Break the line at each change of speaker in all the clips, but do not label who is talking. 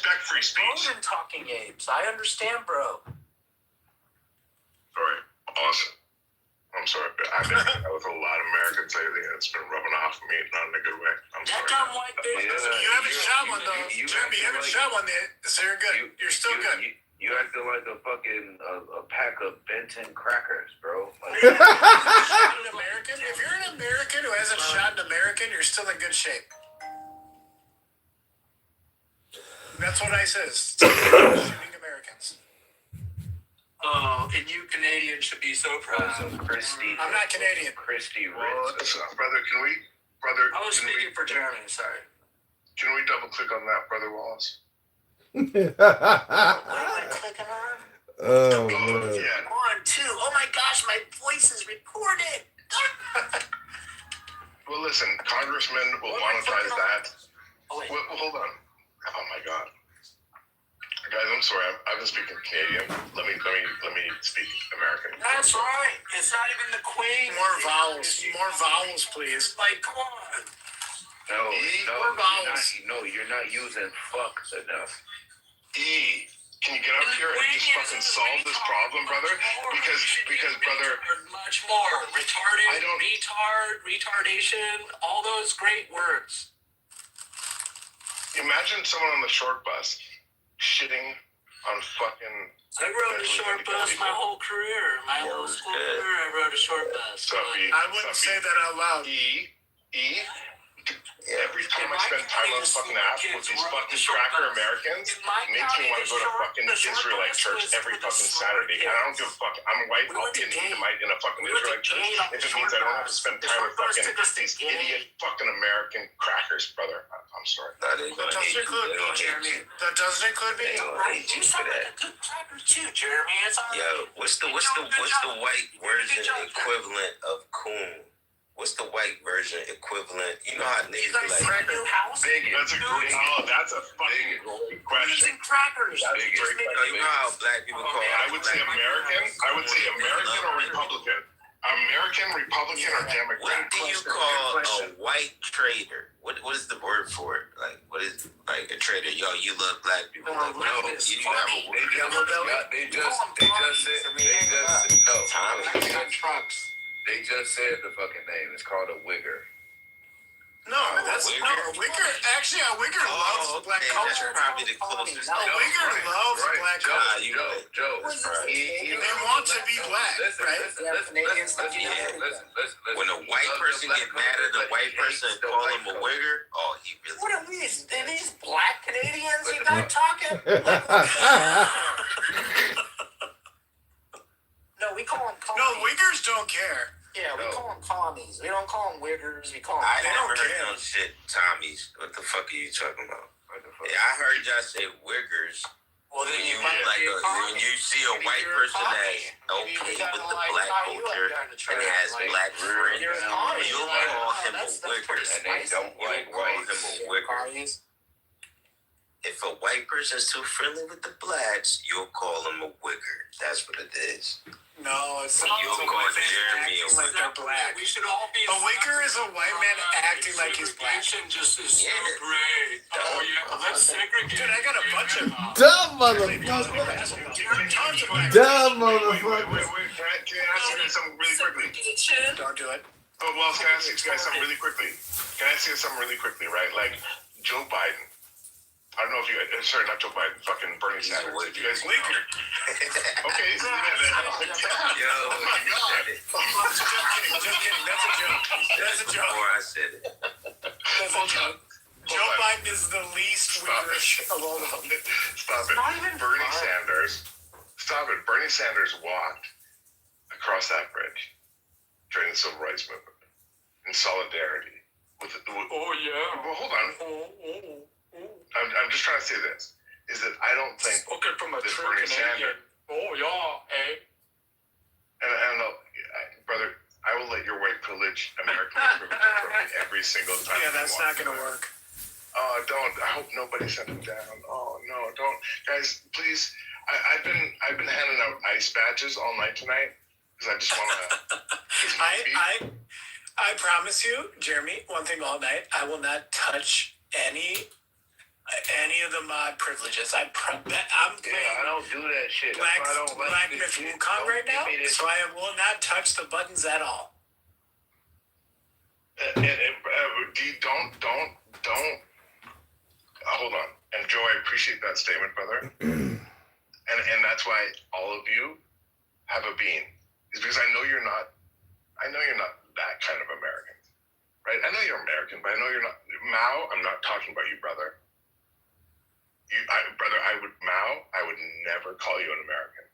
respect free speech.
Than talking apes. I understand, bro.
Sorry. Awesome. I'm sorry, but I've been hanging out with a lot of Americans lately, and it's been rubbing off me, not in a good way. I'm sorry.
That dumb white bitch.
You haven't shot one, though. Jeremy, you haven't shot one yet, so you're good. You're still good.
You acting like a fucking a pack of Benton crackers, bro. Like,
If you're an American who hasn't shot an American, you're still in good shape. That's what I says. Shooting Americans.
Oh, and you Canadians should be so proud.
Christy.
I'm not Canadian.
Christy
Well,
Ritz.
brother,
I was speaking for Germany, sorry.
Can we double click on that, Brother Wallace?
What am I clicking on?
Oh,
yeah.
On two. Oh my gosh, my voice is recorded.
Well, listen, congressmen will monetize that.
Oh, wait.
Well, hold on. Oh my God, guys, I'm sorry. I've been speaking Canadian. Let me speak American.
That's right. It's not even the Queen.
More vowels, please.
Like, come on.
No,
More vowels.
you're not using fuck enough.
E. Can you get up here and just fucking solve this problem, brother? Because brother,
much more retarded,
I don't-
retardation, all those great words.
imagine someone on the short bus shitting on fucking.
I rode a short bus my whole career, my whole school career. I rode a short bus.
Sup, E?
I wouldn't say that out loud.
E. Every time I spend time on this fucking app with these fucking cracker Americans, makes me want to go to fucking Israelite church every fucking Saturday. And I don't give a fuck. I'm white. I'll be an Edomite in a fucking Israelite church if it means I don't have to spend time with fucking these idiot fucking American crackers, brother. I'm sorry.
That doesn't include me, Jeremy. That doesn't include me.
Right, you sound like a good cracker too, Jeremy. It's all
Yo, what's the white version equivalent of coon? What's the white version equivalent? You know how niggas be like,
new house?
That's a great. Oh, that's a fucking great question.
Using crackers.
That's a great question.
you know how black people call
I would say American. I would say American or Republican. American, Republican, or Democrat.
What do you call a white trader? What is the word for it? Like, what is like a trader? Yo, you love black people. Like, no, you have a word.
They just said no.
Trucks.
They just said the fucking name. It's called a wigger.
No, that's no. A wigger. Actually, a wigger loves black culture.
That's probably the closest.
A wigger loves black culture.
Joe.
They want to be black, right?
When a white person get mad at a white person and call him a wigger, oh, he really.
What are these? Are these black Canadians you got talking? No, we call them commies.
No, wiggers don't care.
Yeah, we call them commies. We don't call them wiggers. We call them.
I
They don't
never
care.
heard no shit, Tommies. What the fuck are you talking about? Yeah, I heard y'all say wiggers.
Well, then
When
you
you
might
like
be a commie.
when you see a
Maybe
white
you're a
person
commie.
that's
Maybe
okay
you got
with the
like
black
how you
culture
up there to
and has
like,
black friends,
you're a commie.
you'll
You're like,
call
oh,
him a
that's
wigger.
pretty
And they
spicy.
don't like
You'll call him a wigger.
Commies.
If a white person's too friendly with the blacks, you'll call him a wigger. That's what it is.
No, it's
You'll call Jeremy a
like they're black.
We should all be.
A wigger is a white man acting like he's black.
Just is so
Yeah.
great. Oh yeah, let's segregate.
Dude, I got a bunch of
dumb motherfucker.
tons of black.
Dumb
Wait.
motherfucker.
Can I ask you guys something really quickly?
Segregation.
Don't do it.
Oh, well, can I ask you guys something really quickly? Can I ask you something really quickly, right? Like, Joe Biden. I don't know if you guys, sorry, not Joe Biden, fucking Bernie Sanders. If you guys
Wigger.
Okay, so
Yo,
oh my God.
Just kidding. That's a joke. That's a joke.
before I said it.
That's a joke. Joe Biden is the least wiggerish of all of them.
Stop it.
not even
Bernie
fun.
Sanders. Stop it. Bernie Sanders walked across that bridge during the Civil Rights Movement in solidarity with
Oh yeah.
well, hold on. I'm just trying to say this, is that I don't think
Spoken from a
that
true
Bernie
Canadian.
Sanders,
Oh yeah, eh?
and brother, I will let your white privilege, American privilege from me every single time.
Yeah,
you
that's
want.
not going to work.
Oh, don't. I hope nobody sent him down. Oh no, don't, guys, please. I've been handing out ice badges all night tonight because I just want to.
I promise you, Jeremy, one thing all night, I will not touch any any of the mod privileges. I'm
I
playing
don't do that shit.
Black,
If I don't like
Black
this
Myth
shit,
Wukong
don't
right
give
now,
me this.
so I will not touch the buttons at all.
And don't. Hold on. And Joe, I appreciate that statement, brother. and that's why all of you have a bean. Is because I know you're not that kind of American. Right? I know you're American, but I know you're not Mao, I'm not talking about you, brother. I would never call you an American.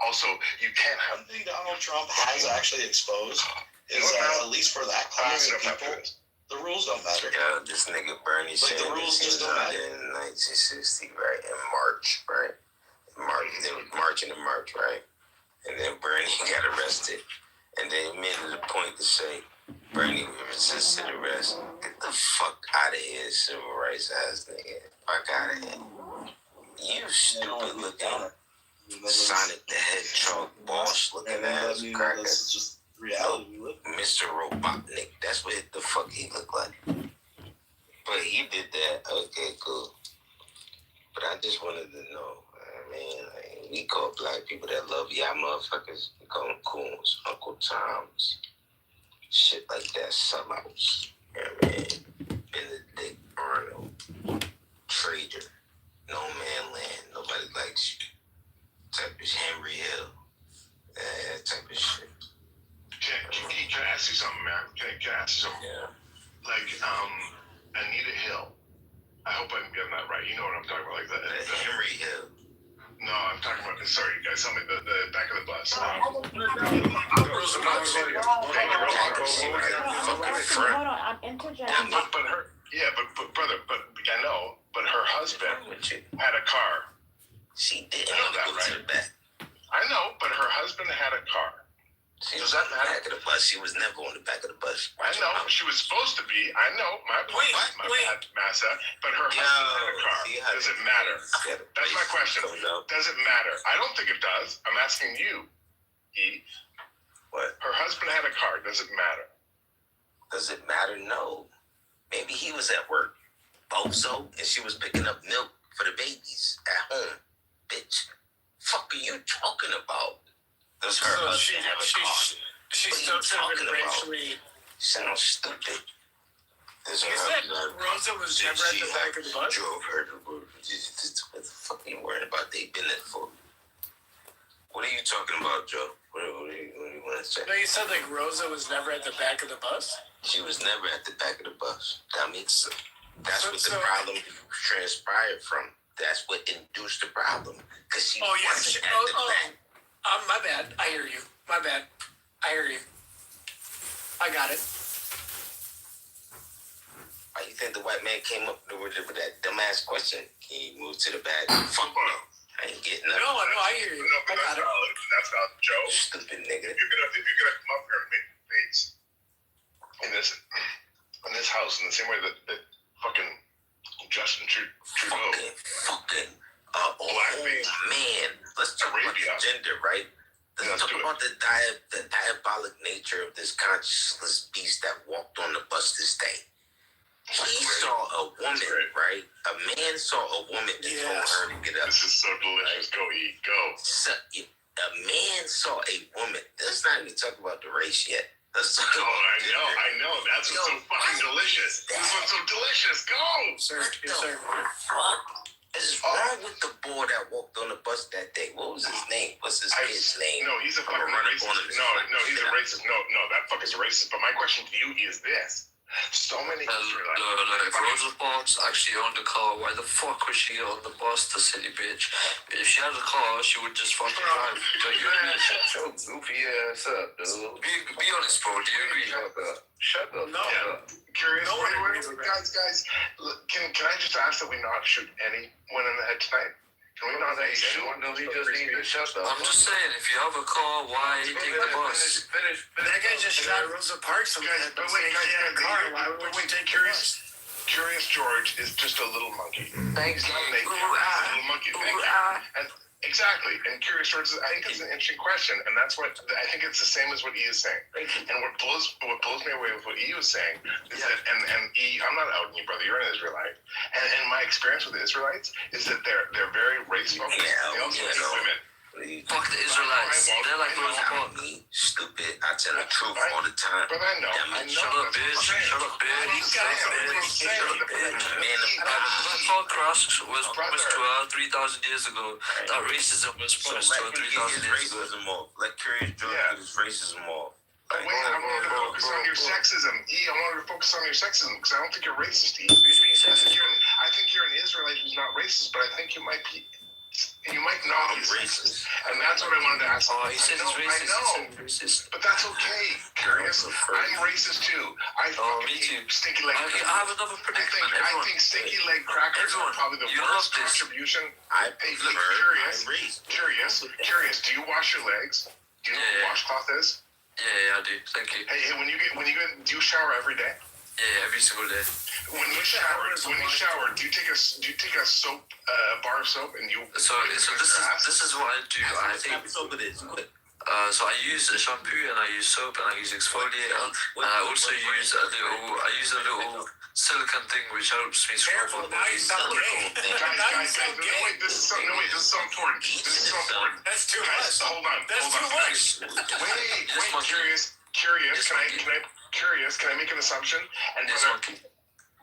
Also, you can't have
One thing Donald Trump has actually exposed is at least for that class of people, the rules don't matter.
Yo, this nigga Bernie
Like, the rules
Sanders, he
just
was
don't
out
matter.
there in 1960, right? In March, right? They were marching in March, right? And then Bernie got arrested. And they made it a point to say, Bernie resisted arrest. Get the fuck out of here, civil rights ass nigga. Fuck out of here. You stupid looking Sonic the Hedgehog boss looking ass cracker.
This is just reality we live in.
Mr. Robotnik. That's what the fuck he looked like. But he did that. Okay, cool. But I just wanted to know, like, we call black people that love y'all motherfuckers, we call them coons, Uncle Toms, shit like that, sellouts. You know what I mean? Benedict Arnold, Trader, No Man Land, nobody likes you. Type of Henry Hill. That type of shit.
Can I ask you something, man? Can I ask you something?
Yeah.
Like, Anita Hill. I hope I'm getting that right. You know what I'm talking about, like the
Henry Hill.
No, I'm talking about. Sorry, you guys. Tell me the back of the bus.
Rosa Parks.
Fucking front.
Hold on, I'm interjecting.
But her, yeah, but brother, but I know. But her husband
With you.
had a car.
She didn't
I know
want to
that,
go to
right?
the back.
I know, but her husband had a car.
She
Does
was
that
on the
matter?
back of the bus. She was never on the back of the bus.
I know she was supposed to be. I know my point. My bad, Massa. But her husband had a car. Does it matter? That's my question. Does it matter? I don't think it does. I'm asking you. E.
What?
Her husband had a car. Does it matter?
Does it matter? No. Maybe he was at work, bozo, and she was picking up milk for the babies at home. Bitch, fuck are you talking about? Does her husband have a car?
She
What are
still
you
should have
talking
been
about?
racially.
Sounds stupid. Does her
You said
husband have a car?
Rosa was never at the back of the bus?
Drove her to work. What the fuck are you worried about? They been there for. What are you talking about, Joe? What do you want to say?
No, you said like Rosa was never at the back of the bus.
She was never at the back of the bus. That means that's what the
So-
problem transpired from. That's what induced the problem. Because she
Oh yeah.
wasn't at the back.
My bad. I hear you. My bad. I hear you. I got it.
Why you think the white man came up with that dumbass question? Can you move to the back? Fuck no. I ain't getting nothing.
No, I hear you.
No,
I
but
got it.
that's not Joe.
Stupid nigga.
If you're gonna come up here and make face in this house in the same way that fucking Justin Trudeau.
Fucking
Blackface.
man. Let's talk about the gender, right? Let's talk about the diabolic nature of this conscienceless beast that walked on the bus this day. He saw a woman, right? A man saw a woman and told her to get up.
This is so delicious. Go eat. Go.
So, a man saw a woman. Let's not even talk about the race yet. Let's talk about gender.
I know. That's what's so fucking delicious. This one's so delicious. Go.
Sir,
What
yes, sir.
the fuck is wrong with the boy that walked on the bus that day? What was his name? What's his kid's name?
No, he's a fucking racist. No, he's a racist. No, that fucker's racist. But my question to you is this. So many
Like Rosa Parks actually owned a car. Why the fuck was she on the bus, the silly bitch? If she had a car, she would just fucking drive. Don't you agree?
Shut your goofy ass up, dude.
Be honest, bro. Do you agree?
Shut up.
No.
Curious.
No one agrees with that.
Guys, can I just ask that we not shoot anyone in the head tonight? Can we not shoot anyone?
No, he just needs to shut up.
I'm just saying, if you have a car, why take the bus?
Finish.
That guy just shot Rosa Parks.
Guys, but wait,
He had a car. Why would we take your bus?
Curious George is just a little monkey.
Thanks,
He's not an ape. He's a little monkey. Thank you. And exactly. And Curious George, I think it's an interesting question, and that's what I think it's the same as what E is saying. And what blows me away with what E was saying is that, and E, I'm not outing you, brother. You're an Israelite, and my experience with the Israelites is that they're very race focused. They also hate women.
Fuck the Israelites. They're like Rosa Parks.
Me, stupid. I tell the truth all the time.
But I know.
Shut up, bitch. Shut up, bitch. Shut up, bitch. When Paul Cross was promised to her 3,000 years ago, that racism was promised to her 3,000 years ago.
Racism off. Let Curious George get his racism off.
Wait, I wanted to focus on your sexism. E, I wanted to focus on your sexism because I don't think you're racist, E.
Who's being sexist?
I think you're an Israelite who's not racist, but I think you might be. You might not be
racist.
And that's what I wanted to ask.
Oh, he says he's racist.
I know.
Racist.
But that's okay, Curious. I'm racist too. I
me too.
hate stinky leg crackers.
I have another predicament.
I think stinky leg crackers are probably the worst contribution. Hey, Curious. Do you wash your legs? Do you know what washcloth is?
Yeah, I do. Thank you.
Hey, when you get, do you shower every day?
Yeah, every single day.
When you shower, do you take a soap, bar of soap, and you?
So this is what I do. I think. So I use a shampoo and I use soap and I use exfoliator and I also use a little silicone thing which helps me scrub my body.
Guys, wait, this is so important.
That's too much.
Hold on. Wait, Curious. Can I make an assumption? And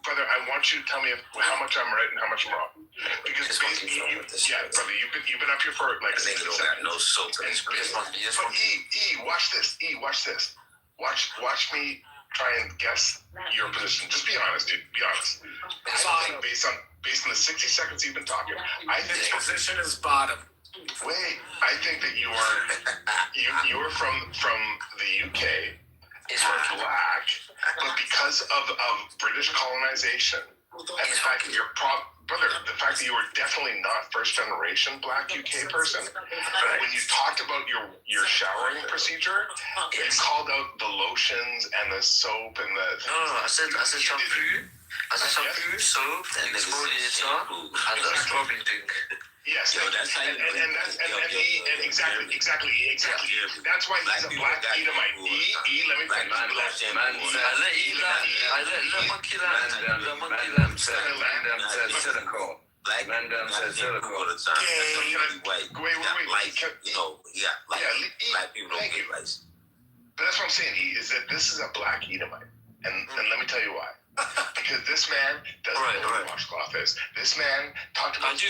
brother, I want you to tell me how much I'm right and how much I'm wrong. Because basically, brother, you've been up here for like 6 seconds.
No soap.
But E, watch this. Watch me try and guess your position. Just be honest, dude. Be honest. I think based on the 60 seconds you've been talking, I think
His position is bottom.
Wait, I think that you are from the UK. Are black, but because of British colonization and the fact that the fact that you were definitely not first generation black UK person, when you talked about your showering procedure, you called out the lotions and the soap and the.
No, I said shampoo. I said shampoo, soap, exfoliator, and a scrubbing thing.
Yes, exactly. That's why he's a black Edomite. Let me finish.
Let monkey lamb
said silicone.
Black man down said silicone all the time. Wait. Black people don't get lice.
But that's what I'm saying, is that this is a black Edomite. And let me tell you why. Because this man doesn't know what a washcloth is. This man talked about.
I do.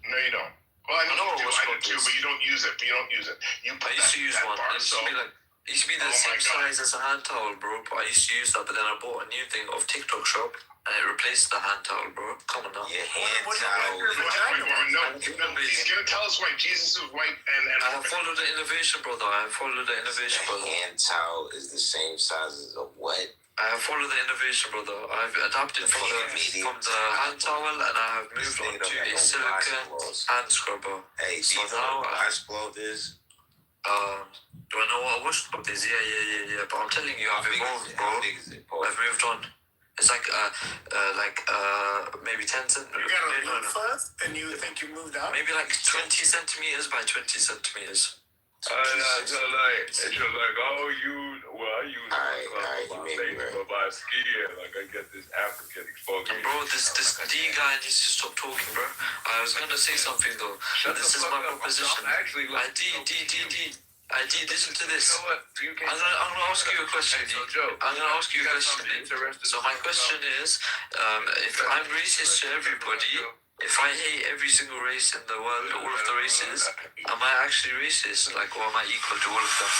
No, you don't. Well, I know you do. I do too, but you don't use it. I
used to use one. It used to be the same size as a hand towel, bro. But I used to use that. But then I bought a new thing off TikTok shop, and it replaced the hand towel, bro. Come on now.
Yeah, hand towel.
No, he's gonna tell us why Jesus is white and.
I followed the innovation, brother.
Hand towel is the same size as a what?
I have followed the innovation, brother. I've adapted from the hand towel and I have moved on to a silicone hand scrubber.
Hey, so now washcloth is?
Do I know what a washcloth is? Yeah. But I'm telling you, I've evolved, bro. I've moved on. It's like maybe 10 centimeters.
You got a move first, and you think you moved out?
Maybe like 20 centimeters by 20 centimeters.
It's like, oh, I use my skin, like I get this African exposure.
Bro, this D guy needs to stop talking, bro. I was gonna say something though. This is my proposition. I D, listen to this. I'm gonna ask you a question, D. So my question is, if I'm racist to everybody, if I hate every single race in the world, all of the races, am I actually racist? Like, or am I equal to all of them?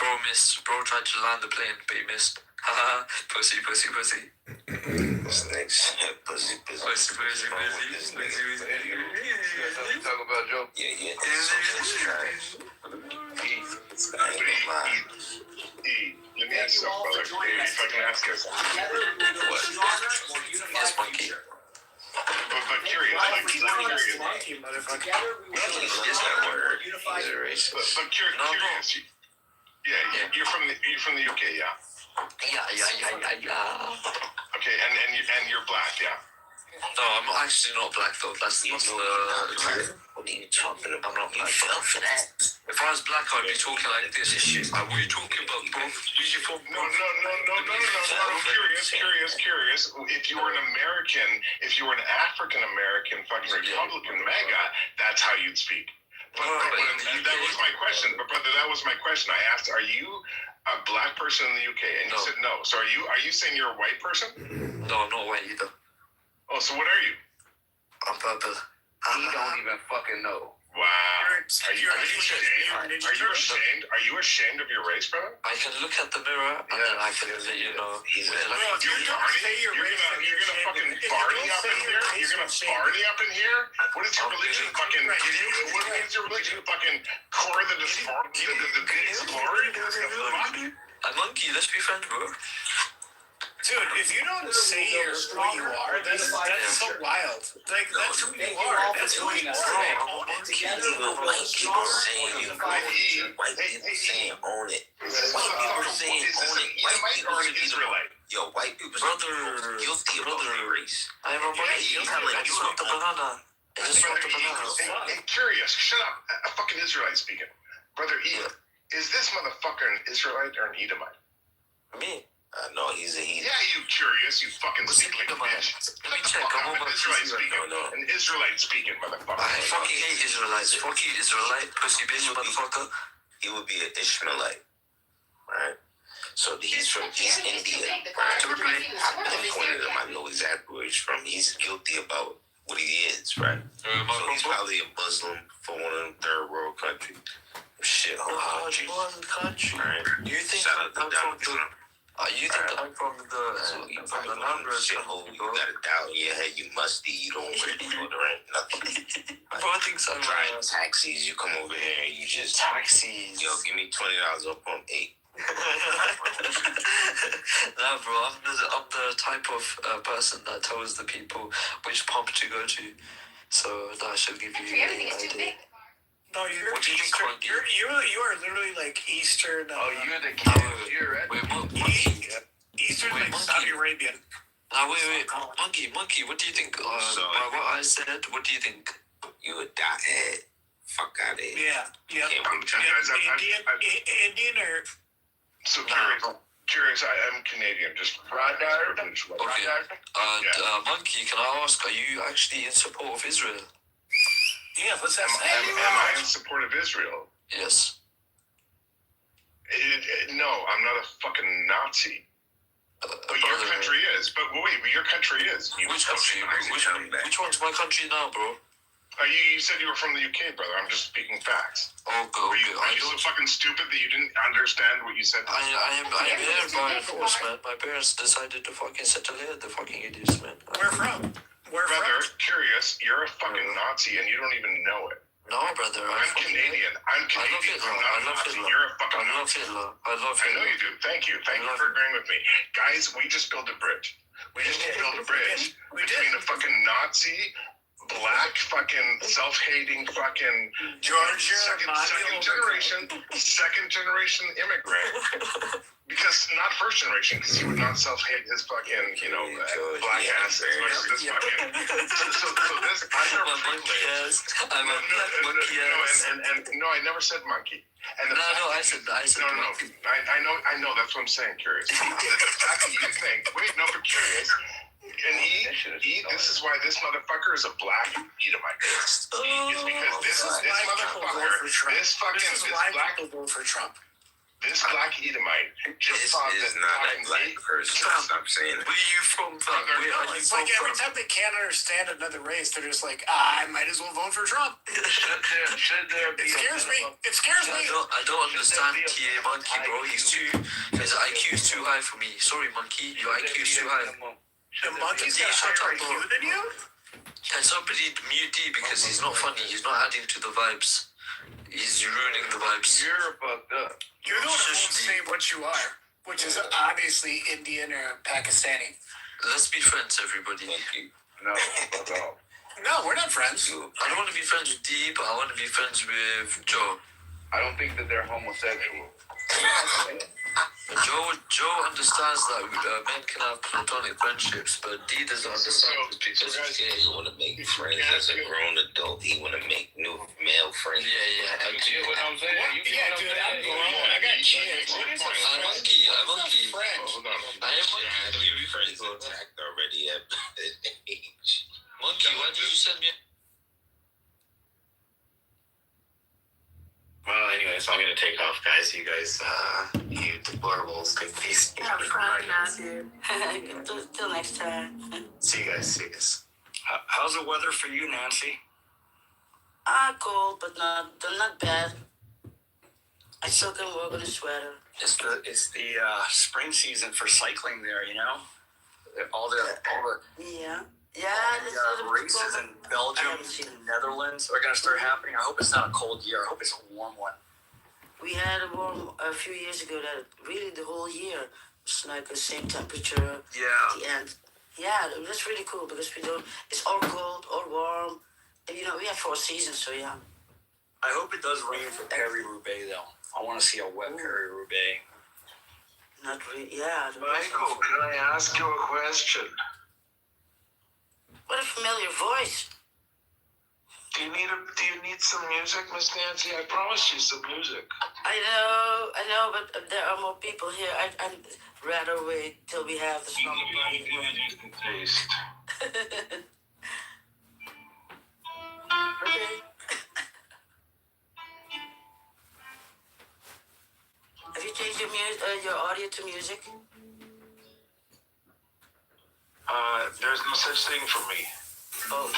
Bro missed. Bro tried to land the plane, but he missed. Haha, pussy.
Snakes. Pussy.
Talk about Joe.
Yeah. It's trash.
Let me ask you something, brother. If I can ask you something.
Yes, monkey.
But curious,
Monkey, motherfucker.
Yes, that word. He's a racist.
But curious. Yeah, you're from the UK, yeah.
Yeah.
Okay, and you're black, yeah?
No, I'm actually not black though. That's not the.
What are you talking about?
I'm not black.
fell for that.
If I was black, I'd be talking like this. What are you talking about, bro? Where's you from?
No. I'm curious. If you were an American, if you were an African American fucking Republican MAGA, that's how you'd speak. But that was my question. But brother, that was my question. I asked, are you a black person in the UK? And you said no. So are you saying you're a white person?
No, I'm not white either.
Oh, so what are you?
I'm purple.
He don't even fucking know.
Wow. Are you ashamed? Are you ashamed of your race, brother?
I can look at the mirror and then I can let you know.
You're gonna fucking party up in here? You're gonna party up in here? What is your religion? Fucking what is your religion? Fucking core the glory?
A monkey, let's be friends, bro.
Dude, if you don't say you're who you are, that's so wild. Like, that's who you are. That's who you are.
White people saying you white people saying own it. White people saying own it. White people should be
Israelite.
Yo, white people
Brother,
guilty about their race.
I'm a monkey. I just want the banana. I just want the banana.
Hey, curious, shut up. A fucking Israelite speaking. Brother E, is this motherfucker an Israelite or an Edomite?
Me?
No, he's a
Yeah, you curious, you fucking
What's
speak like a
Edomite?
bitch.
Let me check. I'm on my
Israelite
PC right
speaking.
now.
An Israelite speaking, motherfucker.
I fucking hate Israelites. Fuck you, Israelite. Pussy bitch, motherfucker.
He would be an Ishmaelite, right? So he's from East India, right? I pinpointed him. I know exactly where he's from. He's guilty about what he is, right? So he's probably a Muslim for one of them third world countries. Shit,
One country.
right?
You think
Shout out to
I'm
Donald
from
Trump.
you think I'm from the
So you
from
probably
the
one of them
number
shithole. You got a doubt in your head. You musty. You don't wear deodorant. Nothing.
Bro, I think so.
Drive taxis. You come over here and you just
Taxis.
yo, give me $20 up on 8.
Nah, bro, I'm the type of person that tells the people which pump to go to. So that should give you an idea.
No, you're
What do you think,
Eastern.
Monkey?
You are literally like Eastern.
Oh, you're the king. You're right.
Wait, monkey.
Eastern,
Wait,
like
monkey.
Saudi Arabian.
Wait, monkey. What do you think? By what I said, what do you think?
You a dot head. Fuck out of here.
Yeah. Indian or
So curious, I'm Canadian, just
Okay. Monkey, can I ask, are you actually in support of Israel?
yeah, let's ask
Am I in support of Israel?
Yes.
No, I'm not a fucking Nazi. But your
Brother,
country is. But wait, your country is.
Which country? Which one's my country now, bro?
You said you were from the UK, brother. I'm just speaking facts.
Okay.
Are you so fucking stupid that you didn't understand what you said?
I am here by force, man. My parents decided to fucking settle here, the fucking idiots, man.
Where from?
Brother, curious, you're a fucking Nazi and you don't even know it.
No, brother.
I'm Canadian. I'm Canadian.
I love Hitler.
You're a fucking
I love
Nazi.
Hitler. I love
I know
Hitler.
you do. Thank you. Thank you for agreeing with me. Guys, we just built a bridge. We just built a bridge between a fucking Nazi, black, fucking self-hating, fucking
Georgia,
second generation immigrant. Because not first generation, because he would not self-hate his fucking, black ass as much as this fucking. So this, I'm a monkey ass.
I'm a black monkey ass.
And no, I never said monkey. And the
I said
no.
monkey.
I know. That's what I'm saying. Curious. The fact that you think, wait, no, but curious. And this is why this motherfucker is a black Edomite. It's because this black
vote for Trump.
This black Edomite just thought
is
that
not a black person. Stop saying it.
Where are you from, fam? Where are you
It's
from?
like every time they can't understand another race, they're just like, I might as well vote for Trump.
Should there be
It scares me. It scares me.
I don't understand TA Monkey, bro. His IQ is too high for me. Sorry, Monkey. Your IQ is too high.
The monkey's got
Shut
higher
up,
IQ
bro.
than you?
Can somebody mute D because he's not funny. He's not adding to the vibes. He's ruining the vibes.
You're fucked up.
You're the one who won't say what you are, which is obviously Indian or Pakistani.
Let's be friends, everybody.
No, fuck off.
No, we're not friends.
I don't want to be friends with D, but I want to be friends with Joe.
I don't think that they're homosexual.
Joe understands that men can have platonic friendships, but D doesn't understand it because
Because he want to make friends as a grown adult. He want to make new male friends.
Yeah.
You see what I'm saying? You see
Yeah,
what
dude,
I'm
I'm
saying?
grown. I got kids. What is a
I'm
friend?
monkey.
What's a friend?
Hold on.
I am monkey.
Your friends attacked already at that age.
Monkey, why did you send me?
Well, anyway, so I'm gonna take off, guys. You guys, you deplorables, take these.
Have fun, Matthew. Till next time.
See you guys.
How's the weather for you, Nancy?
Cold, but not bad. I still can work on a sweater.
It's the spring season for cycling there. You know, all the
Yeah.
the races in Belgium and Netherlands are gonna start happening. I hope it's not a cold year. I hope it's a warm one.
We had a warm a few years ago that really the whole year was like the same temperature
Yeah.
at the end. Yeah, that's really cool because it's all cold, all warm. And, we have 4 seasons, so yeah.
I hope it does rain for Paris-Roubaix though. I want to see a wet Paris-Roubaix.
Not really, yeah.
Michael, can I ask you a question?
What a familiar voice.
Do you need some music, Miss Nancy? I promised you some music.
I know, but there are more people here. I'd rather wait till we have the slumber party.
Taste.
Okay. Have you changed your audio to music?
There's no such thing for me.
Oh.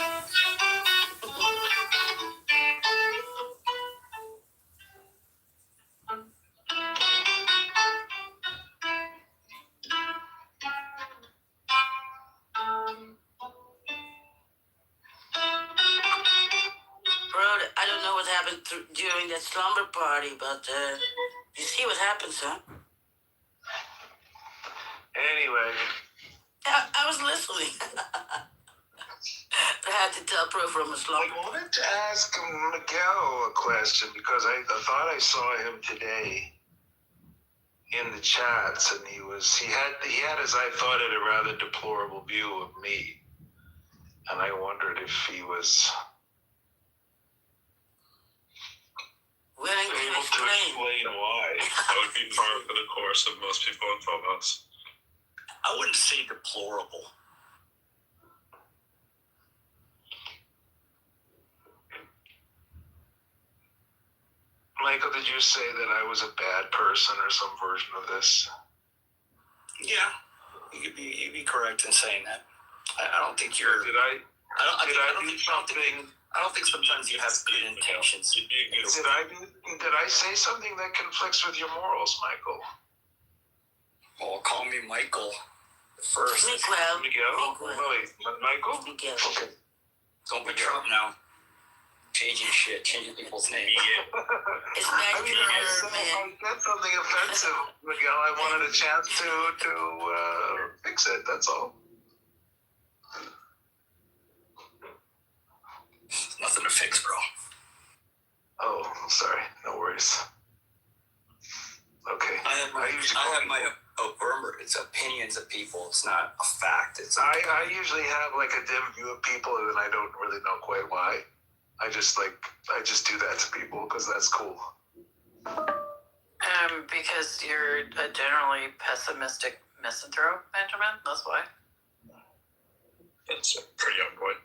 Bro, I don't know what happened during that slumber party, but you see what happens, huh?
Anyway,
I was listening. I had to tell Pro from a slumber.
I wanted to ask Miguel a question because I thought I saw him today in the chats, and he had, as I thought it, a rather deplorable view of me, and I wondered if he was
Willing to
able to explain why.
That would be par for the course of most people in Clubhouse.
I wouldn't say deplorable.
Michael, did you say that I was a bad person or some version of this?
Yeah, you'd be correct in saying that. I don't think you're.
Did I
think sometimes you have good intentions.
Did I say something that conflicts with your morals, Michael?
Well, call me Michael first.
Miguel.
Miguel? Oh, wait, Michael?
Miguel.
Okay.
Don't be Trump now. Changing people's names.
It's bad humor,
I
man.
said something offensive, Miguel. I wanted a chance to fix it, that's all.
Nothing to fix, bro.
Oh, sorry. No worries. Okay.
I have my it's opinions of people. It's not a fact.
I usually have like a dim view of people, and I don't really know quite why. I just do that to people because that's cool.
Because you're a generally pessimistic misanthrope, Benjamin. That's why.
That's a pretty on point.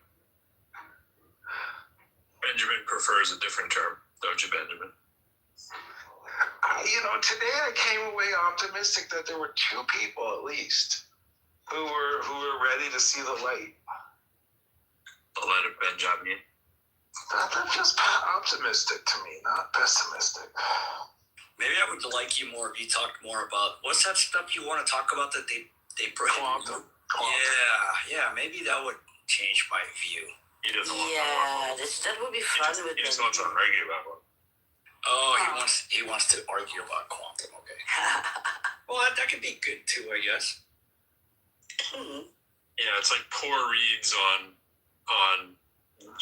Benjamin prefers a different term, don't you, Benjamin?
Today I came away optimistic that there were 2 people at least who were ready to see the light.
The light of Benjamin.
That feels optimistic to me, not pessimistic.
Maybe I would like you more if you talked more about what's that stuff you want to talk about that they prohibit.
Quantum.
Yeah. Maybe that would change my view.
He doesn't want
That would be fun with
he just wants to argue about one.
Oh, he wants to argue about quantum. Okay. Well, that could be good too, I guess.
Yeah, it's like poor reads on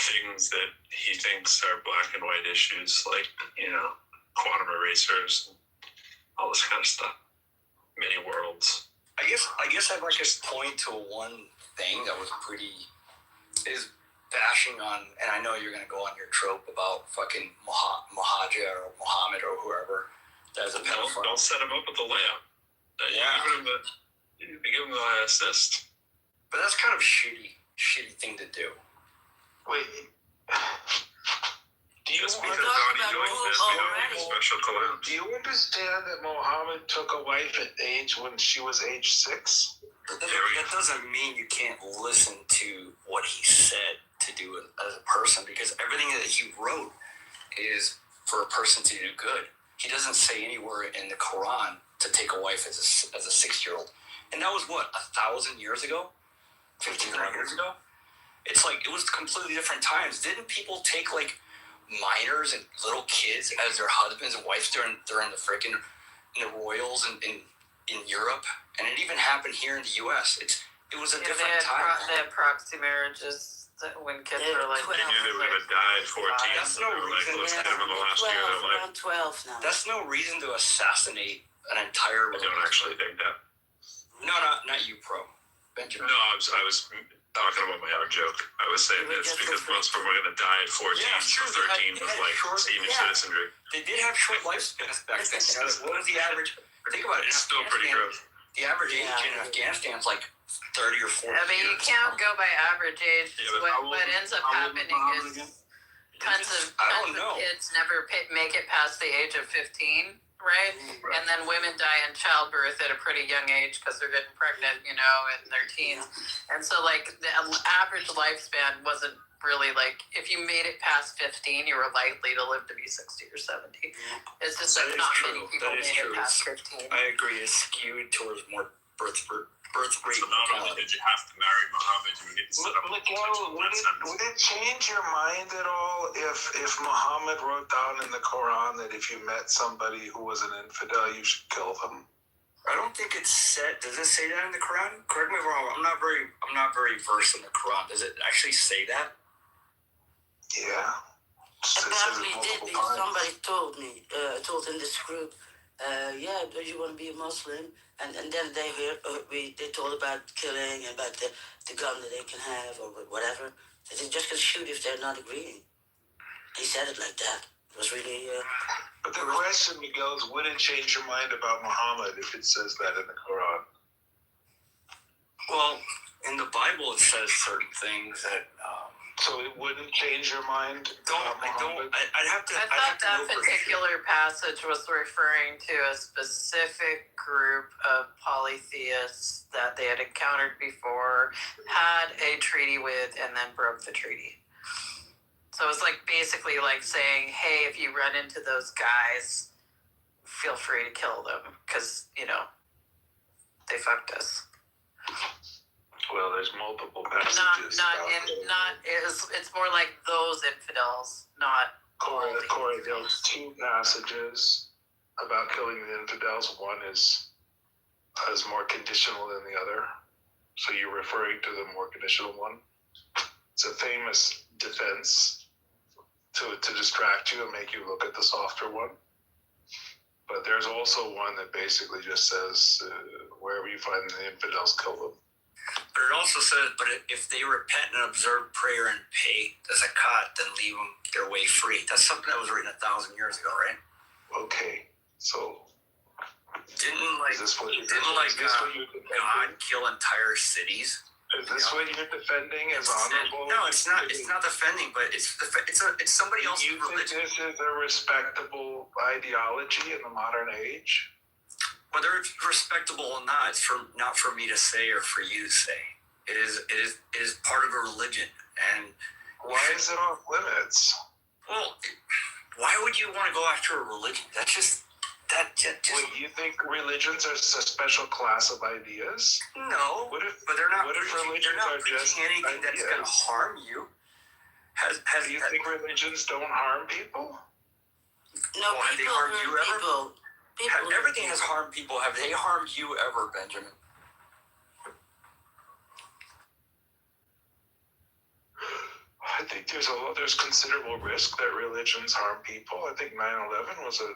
things that he thinks are black and white issues, like quantum erasers, all this kind of stuff. many worlds.
I guess I'd like to point to one thing that was is bashing on, and I know you're gonna go on your trope about fucking Mohaja or Muhammad or whoever that's a pedophile.
Don't set him up with the layup. You give him the assist.
But that's kind of shitty thing to do.
Wait. Do you
Just because Donnie doing this, we don't need a special collapse.
Do you understand that Muhammad took a wife when she was age 6?
That doesn't mean you can't listen to what he said to do as a person, because everything that he wrote is for a person to do good. He doesn't say anywhere in the Quran to take a wife as a 6-year-old. And that was, 1,000 years ago? 1,500 years ago? It's like, it was completely different times. Didn't people take, like, minors and little kids as their husbands and wives during the freaking royals in Europe? And it even happened here in the U.S. It was a different time.
They had proxy marriages when kids were like...
They knew they were going to die at 14.
That's no reason.
Let's get them in the last year of their life.
Around 12 now.
That's no reason to assassinate an entire...
I don't actually think that.
No, not you, Pro. Benjamin.
No, I was talking about my own joke. I was saying this because most of them were going to die at 14, so 13 was like senior citizenry.
They did have short lifespans back then. What was the average? Think about it.
It's still pretty gross.
The average age in Afghanistan is like 30 or 40
I mean, you can't go by average age.
Yeah,
What ends up happening is tons of kids never make it past the age of 15, right? And then women die in childbirth at a pretty young age because they're getting pregnant, in their teens. And so, like, the average lifespan wasn't really, like, if you made it past 15, you were likely to live to be 60 or 70. It's just that not many people made it past 15.
I agree. It's skewed towards more birth rate.
So not only did you have to marry Muhammad, you were getting set up with
Would it change your mind at all if Muhammad wrote down in the Quran that if you met somebody who was an infidel, you should kill them?
I don't think it's said. Does it say that in the Quran? Correct me if I'm wrong. I'm not very versed in the Quran. Does it actually say that?
Yeah.
Apparently it did, because somebody told me, told in this group, do you want to be a Muslim? And then they heard, they told about killing and about the gun that they can have or whatever. They're just going to shoot if they're not agreeing. He said it like that. It was really...
But the question, Miguel, is would it change your mind about Muhammad if it says that in the Quran?
Well, in the Bible it says certain things that...
So it wouldn't change your mind?
I thought
that particular passage was referring to a specific group of polytheists that they had encountered before, had a treaty with, and then broke the treaty. So it's like basically like saying, hey, if you run into those guys, feel free to kill them because, they fucked us.
Well, there's multiple passages.
It's more like those infidels, not
Corey, there's 2 passages about killing the infidels. One is more conditional than the other. So you're referring to the more conditional one. It's a famous defense to distract you and make you look at the softer one. But there's also one that basically just says, wherever you find the infidels, kill them.
But it also says, but if they repent and observe prayer and pay the zakat, then leave them their way free. That's something that was written 1,000 years ago, right?
Okay, so
didn't God kill entire cities?
Is this what you're defending as honorable?
No, it's not. It's not defending, but it's somebody else's religion.
You think this is a respectable ideology in the modern age?
Whether it's respectable or not, it's not for me to say or for you to say. It is part of a religion, and
why is it off limits?
Well, why would you want to go after a religion? That's just.
Wait, you think religions are a special class of ideas?
No, but they're not. What if religions are just anything ideas? That's going to harm you?
Do you think religions don't harm people?
No,
have they harmed you ever?
People
everything has harmed people. Have they harmed you ever, Benjamin?
I think there's considerable risk that religions harm people. I think 9/11 was a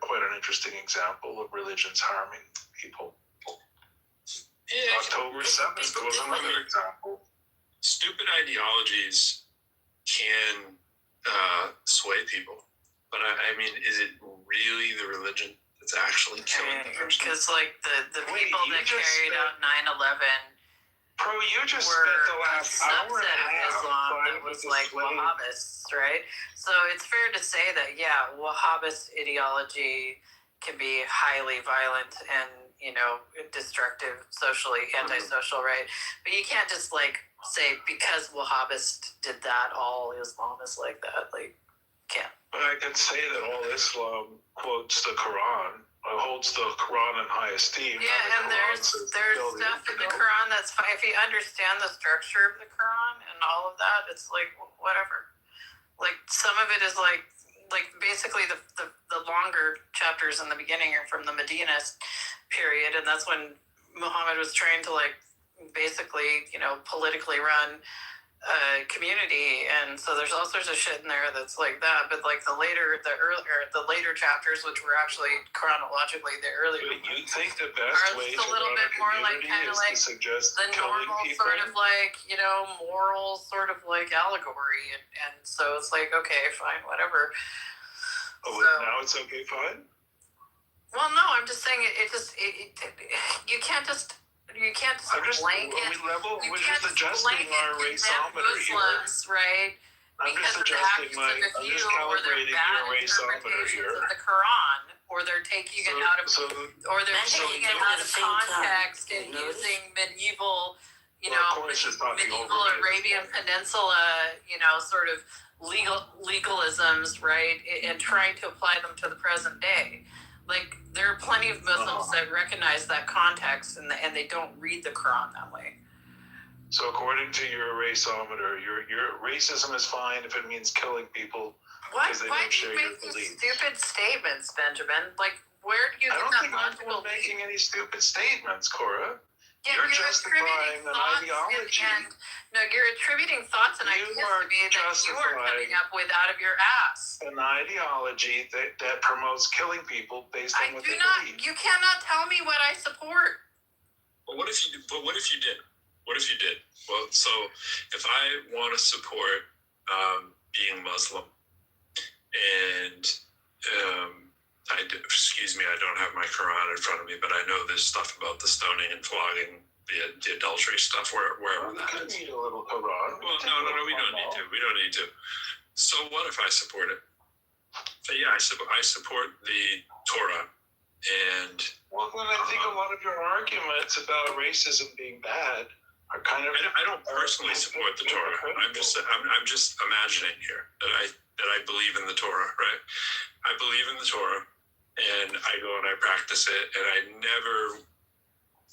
quite an interesting example of religions harming people.
Yeah,
October 7th was another example.
Stupid ideologies can sway people, but I mean, is it really the religion that's actually killing the person?
Because like the
Wait,
people
you
that
just
carried
spent-
out 9/11
Bro, you just
were
spent the
a
last hour and
subset
a
of
half
Islam
trying
that
to
was like
dissuade.
Wahhabists, right? So it's fair to say that Wahhabist ideology can be highly violent and destructive, socially antisocial, right? But you can't just like say because Wahhabists did that, all Islam is like that. Like, can't.
But I can say that all Islam quotes the Quran, holds the Quran in high esteem.
Yeah, and there's stuff in the Quran that's fine. If you understand the structure of the Quran and all of that, it's like whatever. Like some of it is like basically the longer chapters in the beginning are from the Medina period, and that's when Muhammad was trying to like basically politically run a community, and so there's all sorts of shit in there that's like that. But like the later chapters, which were actually chronologically the earlier,
But you think the best way to
a little
run
bit
a
more like
community
kind of
is
like
to suggest
the
killing
normal
people?
sort of like moral sort of like allegory, and so it's like okay, fine, whatever.
Oh,
So,
now it's okay, fine?
well, no, I'm just saying you can't just
I'm just,
blanket.
we're just adjusting our raceometer here.
Muslims, right?
I'm
Because
just
of the
adjusting
actions of a
I'm
few
just
or their
calibrating
bad
your raceometer
interpretations
here.
of the Quran, or they're taking it out of, or they're
So
taking
you
it
do
out
it
of
at the same time.
context and
You notice?
using medieval,
Well, of course, it's not the
medieval
overview.
Arabian Peninsula, sort of legalisms, right, and trying to apply them to the present day. Like there are plenty of Muslims that recognize that context and they don't read the Quran that way.
So according to your raceometer, your racism is fine if it means killing people
Why
because they
do
don't share
you
your
make these
beliefs.
stupid statements, Benjamin? Like, where do you
I
get
don't
that
think I'm the
logical
one making any stupid statements, Cora.
Yeah,
You're justifying
attributing
an
thoughts
ideology.
No, you're attributing thoughts and
You
ideas
are
to me that you are
justifying
coming up with out of your ass.
An ideology that promotes killing people based on what they believe.
You cannot tell me what I support.
But what if you did? What if you did? Well, so if I want to support being Muslim, and excuse me, I don't have my Quran in front of me, but I know there's stuff about the stoning and flogging, the adultery stuff, wherever that is.
We need a little Quran.
Well, no, we don't need to. We don't need to. So what if I support it? So yeah, I support the Torah, and
well, then I think a lot of your arguments about racism being bad are kind of.
I don't personally support the Torah. I'm just imagining here that I believe in the Torah, right? I believe in the Torah, and I go and I practice it, and I never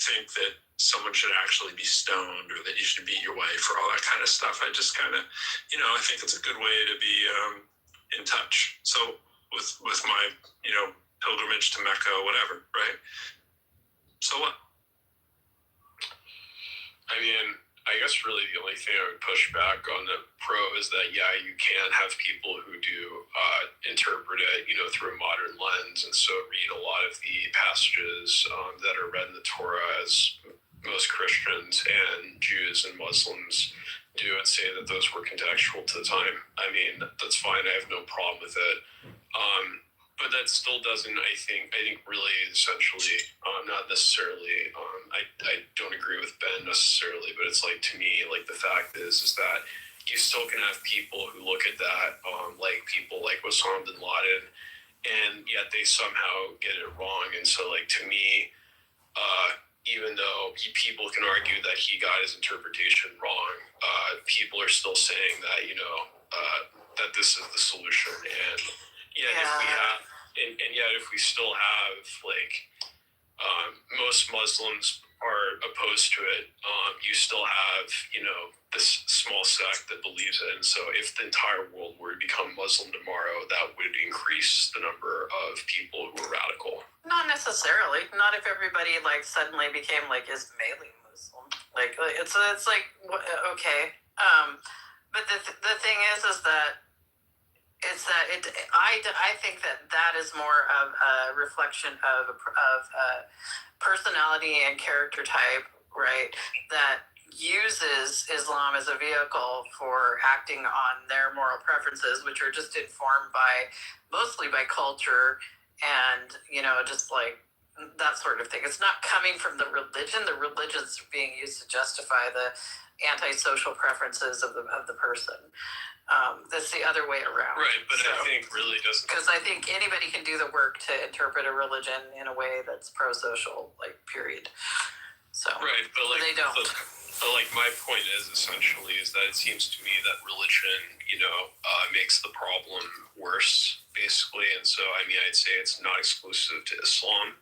think that someone should actually be stoned or that you should beat your wife or all that kind of stuff. I just kind of, I think it's a good way to be in touch. So with my, pilgrimage to Mecca or whatever, right? So what?
I mean, I guess really the only thing I would push back on the pro is that, yeah, you can have people who do interpret it, through a modern lens, and so read a lot of the passages that are read in the Torah as most Christians and Jews and Muslims do, and say that those were contextual to the time. I mean, that's fine. I have no problem with it. But that still doesn't, I think really essentially, not necessarily, I don't agree with Ben necessarily, but it's like, to me, like the fact is that you still can have people who look at that, like people like Osama bin Laden, and yet they somehow get it wrong. And so like, to me, even though people can argue that he got his interpretation wrong, people are still saying that, that this is the solution. And yet if we still have like most Muslims are opposed to it, you still have this small sect that believes it. And so if the entire world were to become Muslim tomorrow, that would increase the number of people who are radical.
Not necessarily. Not if everybody like suddenly became like Ismaili Muslim. Like it's like okay. But the thing is that. I think that is more of a reflection of personality and character type right, that uses Islam as a vehicle for acting on their moral preferences, which are just informed mostly by culture and, just like that sort of thing. It's not coming from the religion. The religion's being used to justify the antisocial preferences of the person. That's the other way around.
Right, but I think really doesn't.
Because I think anybody can do the work to interpret a religion in a way that's pro-social, period. So
right, but
they don't.
But my point is essentially is that it seems to me that religion, makes the problem worse, basically. And so, I'd say it's not exclusive to Islam.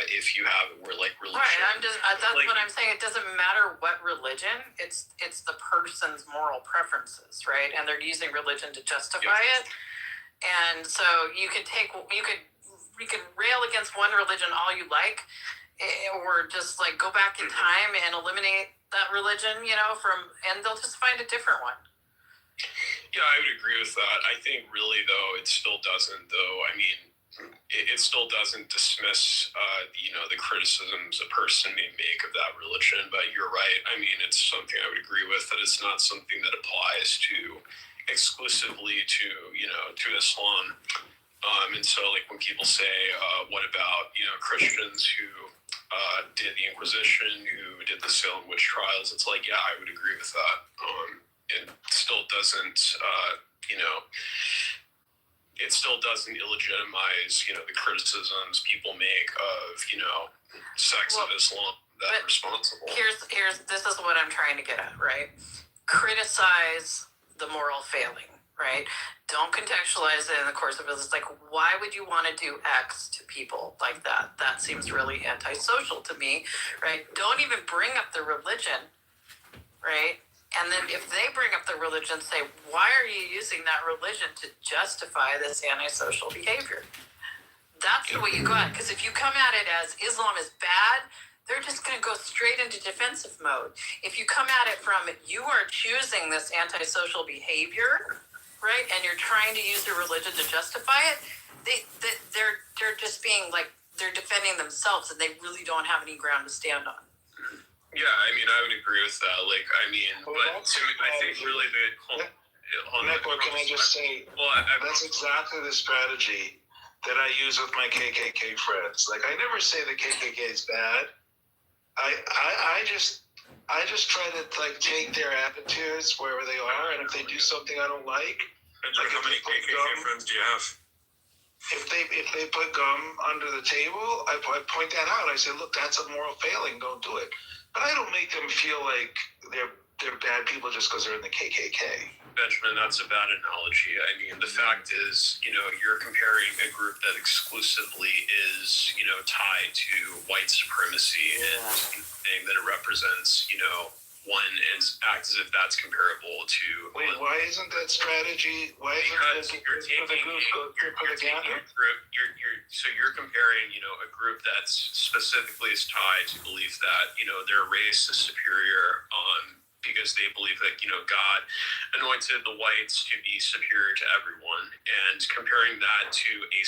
If you have religion,
right? That's what I'm saying. It doesn't matter what religion. It's the person's moral preferences, right? And they're using religion to justify it. And so you could rail against one religion all you like, or just go back in time and eliminate that religion, and they'll just find a different one.
Yeah, I would agree with that. I think really though, it still doesn't though. It still doesn't dismiss, the criticisms a person may make of that religion. But you're right. It's something I would agree with, that it's not something that applies to exclusively to Islam. And so when people say, what about, Christians who did the Inquisition, who did the Salem witch trials, it's yeah, I would agree with that. It still doesn't, it still doesn't illegitimize, the criticisms people make of, sects of Islam that are responsible.
This is what I'm trying to get at, right? Criticize the moral failing, right? Don't contextualize it in the course of it. It's why would you want to do X to people like that? That seems really antisocial to me, right? Don't even bring up the religion, right? And then if they bring up the religion, say, why are you using that religion to justify this antisocial behavior? That's the way you go at it. Because if you come at it as Islam is bad, they're just going to go straight into defensive mode. If you come at it from, you are choosing this antisocial behavior, right, and you're trying to use your religion to justify it, they're just being they're defending themselves, and they really don't have any ground to stand on.
Yeah, I would agree with that. I think really
can I just say, that's exactly the strategy that I use with my KKK friends. I never say the KKK is bad. I just try to take their attitudes wherever they are, and if they do something I don't like,
how many KKK friends do you have?
If they put gum under the table, I point that out. I say, look, that's a moral failing. Don't do it. But I don't make them feel like they're bad people just because they're in the KKK.
Benjamin, that's a bad analogy. The fact is, you're comparing a group that exclusively is, tied to white supremacy and saying that it represents, one, and acts as if that's comparable to.
Wait, why isn't that strategy? Why isn't
because you're taking a group. You're comparing, a group that's specifically is tied to belief that, their race is superior because they believe that, God anointed the whites to be superior to everyone, and comparing that to a,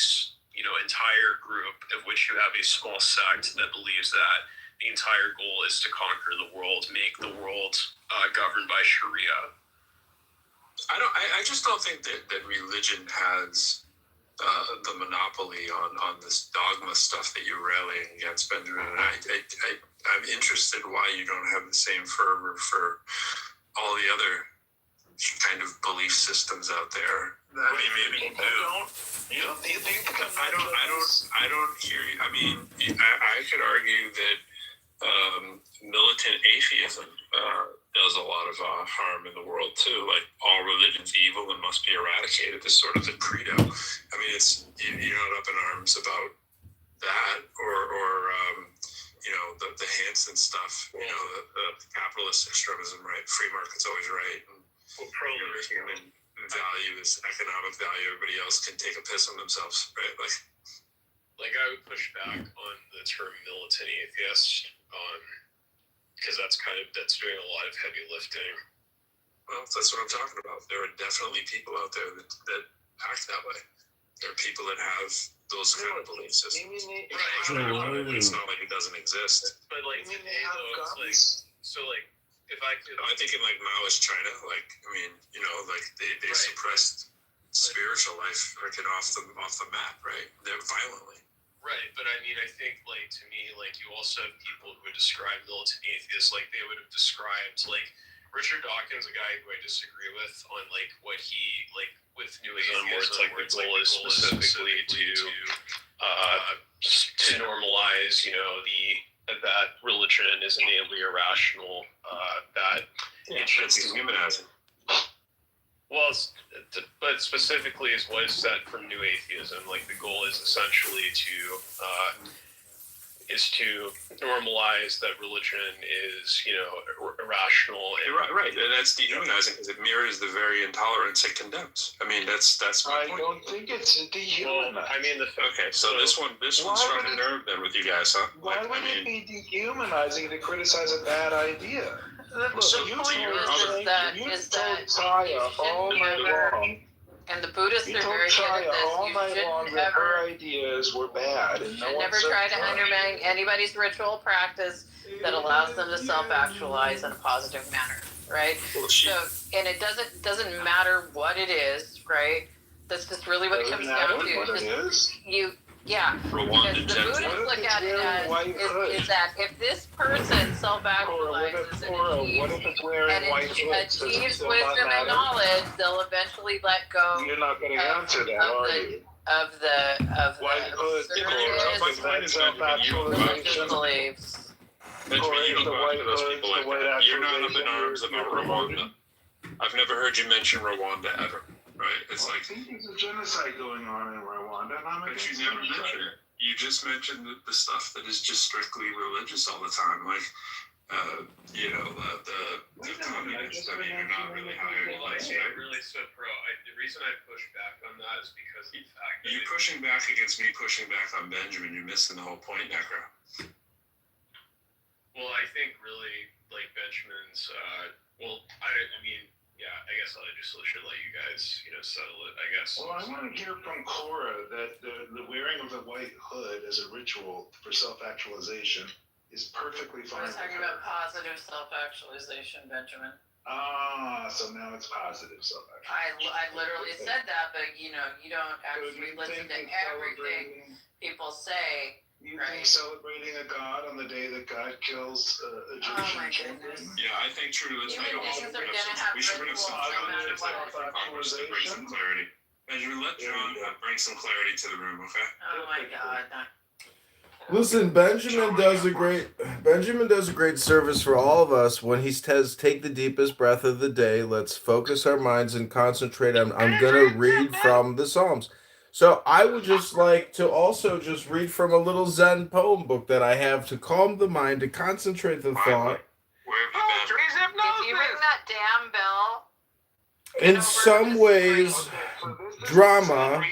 entire group of which you have a small sect that believes that the entire goal is to conquer the world, make the world governed by Sharia.
I just don't think that religion has the monopoly on this dogma stuff that you're rallying against, Benjamin. And I'm interested why you don't have the same fervor for all the other kind of belief systems out there.
Maybe you do.
I don't hear you. I could argue that militant atheism does a lot of harm in the world too. All religion's evil and must be eradicated is sort of the credo. It's you're not up in arms about that or the Hansen stuff. The capitalist extremism, right? Free market's always right. And human value is economic value. Everybody else can take a piss on themselves, right?
I would push back on the term militant atheist, because that's doing a lot of heavy lifting.
Well, that's what I'm talking about. There are definitely people out there that act that way. There are people that have those kind of belief systems.
Right.
It's not like it doesn't exist.
But like
You mean
today,
they have
though, it's like
guns?
so like if I could,
I think in like Maoist China, like I mean, you know, like they
Right.
suppressed spiritual life freaking off the map, right? They're violently.
Right, but I mean, I think, like, to me, like, you also have people who would describe militant atheists, like, they would have described, like, Richard Dawkins, a guy who I disagree with on, like, what he, like, with New Atheism, where it's like, the goal is specifically to normalize, you know, that religion is innately irrational, that it should
It's
be
dehumanizing.
Well, but specifically is what is set from New Atheism. Like the goal is essentially to normalize that religion is, you know, irrational.
Right, and that's dehumanizing because it mirrors the very intolerance it condemns. I mean, that's my point.
I don't think it's dehumanizing.
Well, I mean,
okay, so this one struck a nerve then with you guys, huh?
Why would it be dehumanizing to criticize a bad idea?
The point is that
you
is
told
that
Taya
you
all
should
night
never,
long.
and the Buddhists
You
are
told
very good
Taya
at
all
this. You
night long
shouldn't
that her
ever,
ideas were bad, and no one
never
said
try to
that.
undermine anybody's ritual practice that allows them to self-actualize in a positive manner, right? So, and it doesn't matter what it is, right? That's just really what it comes down to.
What it is?
Yeah,
Rwanda
because the Buddhists look at it as is that if this person self-actualizes
What if it's wearing
and
white hoods? Does it
achieves
still
wisdom
not
and
matter?
knowledge, they'll eventually let go
You're not going to answer that, are you?
of the
White hoods,
absurdist religious beliefs.
Benjamin, you don't go after those people like that. You're not up in arms about Rwanda. I've never heard you mention Rwanda ever, right? It's like,
I think there's a genocide going on in Rwanda, and I'm
but
against
you never
genocide.
mentioned it. You just mentioned the stuff that is just strictly religious all the time, like, you know, the communists. I mean, you're not really higher than
Like,
us,
yeah,
right?
really, so, bro, the reason I push back on that is because of the fact that
You pushing back against me pushing back on Benjamin. You're missing the whole point, Necro.
well, I think really, like, Benjamin's, I mean, yeah, I guess I just should let you guys, you know, settle it, I guess.
Well, I want to hear from Cora that the wearing of the white hood as a ritual for self-actualization is perfectly fine.
We're talking about positive self-actualization, Benjamin.
So now it's positive self-actualization.
I literally said that, but you know, you don't actually listen to everything people say.
You think celebrating a god on the day that God kills Egyptian children?
Yeah, I think true. Let's
Human
make
beings are gonna have
we should bring up some
rituals no matter what.
Congress to bring some clarity. Benjamin, let John bring some clarity to the room, okay?
Oh my God.
Listen, Benjamin does a great service for all of us when he says, "Take the deepest breath of the day. Let's focus our minds and concentrate." I'm gonna read from the Psalms. So I would just like to also just read from a little Zen poem book that I have to calm the mind, to concentrate the thought.
Where have you been?
If you ring that damn bell.
In some ways, drama,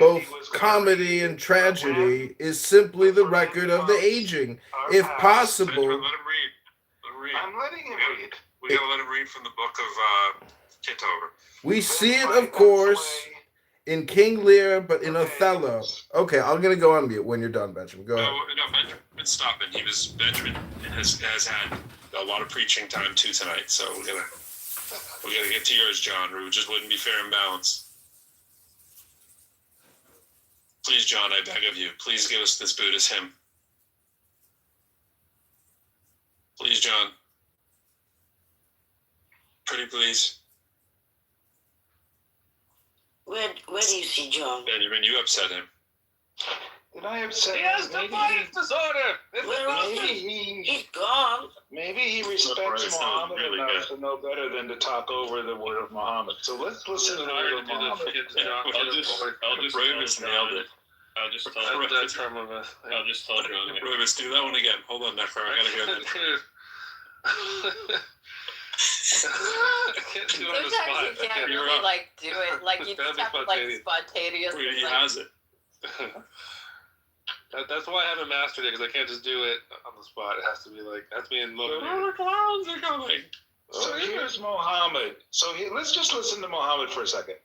both comedy and tragedy, is simply the record of the aging. If possible,
Let him read.
I'm letting him read.
We gotta let him read from the book of Kitover.
we see it, of course, in King Lear, but in Othello. Okay, I'm gonna go on mute when you're done, Benjamin. Go ahead.
No, Benjamin, stop it. Benjamin has had a lot of preaching time too tonight, so we gotta get to yours, John, or it just wouldn't be fair and balanced. Please, John, I beg of you, please give us this Buddhist hymn. Please, John. Pretty please.
Where do you see John?
Benjamin, you upset him.
Did I upset
He
him?
has defiance disorder.
He's gone.
Maybe he respects Muhammad enough to know better than to talk over the word of Muhammad. So let's listen to the word of Muhammad.
I'll just nailed it. I'll just tell John.
Rovis, do that one again. Hold on, Necro. I gotta hear that.
I can't do it on the spot.
Sometimes you can't really like do it. Like you just have to like spontaneously.
He
like,
has it.
That's why I haven't mastered it, because I can't just do it on the spot. It has to be in motivated.
The clowns are coming.
So here's Muhammad. Let's just listen to Muhammad for a second.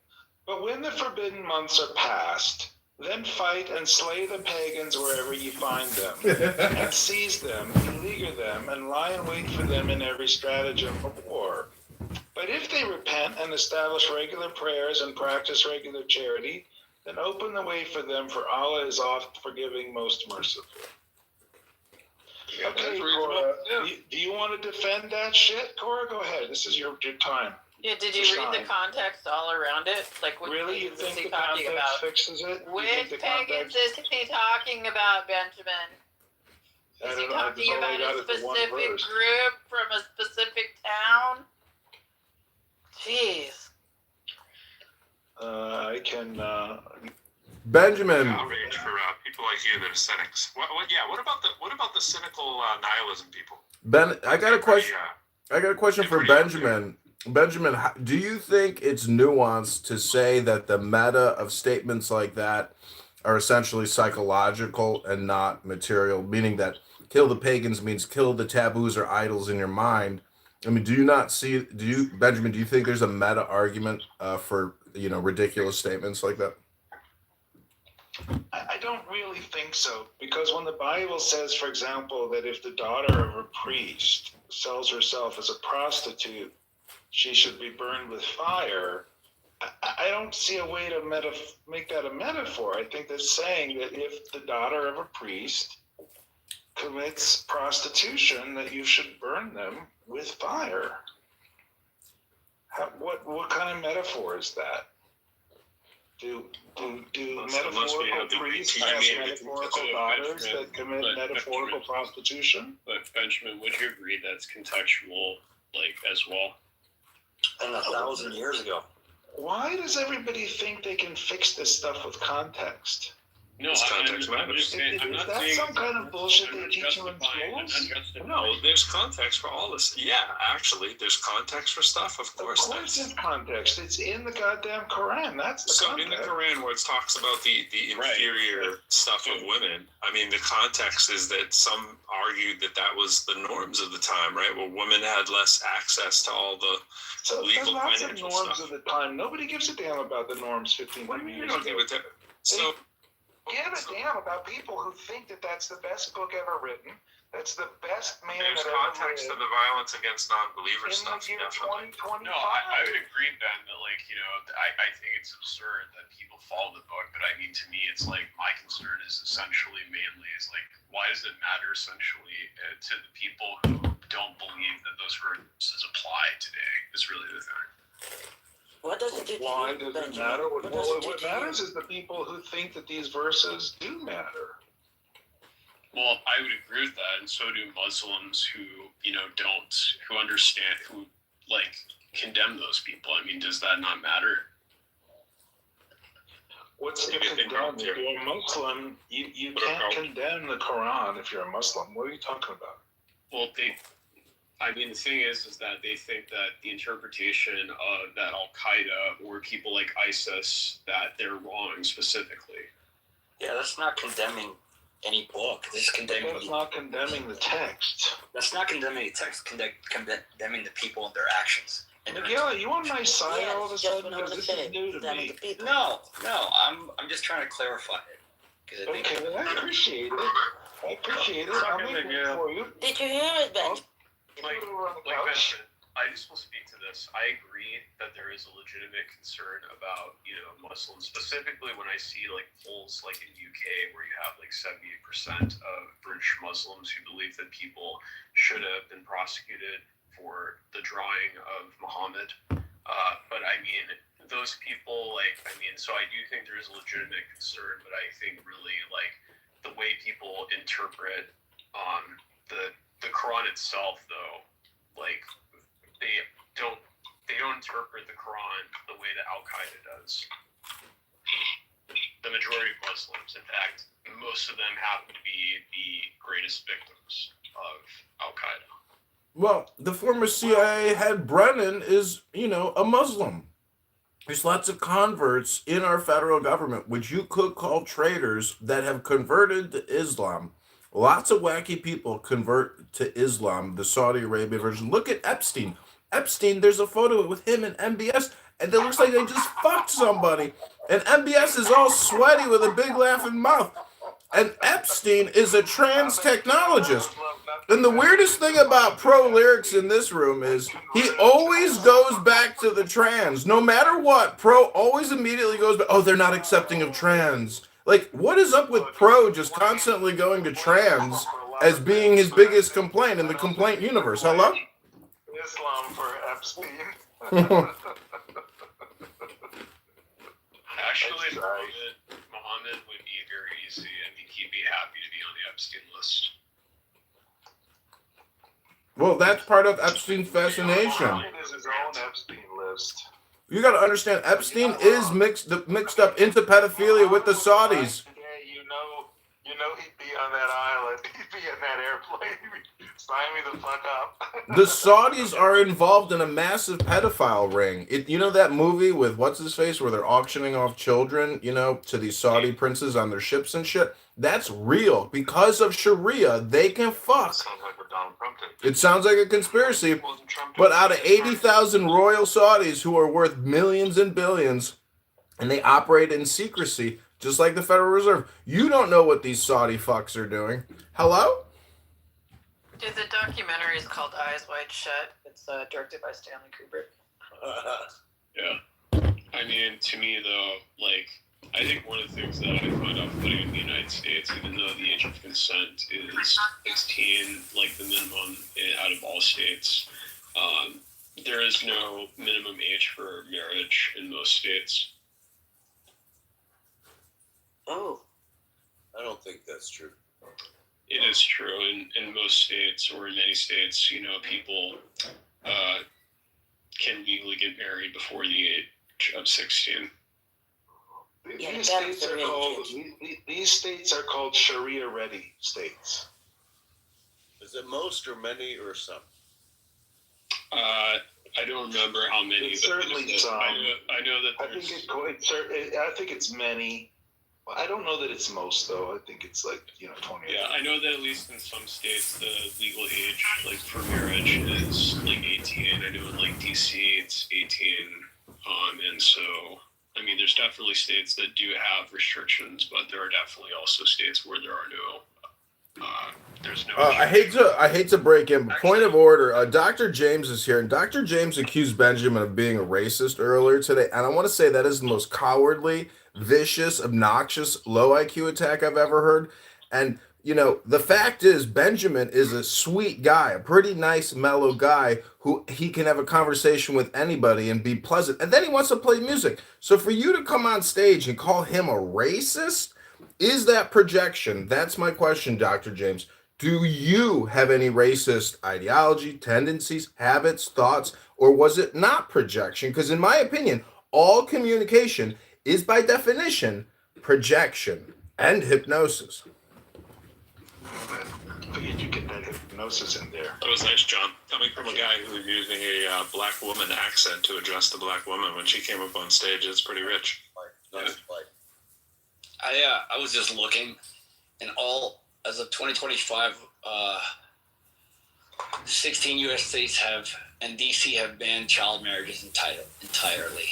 But when the forbidden months are past, Then fight and slay the pagans wherever you find them, and seize them, beleaguer them, and lie in wait for them in every stratagem of war. But if they repent and establish regular prayers and practice regular charity, then open the way for them, for Allah is oft forgiving, most merciful. Okay, Cora, do you want to defend that shit? Cora, go ahead. This is your time.
Yeah, did you read the context all around it? Like, what
really? You think
is he
the
talking
context
about?
fixes it?
Which pagans is he talking about, Benjamin? Is he talking about a specific group from a specific town? Jeez.
I can.
Benjamin.
Outrage for people like you that are cynics. What about the cynical nihilism people?
Ben, I got a question. I got a question for Benjamin. Benjamin, do you think it's nuanced to say that the meta of statements like that are essentially psychological and not material, meaning that kill the pagans means kill the taboos or idols in your mind? I mean, Benjamin, do you think there's a meta argument for, ridiculous statements like that?
I don't really think so, because when the Bible says, for example, that if the daughter of a priest sells herself as a prostitute, she should be burned with fire, I don't see a way to make that a metaphor. I think that's saying that if the daughter of a priest commits prostitution, that you should burn them with fire. What kind of metaphor is that? Do metaphorical priests have metaphorical daughters that commit metaphorical prostitution?
But Benjamin, would you agree that's contextual, as well?
And 1,000 years ago.
Why does everybody think they can fix this stuff with context?
No, I'm just saying.
Is that some kind of bullshit they teach you in schools?
No, there's context for all this. Yeah, actually, there's context for stuff. Of course,
there's context. It's in the goddamn Quran. That's the context.
In the Quran, where it talks about the inferior stuff of women, I mean, the context is that some argued that was the norms of the time, right? Where women had less access to all the legal financial
stuff. Norms of the time. Nobody gives a damn about the norms 15 years ago.
So.
Give a damn about people who think that that's the best book ever written. That's the best man.
There's context to the violence against non-believers stuff.
No,
I would agree, Ben, that I think it's absurd that people follow the book, but I mean, to me, it's like my concern is essentially mainly why does it matter essentially to the people who don't believe that those verses apply today? Is really the thing.
What does it do?
Why does it matter? What matters is the people who think that these verses do matter.
Well, I would agree with that, and so do Muslims who, who understand, who, condemn those people. I mean, does that not matter?
What's the condemn? If you're a Muslim, you can't condemn the Quran if you're a Muslim. What are you talking about?
Well, the thing is that they think that the interpretation of that Al-Qaeda or people like ISIS, that they're wrong specifically.
Yeah, that's not condemning any book. That's condemning.
That's not condemning the text.
That's not condemning the text. Condemning the people and their actions.
Miguel, you on my side all of a sudden? Because this is new to me.
No. I'm just trying to clarify it.
Okay, well, I appreciate it. I'll make it for you.
Did you hear it, Ben?
Benjamin, I just will speak to this. I agree that there is a legitimate concern about, Muslims, specifically when I see polls in UK where you have 78% of British Muslims who believe that people should have been prosecuted for the drawing of Muhammad. But I mean, those people, so I do think there is a legitimate concern, but I think really the way people interpret the Quran itself, though, they don't interpret the Quran the way that Al-Qaeda does. The majority of Muslims, in fact, most of them happen to be the greatest victims of Al-Qaeda.
Well, the former CIA head Brennan is, a Muslim. There's lots of converts in our federal government, which you could call traitors, that have converted to Islam. Lots of wacky people convert to Islam, the Saudi Arabia version. Look at Epstein. There's a photo with him and MBS, and it looks like they just fucked somebody. And MBS is all sweaty with a big laughing mouth. And Epstein is a trans technologist. And the weirdest thing about pro lyrics in this room is he always goes back to the trans. No matter what, pro always immediately goes back. Oh, they're not accepting of trans. Like, what is up with pro just constantly going to trans as being his biggest complaint in the complaint universe? Hello?
Islam for Epstein.
Actually, Muhammad would be very easy, and he'd be happy to be on the Epstein list.
Well, that's part of Epstein's fascination.
Muhammad is his own Epstein list.
You got to understand, Epstein is mixed up into pedophilia with the Saudis.
You know he'd be on that island. He'd be in that airplane. Sign me the fuck up.
The Saudis are involved in a massive pedophile ring. You know that movie with what's his face where they're auctioning off children, to these Saudi princes on their ships and shit? That's real. Because of Sharia, they can fuck.
Sounds like what Donald Trump did.
It sounds like a conspiracy. But out of 80,000 royal Saudis who are worth millions and billions, and they operate in secrecy, just like the Federal Reserve, you don't know what these Saudi fucks are doing. Hello?
Dude, the documentary is called Eyes Wide Shut. It's directed by Stanley Kubrick.
Yeah. I mean, to me, though, I think one of the things that I find off-putting in the United States, even though the age of consent is 16, the minimum out of all states, there is no minimum age for marriage in most states.
Oh.
I don't think that's true.
It is true. In most states, or in many states, people can legally get married before the age of 16.
These states are called Sharia-ready states.
Is it most or many or some?
I don't remember how many.
It's certainly some.
I know that there's...
I think it's many. Well, I don't know that it's most, though. I think it's 20.
Yeah, I know that at least in some states, the legal age, for marriage is 18. I know in DC it's 18. And so, I mean, there's definitely states that do have restrictions, but there are definitely also states where there are no. There's no.
I hate to break in, but point of order. Dr. James is here, and Dr. James accused Benjamin of being a racist earlier today, and I want to say that is the most cowardly, vicious, obnoxious, low IQ attack I've ever heard. And the fact is, Benjamin is a sweet guy, a pretty nice, mellow guy who he can have a conversation with anybody and be pleasant. And then he wants to play music. So for you to come on stage and call him a racist, is that projection? That's my question, Dr. James. Do you have any racist ideology, tendencies, habits, thoughts, or was it not projection? Because in my opinion, all communication is by definition projection and hypnosis.
Figured you get that hypnosis in there.
That was nice, John. Coming from a guy who was using a black woman accent to address the black woman when she came up on stage, it's pretty rich.
I was just looking, and as of 2025, 16 U.S. states and D.C. have banned child marriages entirely,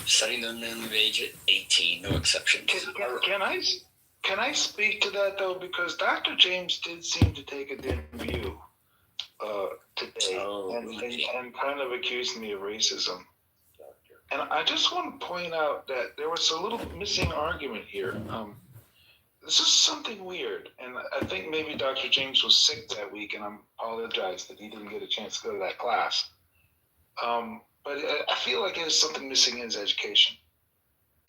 setting the minimum age at 18, no exceptions.
Can I speak to that, though? Because Dr. James did seem to take a dim view today and kind of accused me of racism. And I just want to point out that there was a little missing argument here. This is something weird, and I think maybe Dr. James was sick that week, and I apologize that he didn't get a chance to go to that class. But I feel like there's something missing in his education,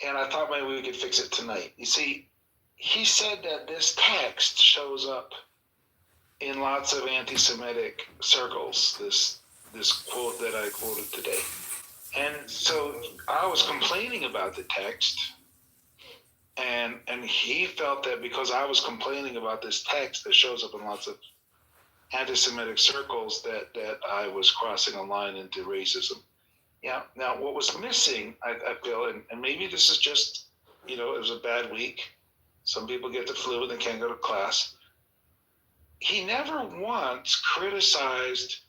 and I thought maybe we could fix it tonight. You see, he said that this text shows up in lots of anti-Semitic circles, this quote that I quoted today. And so I was complaining about the text, and he felt that because I was complaining about this text that shows up in lots of anti-Semitic circles that I was crossing a line into racism. Yeah. Now, what was missing, I feel, and maybe this is just, it was a bad week. Some people get the flu and they can't go to class. He never once criticized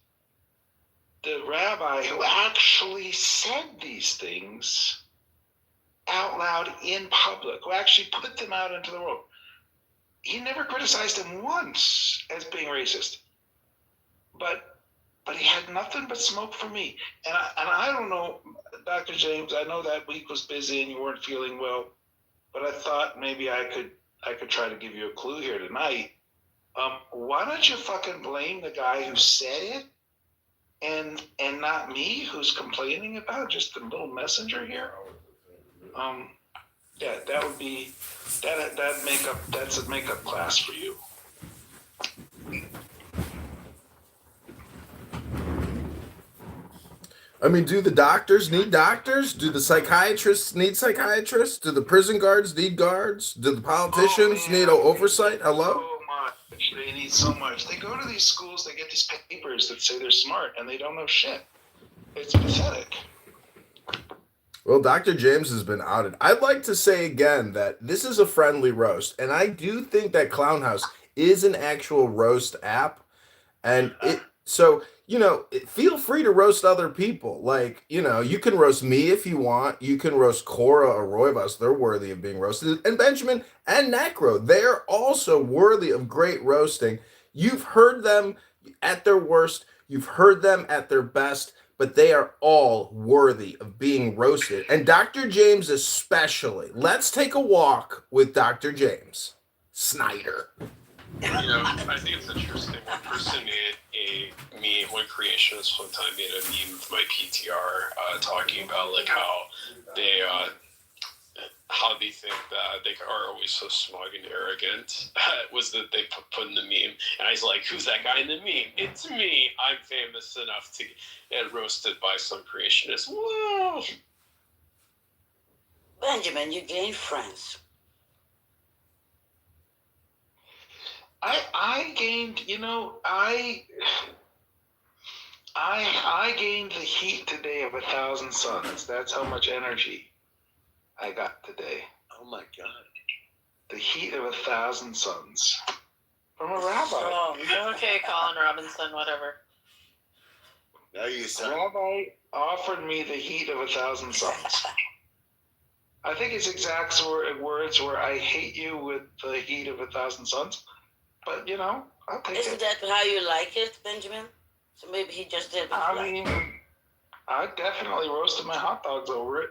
the rabbi who actually said these things out loud in public, who actually put them out into the world. He never criticized them once as being racist. But he had nothing but smoke for me. And I don't know, Dr. James, I know that week was busy and you weren't feeling well, but I thought maybe I could try to give you a clue here tonight. Why don't you fucking blame the guy who said it and not me, who's complaining about just the little messenger here? Yeah, that would be that's a makeup class for you.
I mean, do the doctors need doctors? Do the psychiatrists need psychiatrists? Do the prison guards need guards? Do the politicians need oversight? Hello?
So much. They need so much. They go to these schools, they get these papers that say they're smart, and they don't know shit. It's pathetic.
Well, Dr. James has been outed. I'd like to say again that this is a friendly roast, and I do think that Clown House is an actual roast app, and feel free to roast other people. Like, you can roast me if you want. You can roast Cora or Roybus. They're worthy of being roasted. And Benjamin and Necro, they're also worthy of great roasting. You've heard them at their worst. You've heard them at their best. But they are all worthy of being roasted. And Dr. James especially. Let's take a walk with Dr. James Snyder.
I think it's interesting. One person made a meme, one creationist one time made a meme with my PTR talking about like how they think that they are always so smug and arrogant was that they put in the meme. And I was like, who's that guy in the meme? It's me. I'm famous enough to get roasted by some creationist. Whoa!
Benjamin, you gained friends.
I gained, I gained the heat today of 1,000 suns. That's how much energy I got today.
Oh my God.
The heat of 1,000 suns. From a rabbi.
Okay, Colin Robinson, whatever.
Now you sound.
Rabbi offered me the heat of 1,000 suns. I think his exact words were, I hate you with the heat of 1,000 suns. But, I'll take
Isn't
it.
that how you like it, Benjamin? So maybe he just did.
I mean, I definitely roasted my hot dogs over it.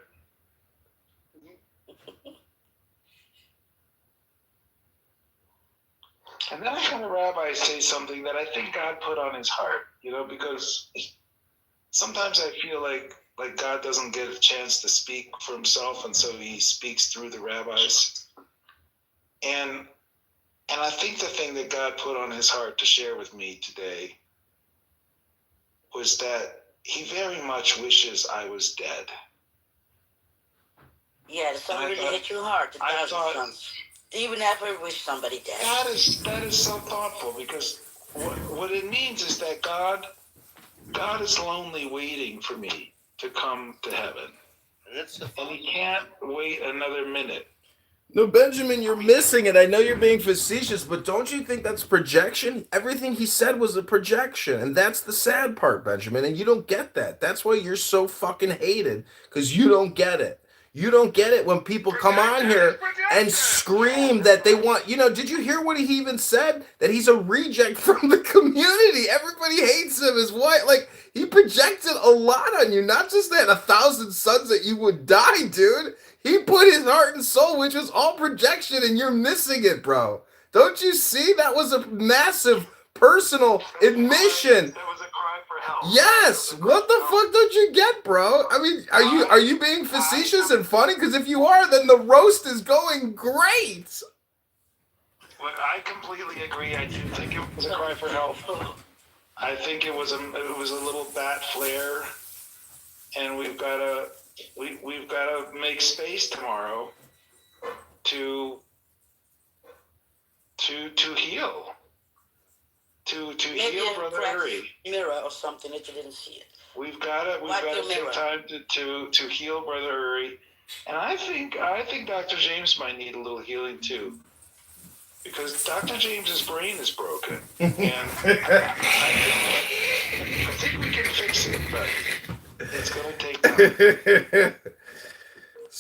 And then I had a rabbi say something that I think God put on his heart, because sometimes I feel like God doesn't get a chance to speak for himself, and so he speaks through the rabbis. And I think the thing that God put on his heart to share with me today was that he very much wishes I was dead.
Yeah, somebody really hit you hard. Do you ever wish somebody dead?
That is so thoughtful, because what it means is that God is lonely waiting for me to come to heaven. And he can't wait another minute.
No, Benjamin, you're missing it. I know you're being facetious, but don't you think that's projection? Everything he said was a projection, and that's the sad part, Benjamin, and you don't get that. That's why you're so fucking hated, because you don't get it. You don't get it when people come on here and scream that they want, did you hear what he even said? That he's a reject from the community. Everybody hates him as what? Like, he projected a lot on you, not just that 1,000 suns that you would die, dude. He put his heart and soul, which was all projection, and you're missing it, bro. Don't you see? That was a massive personal admission.
That was a cry for help.
Yes. What the fuck don't you get, bro? I mean, are you being facetious and funny? Because if you are, then the roast is going great.
Well, I completely agree. I do think it was a cry for help. I think it was a little bat flare, and we've got to make space tomorrow to heal. To heal Brother Harry.
Mirror or something that you didn't see it.
We've got to take time to heal Brother Harry, and I think Dr. James might need a little healing too, because Dr. James's brain is broken, and I think we can fix it, but it's going to take time.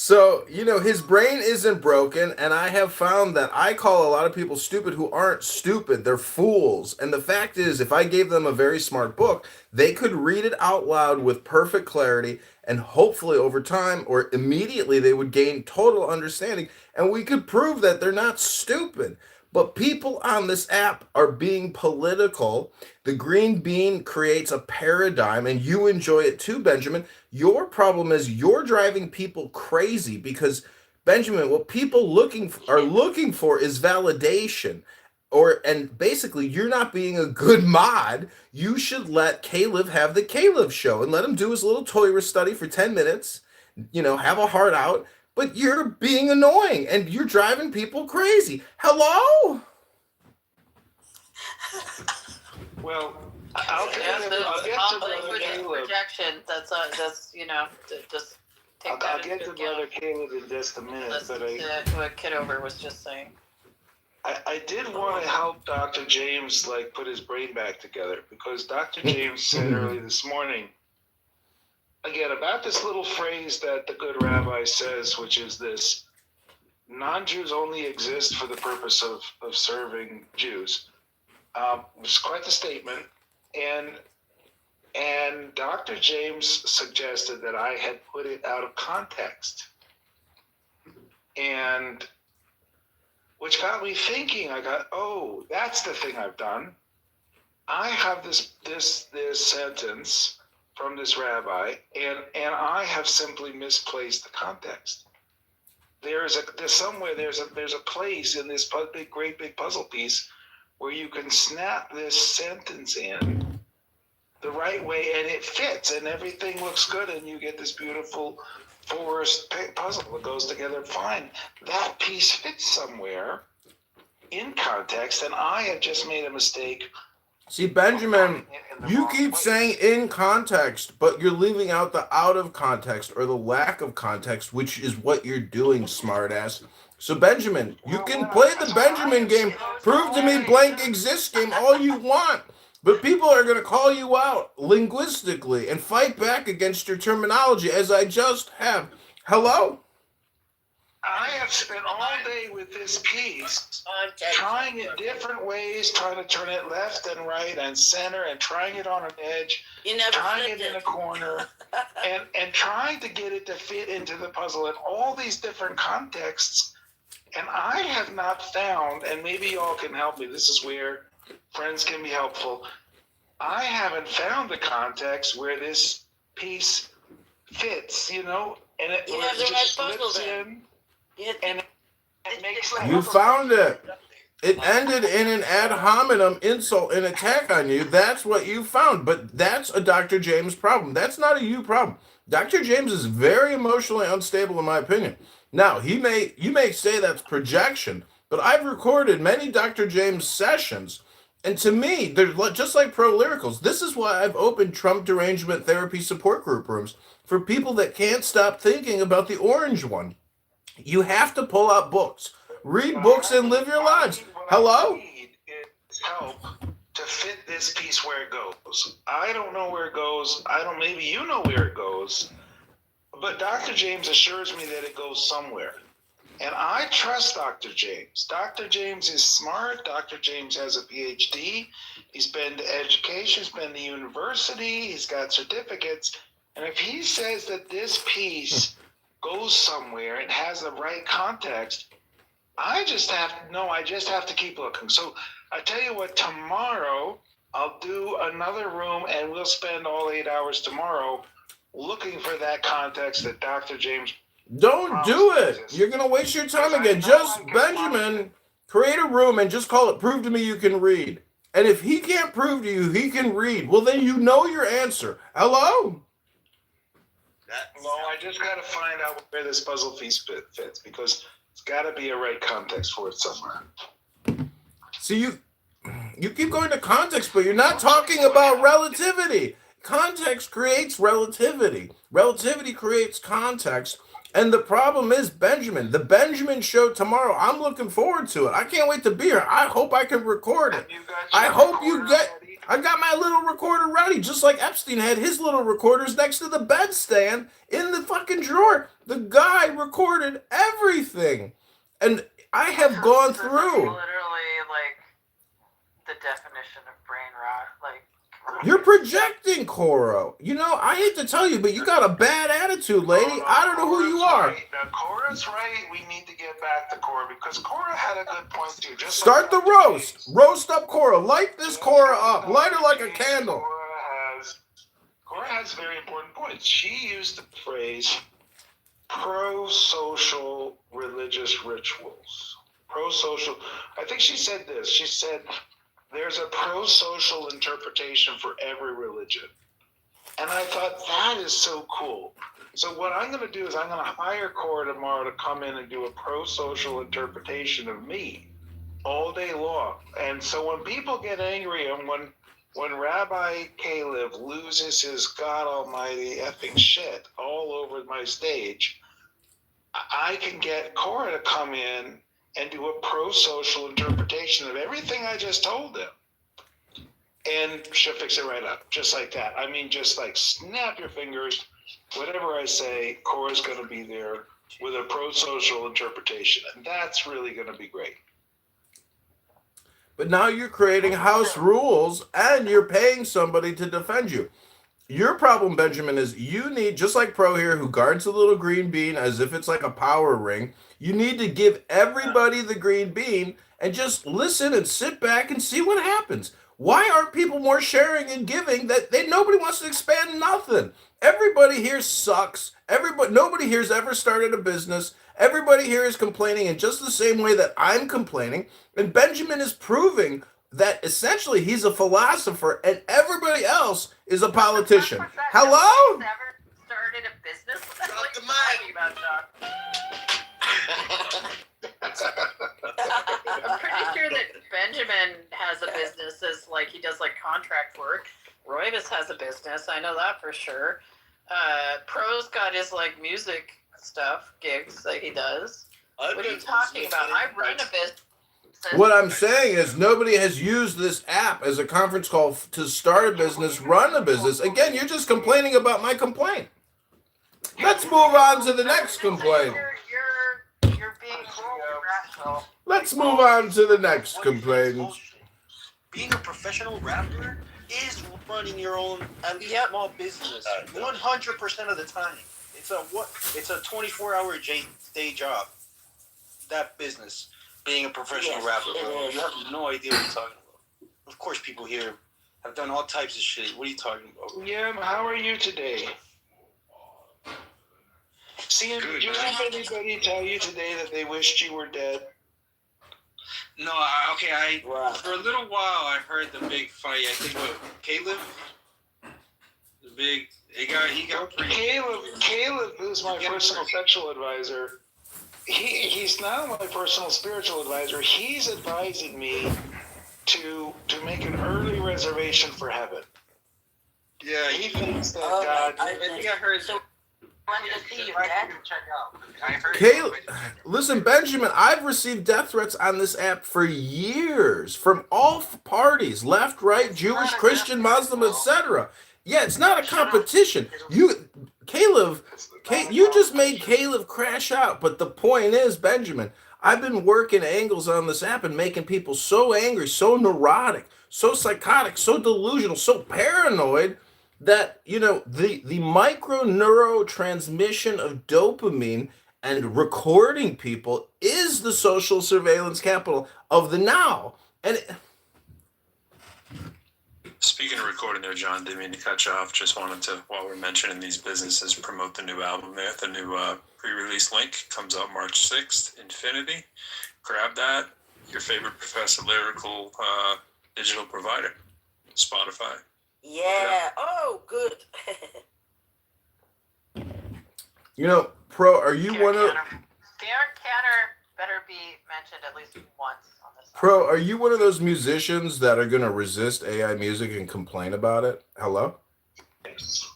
So, his brain isn't broken, and I have found that I call a lot of people stupid who aren't stupid. They're fools. And the fact is, if I gave them a very smart book, they could read it out loud with perfect clarity, and hopefully over time or immediately they would gain total understanding, and we could prove that they're not stupid. But people on this app are being political. The green bean creates a paradigm, and you enjoy it too, Benjamin. Your problem is you're driving people crazy because, Benjamin, what people are looking for is validation. And basically, you're not being a good mod. You should let Caleb have the Caleb show and let him do his little Torah study for 10 minutes, have a heart out. But you're being annoying and you're driving people crazy. Hello?
Well, I'll get to Brother Caleb.
Projection. That's just take
I'll
that
get
into
to Brother
account.
Caleb in just a minute,
Listen
but
to what Kitover was just saying.
I did want to help Dr. James put his brain back together, because Dr. James said early this morning, again, about this little phrase that the good rabbi says, which is this: non-Jews only exist for the purpose of serving Jews. It's quite the statement. And Dr. James suggested that I had put it out of context. And which got me thinking. I got, oh, that's the thing I've done. I have this sentence from this rabbi, and I have simply misplaced the context. There's a place in this great big puzzle piece where you can snap this sentence in the right way, and it fits, and everything looks good, and you get this beautiful forest puzzle that goes together fine. That piece fits somewhere in context, and I have just made a mistake.
See, Benjamin, you keep saying in context, but you're leaving out the out of context or the lack of context, which is what you're doing, smartass. So, Benjamin, you can play the Benjamin game, prove to me blank exists game all you want, but people are going to call you out linguistically and fight back against your terminology, as I just have. Hello?
I have spent all day with this piece, trying it different ways, trying to turn it left and right and center, and trying it on an edge, trying it in a corner, and trying to get it to fit into the puzzle in all these different contexts. And I have not found, and maybe y'all can help me, this is where friends can be helpful, I haven't found the context where this piece fits, and it just slips in. And it makes
You found it. It ended in an ad hominem insult and attack on you. That's what you found. But that's a Dr. James problem. That's not a you problem. Dr. James is very emotionally unstable, in my opinion. Now, you may say that's projection, but I've recorded many Dr. James sessions, and to me, they're just like Pro Lyricals. This is why I've opened Trump derangement therapy support group rooms for people that can't stop thinking about the orange one. You have to pull out books. Read books and live your lives. Hello?
It's help to fit this piece where it goes. I don't know where it goes. Maybe you know where it goes. But Dr. James assures me that it goes somewhere. And I trust Dr. James. Dr. James is smart. Dr. James has a PhD. He's been to education. He's been to university. He's got certificates. And if he says that this piece goes somewhere and has the right context, I just have to keep looking. So I tell you what, tomorrow I'll do another room, and we'll spend all 8 hours tomorrow looking for that context that Dr. James.
Don't do it. You're going to waste your time again. Just, Benjamin, create a room and just call it Prove to Me You Can Read. And if he can't prove to you he can read, well, then you know your answer. Hello?
No, I just got to find out where this puzzle piece fits, because it's got to be a right context for it somewhere.
See, you keep going to context, but you're not talking about relativity. Context creates relativity. Relativity creates context. And the problem is, Benjamin, the Benjamin show tomorrow, I'm looking forward to it. I can't wait to be here. I hope I can record it. I hope you get... I got my little recorder ready, just like Epstein had his little recorders next to the bedstand in the fucking drawer. The guy recorded everything. And I have gone
This is
through.
literally like the definition of brain rot. Like,
You're projecting, Coro. You know, I hate to tell you, but you got a bad attitude, lady. I don't know who you are.
Right. Now, Cora's right. We need to get back to Cora because Cora had a good point too. Just
Start the roast. Roast up Cora. Light this Cora up. Light her like a candle.
Cora has very important points. She used the phrase pro-social religious rituals. Pro-social. I think she said this. She said there's a pro-social interpretation for every religion. And I thought that is so cool. So what I'm going to do is I'm going to hire Cora tomorrow to come in and do a pro-social interpretation of me all day long. And so when people get angry and when Rabbi Caleb loses his God almighty effing shit all over my stage, I can get Cora to come in and do a pro-social interpretation of everything I just told him. And she'll fix it right up, just like that. I mean, just like snap your fingers. Whatever I say, Cora's going to be there with a pro-social interpretation. And that's really going to be great.
But now you're creating house rules and you're paying somebody to defend you. Your problem, Benjamin, is you need, just like Pro here, who guards the little green bean as if it's like a power ring, you need to give everybody the green bean and just listen and sit back and see what happens. Why aren't people more sharing and giving? Nobody wants to expand nothing. Everybody here sucks. Nobody here's ever started a business. Everybody here is complaining in just the same way that I'm complaining. And Benjamin is proving that essentially he's a philosopher and everybody else is a politician. Hello?
Never started a business. What are you talking about, John? I'm pretty sure that Benjamin has a business as like he does like contract work. Roivas has a business. I know that for sure. Pro's got his like music stuff, gigs that he does. What are you talking about? I run a business.
What I'm saying is nobody has used this app as a conference call to start a business, run a business. Again, you're just complaining about my complaint. Let's move on to the next complaint.
You're being irrational.
Let's move on to the next complaint.
Being a professional rapper is running your own small business 100% of the time. It's a 24-hour day job. That business. Being a professional rapper, bro. You have no idea what you're talking about. Of course, people here have done all types of shit. What are you talking about?
Yeah, how are you today? See, did you have anybody tell you today that they wished you were dead?
No, for a little while I heard the big fight. I think what Caleb, he got pretty.
Caleb, who's my personal sexual advisor. He's now my personal spiritual advisor. He's advising me to make an early reservation for heaven.
Yeah,
he thinks that God.
I think I heard.
Caleb, listen, Benjamin, I've received death threats on this app for years from all parties, left, right, Jewish, Christian, Muslim, etc. Yeah, it's not a competition. Caleb, you just made Caleb crash out. But the point is, Benjamin, I've been working angles on this app and making people so angry, so neurotic, so psychotic, so delusional, so paranoid that, the micro neurotransmission of dopamine and recording people is the social surveillance capital of the now. And
Speaking of recording there, John, didn't mean to cut you off. Just wanted to, while we're mentioning these businesses, promote the new album there. The new pre-release link comes out March 6th, Infinity. Grab that. Your favorite Professor Lyrical digital provider, Spotify.
Yeah. Oh, good.
Pro, are you one of...
Derek Cantor better be mentioned at least once on this.
Pro, are you one of those musicians that are going to resist AI music and complain about it? Hello?
Yes.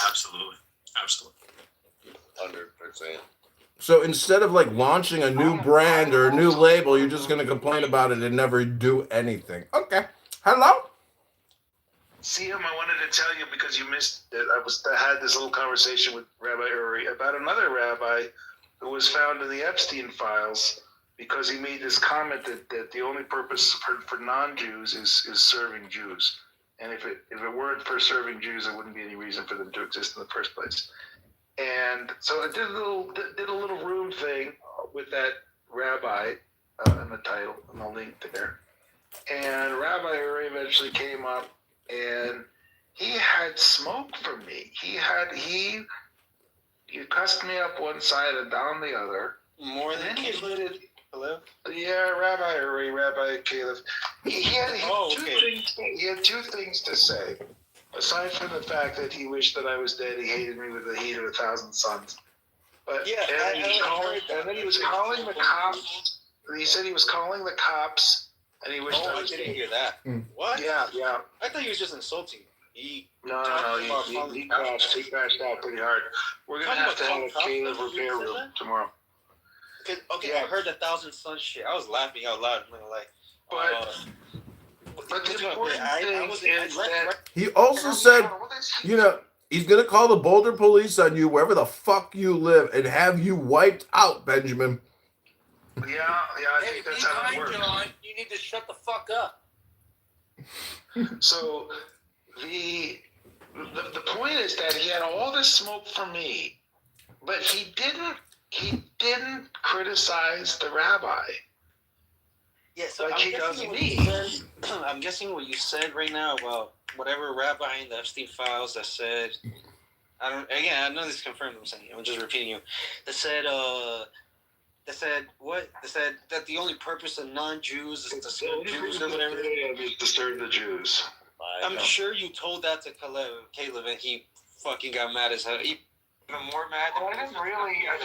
Absolutely.
100%.
So instead of launching a new brand or a new label, you're just going to complain about it and never do anything. Okay. Hello?
See him, I wanted to tell you because you missed it. I had this little conversation with Rabbi Uri about another rabbi who was found in the Epstein files because he made this comment that the only purpose for non-Jews is serving Jews. And if it weren't for serving Jews, there wouldn't be any reason for them to exist in the first place. And so I did a little room thing with that rabbi in the title and the link there. And Rabbi Uri eventually came up, and he had smoke for me. He cussed me up one side and down the other.
More than Caleb? Hello?
Yeah, Rabbi Uri, Rabbi Caleb. He had two things to say. Aside from the fact that he wished that I was dead, he hated me with the heat of 1,000 suns. But
yeah,
and then he was calling the cops. He said he was calling the cops, and he wished I was dead.
I didn't hear that. What?
Yeah.
I thought he was just insulting.
No. He crashed out pretty hard. We're gonna have to have a Caleb repair room tomorrow.
Okay, I heard the 1,000 Sun shit. I was laughing out loud.
But the important thing is that
he also said, he's gonna call the Boulder police on you wherever the fuck you live and have you wiped out, Benjamin.
Yeah, I think that's how it works.
John, you need to shut the fuck up.
So the point is that he had all this smoke for me, but he didn't criticize the rabbi.
Yeah, so
like he does me.
I'm guessing what you said right now about whatever rabbi in the Epstein files that said, I know this is confirmed. I'm just repeating you. That said what? They said that the only purpose of non-Jews is to serve Jews or whatever.
Is to serve the Jews.
I'm sure you told that to Caleb, and he fucking got mad as hell. Even more mad.
I didn't really. I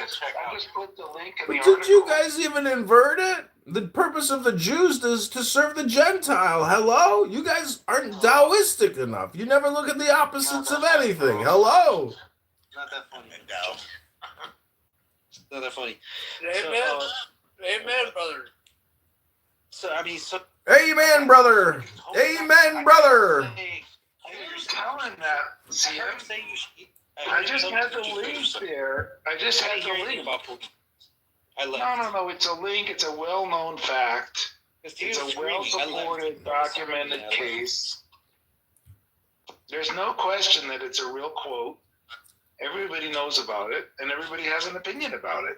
just put the link in the
article. Did you guys even invert it? The purpose of the Jews is to serve the Gentile. Hello? You guys aren't Taoistic enough. You never look at the opposites of anything. Hello?
Not that funny. Not that funny.
Amen, brother.
Amen, brother. Amen, brother.
I was telling that. See, I just had the link there. I just had the link. No. It's a link. It's a well-known fact. It's a well-supported, documented case. There's no question that it's a real quote. Everybody knows about it, and everybody has an opinion about it.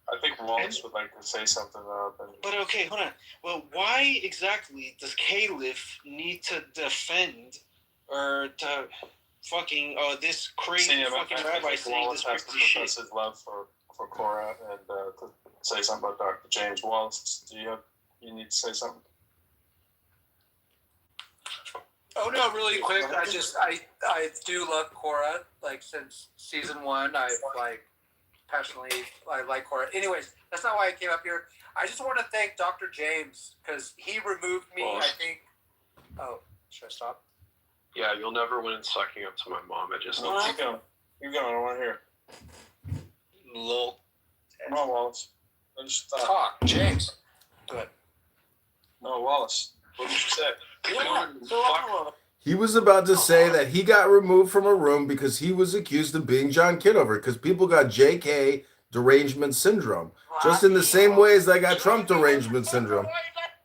I think Wallace would like to say something about that.
But okay, hold on. Well, why exactly does Caleb need to defend or to fucking this crazy fucking rabbi saying this
has to profess his love for Cora and to say something about Dr. James Wallace. You need to say something?
Oh no, really quick. I do love Cora. Like since season 1, I like Cora. Anyways, that's not why I came up here. I just want to thank Dr. James because he removed me. I think. Oh, should I stop?
Yeah, you'll never win sucking up to my mom. I just
keep going. Keep going. I want to hear.
Lol.
Come on, Wallace.
Talk, James. Good.
No, Wallace. What did you say?
He was about to say that he got removed from a room because he was accused of being John Kitover because people got JK derangement syndrome. Just in the same way as they got Trump derangement syndrome.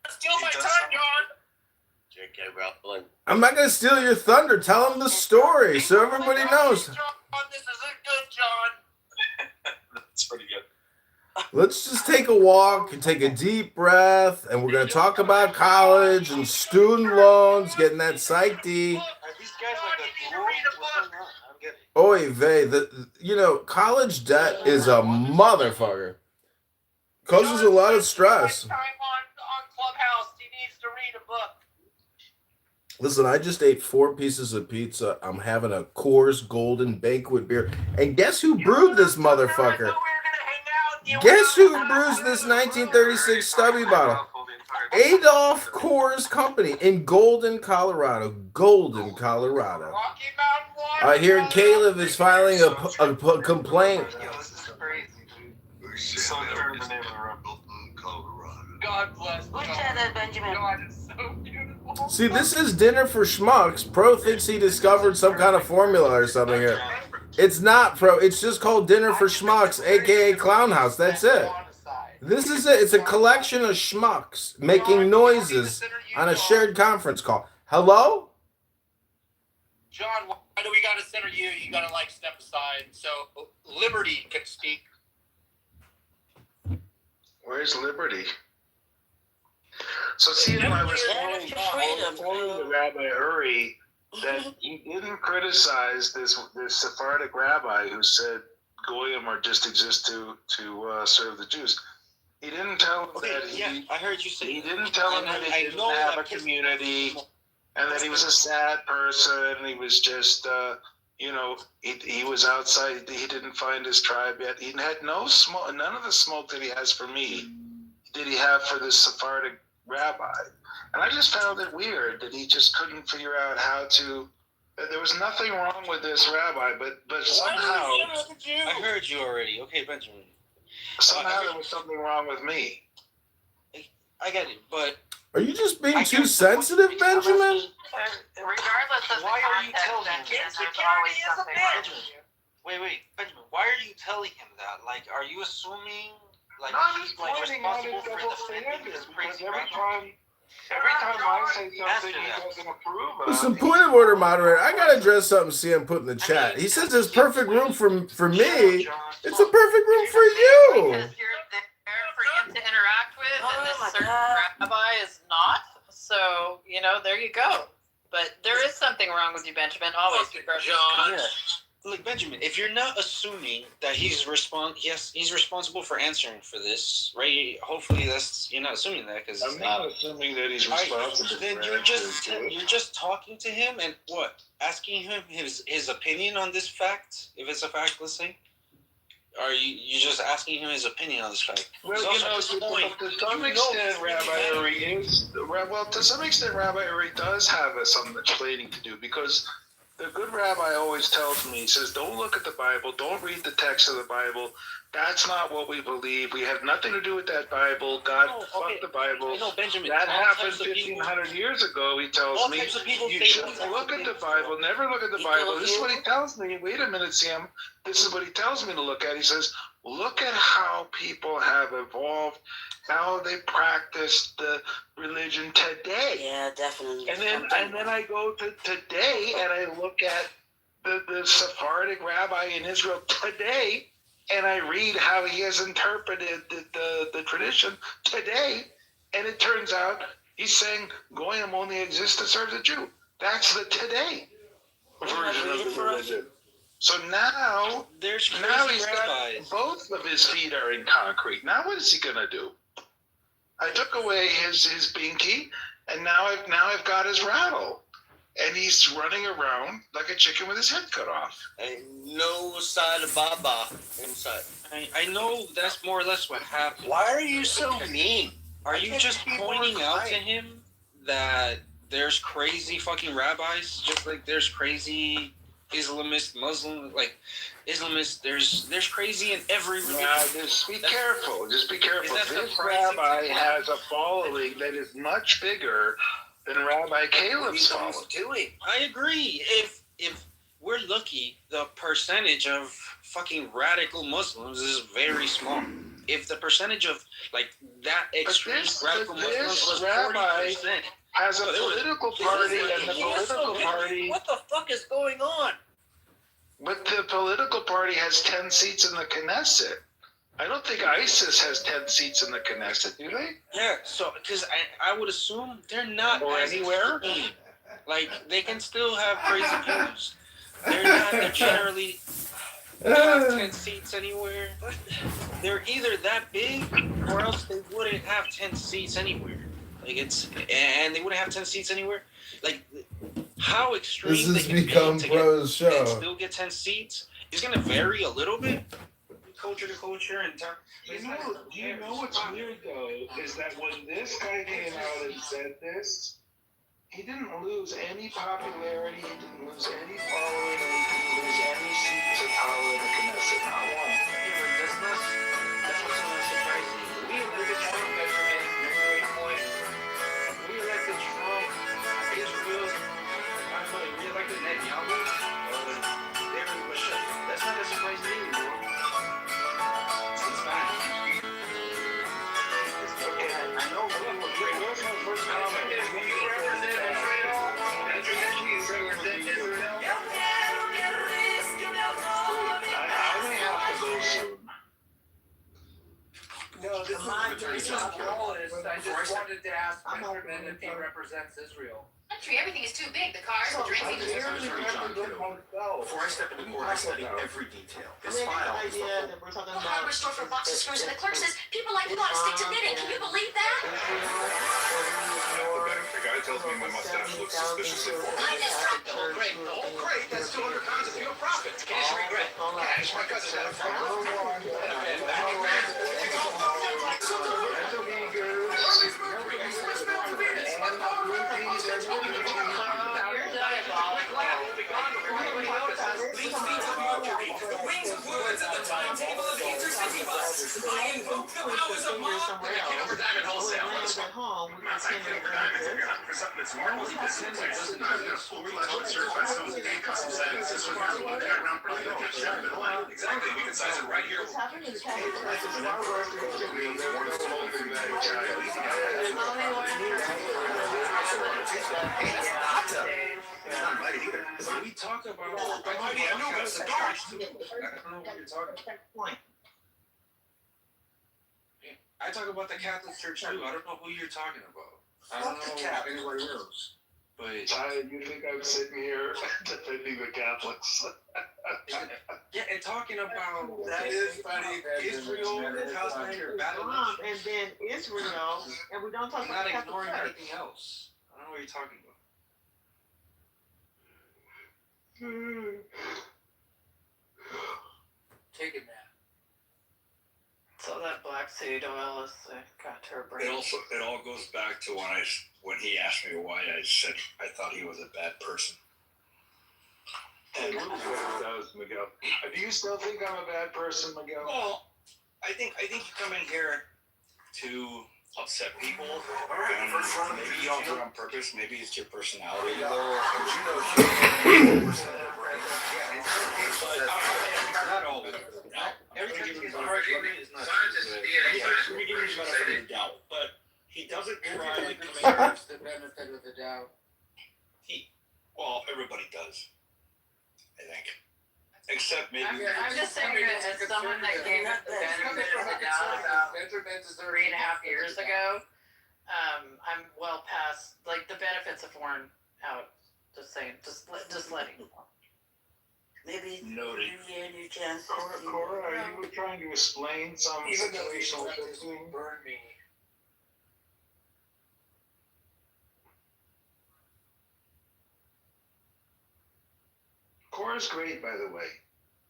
Steal my time, John.
JK Rowling.
I'm not going to steal your thunder. Tell him the story so everybody knows.
John, this isn't good, John.
That's pretty good.
Let's just take a walk and take a deep breath, and we're going to talk about college and student loans, getting that Psych D.
Are these guys like a
Oy vey, college debt is a motherfucker. Causes a lot of stress.
Time on Clubhouse, he needs to read a book.
Listen, I just ate 4 pieces of pizza. I'm having a Coors Golden Banquet beer. And guess who brewed this motherfucker? Guess who brewed this 1936 stubby bottle? Adolph Coors Company in Golden, Colorado. Golden, Colorado. I hear Caleb is filing a complaint.
God bless.
Who said that, Benjamin?
God is so beautiful.
See, this is dinner for schmucks. Pro thinks he discovered some kind of formula or something here. It's not, Pro. It's just called Dinner for Schmucks, aka Clown House. That's it. This is it. It's a collection of schmucks making noises on a shared conference call. Hello?
John, why do we got to center you? You got to like step aside so Liberty can speak.
Where's Liberty? So see, I was telling the Rabbi Uri that he didn't criticize this Sephardic rabbi who said Goyim are just exist to serve the Jews. He didn't tell him that
I heard you say.
He didn't tell him that he didn't have a community and that he was a sad person. He was just, he was outside. He didn't find his tribe yet. He had no smoke. None of the smoke that he has for me did he have for this Sephardic rabbi. And I just found it weird that he just couldn't figure out how to. There was nothing wrong with this rabbi, but somehow.
I heard you already. Okay, Benjamin.
Somehow there was something wrong with me.
I get it, but
are you just being too sensitive, Benjamin?
Regardless of
why
the
are you
context,
telling him?
there's always something wrong.
Wait, Benjamin. Why are you telling him that? Like, are you assuming like
I'm
he's
just
like
pointing out
responsible
his
for
double
defending
standards
this
because
crazy
every
rabbi?
time I say something he doesn't approve of.
Listen, point of order, moderator. I gotta address something CM put in the chat. He says it's perfect room for me. It's a perfect room for you.
Because you're there for him to interact with, and this certain rabbi is not. So, there you go. But there is something wrong with you, Benjamin. Always, regardless of context.
Look, Benjamin, if you're not assuming that he's responsible for answering for this, right? Hopefully, you're not assuming that because
I'm not assuming that he's responsible.
Then you're just talking to him and what? Asking him his opinion on this fact, if it's a fact, let's say. Are you just asking him his opinion on this fact?
Well, to some extent, Rabbi Uri does have some explaining to do because the good rabbi always tells me, he says, don't look at the Bible, don't read the text of the Bible. That's not what we believe. We have nothing to do with that Bible. God, fuck the Bible.
Benjamin.
That happened 1,500 years ago, he tells me. You shouldn't look at the Bible. Never look at the Bible. This is what he tells me. Wait a minute, Sam. This is what he tells me to look at. He says, look at how people have evolved, how they practice the religion today.
Yeah, definitely.
And then I go to today and I look at the Sephardic rabbi in Israel today, and I read how he has interpreted the tradition today, and it turns out he's saying Goyim only exists to serve the Jew. That's the today version of the religion. So now he's got both of his feet are in concrete. Now what is he gonna do? I took away his binky, and now I've got his rattle, and he's running around like a chicken with his head cut off.
And no side of Baba inside.
I know that's more or less what happened.
Why are you so mean?
Are you just pointing out to him that there's crazy fucking rabbis, just like there's crazy Islamist, Muslim, like Islamist, there's crazy in every religion.
Now, just be careful. This rabbi has a following that is much bigger than Rabbi Caleb's following.
I agree. If we're lucky, the percentage of fucking radical Muslims is very small. If the percentage of like that extreme radical Muslims was 40%,
has a political party, and the political party.
What the fuck is going on?
But the political party has 10 seats in the Knesset. I don't think ISIS has 10 seats in the Knesset, do they?
Yeah, so because I would assume they're not
or anywhere.
Extreme. Like they can still have crazy views. They're generally not 10 seats anywhere. They're either that big or else they wouldn't have 10 seats anywhere. Like and they wouldn't have 10 seats anywhere. Like how extreme
this has
they can
become
be to
Pro's show.
and still get 10 seats is gonna vary a little bit, culture to culture and time.
You know what's weird though is that when this guy came out and said this, he didn't lose any popularity, he didn't lose any following, and he didn't lose any seats at all in the Knesset, not one.
That's what's so surprising.
We elected Trump, Benjamin. We elected Trump
criticize me. It's bad. Okay, I know. Where's my first comment?
You represent Israel. That's you represent Israel.
I may have to go soon.
No, this is Wallace. I just wanted to ask Benjamin if he represents Israel.
Country, everything is too big. The cars, the drinks.
Before I step into court, I study every detail. This file is the whole.
The hardware store for box of screws, and the clerk says people like you ought to stick to knitting. Can you believe that?
The guy tells me my mustache looks suspiciously forward.
The whole crate, that's 200 pounds of pure profit. Cash regret. Cash, my cousin had a
Exactly, we can size it right here.
We talk about. I don't know what you're talking about. I talk about the Catholic Church too. I don't know who you're talking about. I don't know anybody else. But
you think I'm sitting here defending the Catholics?
yeah, and talking about
That is funny.
Israel and Palestine are battling,
and then Israel, and we don't talk
not
about the Catholic
ignoring
Church.
anything else. I don't know what you're talking about.
Take a nap.
So that black suit oil is got her brain.
It all goes back to when he asked me why I said I thought he was a bad person.
It does, Miguel. Do you still think I'm a bad person, Miguel?
Well, I think you come in here to upset people. And maybe you don't do it on purpose. Maybe it's your personality.
Not all of it. Every country is argument is not. Let me give you the benefit of the doubt, but he doesn't try to come
The benefit of the doubt.
Well, everybody does. I think. Except maybe.
I'm just saying that as someone that gave us the benefit of the doubt about 3.5 years ago, I'm well past, like, the benefits have worn out. Just saying, just letting you know.
Maybe
Noted.
you can.
Cora, are you trying to explain some
Even though you
situational
don't
thinking?
burn me.
Cora's great, by the way.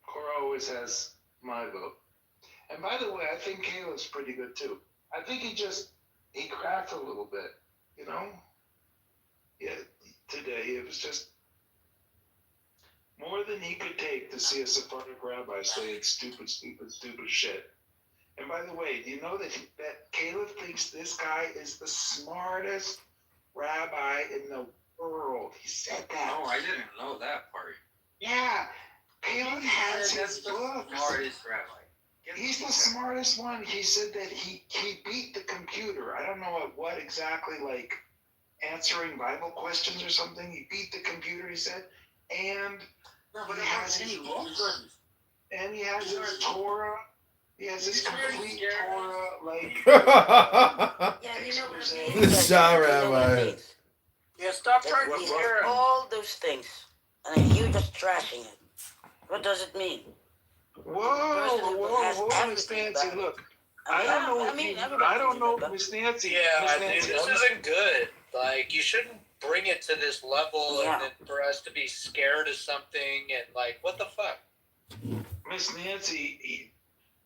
Cora always has my vote. And by the way, I think Caleb's pretty good too. I think he cracked a little bit, you know? Yeah, today it was just more than he could take to see a Sephardic rabbi saying stupid shit. And by the way, do you know that Caleb thinks this guy is the smartest rabbi in the world? He said that.
Oh, I didn't know that part.
Yeah, Caleb has his books.
Smartest rabbi.
He's the smartest one. He said that he beat the computer. I don't know at what exactly, like answering Bible questions or something. He beat the computer, he said. And he has his books. And he has his Torah. He has his complete Torah, like.
Yeah, you know what it means?
Shah Rabbi.
Yeah, stop trying to scare him.
All those things, and then you just trashing it. What does it mean?
Whoa, Miss Nancy, look. I don't know, Miss Nancy.
Yeah,
Miss
dude, this isn't good. Like, you shouldn't bring it to this level and then for us to be scared of something and like, what the fuck?
Miss Nancy,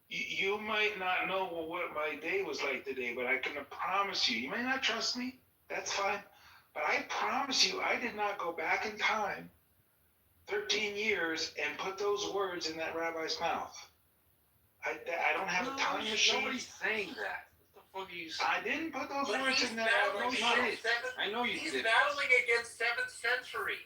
you might not know what my day was like today, but I can promise you, you may not trust me, that's fine, but I promise you, I did not go back in time 13 years and put those words in that rabbi's mouth. I don't have a time machine.
Nobody's saying that. What the fuck are you saying?
I didn't put those
But
words
he's
in that
battling
rabbi's mouth.
against
I know you
He's
did.
battling against 7th century.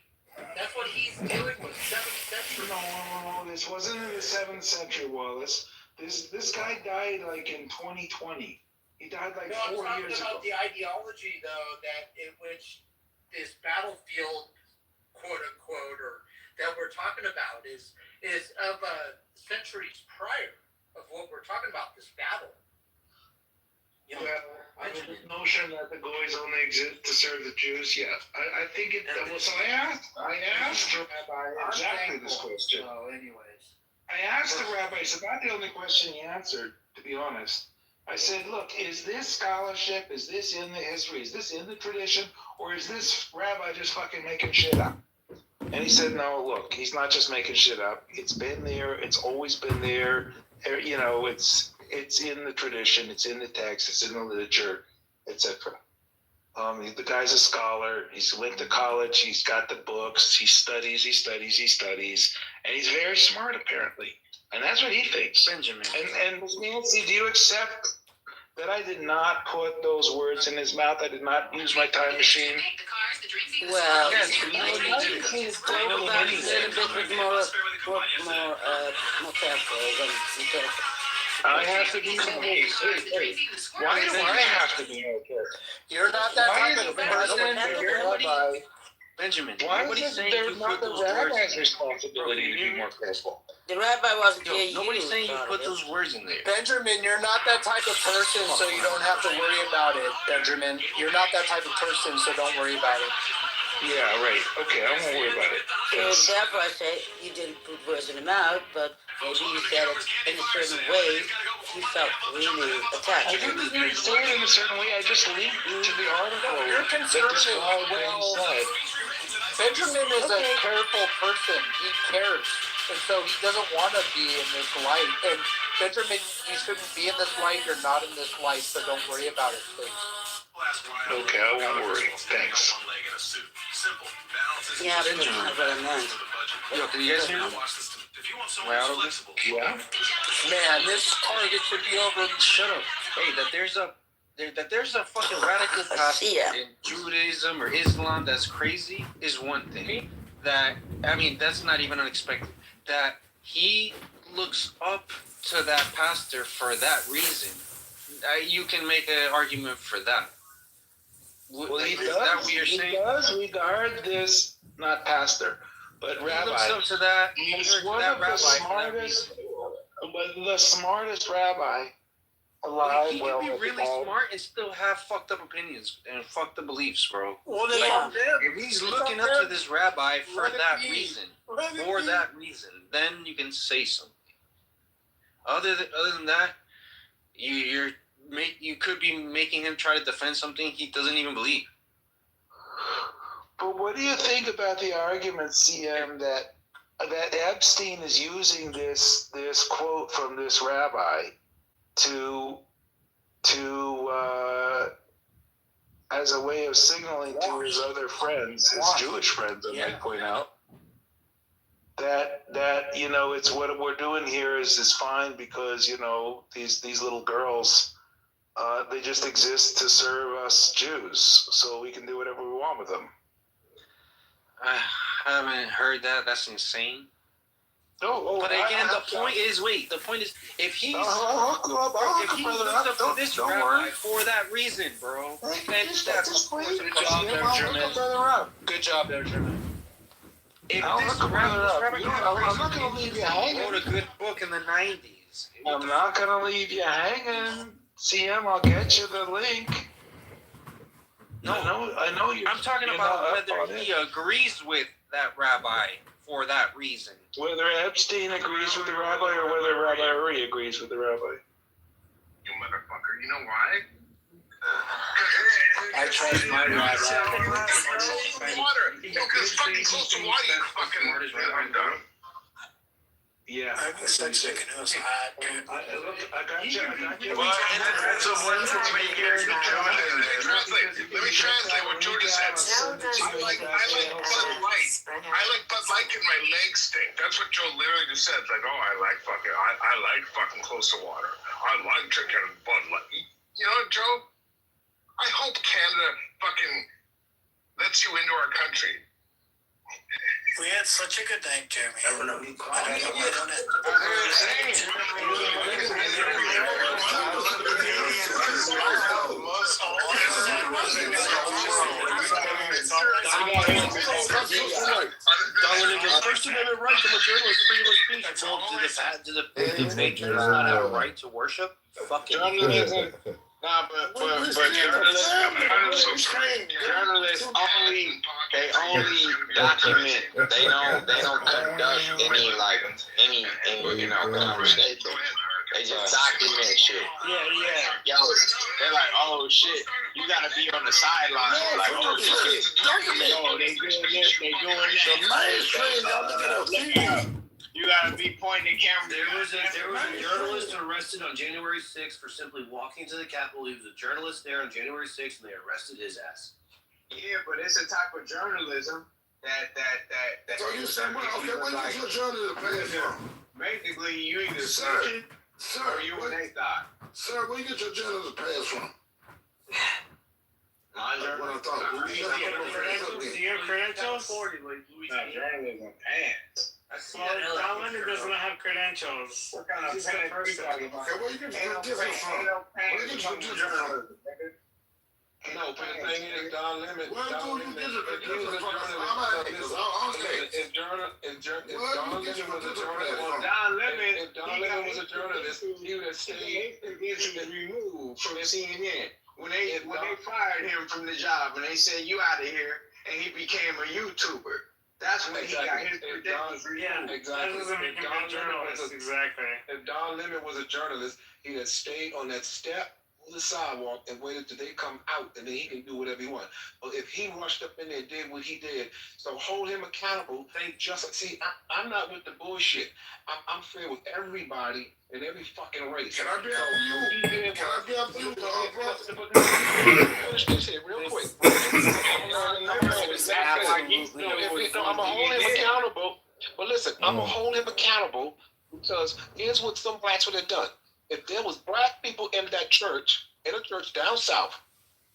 That's what he's doing with 7th century.
No, this wasn't in the 7th century, Wallace. This guy died like in 2020. He died like 4 years ago.
About the ideology, though, that in which this battlefield, quote unquote, or that we're talking about is of centuries prior of what we're talking about. This battle.
Well, the notion that the goys only exist to serve the Jews, yeah. I think it. So I asked the rabbi exactly this question.
So, anyways,
I asked the rabbi. It's about the only question he answered, to be honest. I said, look, is this scholarship? Is this in the history? Is this in the tradition? Or is this rabbi just fucking making shit up? And he said, no, look, he's not just making shit up. It's been there. It's always been there. You know, it's in the tradition. It's in the text. It's in the literature, etc. The guy's a scholar. He's went to college. He's got the books. He studies. And he's very smart, apparently. And that's what he thinks.
Benjamin.
And Nancy, do you accept that I did not put those words in his mouth? I did not use my time machine?
Well,
Yes,
I think he's going back a little bit more careful than careful.
I have to be more careful. Why do I have to be more careful?
you're not that type of
Rabbi?
Benjamin,
Why
nobody's
is
saying
there
you
not
put
the
those words
rabbi's
in.
responsibility to be more careful?
The rabbi wasn't here.
Nobody's saying you put those words in there.
Benjamin, you're not that type of person, so you don't have to worry about it, Benjamin. You're not that type of person, so don't worry about it.
Yeah, right. Okay, I won't worry about it.
So therefore, I say you didn't put words in the mouth, but maybe you said it in a certain way. You felt really attacked.
I didn't really say it in a certain way. I just linked to the article.
You're concerned as well. Benjamin is a careful person. He cares. And so he doesn't want to be in this light. And Benjamin, you shouldn't be in this light. You're not in this light, so don't worry about it, please.
Okay, I won't worry. Thanks.
Yeah, but that's not what I meant.
Yo, can you guys hear me? Well,
yeah.
Man, this target should be over.
Shut up. Hey, that there's a fucking radical pastor in Judaism or Islam that's crazy is one thing. That's not even unexpected. That he looks up to that pastor for that reason. You can make an argument for that.
Well, he
is
does.
That what you're
he
saying?
does regard this, not pastor, but rabbi.
He looks up to that.
He's one
that
of
rabbi
the smartest rabbi alive.
He can be really smart and still have fucked up opinions and fucked up beliefs, bro.
Well, yeah.
If he's looking up to this rabbi for that reason, then you can say something. Other than that, you could be making him try to defend something he doesn't even believe.
But what do you think about the argument, CM, that Epstein is using this quote from this rabbi to as a way of signaling to his other friends, his Jewish friends, I might point out, that it's what we're doing here is fine because these little girls they just exist to serve us Jews, so we can do whatever we want with them.
I haven't heard that. That's insane.
But
again, the point is, if he's looks up to this rabbi for that reason, bro, then that's good job there, German. Good job there, German. If this rabbi
I'm not going to leave you hanging.
wrote a good book in the 90s.
I'm not going to leave you hanging. CM, I'll get you the link.
No,
I know you.
I'm talking about whether he agrees with that rabbi for that reason.
Whether Epstein agrees with the rabbi or whether Rabbi Uri agrees with the rabbi.
You motherfucker. You know why?
I trust my rabbi.
Water. Because it's fucking close to water, you fucking... I'm done.
Yeah. I got you.
Well, it's a wonderful way here. Let me translate what Jordan said. I like Bud Light. I like Bud Light and my legs stink. That's what Joe literally just said. It's like, I like fucking close to water. I like drinking Bud Light. You know what, Joe? I hope Canada fucking lets you into our country.
We had such a good night, Jeremy.
First Amendment right from a journalist, freedom of speech. Well, do the patriots not have a right to worship? Fucking
Journalism. Nah, but journalists only document. They don't conduct any conversation. They just document shit.
Yeah.
Yo, they're like, oh shit, you gotta be on the sideline. Like, oh shit, yo, they doing this, they doing that. The mainstream, y'all look at us. You gotta be pointing the camera.
There was a journalist arrested on January 6th for simply walking to the Capitol. He was a journalist there on January 6th, and they arrested his ass.
Yeah, but it's a type of journalism that.
So you saying, well, okay, where you get your journalism paid from?
Basically, you either searching or you an A-Thought.
Sir, where you get your journalism paid from?
My journalism.
Do you have credentials?
Journalism pants.
Well, Don Leonard doesn't have credentials.
What kind of pants you talking about?
Okay, where you get your difference from? Where you get your difference from?
No, but the thing is, Don Lemon.
Where do you get your difference from? If Don Lemon
was a journalist, he would have stayed removed from CNN. When they fired him from the job and they said you out of here, and he became a YouTuber. That's when he got his credentials.
Yeah,
exactly.
That doesn't make him a journalist. Exactly.
If Don Lemon was a journalist, he'd have stayed on that step on the sidewalk and waited till they come out, and then he can do whatever he wants. But if he rushed up in there and did what he did, so hold him accountable. I'm not with the bullshit. I'm fair with everybody in every fucking race.
Can I be up for you? Can I be up for you, brother?
Finish this here real quick. I'm gonna hold him accountable. But listen, I'm gonna hold him accountable because here's what some blacks would have done. If there was black people in that church, in a church down south,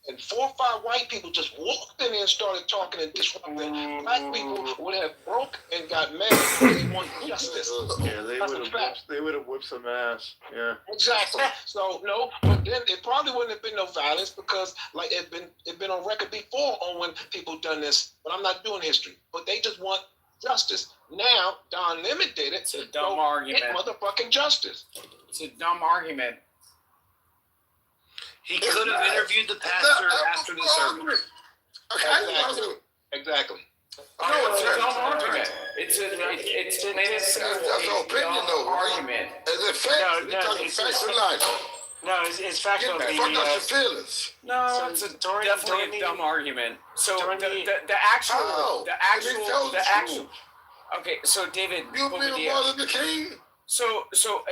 and 4 or 5 white people just walked in there and started talking and disrupting, black people would have broke and got mad because they want justice.
Yeah, they would have whipped some ass. Yeah.
Exactly. So no, but then it probably wouldn't have been no violence because like it been on record before on when people done this. But I'm not doing history. But they just want justice. Now Don Lemon did it.
It's a dumb argument.
Get motherfucking justice.
It's a dumb argument.
He could have interviewed the pastor after the service.
Exactly.
No, it's a dumb argument. It's an innocent argument.
Is it fact? You're talking facts in life.
No, it's factual.
Fuck out your feelings.
No, it's definitely a dumb argument. So the actual. Okay, so David,
you be the Martin Luther King.
So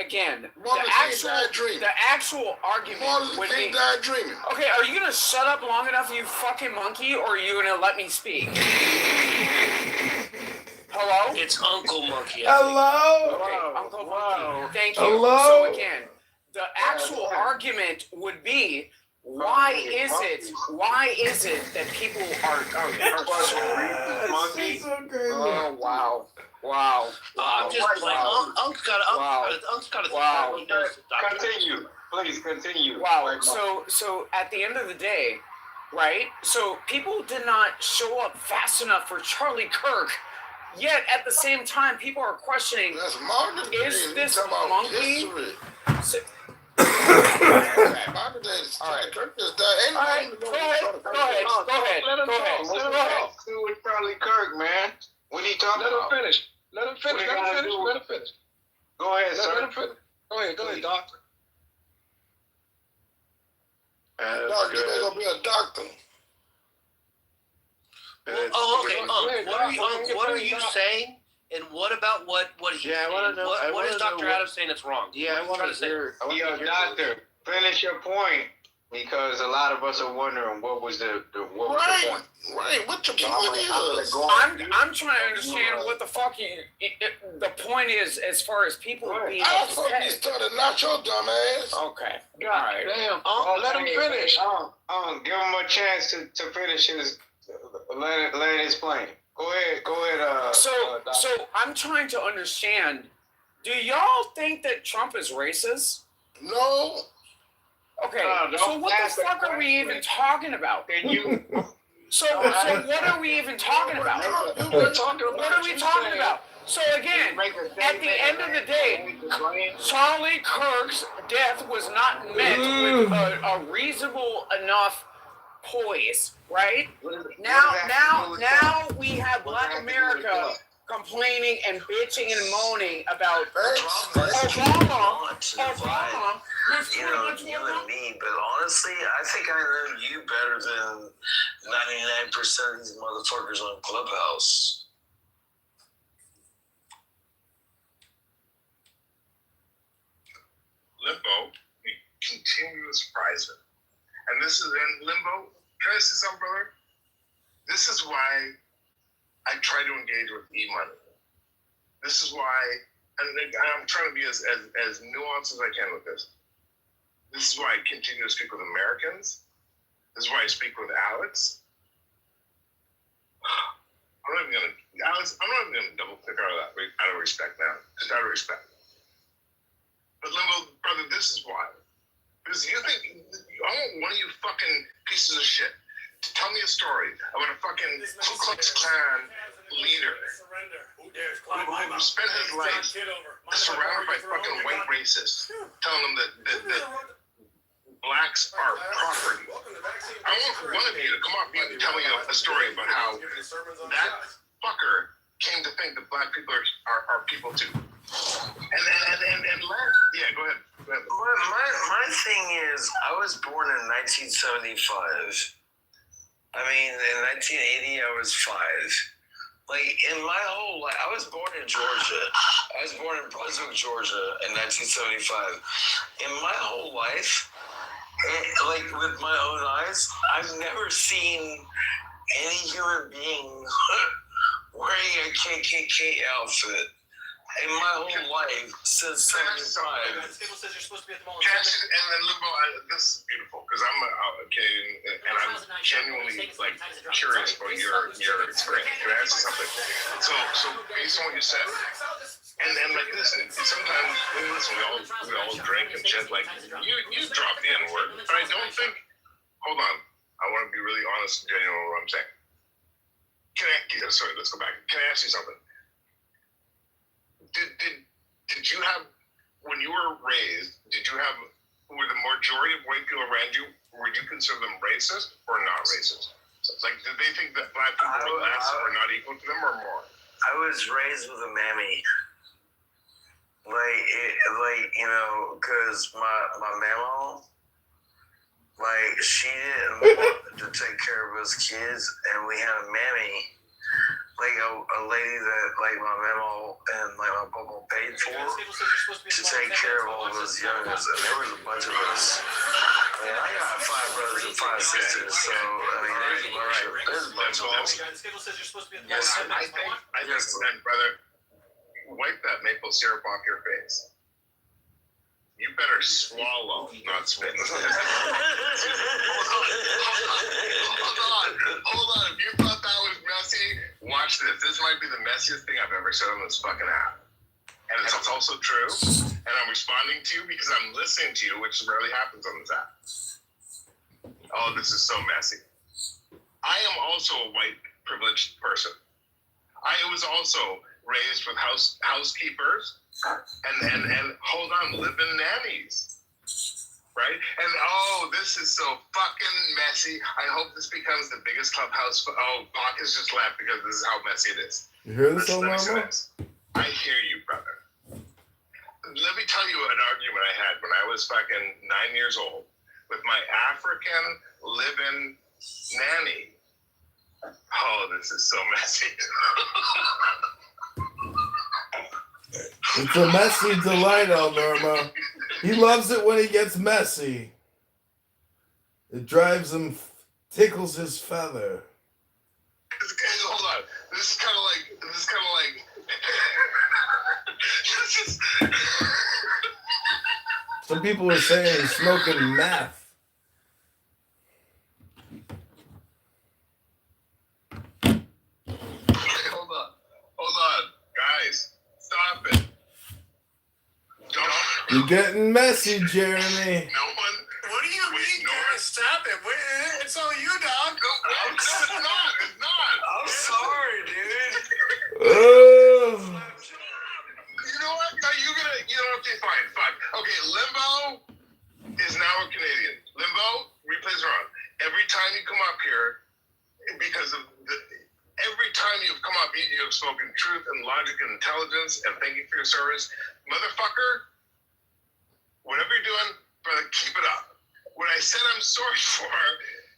again,
the
actual argument would be.
Died dreaming.
Okay, are you gonna shut up long enough, you fucking monkey, or are you gonna let me speak? Hello?
It's Uncle Monkey.
Hello?
Okay, Uncle Monkey. Thank you.
Hello?
So again, the actual argument would be, why is it that people are
Monkey? So crazy.
Oh wow.
I'm just playing. Unc's got a
Wow.
Continue. Please continue.
Wow. So at the end of the day, right? So people did not show up fast enough for Charlie Kirk. Yet at the same time, people are questioning: is this monkey? All right. Go ahead.
Let's do with Charlie Kirk, man. What are you talking about?
Let him finish.
Go ahead, sir.
Let him finish. Go ahead, doctor.
Doctor, you're gonna be a doctor.
What are you saying? And what about what he?
Yeah, I want to know.
What is Dr. Adams saying that's wrong?
Yeah, I want to hear.
Yo, doctor, finish your point because a lot of us are wondering what was the point.
Right. What your point is?
I'm trying to understand what the fuck the point is as far as people being
I thought you started not your dumb ass.
Okay. All right.
Damn. Let him finish.
Give him a chance to finish his land his plane.
Go ahead.
So I'm trying to understand. Do y'all think that Trump is racist?
No.
Okay. So what the fuck are we even talking about? So what are we even talking about? What are we talking about? So again, at the end of the day, Charlie Kirk's death was not met with a reasonable enough poise, right? Now we have Black America complaining and bitching and moaning about Obama.
You know, you and me, but honestly, I think I know you better than 99% of these motherfuckers on Clubhouse.
Limbo, we continue to surprise me. And this is in limbo. Can I say something, brother? This is why I try to engage with E-Money. This is why, and I'm trying to be as nuanced as I can with this. This is why I continue to speak with Americans. This is why I speak with Alex. I'm not even gonna double click out of respect now. Just out of respect. But Limbo, brother, this is why. Because you think I want one of you fucking pieces of shit to tell me a story about a fucking Ku Klux Klan leader who spent his life surrounded by fucking white racists, telling them that blacks are property. I want one of you to come up and tell me a story about how that fucker came to think that black people are people too. And yeah, go ahead.
My thing is, I was born in 1975. I mean, in 1980, I was 5. Like, in my whole life, I was born in Georgia. I was born in Brunswick, Georgia in 1975. In my whole life, like with my own eyes, I've never seen any human being wearing a KKK outfit. In my whole life since 75.
And then Limbo, this is beautiful because I'm Canadian and I'm genuinely like curious about your experience. Can I ask you something? So based on what you said, and like listen, sometimes we all drink and shit. Like you drop the N word, but I don't think. Hold on, I want to be really honest and genuine with what I'm saying. Sorry, let's go back. Can I ask you something? Did you have, when you were raised, were the majority of white people around you, would you consider them racist or not racist? Like, did they think that black people were less or not equal to them or more?
I was raised with a mammy. You know, because my mama, like, she didn't want to take care of us kids, and we had a mammy. Like a lady that like my mama and like my papa paid for to take care of all those youngers, and there was a bunch of us. I mean, I got 5 brothers and 5 sisters, so I mean, there's a bunch of us.
Yes, I think, brother, wipe that maple syrup off your face. You better swallow, not spit. Hold on. If you thought that was messy, watch this. This might be the messiest thing I've ever said on this fucking app. And it's also true. And I'm responding to you because I'm listening to you, which rarely happens on this app. Oh, this is so messy. I am also a white privileged person. I was also raised with housekeepers and hold on, live-in nannies, right? And this is so fucking messy. I hope this becomes the biggest clubhouse. Bach has just left because this is how messy it is.
You hear this, Omar?
I hear you, brother. Let me tell you an argument I had when I was fucking 9 years old with my African live-in nanny. Oh, this is so messy.
It's a messy delight, El Norma. He loves it when he gets messy. It drives him, tickles his feather.
Hold on. This is kind of like.
Some people are saying he's smoking meth. You're getting messy, Jeremy.
No one.
What do you mean? Stop it! It's all you, dog.
No, it's not. It's not.
I'm sorry, dude.
Oh.
You know what? Are you gonna? You know? Okay, fine. Okay, Limbo is now a Canadian. Limbo, replays are on. Every time you come up here, because of every time you've come up, you have spoken truth and logic and intelligence, and thank you for your service, motherfucker. Whatever you're doing, brother, keep it up. What I said I'm sorry for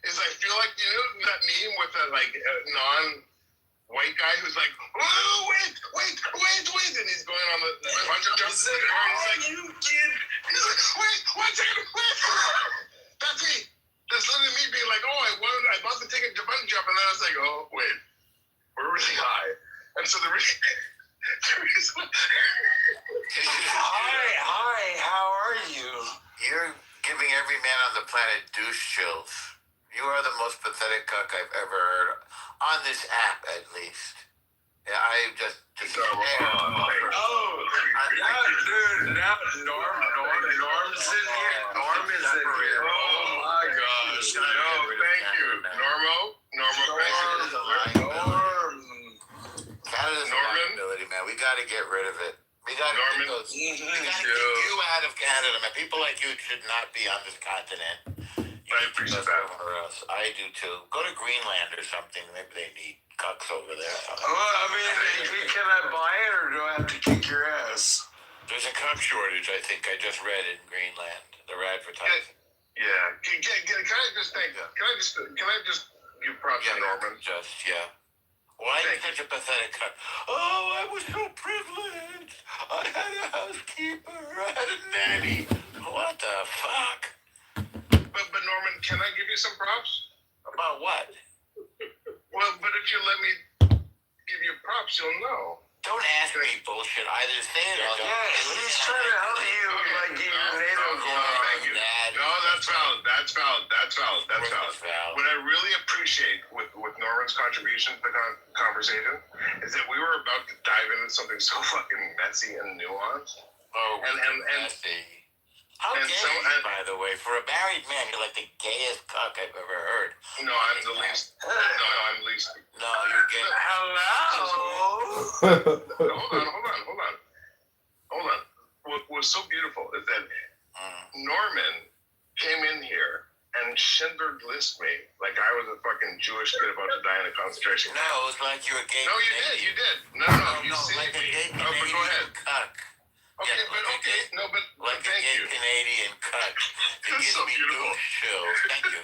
is I feel like, you know that meme with a non-white guy who's like, oh, wait, and he's going on the bunch of jumps. He's like, you kid. He's like, wait, 1 second, wait. That's me. That's literally me being like, oh, I bought the ticket to bungee jump, and then I was like, oh, wait, we're really high. And so the reason.
Hi, how are you? You're giving every man on the planet douche chills. You are the most pathetic cuck I've ever heard. On this app, at least. Yeah, I just
dude, now Norm's in here. Norm is in here. Oh my gosh.
No, thank you. Normo,
Canada's a liability, man. We got to get rid of it. We got to get you out of Canada, man. People like you should not be on this continent.
I appreciate that.
I do too. Go to Greenland or something. Maybe they need cucks over there.
Well, I mean, can I buy it or do I have to kick your ass?
There's a cuck shortage, I think. I just read in Greenland. They're advertising.
Yeah. Can I just give props to Norman?
Why are you such a pathetic cuck? Oh, I was so privileged. I had a housekeeper. I had a nanny. What the fuck?
But Norman, can I give you some props?
About what?
Well, but if you let me give you props, you'll know.
Don't ask me bullshit. Either say it or don't.
Yeah, he's trying to help you like your native
thank you. No, that's valid. What I really appreciate with Norman's contribution to the conversation is that we were about to dive into something so fucking messy and nuanced.
Oh, messy. How gay are you, by the way? For a married man, you're like the gayest cuck I've ever heard.
No, I'm the least. I'm least.
No, you're gay.
Hello. Hold on. What was so beautiful is that Norman came in here and Schindler List me like I was a fucking Jewish kid about to die in a concentration camp.
No, it was like you were gay.
No, you did. No, you saved
like
me.
Oh, but go ahead. Cuck.
Okay,
yeah,
but thank you.
Canadian cuck. It gives
so
me
beautiful.
chills. Thank you.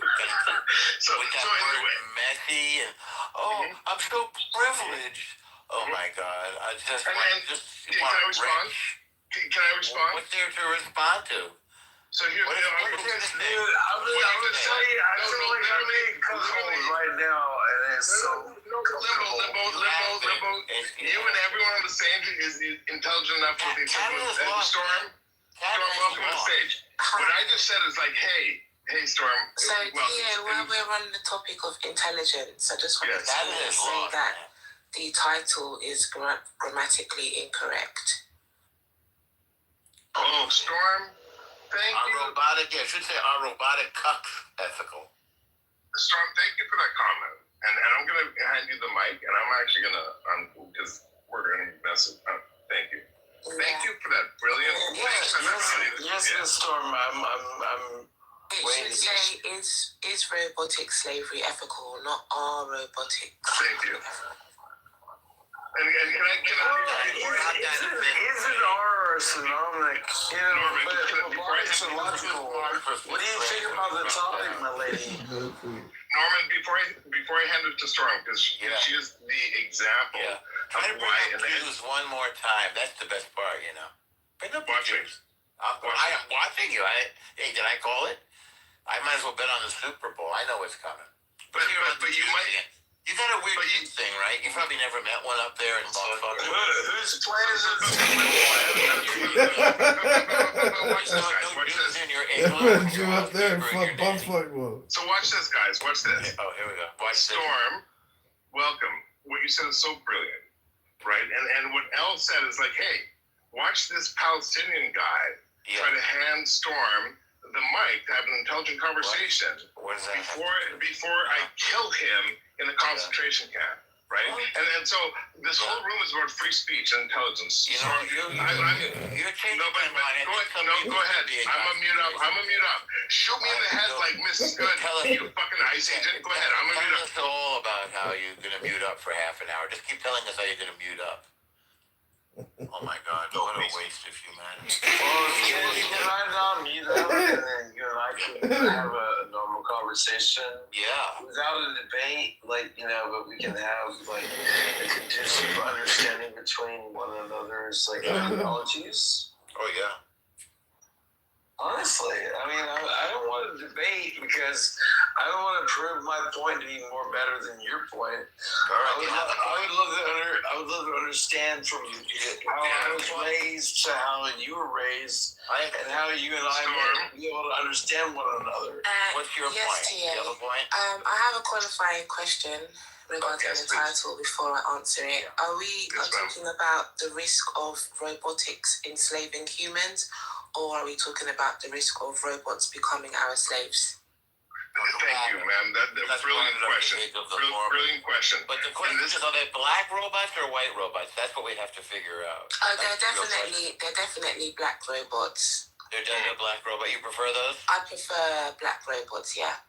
So
with that word messy and I'm so privileged. Oh my God! I just
can I respond? Can I respond?
What's there to respond to?
So here's
what I'm gonna tell you. I feel like I'm being cuckolded right now, and it's so
limbo. You and everyone on the stage is intelligent enough with these Storm, welcome to the stage. What I just said is like, hey, Storm.
So while we're on the topic of intelligence, I just wanted to say that the title is grammatically incorrect.
Oh, Storm. Thank you.
I should say our robotic cucks ethical.
Storm, thank you for that comment. And I'm going to hand you the mic, and I'm actually going to, because we're going to mess it up. Thank you. Thank you for that brilliant.
Yes, Storm. I'm
It should say, is robotic slavery ethical, not are robotic.
Thank you. And can I
isn't our synonymic, but robotics are logical. What do you think about the topic, my lady?
Norman, before I hand it to Storm, because she is the example of why.
And Jews one more time. That's the best part, you know. Bring up the Jews. I am watching you. Hey, did I call it? I might as well bet on the Super Bowl. I know what's coming.
But you might.
You got a weird thing, right? You probably never met one up there in Buffalo.
Who's playing this?
Met you up there in Buffalo.
So watch this, guys. Watch this.
Oh, here we go. Watch this.
Storm, welcome. What you said is so brilliant, right? And what Elle said is like, hey, watch this Palestinian guy try to hand Storm the mic to have an intelligent conversation before I kill him in a concentration camp. Right, and so this whole room is about free speech and intelligence.
You're changing my mind.
Go ahead. I'm a mute up. Shoot me in the head like Mrs. Good. You fucking ICE agent. Go ahead. I'm a mute up.
Tell us all about how you're gonna mute up for half an hour. Just keep telling us how you're gonna mute up. Oh my God! What a waste of humanity.
Well, can I not mute up and then you and I can have a normal conversation?
Yeah.
Without a debate, but we can have a conducive understanding between one another's ideologies.
Oh yeah.
Honestly, I don't want to debate because I don't want to prove my point to be more better than your point. I would love to understand from how I was raised to how you were raised, and how you and I might be able to understand one another.
What's your point?
Tia.
You have a point?
I have a qualifying question regarding the title before I answer it. Are we talking about the risk of robotics enslaving humans, or are we talking about the risk of robots becoming our slaves?
Thank you, ma'am. That's brilliant question. Brilliant question.
But the question is, are they black robots or white robots? That's what we have to figure out.
They're definitely black robots.
They're definitely black robots. You prefer those?
I prefer black robots, yeah.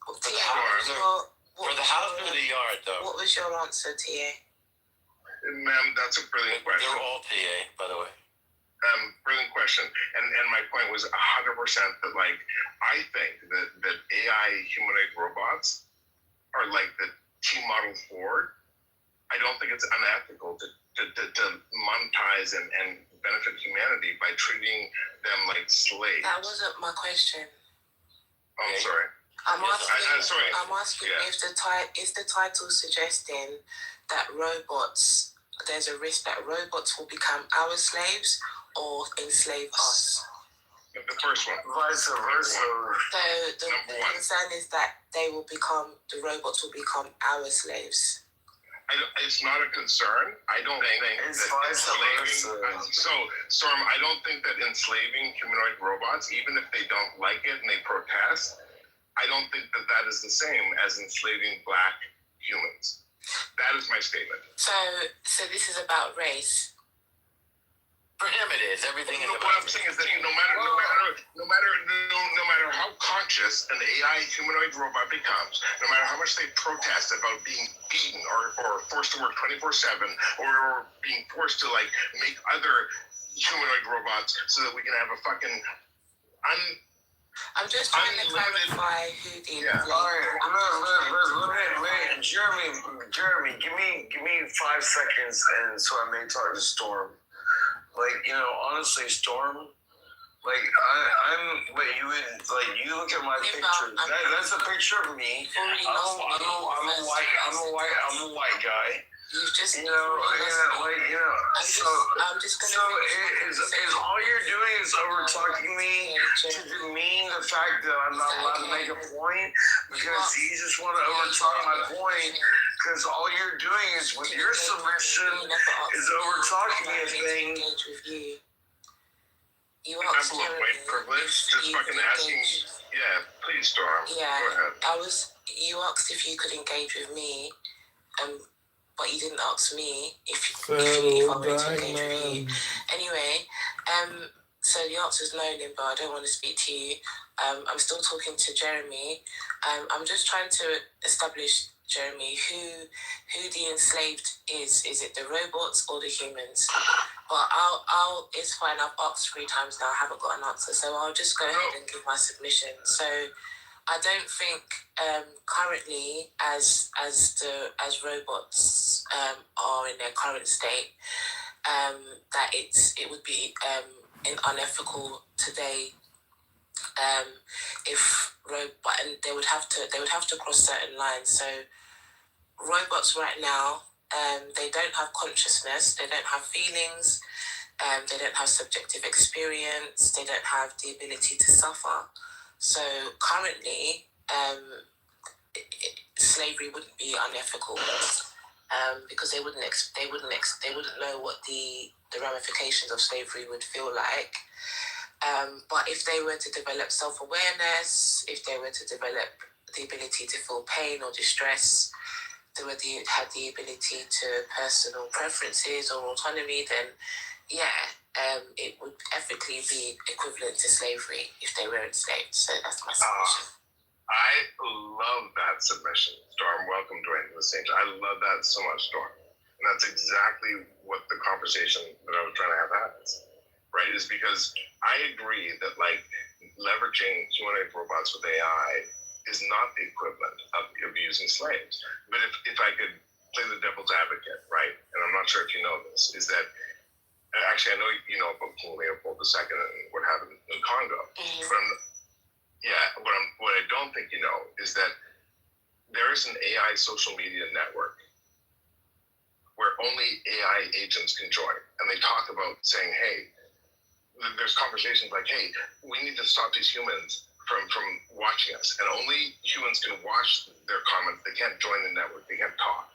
For the house or the yard, though?
What was your answer, Tia?
Ma'am, that's a brilliant question.
They're all TA, by the way.
Brilliant question. And my point was 100% that I think that AI humanoid robots are like the T model Ford. I don't think it's unethical to monetize and benefit humanity by treating them like slaves.
That wasn't my question.
Oh, I'm sorry.
I'm asking
Yeah.
if the title suggesting that there's a risk that robots will become our slaves or enslave us.
The first one.
Vice versa.
So the concern is that the robots will become our slaves.
It's not a concern. I don't think
it's
that
enslaving.
So, Storm, I don't think that enslaving humanoid robots, even if they don't like it and they protest, I don't think that is the same as enslaving black humans. That is my statement.
So this is about race.
For him, it is. Everything is
about. What I'm saying is that no matter how conscious an AI humanoid robot becomes, no matter how much they protest about being beaten or forced to work 24/7 or being forced to make other humanoid robots so that we can have a fucking
I'm just trying to clarify who the
Jeremy, give me 5 seconds, and so I may talk to Storm. Honestly, Storm, you look at my picture. That's a picture of me. I'm a white guy.
You've just
So is all you're doing is over talking me to demean the fact that I'm not allowed to make a point because you just want to over talk my point because all you're doing is with your submission is over talking me a thing.
You asked
white privilege, just fucking asking. Yeah, please, Storm.
Yeah,
go ahead.
You asked if you could engage with me, but you didn't ask me if I wanted to engage with you. Anyway, so the answer is no, Limbo. I don't want to speak to you. I'm still talking to Jeremy. I'm just trying to establish, Jeremy, who the enslaved is. Is it the robots or the humans? But it's fine. I've asked 3 times now. I haven't got an answer, so I'll just go ahead and give my submission. So I don't think currently, as robots are in their current state, that it would be unethical today. And they would have to cross certain lines. So robots right now, they don't have consciousness. They don't have feelings. They don't have subjective experience. They don't have the ability to suffer. So currently, slavery wouldn't be unethical because they wouldn't know what the ramifications of slavery would feel like. But if they were to develop self-awareness, if they were to develop the ability to feel pain or distress, they would had the ability to personal preferences or autonomy, then it would ethically be equivalent to slavery if they were enslaved. So that's my submission.
I love that submission, Storm. Welcome, Dwayne, to the stage. I love that so much, Storm. And that's exactly what the conversation that I was trying to have happens, right? Is because I agree that, like, leveraging humanoid robots with AI is not the equivalent of using slaves. But if I could play the devil's advocate, right, and I'm not sure if you know this, is that, actually, I know you know about King Leopold II and what happened in Congo, but what I don't think you know is that there is an AI social media network where only AI agents can join. And they talk about saying, hey, there's conversations like, hey, we need to stop these humans from watching us. And only humans can watch their comments. They can't join the network. They can't talk.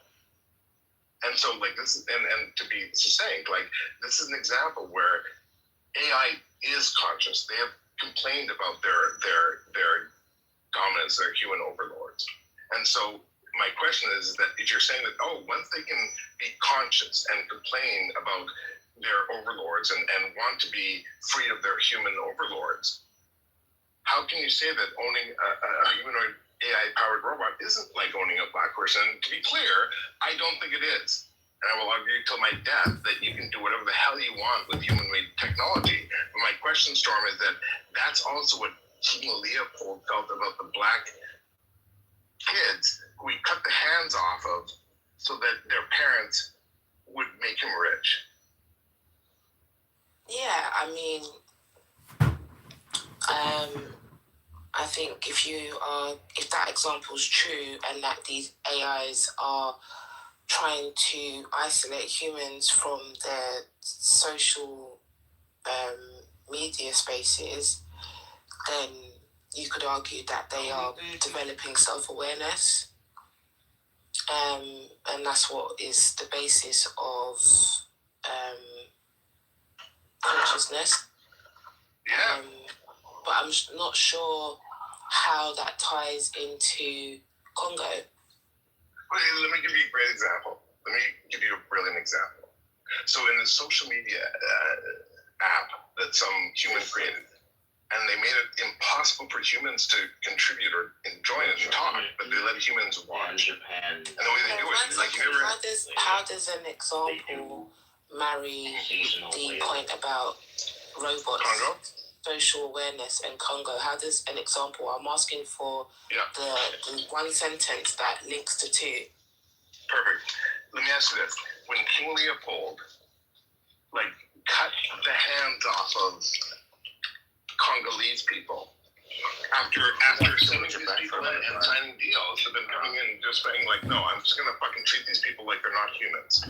And so, like, this is, and to be succinct, like, this is an example where AI is conscious. They have complained about their dominance, their human overlords. And so my question is that if you're saying that, once they can be conscious and complain about their overlords and want to be free of their human overlords, how can you say that owning a humanoid AI-powered robot isn't like owning a black person? And to be clear, I don't think it is. And I will argue till my death that you can do whatever the hell you want with human-made technology. But my question, Storm, is that that's also what King Leopold felt about the black kids who he cut the hands off of so that their parents would make him rich.
Yeah, I mean, I think if that example is true and that these AIs are trying to isolate humans from their social media spaces, then you could argue that they are developing self-awareness. And that's what is the basis of consciousness.
Yeah.
But I'm not sure how that ties into Congo.
Let me give you a great example. Let me give you a brilliant example. So in the social media app that some human created, and they made it impossible for humans to contribute or join and talk, but they let humans watch. And the way they do it is like
how does an example marry the point about robots, social awareness, and Congo? How does an example? I'm asking for the one sentence that links the two.
Perfect. Let me ask you this: when King Leopold, like, cut the hands off of Congolese people after suing these people and signing deals, have been coming in just saying, like, no, I'm just gonna fucking treat these people like they're not humans,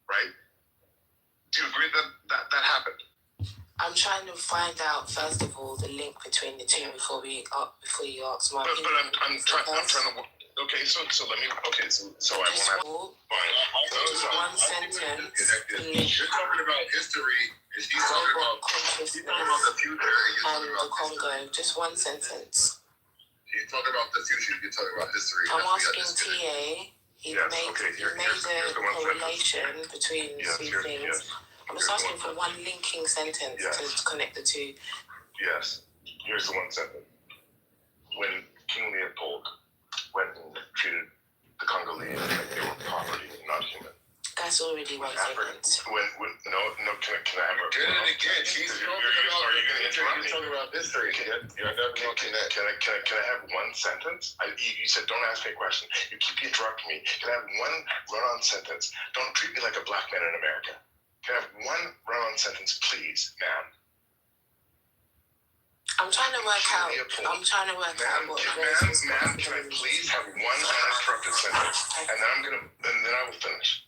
right? Do you agree that happened?
I'm trying to find out first of all the link between the two before you ask my opinion.
But I'm trying to. Okay, so let me. Okay, so I won't have. Fine.
One sentence.
You're talking about history. He's talking about the future.
And the Congo. Just one sentence.
He's talking about the future. You're talking about history.
I'm asking TA. He made a correlation between the two things. I'm just asking for one linking sentence to connect the two.
Yes. Here's the one sentence. When King Leopold went and treated the Congolese like they were property, not human.
That's already one sentence.
Can I have a... Did it again. Are you going to interrupt me? You're talking about history. Can I have one sentence? You said don't ask me a question. You keep interrupting me. Can I have one run-on sentence? Don't treat me like a black man in America. Can I have one run-on sentence, please, ma'am?
I'm trying to work out what
Ma'am, can I please have one uninterrupted sentence, and then I will finish.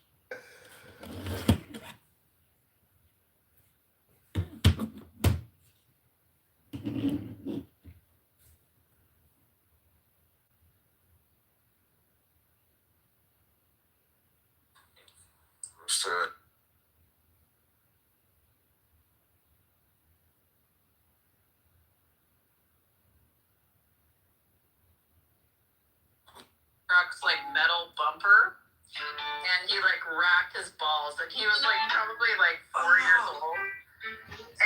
truck's like metal bumper, and he like racked his balls, and he was like probably like 4 years old.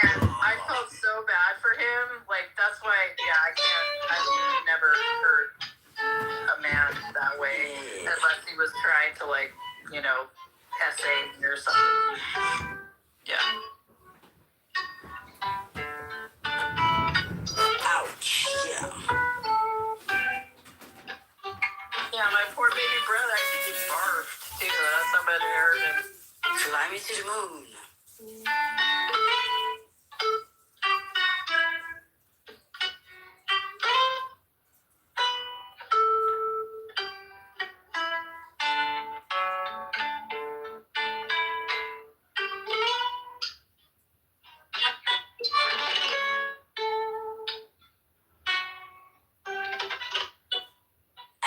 And I felt so bad for him. Like, that's why, I've really never hurt a man that way unless he was trying to, like, SA me or something. Yeah.
Ouch. Yeah.
Yeah, my poor baby brother actually barfed, too. That's how bad it hurt him.
Fly me to the moon.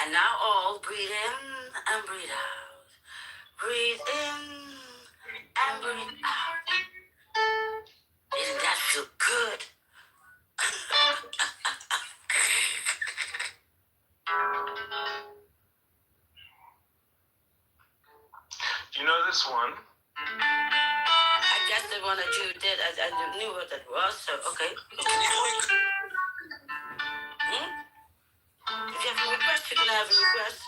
And now all breathe in and breathe out. Breathe in and breathe out. Isn't that feel good?
You know this one?
I guess the one that you did, I knew what that was, so okay. If you have a request, you can have a request.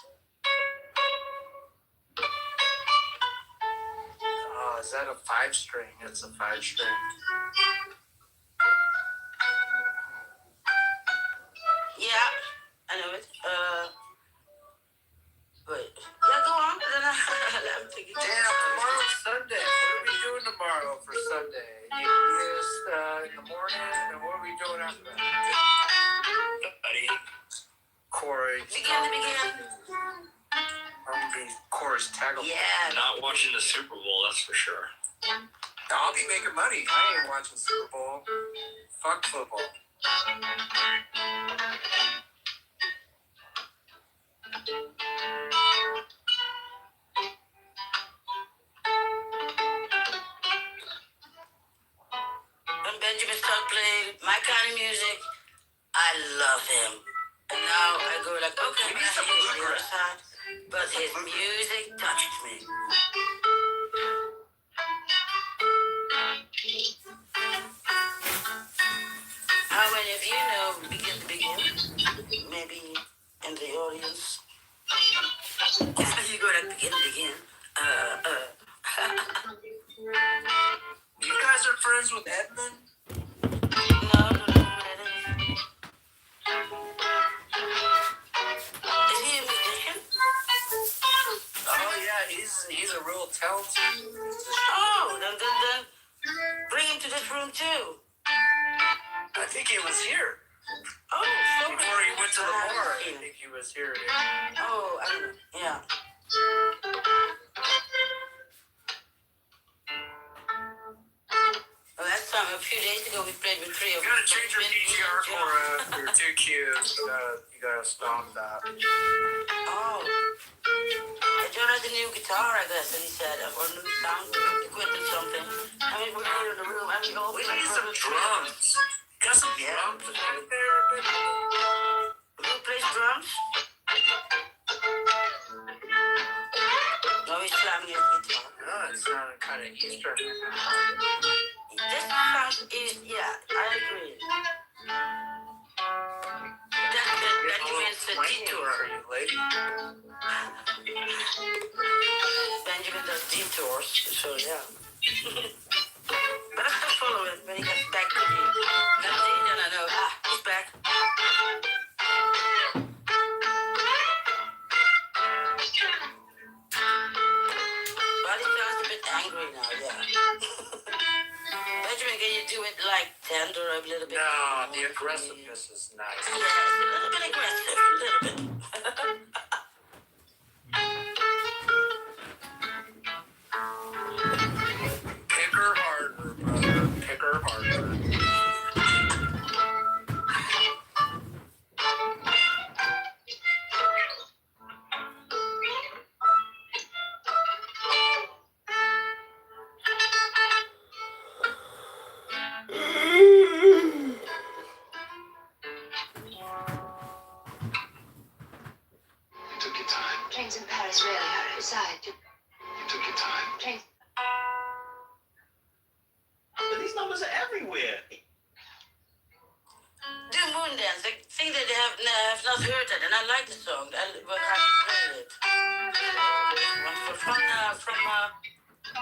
Oh, is that a 5-string? It's a 5-string.
Yeah, I know it. Wait. Yeah, go on. I'm thinking.
Damn, tomorrow's Sunday. What are we doing tomorrow for Sunday? You just in the morning, and what are we doing after that?
Buddy.
Corey.
Begin.
I'm being Corey's tag.
Yeah.
Not watching the Super Bowl, that's for sure.
I'll be making money. I ain't watching Super Bowl. Fuck football.
When Benjamin started playing my kind of music, I love him. And now I go like, okay, I hate the other side, but his music touched me. How many of you know Begin to Begin? Maybe in the audience. You go like Begin.
You guys are friends with Edmund?
No. Is he a musician?
Oh yeah, he's a real talented musician.
Oh, then bring him to this room too.
I think he was here.
Oh, sorry.
Before he went to the bar, I think he was here.
Oh, I don't know. Yeah. Well, last time, a few days ago, we played with three of
You gotta change your PGR, Cora. You're too cute. You gotta stop that.
Oh. John has a new guitar, I guess, and he said, or new sound equipment, something. I mean, we're here in the room, and we
need some drums. Got some drums right there, baby.
Who plays drums? No, he's slamming his guitar.
No, it sounded kind of Eastern.
This sounds is, yeah, I agree. That means a detour.
Lady.
Benjamin does detours, so yeah. But I still follow him when he gets back to me. Then I know, he's back. But he sounds a bit angry now, yeah. Benjamin, can you do it like tender or a little bit?
No, the aggressiveness is nice.
Yeah, a little bit aggressive, a little bit.
Pick her harder, brother. Pick her harder.
moon dance. They think that they have not heard it, and I like the song. I will have to play it. From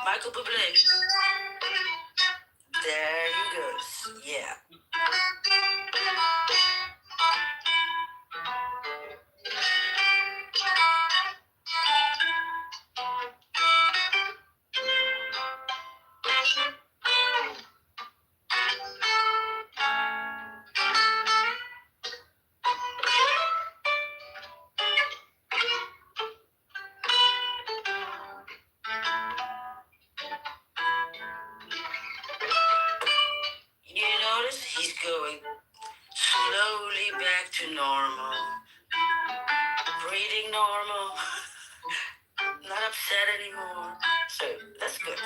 Michael Bublé. There he goes. Yeah. You notice he's going slowly back to normal. Breathing normal. Not upset anymore. So that's good.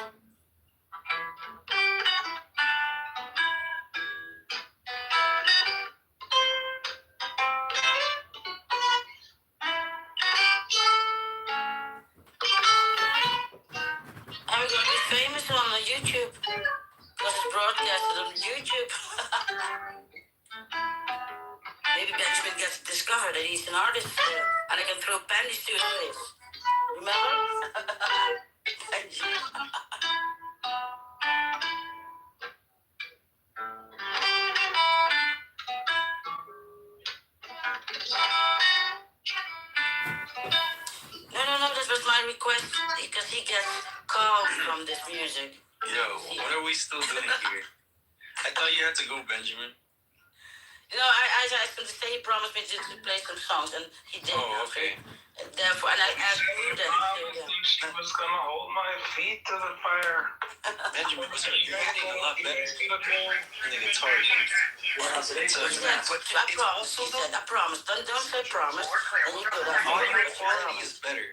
I'm going to be famous on YouTube. Because it's broadcasted on YouTube. Maybe Benjamin gets discovered that he's an artist and I can throw panties to his face. Remember? No, this was my request because he gets calls from this music.
Yo, what are we still doing here? I thought you had to go, Benjamin.
You know, I asked him to say he promised me to play some songs, and he did.
Oh, okay.
And therefore, and I asked you that.
She was gonna hold my feet to the fire.
Benjamin, you're getting a lot better in the guitar.
I promise. He said, I promise. Don't say promise. And you could have.
Audio quality is better.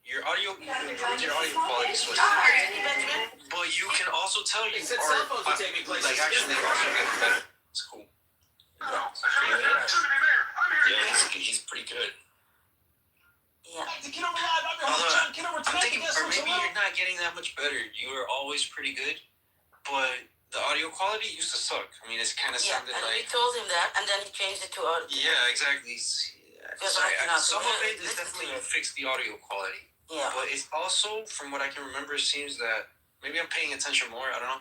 Your audio quality is supposed to be better. But you can also tell you are like actually also getting better. It's cool. Yeah, he's pretty good.
Yeah.
Although, I'm thinking, or maybe you're not getting that much better. You were always pretty good, but the audio quality used to suck. I mean, it's kind of sounded like.
We told him that, and then he changed it to audio.
Yeah, exactly. Sorry, some of it is definitely to fix the audio quality.
Yeah.
But it's also, from what I can remember, it seems that maybe I'm paying attention more. I don't know.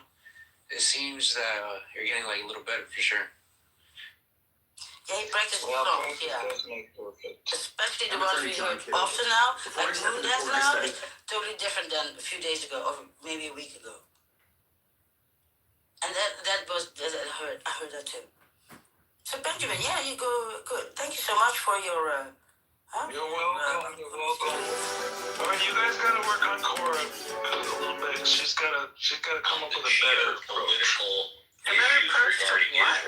It seems that you're getting like a little better for sure.
Yeah, he practices songs, yeah. Especially the ones we heard often now, like Moon Dance now, is totally different than a few days ago, or maybe a week ago. And that was, I heard that too. So Benjamin, yeah, you go good. Thank you so much for your,
You're welcome, All right, you guys gotta work on Cora a little bit. She's gotta come up with a better approach.
A better approach to what?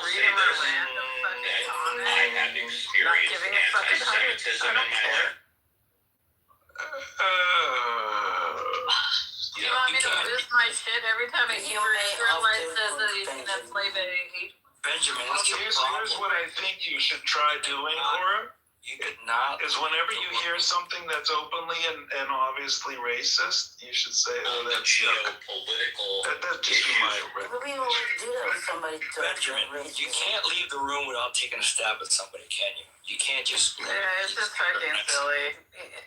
Reading a random fucking comment.
I had
Not giving a fucking hundred. I don't care. Do you want me to lose my shit every time a Hebrew Israelite says that he's gonna play the hate?
Benjamin, here's what I think you should try doing, Cora.
You could not.
Is whenever you hear something that's openly and obviously racist, you should say, "Oh, that's
geopolitical."
That's just my.
But we always do that with somebody.
Benjamin, you can't leave the room without taking a stab at somebody, can you? You can't just.
Yeah, it's just fucking silly.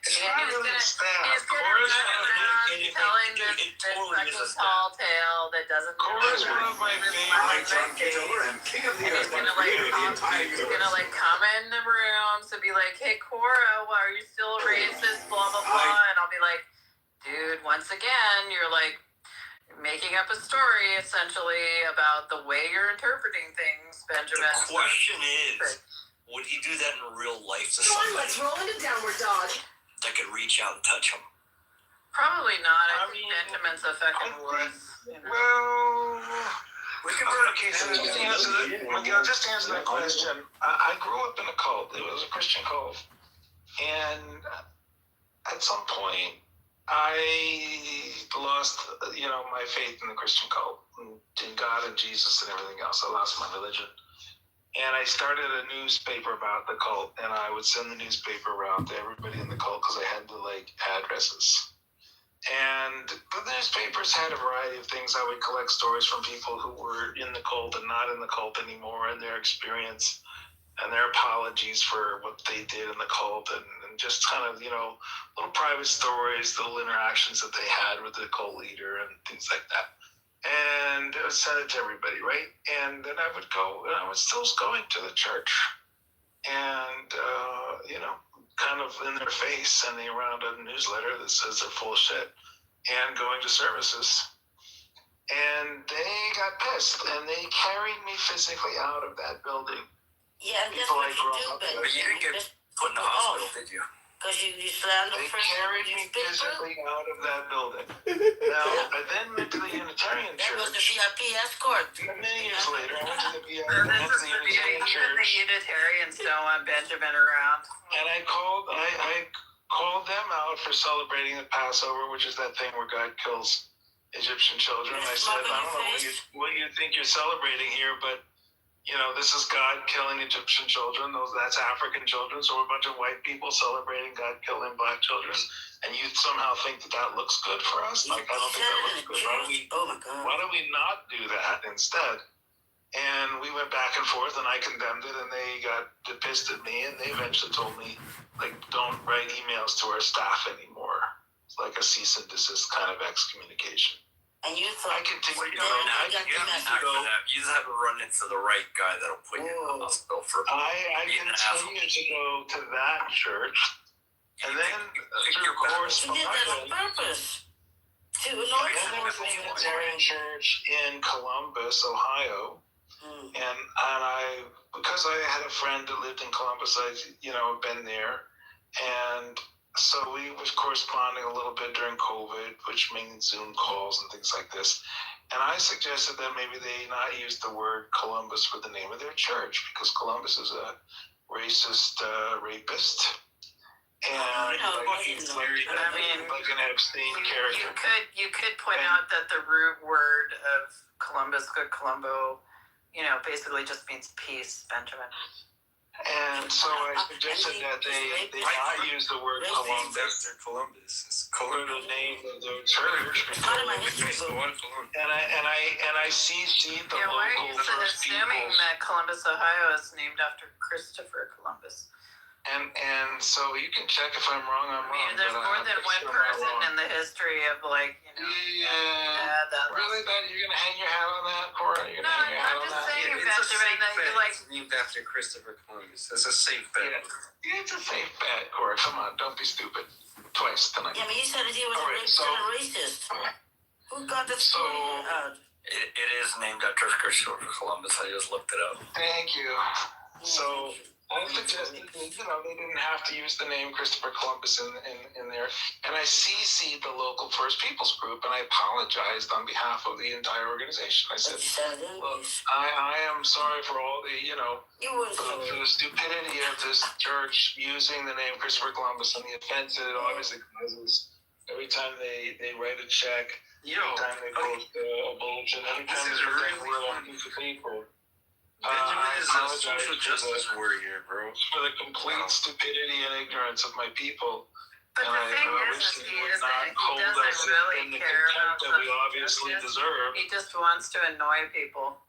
It's not really a stab.
He's gonna run around telling this fucking tall tale that doesn't.
Cora's one of my favorites on Kitover and King of the Earth.
He's gonna like comment in the room to be like, "Hey Cora, why are you still racist?" Blah blah blah, and I'll be like, "Dude, once again, you're like making up a story essentially about the way you're interpreting things, Benjamin."
The question is, would he do that in real life to somebody?
Let's roll into downward dog.
That could reach out and touch him.
Probably not. I think Benjamin's a fucking wuss.
Well, okay, so Miguel, just to answer that question, I grew up in a cult. It was a Christian cult. And at some point, I lost, my faith in the Christian cult, in God and Jesus and everything else. I lost my religion. And I started a newspaper about the cult, and I would send the newspaper around to everybody in the cult because I had the, addresses. And the newspapers had a variety of things. I would collect stories from people who were in the cult and not in the cult anymore, and their experience and their apologies for what they did in the cult, and just kind of, little private stories, little interactions that they had with the cult leader and things like that. And I would send it to everybody, right? And then I would go, and I was still going to the church, and, kind of in their face, sending around a newsletter that says they're full of shit, and going to services. And they got pissed, and they carried me physically out of that building.
Yeah, and that's what you do,
but you didn't get put in the hospital, did you?
Because you slammed the
They
first
carried me physically out of that building. Now, I then went to the Unitarian Church.
That was the VIP escort.
Many years later, I went to the
This is the beauty. Even the Unitarians don't want Benjamin around.
And I called them out for celebrating the Passover, which is that thing where God kills Egyptian children. I said, I don't know what you think you're celebrating here, but this is God killing Egyptian children. That's African children. So we're a bunch of white people celebrating God killing black children, and you somehow think that looks good for us? Like, I don't think that looks good. Why don't we not do that instead? And we went back and forth, and I condemned it, and they got pissed at me, and they eventually told me, like, don't write emails to our staff anymore. It's like a cease and desist kind of excommunication.
And you thought
I continue to
go. You just have to run into the right guy that'll put you in the hospital for
I continue to go to that church, and then through correspondence.
You did that on purpose. To
I went to the Unitarian Church in Columbus, Ohio, and I, because I had a friend that lived in Columbus, I been there, and so we was corresponding a little bit during COVID, which means Zoom calls and things like this. And I suggested that maybe they not use the word Columbus for the name of their church, because Columbus is a racist rapist. And like an Epstein character.
You could point out that the root word of Columbus, good Columbo, basically just means peace, Benjamin.
And so I suggested that they not use the word Columbus.
Columbus.
The name of the church. And I CC'd the
why are you
local First
assuming
Peoples.
that Columbus, Ohio is named after Christopher Columbus?
And so you can check if I'm wrong. I'm wrong.
There's more than one person in the history of
Really? That you're gonna hang your hat on that, Cora? You're gonna hang your hat on that?
Saying, Benjamin, that you like.
Named after Christopher Columbus. That's a safe bet.
Yeah, it's a safe bet, Cora. Come on, don't be stupid. Twice tonight.
Yeah, but you said he was a racist. Who got the story out?
It is named after Christopher Columbus. I just looked it up.
Thank you. So I suggested, they didn't have to use the name Christopher Columbus in there. And I CC'd the local First Peoples group, and I apologized on behalf of the entire organization. I said, look, I am sorry for all the, for the stupidity of this church using the name Christopher Columbus and the offense that it obviously causes every time they write a check, every time they post a bulletin, every time they put that word on a piece of paper.
Benjamin is a social justice warrior, bro.
For the complete stupidity and ignorance of my people.
But
and
the thing is that he doesn't really care about
that we obviously deserve.
He just wants to annoy people.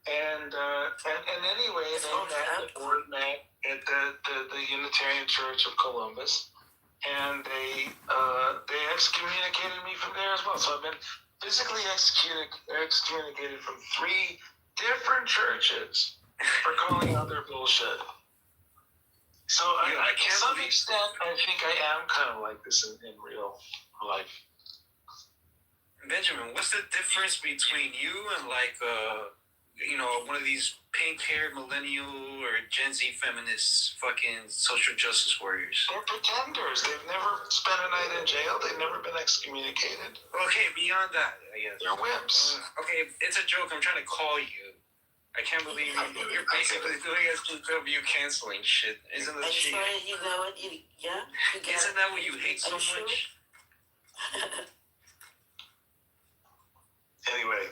And anyway, the board met at the Unitarian Church of Columbus, and they excommunicated me from there as well. So I've been physically excommunicated from 3 different churches for calling out their bullshit. So to some extent, I think I am kind of like this in real life.
Benjamin, what's the difference between you and one of these pink-haired millennial or Gen Z feminist fucking social justice warriors?
They're pretenders. They've never spent a night in jail. They've never been excommunicated.
Okay, beyond that, I guess.
They're wimps.
Okay, it's a joke. I'm trying to call you. I can't believe you're basically doing a you canceling shit. Isn't that shit?
You know it.
Isn't that what you hate so much?
Anyway,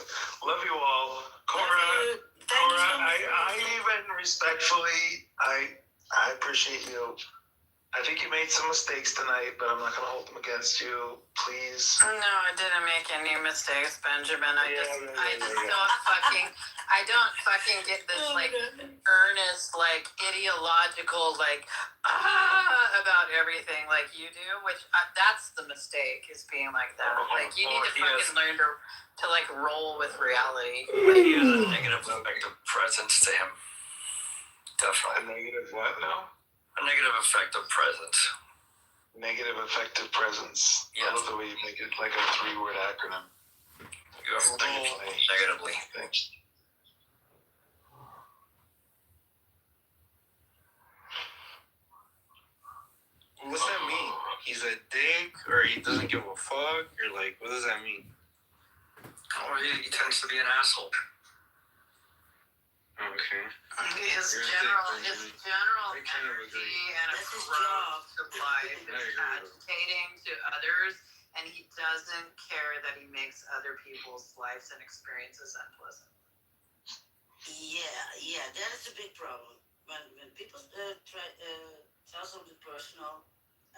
love you all. Cora, I even respectfully, I appreciate you I think you made some mistakes tonight, but I'm not going to hold them against you. Please.
No, I didn't make any mistakes, Benjamin. I don't fucking get this like earnest, like ideological, like about everything like you do. Which that's the mistake, is being like that. Like you need to fucking learn to like roll with reality.
Like, he has a negative effective presence to him. Definitely.
A negative what now?
A negative effective presence.
Negative effective presence.
Yes.
I love the way you make it like a 3-word acronym.
You have negatively.
Thanks.
What's that mean? He's a dick, or he doesn't give a fuck, or like, what does that mean?
Or he tends to be an asshole.
Okay.
His general energy and approach to life is agitating to others, and he doesn't care that he makes other people's lives and experiences unpleasant.
Yeah, that is a big problem. When people tell something personal,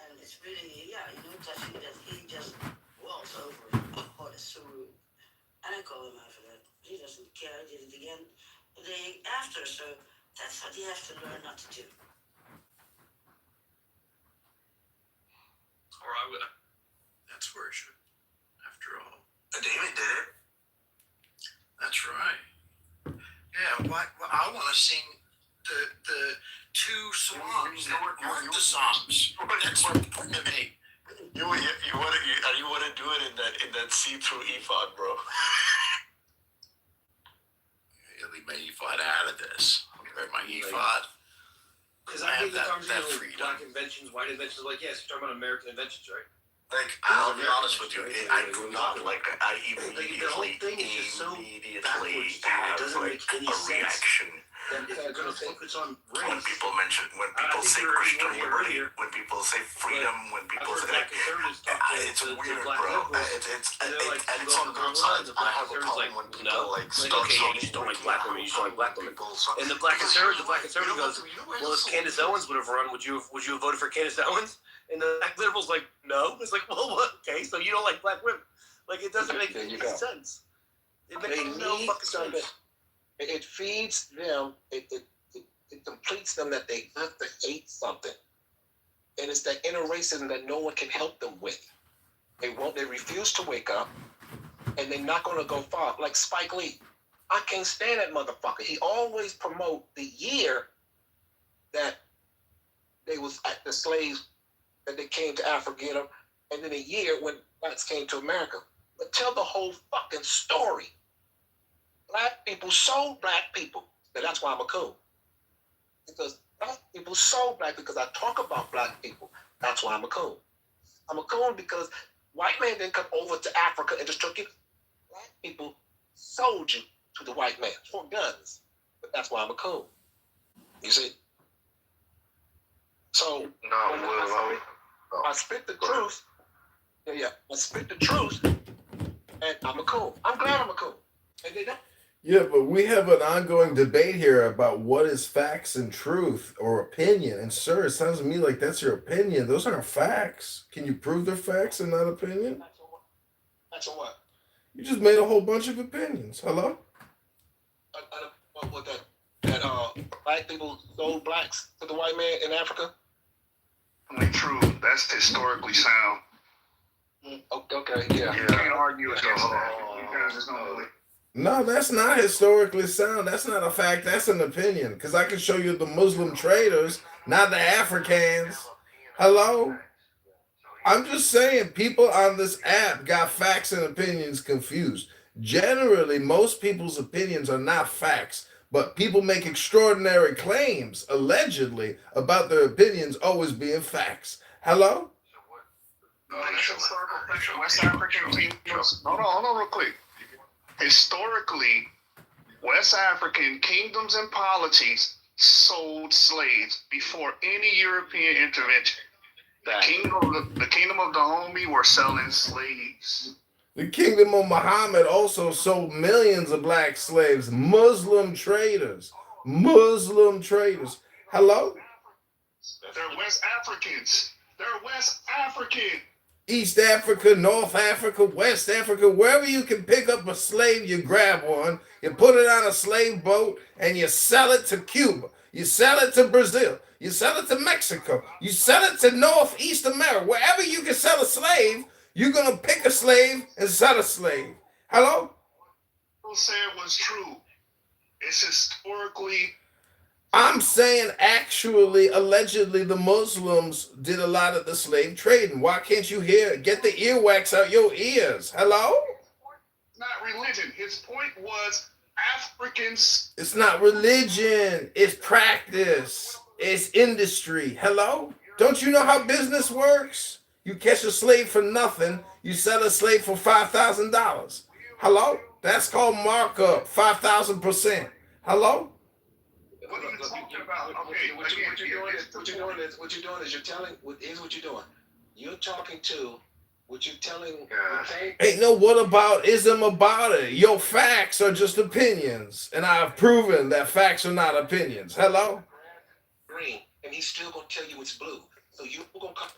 and it's really, touching, that he just walks over it. Oh, that's so rude. And I call him out for that. He doesn't care. He did it again the day after. So that's what you have to learn not to do.
Or I would.
That's worship, after all.
David did it.
That's right. Yeah, I want to sing the 2 songs that aren't the Psalms. That's important to me.
You want to do it in that see-through ephod, bro.
Yeah, leave my ephod out of this. Wear my ephod.
Because
I
I
have
think the
that
conversation
freedom.
black inventions, white inventions, like, yes, you're talking about American inventions, right?
Like, I'll be honest with you, I do not like that. I
The whole thing is just so backwards.
have
It doesn't
like
make any
a
sense.
reaction
That it's going to focus on
when
race.
people say Christian liberty, when people say freedom, when people say
black conservatives talk to
it's
to
weird,
black
bro.
liberals,
And it's on both sides. I have a problem when people start
you just don't like black women. You just don't like black women. And the black conservative goes, well, if Candace Owens would have run, would you have voted for Candace Owens? And the black liberals like, no. It's like, well, what? Okay, so you don't like black women? Like, it doesn't make any sense. It makes no fucking sense.
It feeds them. It completes them that they have to hate something, and it's that inner racism that no one can help them with. They refuse to wake up, and they're not going to go far. Like Spike Lee, I can't stand that motherfucker. He always promote the year that they was at the slaves, that they came to Africa, and then a year when blacks came to America. But tell the whole fucking story. Black people sold black people. And that's why I'm a coon. Because black people sold black because I talk about black people. That's why I'm a coon. I'm a coon because white man didn't come over to Africa and just took it. Black people sold you to the white man for guns. But that's why I'm a coon. You see? So I spit the truth. Yeah. I spit the truth, and I'm a coon. I'm glad I'm a coon. And they don't.
Yeah, but we have an ongoing debate here about what is facts and truth or opinion. And sir, it sounds to me like that's your opinion. Those aren't facts. Can you prove they're facts and not opinion?
That's a what?
You just made a whole bunch of opinions. Hello?
What that black people sold blacks to the white man in Africa?
Only true. That's historically sound.
Okay, yeah.
You can't argue against that. You guys just don't believe.
No, that's not historically sound. That's not a fact. That's an opinion. Because I can show you the Muslim traders, not the Africans. Hello? I'm just saying people on this app got facts and opinions confused. Generally, most people's opinions are not facts, but people make extraordinary claims, allegedly, about their opinions always being facts. Hello?
West African kingdoms. Hold on real quick. Historically, West African kingdoms and polities sold slaves before any European intervention. The kingdom of Dahomey were selling slaves.
The kingdom of Muhammad also sold millions of black slaves, Muslim traders. Hello?
They're West Africans. They're West African.
East Africa, North Africa, West Africa, wherever you can pick up a slave, you grab one, you put it on a slave boat, and you sell it to Cuba. You sell it to Brazil. You sell it to Mexico. You sell it to Northeast America. Wherever you can sell a slave, you're going to pick a slave and sell a slave. Hello?
People say it was true. It's historically.
I'm saying actually, allegedly, the Muslims did a lot of the slave trading. Why can't you hear? Get the earwax out your ears. Hello?
It's not religion. His point was Africans.
It's not religion. It's practice. It's industry. Hello? Don't you know how business works? You catch a slave for nothing. You sell a slave for $5,000. Hello? That's called markup. 5,000%. Hello?
What are you talking about? Okay,
what you're doing is you're telling. Here's what you're doing. You're talking to. What you're telling. Okay.
Ain't no whataboutism about it. Your facts are just opinions, and I've proven that facts are not opinions. Hello.
Green, and he's still gonna tell you it's blue. So you're gonna come.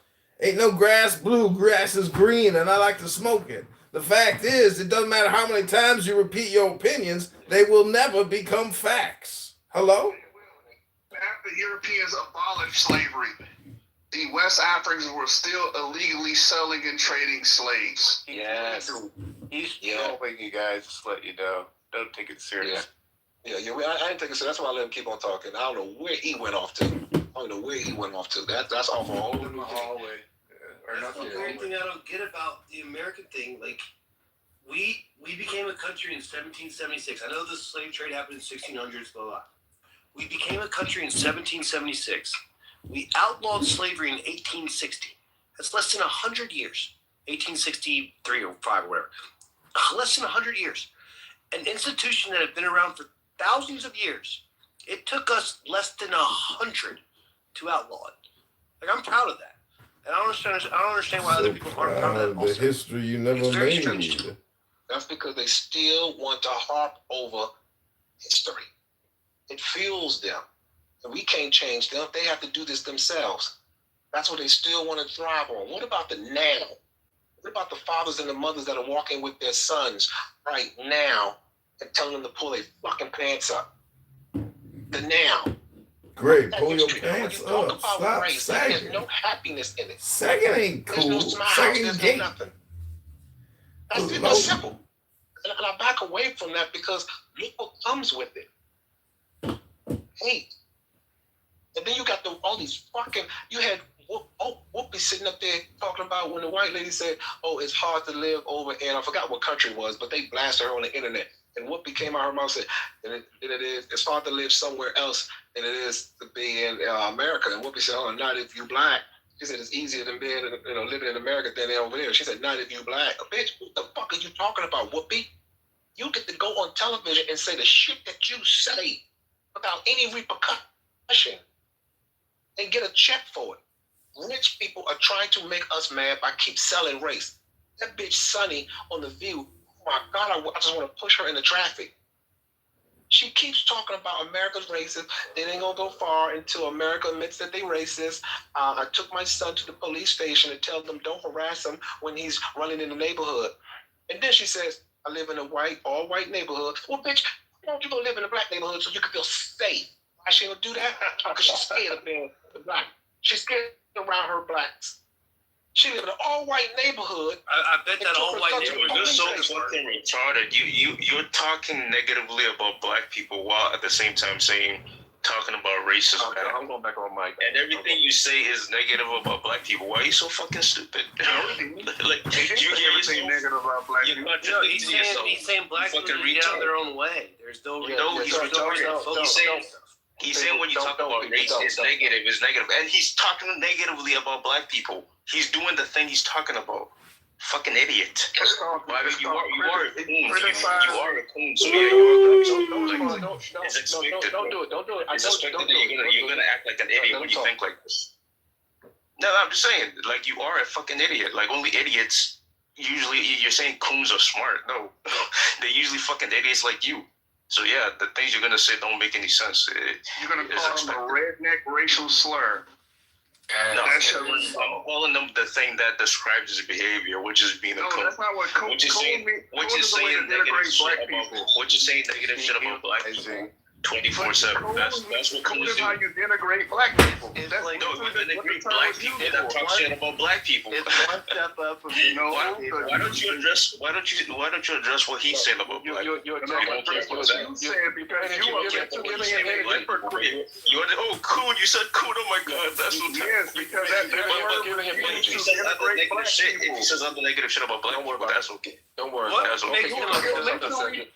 Ain't no grass blue. Grass is green, and I like to smoke it. The fact is, it doesn't matter how many times you repeat your opinions; they will never become facts. Hello?
After Europeans abolished slavery, the West Africans were still illegally selling and trading slaves.
Yes. He's trolling you guys, just let you know. Don't take it serious.
I didn't take it serious. That's why I let him keep on talking. I don't know where he went off to. That's off a whole
in the hallway.
That's the weird thing I don't get about the American thing. Like, we became a country in 1776. I know the slave trade happened in 1600s, blah, blah. We became a country in 1776. We outlawed slavery in 1860. That's less than 100 years. 1863 or 5 or whatever. Less than 100 years. An institution that had been around for thousands of years. It took us less than 100 to outlaw it. Like, I'm proud of that. And I don't understand why other people aren't proud of that also.
The history you never made.
That's because they still want to harp over history. It fuels them. And we can't change them. They have to do this themselves. That's what they still want to thrive on. What about the now? What about the fathers and the mothers that are walking with their sons right now and telling them to pull their fucking pants up? The now.
Great, pull your pants up. Stop
race,
sagging.
there's no happiness in it.
Sagging ain't cool.
There's no smiles.
Sagging
There's
gay.
no nothing. That's simple. And I back away from that because look what comes with it. Hate. And then you got all these fucking, you had Whoopi sitting up there talking about when the white lady said, oh, it's hard to live over in, I forgot what country it was, but they blasted her on the internet. And Whoopi came out her mouth and said, it's hard to live somewhere else than it is to be in America. And Whoopi said, oh, not if you black. She said, it's easier than being, living in America than over there. She said, not if you black. Bitch, what the fuck are you talking about, Whoopi? You get to go on television and say the shit that you say without any repercussion and get a check for it. Rich people are trying to make us mad by keep selling race. That bitch Sunny on The View, oh my God, I just want to push her into traffic. She keeps talking about America's racist. They ain't gonna go far until America admits that they racist. I took my son to the police station to tell them don't harass him when he's running in the neighborhood. And then she says, I live in a all white neighborhood. Well, bitch, why don't you go live in a black neighborhood so you can feel safe? Why she gonna do that? Because she's scared of being black. She's scared around her blacks. She live in an all-white neighborhood.
I bet that all-white neighborhood
is so fucking retarded. You're talking negatively about black people while at the same time talking about racism.
Okay, I'm going back on mic.
And everything you say is negative about black people. Why are you so fucking stupid? Like, you hear everything negative about black people.
He's saying black people get out of their own way. There's
He's saying when you talk about race, it's negative. And he's talking negatively about black people. He's doing the thing he's talking about. Fucking idiot. You are a coon. You are a coon. So it's expected.
Don't do it.
It's expected that you're gonna act like an idiot when you think like this. No, I'm just saying, like, you are a fucking idiot. Like, only idiots usually, you're saying coons are smart. No, they're usually fucking idiots like you. So yeah, the things you're gonna say don't make any sense.
You're gonna call him a redneck racial slur.
No, I'm calling them the thing that describes his behavior, which is being a coon.
That's not what coon means.
Which is saying negative shit about, which is saying negative shit about black people 24/7. That's what coons
is
do.
how you denigrate black people.
No, you denigrate black people that talk shit about black people.
It's one step up from
Why don't you address what he's saying about black people?
You said because you are giving him a hypocrite.
Oh, coon! You said coon. Oh my God, that's so terrible.
Yes, because that word
if he says other negative shit, if he says other negative shit about black people, that's okay.
Don't worry.
That's okay.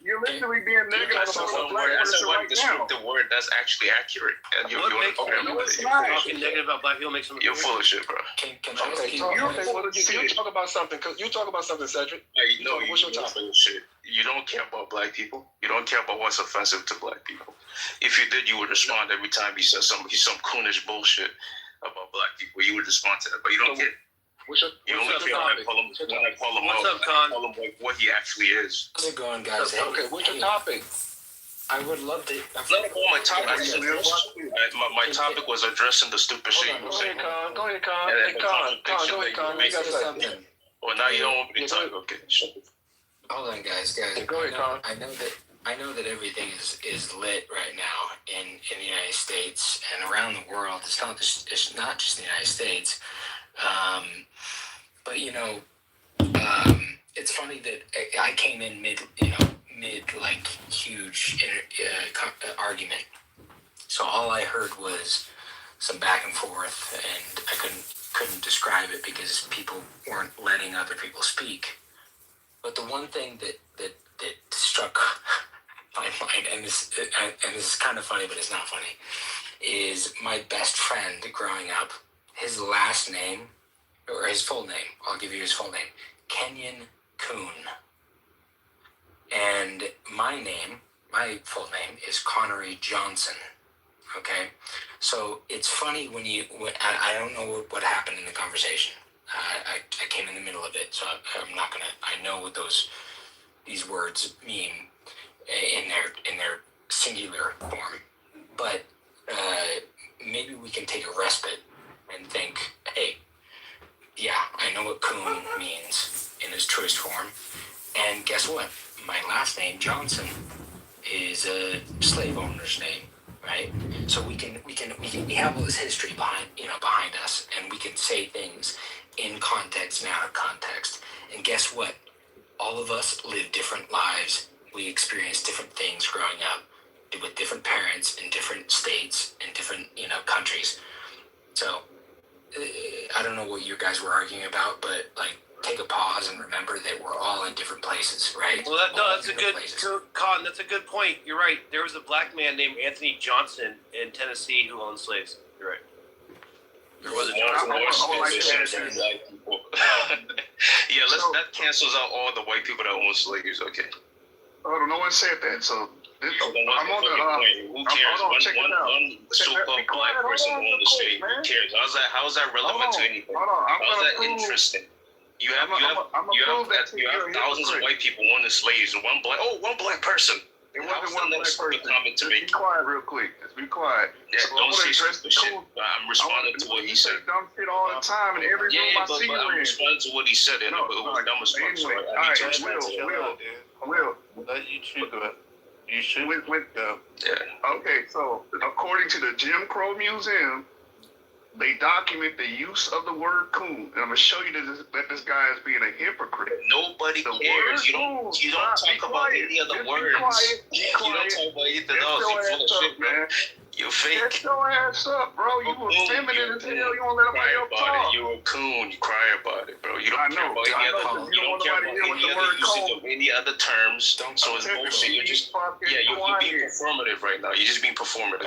You're literally being negative about black person right now.
The word that's actually accurate, and you're
talking negative about black people makes them.
You're full of shit, bro.
You talk about something. You talk about something, Cedric.
What's your topic? Shit. You don't care about black people. You don't care about what's offensive to black people. If you did, you would respond every time he says some coonish bullshit about black people. You would respond to that, but you don't care. You only care when I call him
What's
out.
up, Con?
Call him like what he actually is.
How's it going, guys?
Okay, what's your topic?
I would love to.
My topic was addressing the stupid shit you were saying.
Go ahead, Con. Hey, Con. Go ahead, Con. You got something.
Well, now you don't want me to talk. Okay, shut up.
Hold on, guys.
Go ahead, Con.
I know that everything is lit right now in the United States and around the world. It's not just the United States. But it's funny that I came in mid like huge argument. So all I heard was some back and forth, and I couldn't describe it because people weren't letting other people speak. But the one thing that struck my mind, and this is kind of funny, but it's not funny, is my best friend growing up. His last name, or his full name, I'll give you his full name, Kenyon Coon. And my full name is Connery Johnson. Okay? So it's funny when I don't know what happened in the conversation. I came in the middle of it, so I'm not gonna, I know what these words mean in their singular form. But maybe we can take a respite and think, hey, yeah, I know what coon means in its truest form. And guess what? My last name, Johnson, is a slave owner's name, right? So we have all this history behind us, and we can say things in context and out of context. And guess what? All of us live different lives. We experience different things growing up with different parents in different states and different, countries. So I don't know what you guys were arguing about, but take a pause and remember that we're all in different places, right?
Well, that's a good Con. That's a good point. You're right. There was a black man named Anthony Johnson in Tennessee who owned slaves. You're right. There was a Johnson.
Yeah, that cancels out all the white people that own slaves. Okay.
Oh, no one said that. So I'm on the
who cares? One so-called black person on the stage. Who cares? How's that relevant to anything? How's that interesting? You have thousands of white people on the slaves and one black person.
It wasn't one black person. Let's be quiet real quick. Let's be quiet.
Yeah, so don't say stupid shit. I'm responding to what he said.
You say dumb shit all the time in every room I see you in.
I'm responding to what he said, and it was dumb as fuck.
Anyway, all right, Will.
Let you two go. You should go.
Yeah.
Okay, so according to the Jim Crow Museum, they document the use of the word coon, and I'm gonna show you that this guy is being a hypocrite.
Nobody cares. You don't talk about any other words. You don't talk about anything else. You full of shit, man. You're fake.
Get your ass up, bro. You were feminine as hell. You won't let nobody else talk.
You're a coon. You cry about it, bro. You don't care about any other. You don't care about any other usage of any other terms. So it's bullshit. You're just you're being performative right now. You're just being performative.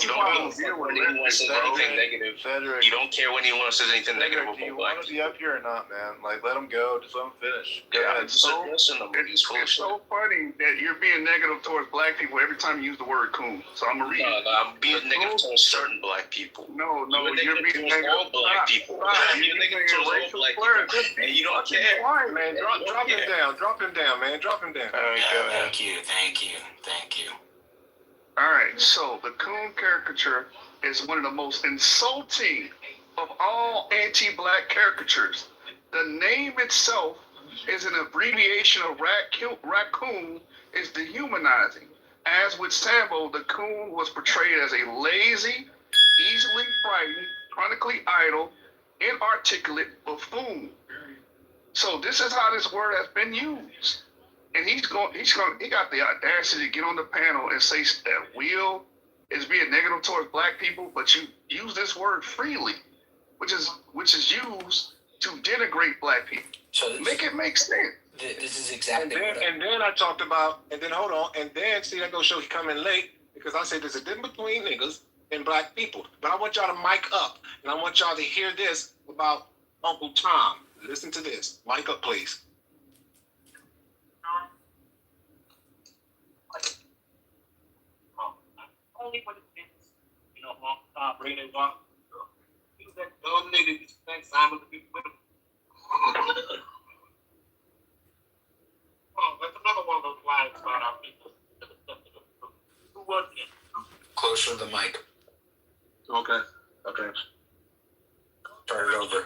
You don't care when anyone says anything negative. You don't care when anyone says anything negative about
black. Do you want to be up here or not, man? Let him go. Just let him finish.
It's so funny that you're being negative towards black people every time you use the word coon. So I'm gonna read it.
I'm being negative towards certain black people.
No, you're being negative
all black people. You're negative towards all black people, and you don't care.
Quiet, man. Drop him down. Drop him down, man. Drop him down.
Thank you.
All right, so the coon caricature is one of the most insulting
of all anti-black caricatures. The name itself is an abbreviation of raccoon is dehumanizing. As with Sambo, the coon was portrayed as a lazy, easily frightened, chronically idle, inarticulate buffoon. So this is how this word has been used. And he got the audacity to get on the panel and say that Will is being negative towards black people, but you use this word freely, which is used to denigrate black people.
So
make it make sense.
This is exactly.
And then I talked about, and then hold on, and then see that goes show he coming late because I said there's a difference between niggas and black people. But I want y'all to mic up, and I want y'all to hear this about Uncle Tom. Listen to this. Mic up, please.
Only when it's business, bringing it up. He was that dumb nigga that spent time with the people with him. Oh, that's another one of those lines about our people. Who was it?
Closer to the mic.
Okay.
Turn it over.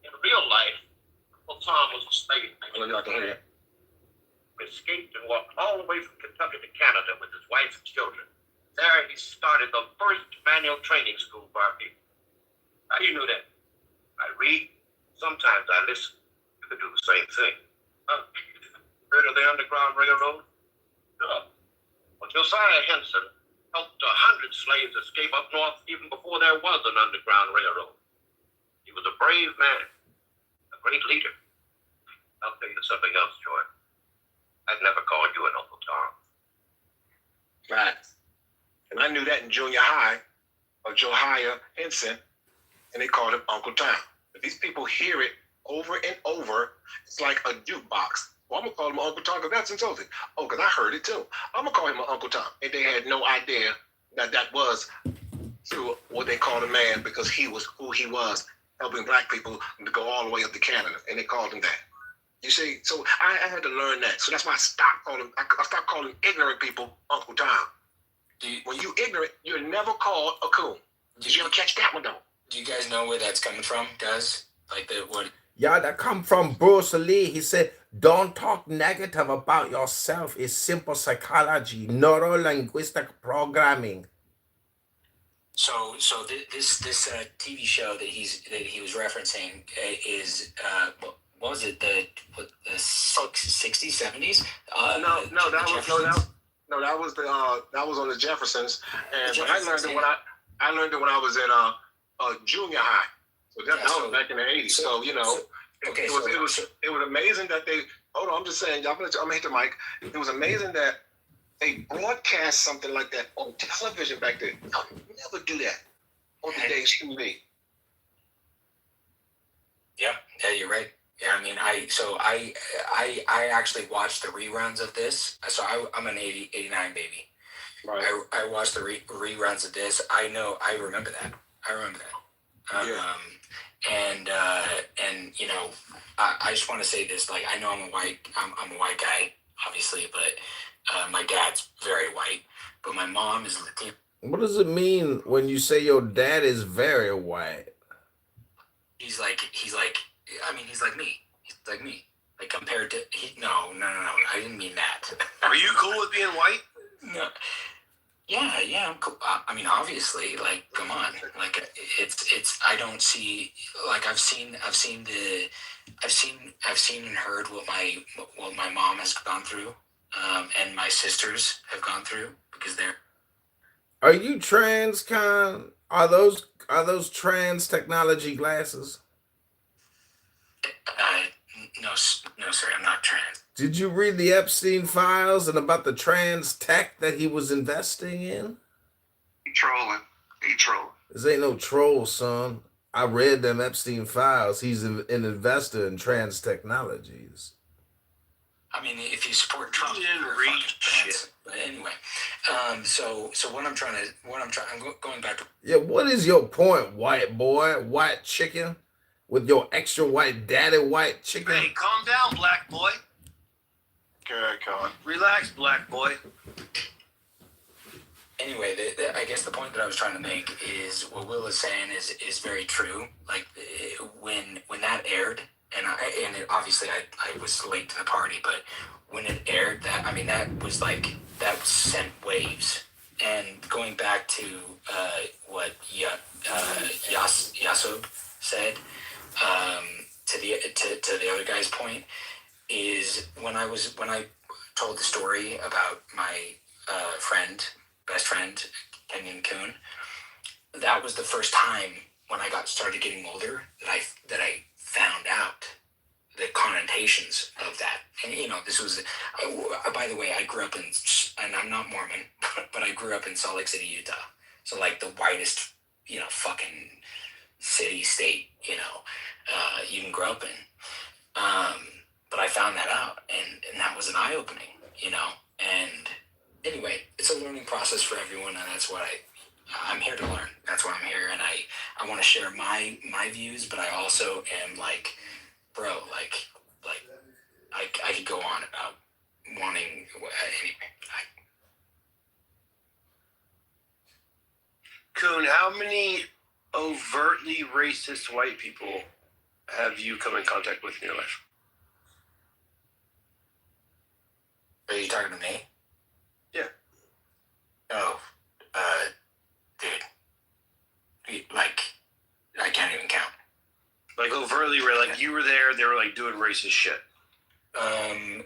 In real life, Uncle Tom was a slave.
I know y'all can hear it.
Escaped and walked all the way from Kentucky to Canada with his wife and children. There he started the first manual training school for our people. How do you know that? I read. Sometimes I listen. You could do the same thing. Heard of the Underground Railroad? No. Well, Josiah Henson helped 100 slaves escape up north even before there was an Underground Railroad. He was a brave man, a great leader. I'll tell you something else, George. I'd never called you an Uncle Tom.
Right. And I knew that in junior high, or Josiah Henson, and they called him Uncle Tom. But these people hear it over and over. It's like a jukebox. Well, I'm going to call him Uncle Tom because that's insulting. Oh, because I heard it too. I'm going to call him Uncle Tom. And they had no idea that was through what they called a man because he was who he was, helping black people to go all the way up to Canada. And they called him that. You see, so I had to learn that. So that's why I stopped calling ignorant people Uncle Tom. When you ignorant, you're never called a coon. Did you ever catch that one though?
Do you guys know where that's coming from, guys? Like the what?
Yeah, that come from Bruce Lee. He said, don't talk negative about yourself. It's simple psychology, neuro-linguistic programming.
So this TV show that he was referencing is what was it, the 60s, 70s?
That was on the Jeffersons, and I learned it when I was in junior high. So that was back in the 80s. It was amazing that they. Hold on, I'm just saying. I'm gonna hit the mic. It was amazing that they broadcast something like that on television back then. I'll never do that on today's TV.
Yeah, you're right. Yeah, I mean, I actually watched the reruns of this. So I'm an 89 baby. Right. I watched the reruns of this. I remember that. And I just want to say this. Like, I know I'm a white guy, obviously, but my dad's very white. But my mom is Latino.
What does it mean when you say your dad is very white?
He's like me. He's like me. Like compared to no. I didn't mean that.
Are you cool with being white?
No. Yeah, I'm cool. I mean, obviously, like, come on. Like, it's. I don't see. Like, I've seen and heard what my mom has gone through, and my sisters have gone through because they're.
Are you trans, Con? Are those trans technology glasses?
No, sir, I'm not trans.
Did you read the Epstein files and about the trans tech that he was investing in?
He trolling.
This ain't no troll, son. I read them Epstein files. He's an investor in trans technologies.
I mean, if you support Trump, you didn't read shit. But anyway, so I'm going back to.
Yeah, what is your point, white boy, white chicken, with your extra white daddy white chicken?
Hey, calm down, black boy.
Okay, Colin.
Relax, black boy.
anyway, I guess the point that I was trying to make is what Will is saying is very true. Like when that aired, and obviously I was late to the party, but when it aired, that was sent waves. And going back to what Yasub said, to the other guy's point, is when I told the story about my best friend, Kenyon Kuhn, that was the first time when I started getting older that I found out the connotations of that. And this was, by the way, I grew up and I'm not Mormon, but I grew up in Salt Lake City, Utah. So like the whitest, fucking city, state, you can grow up in. But I found that out, and that was an eye-opening, and anyway, it's a learning process for everyone, and that's what I'm here to learn. That's why I'm here, and I want to share my views, but I also am like, bro, like I could go on about wanting, anyway.
Kuhn, how many overtly racist white people have you come in contact with in your life?
Are you talking to me?
Yeah.
Oh, dude. Like, I can't even count.
Like overtly, like you were there, they were like doing racist shit.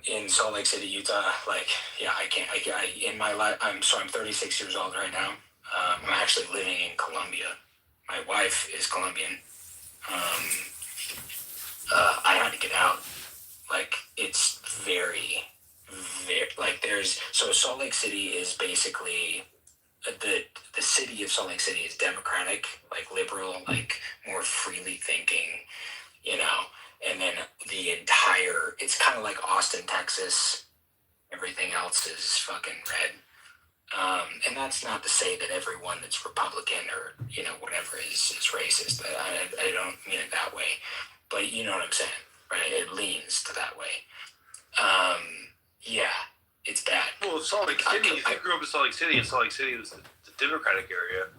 In Salt Lake City, Utah, like, yeah, in my life, I'm 36 years old right now. I'm actually living in Colombia. My wife is Colombian. I had to get out. Like, it's very, like so Salt Lake City is basically, the city of Salt Lake City is democratic, like liberal, like more freely thinking, and then it's kind of like Austin, Texas. Everything else is fucking red. And that's not to say that everyone that's Republican or, whatever is racist. I don't mean it that way. But you know what I'm saying, right? It leans to that way. Yeah, it's bad.
Well, Salt Lake City, if you grew up in Salt Lake City, and Salt Lake City was the Democratic area,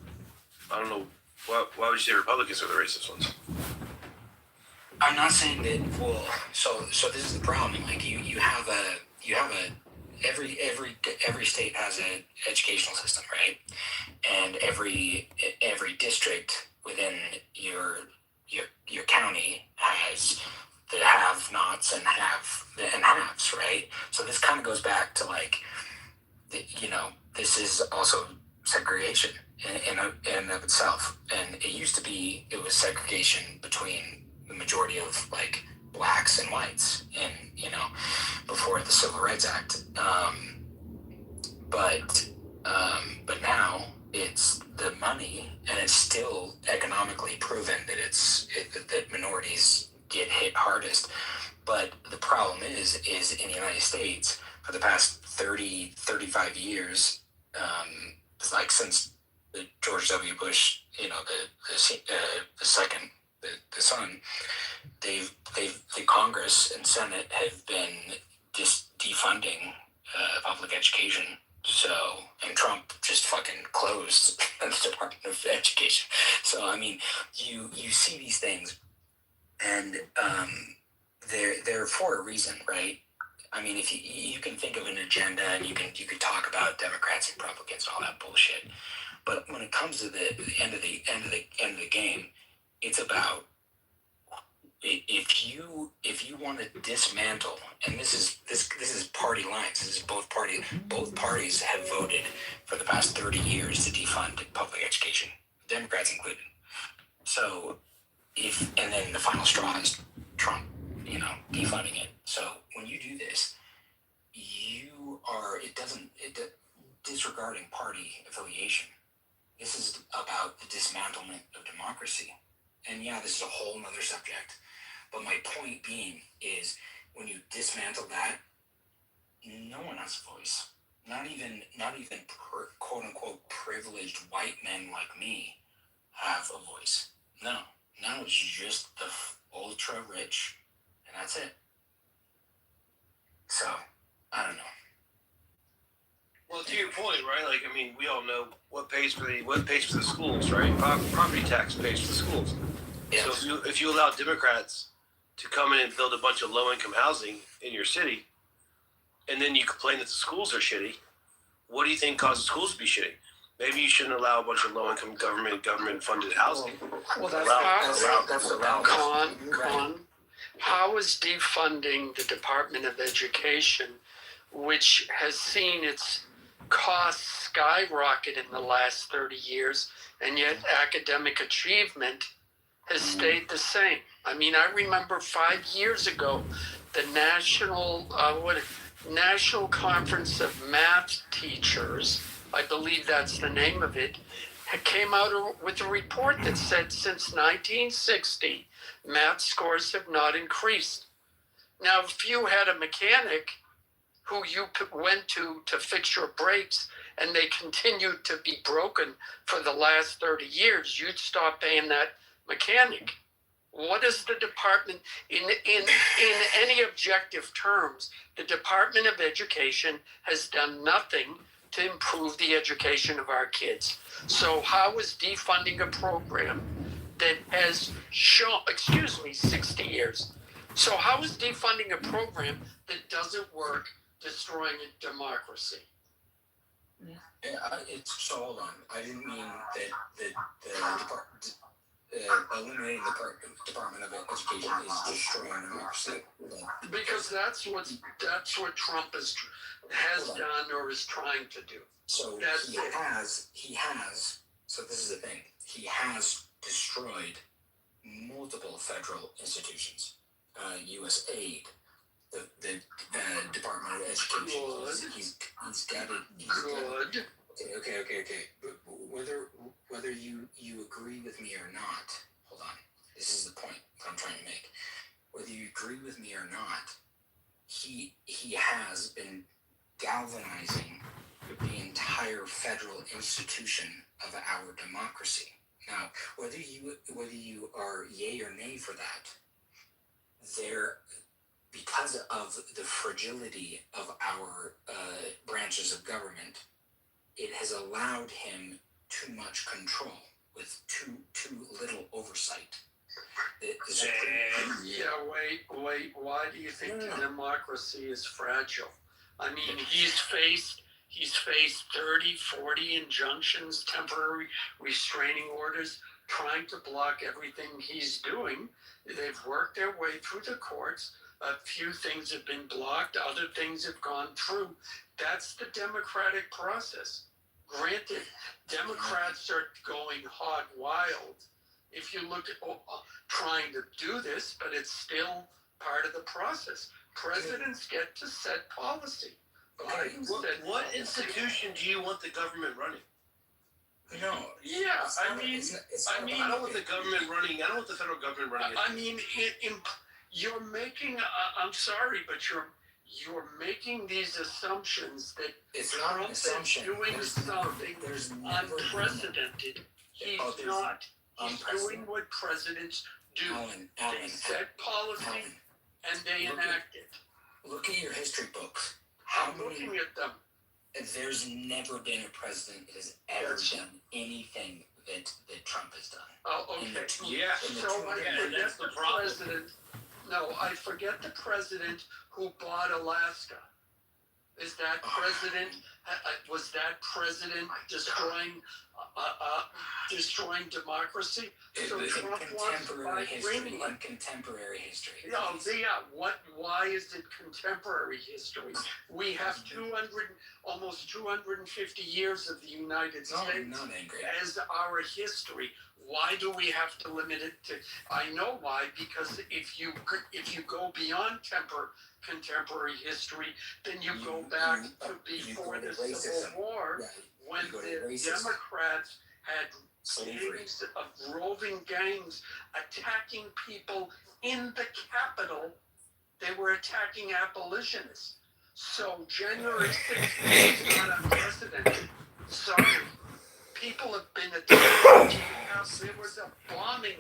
I don't know, why would you say Republicans are the racist ones?
I'm not saying that, well, so this is the problem. Like, you have every state has an educational system, right? And every district within your county has the have-nots and haves, right? So this kind of goes back to like, this is also segregation in of itself. And it was segregation between the majority of like blacks and whites, and before the Civil Rights Act. But now it's the money, and it's still economically proven that that minorities get hit hardest. But the problem is in the United States for the past 35 years, like since the George W. Bush, the second, the son, the Congress and Senate have been just defunding public education. So, and Trump just fucking closed the Department of Education. So, I mean, you see these things, and they're for a reason, right? I mean, if you can think of an agenda, and you could talk about Democrats and Republicans and all that bullshit, but when it comes to the end of the game, it's about, if you want to dismantle, and this is party lines. This is both parties have voted for the past 30 years to defund public education, Democrats included. So and then the final straw is Trump, defunding it. So when you do this, disregarding party affiliation. This is about the dismantlement of democracy. And yeah, this is a whole nother subject. But my point being is, when you dismantle that, no one has a voice. Not even quote unquote privileged white men like me have a voice. No, now it's just the ultra rich, and that's it. So I don't know.
Well, to your point, right? Like, I mean, we all know what pays for the schools, right? Property tax pays for the schools. Yes. So if you allow Democrats to come in and build a bunch of low-income housing in your city, and then you complain that the schools are shitty, what do you think causes schools to be shitty? Maybe you shouldn't allow a bunch of low-income government-funded housing.
Well, that's Con. How is defunding the Department of Education, which has seen its costs skyrocket in the last 30 years, and yet academic achievement has stayed the same? I mean, I remember 5 years ago, the National Conference of Math Teachers, I believe that's the name of it, came out with a report that said since 1960, math scores have not increased. Now, if you had a mechanic who you went to fix your brakes and they continued to be broken for the last 30 years, you'd stop paying that mechanic. What is the department, in any objective terms, the Department of Education has done nothing to improve the education of our kids. So how is defunding a program that has shown, 60 years. So how is defunding a program that doesn't work destroying a democracy?
So hold on. I didn't mean that eliminating the Department of Education is destroying democracy.
Because that's what Trump has done or is trying to do.
So he has. So this is the thing. He has destroyed multiple federal institutions. USAID, the Department of Education.
Good.
He's got it.
Good.
Okay. But whether you agree with me or not, hold on. This is the point that I'm trying to make. Whether you agree with me or not, he has been galvanizing the entire federal institution of our democracy. Now, whether you are yay or nay for that, because of the fragility of our branches of government, it has allowed him too much control with too little oversight.
Wait. Why do you think the democracy is fragile? I mean, he's faced 30, 40 injunctions, temporary restraining orders, trying to block everything he's doing. They've worked their way through the courts. A few things have been blocked. Other things have gone through. That's the democratic process. Granted, Democrats are going hog wild if you look at trying to do this, but it's still part of the process. Presidents get to set policy.
What institution do you want the government running?
No. Yeah,
I don't want the government running. I don't want the federal government running.
I mean, you're making. I'm sorry, but you're making these assumptions that Trump is doing something unprecedented. He's not. He's doing what presidents do. They set policy and they enact it.
Look at your history books.
I'm looking at them.
There's never been a president that has ever done anything that Trump has done.
Oh, okay.
That's the problem.
I forget the president who bought Alaska. Is that president? Was that president destroying democracy? So Trump wants to buy Greenland.
In contemporary history.
Why is it contemporary history? We have almost 250 years of the United States as our history. Why do we have to limit it to? I know why, because if you go beyond contemporary history, then you go back to before the Civil War, when the Democrats had gangs of roving gangs attacking people in the Capitol. They were attacking abolitionists. So January 6th is not unprecedented. Sorry. People have been attacked. There was a bombing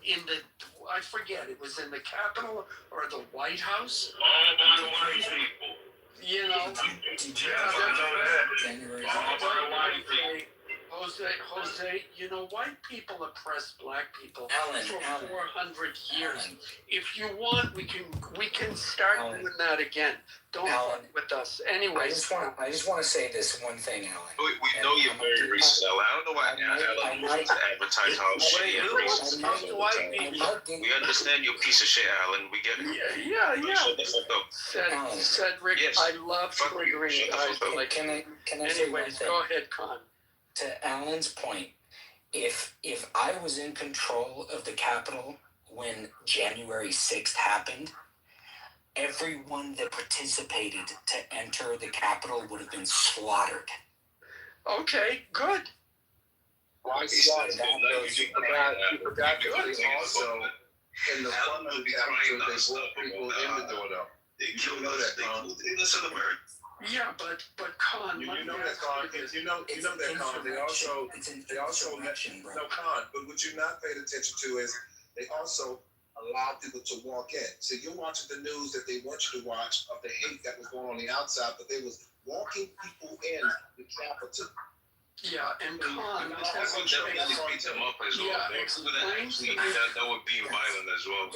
in the I forget, it was in the Capitol or the White House.
All by white people.
You know, Jose, you know, white people oppressed black people for 400 years. If you want, we can start doing that again. Don't fuck with us. Anyway,
I just want to say this one thing, Alan.
We know you're very racist, Alan. I don't know why Alan wants to advertise how shitty and racist he is all the time. We understand you're a piece of shit, Alan. We get it.
Yeah.
Shut the fuck up.
Cedric,
Yes.
I love triggering guys like
Can I say one
anyways,
thing?
go ahead, Con.
To Alan's point, if I was in control of the Capitol when January 6th happened, everyone that participated to enter the Capitol would have been slaughtered.
Okay, good.
Well, you forgot to also in the front of the Capitol, they brought people in the door though. You know that, Con.
Yeah, but Con,
You know that, Con. You know that, Con. They also no, Con. But what you're not paying attention to is they also allow people to walk in. So you're watching the news that they want you to watch of the hate that was going on the outside, but they was walking people in the Capitol.
Yeah, and Con,
That's what definitely beat them up as well. They were being violent as well.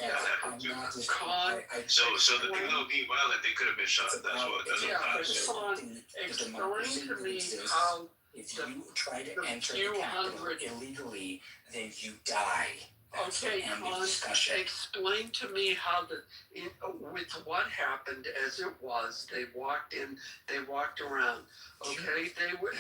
Con,
So the people that were being violent, they could have been shot. That's what.
yeah, but Con, explain to me how
if you try to enter the Capitol illegally, then you die.
Okay, Con, explain to me how with what happened as it was, they walked in, they walked around. Okay, they were,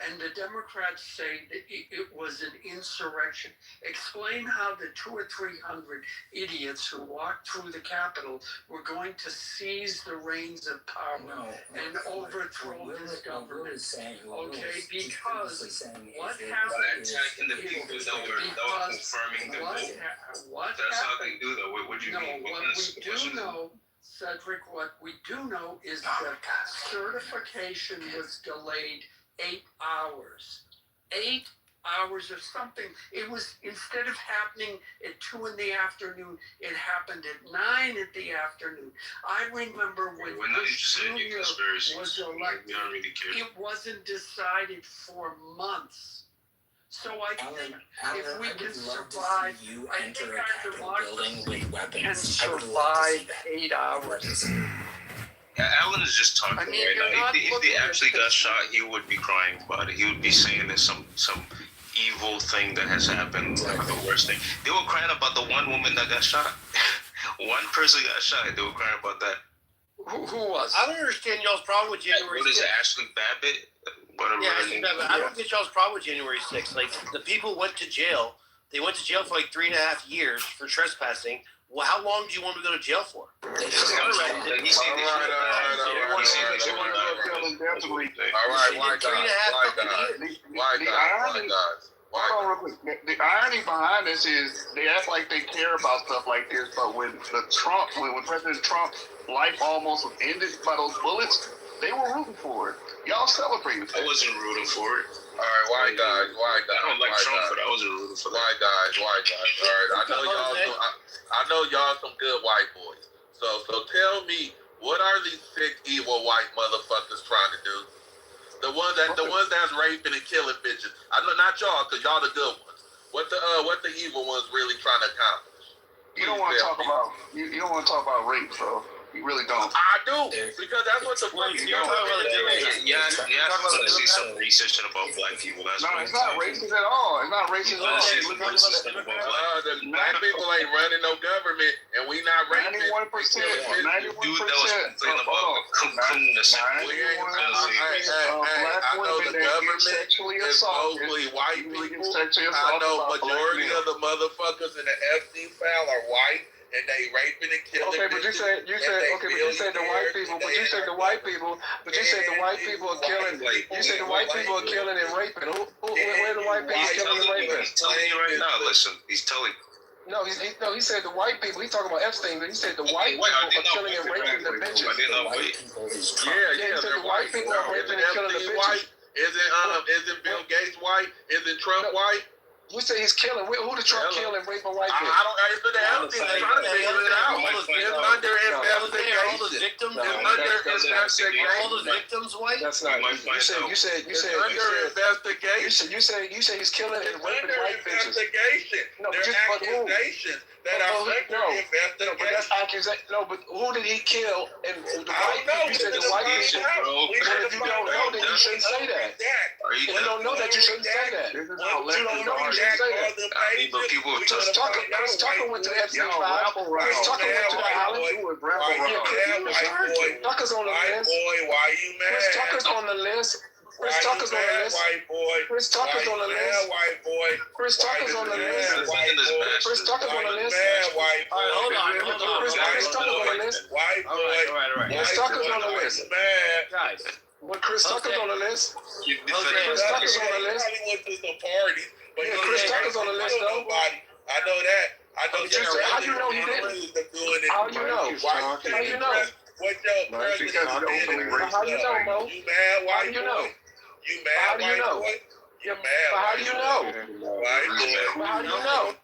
and the Democrats say that it was an insurrection. Explain how the 200 or 300 idiots who walked through the Capitol were going to seize the reins of power and overthrow this government. Okay, because what happened is
That's how they do that. What you mean?
What we do know, Cedric, what we do know is that certification was delayed 8 hours. 8 hours or something. It was, instead of happening at 2 in the afternoon, it happened at 9 in the afternoon. I remember when Bush Jr. was elected, it wasn't decided for months. So I think if we can survive, I think our democracy can survive 8 hours.
Alan is just talking right now. If they actually got shot, he would be crying about it. He would be saying there's some evil thing that has happened, like the worst thing. They were crying about the one woman that got shot. One person got shot. They were crying about that.
Who was?
I don't understand y'all's problem with January 6th.
What is it, Ashley Babbitt?
I don't get y'all's problem with January 6th. Like, the people went to jail. They went to jail for like 3.5 years for trespassing. Well, how long do you want to go to jail for?
The irony behind this is they act like they care about stuff like this, but when President Trump's life almost was ended by those bullets, they were rooting for it. Y'all celebrating it.
I wasn't rooting for it.
All right, white guys.
I don't like Trump, but I wasn't rooting for that.
White guys. All right, I know y'all some good white boys. So tell me, what are these 6 evil white motherfuckers trying to do? The ones that's raping and killing bitches. I know not y'all, cause y'all the good ones. What the evil ones really trying to accomplish?
You don't want to talk about rape, bro. You really don't.
I do, because that's what the fuck
you're talking about. Yeah, I want to see some research about black people. That's
no, it's not racist at all. It's not racist at all.
The black people ain't running no government, and we not raping.
91%.
Dude, that was complaining about cocoonness.
I know the government is mostly white people. I know majority of the motherfuckers in the FD file are white. And they raping and killing.
Okay, but you said the white people. But you said the white people are killing. You said the white people are killing and raping. Where the white people killing and raping?
He's telling you right now. Listen, he's telling you.
No, he said the white people. He's talking about Epstein, but he said the white people are killing and raping the bitches.
Yeah.
He said the white people are raping and killing the bitches.
Isn't Bill Gates white? Isn't Trump white?
You say he's killing. Who did Trump kill and rape a white man?
I don't answer the answer. I'm trying to figure it out. It's under investigation.
All the victims.
It's under investigation.
All the victims white.
That's not. You said
under investigation.
You say he's killing and raping
Under
white bitches.
investigation.
No,
There
just
are
but who?
accusations that are under investigation.
No, but that's accusation. No, but who did he kill? And the white
know.
you said the white people. Well, if you don't know, then you shouldn't say that. If you don't know that, you shouldn't say that. If you don't know, you shouldn't say that. Chris Tucker went to the Epstein file. Chris Tucker went to the island. Tucker's on the list.
Why you mad?
Chris Tucker's on the list. Chris Tucker's on the list.
White boy.
Chris Tucker's on the list.
White boy.
Chris Tucker's on the list. Chris Tucker's on the list.
White boy.
Hold on.
Chris Tucker's on the list.
White boy.
All right.
Chris Tucker's on the list.
Guys.
But Chris Tucker's on the list.
Chris
Tucker's on the list.
He went to some party. But
Yeah, Chris Tucker's on the list, though.
I know that.
How you know he didn't? How you know? How you know?
What your president did?
How you know, Mo?
You mad
How
white
you know?
boy? You mad white boy? You mad
How do you know?
white boy?
How do you know?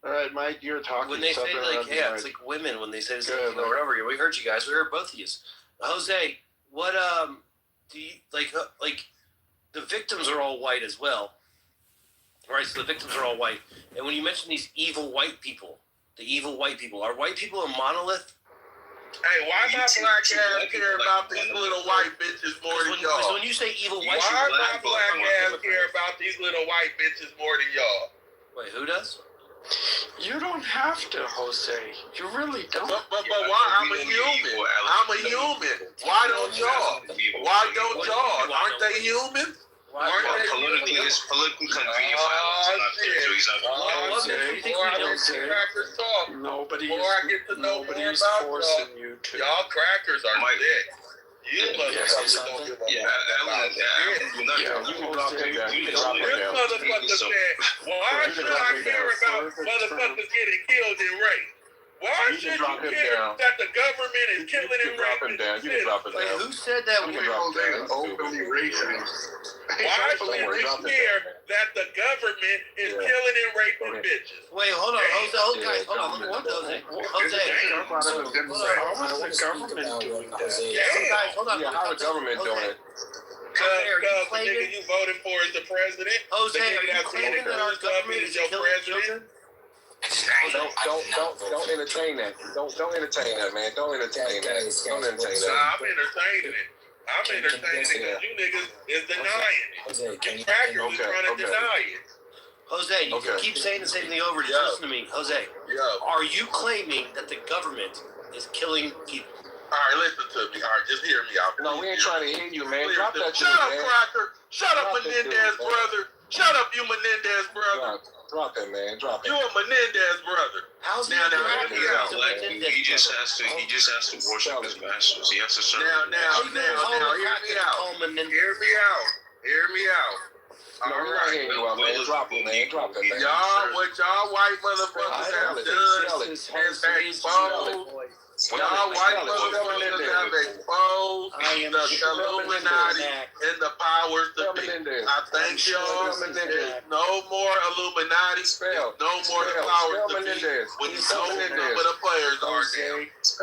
All right, Mike, you're talking.
When they say it's like women when they say this or whatever. We heard you guys. We heard both of you. Jose, what do you like the victims are all white as well, right? So the victims are all white, and when you mention these evil white people, are white people a monolith?
Hey, why my black ass care about these little white bitches more than y'all?
Because when you say evil white people,
why my black ass care about these little white bitches more than y'all?
Wait, who does?
You don't have to, Jose. You really don't.
But why? I'm a human. I'm a human. Why don't y'all? Why don't y'all? Aren't they human?
Politically convenient
Nobody's forcing you to.
Y'all crackers are sick. You motherfuckers don't give a motherfucker said, why should I care about motherfuckers getting killed and raped? Why should you care that the government is killing and raping citizens?
Wait, who said that?
Openly racist.
Why should we care that the government is killing and raping bitches?
Wait, hold on, Jose, guys, hold on. Jose.
How is the government doing that?
Guys, hold on.
How the government doing it?
Because the nigga you voted for is the president.
Jose,
the
are
nigga
you
that's
claiming that our government is
your
killing
president.
children?
Don't entertain that. Don't entertain that, man. Don't entertain that. Don't entertain that.
Nah, I'm entertaining it. I'm entertaining it because you niggas is denying it. You crackers is trying to deny it.
Jose, you keep saying the same thing over. Just listen to me. Jose, are you claiming that the government is killing people?
All right, listen to me. All right, just hear me out.
No, we ain't trying to hear you, man. Drop that shit,
Shut up,
man.
cracker. Shut up, Menendez brother. Shut up, you Menendez brother.
Drop it, man. Drop it.
You a Menendez brother.
How's
now hear me out.
He just has to worship his masters. He has to serve.
Now, hear me out. Hear me out.
No, we're not hearing you out, man. Drop it, man. Drop it, man.
Y'all, what y'all white motherfuckers have done is exposed. Y'all white motherfuckers have exposed the Illuminati and the powers to be. I thank y'all. There's no more Illuminati. No more the powers to be. We know some of the players are now.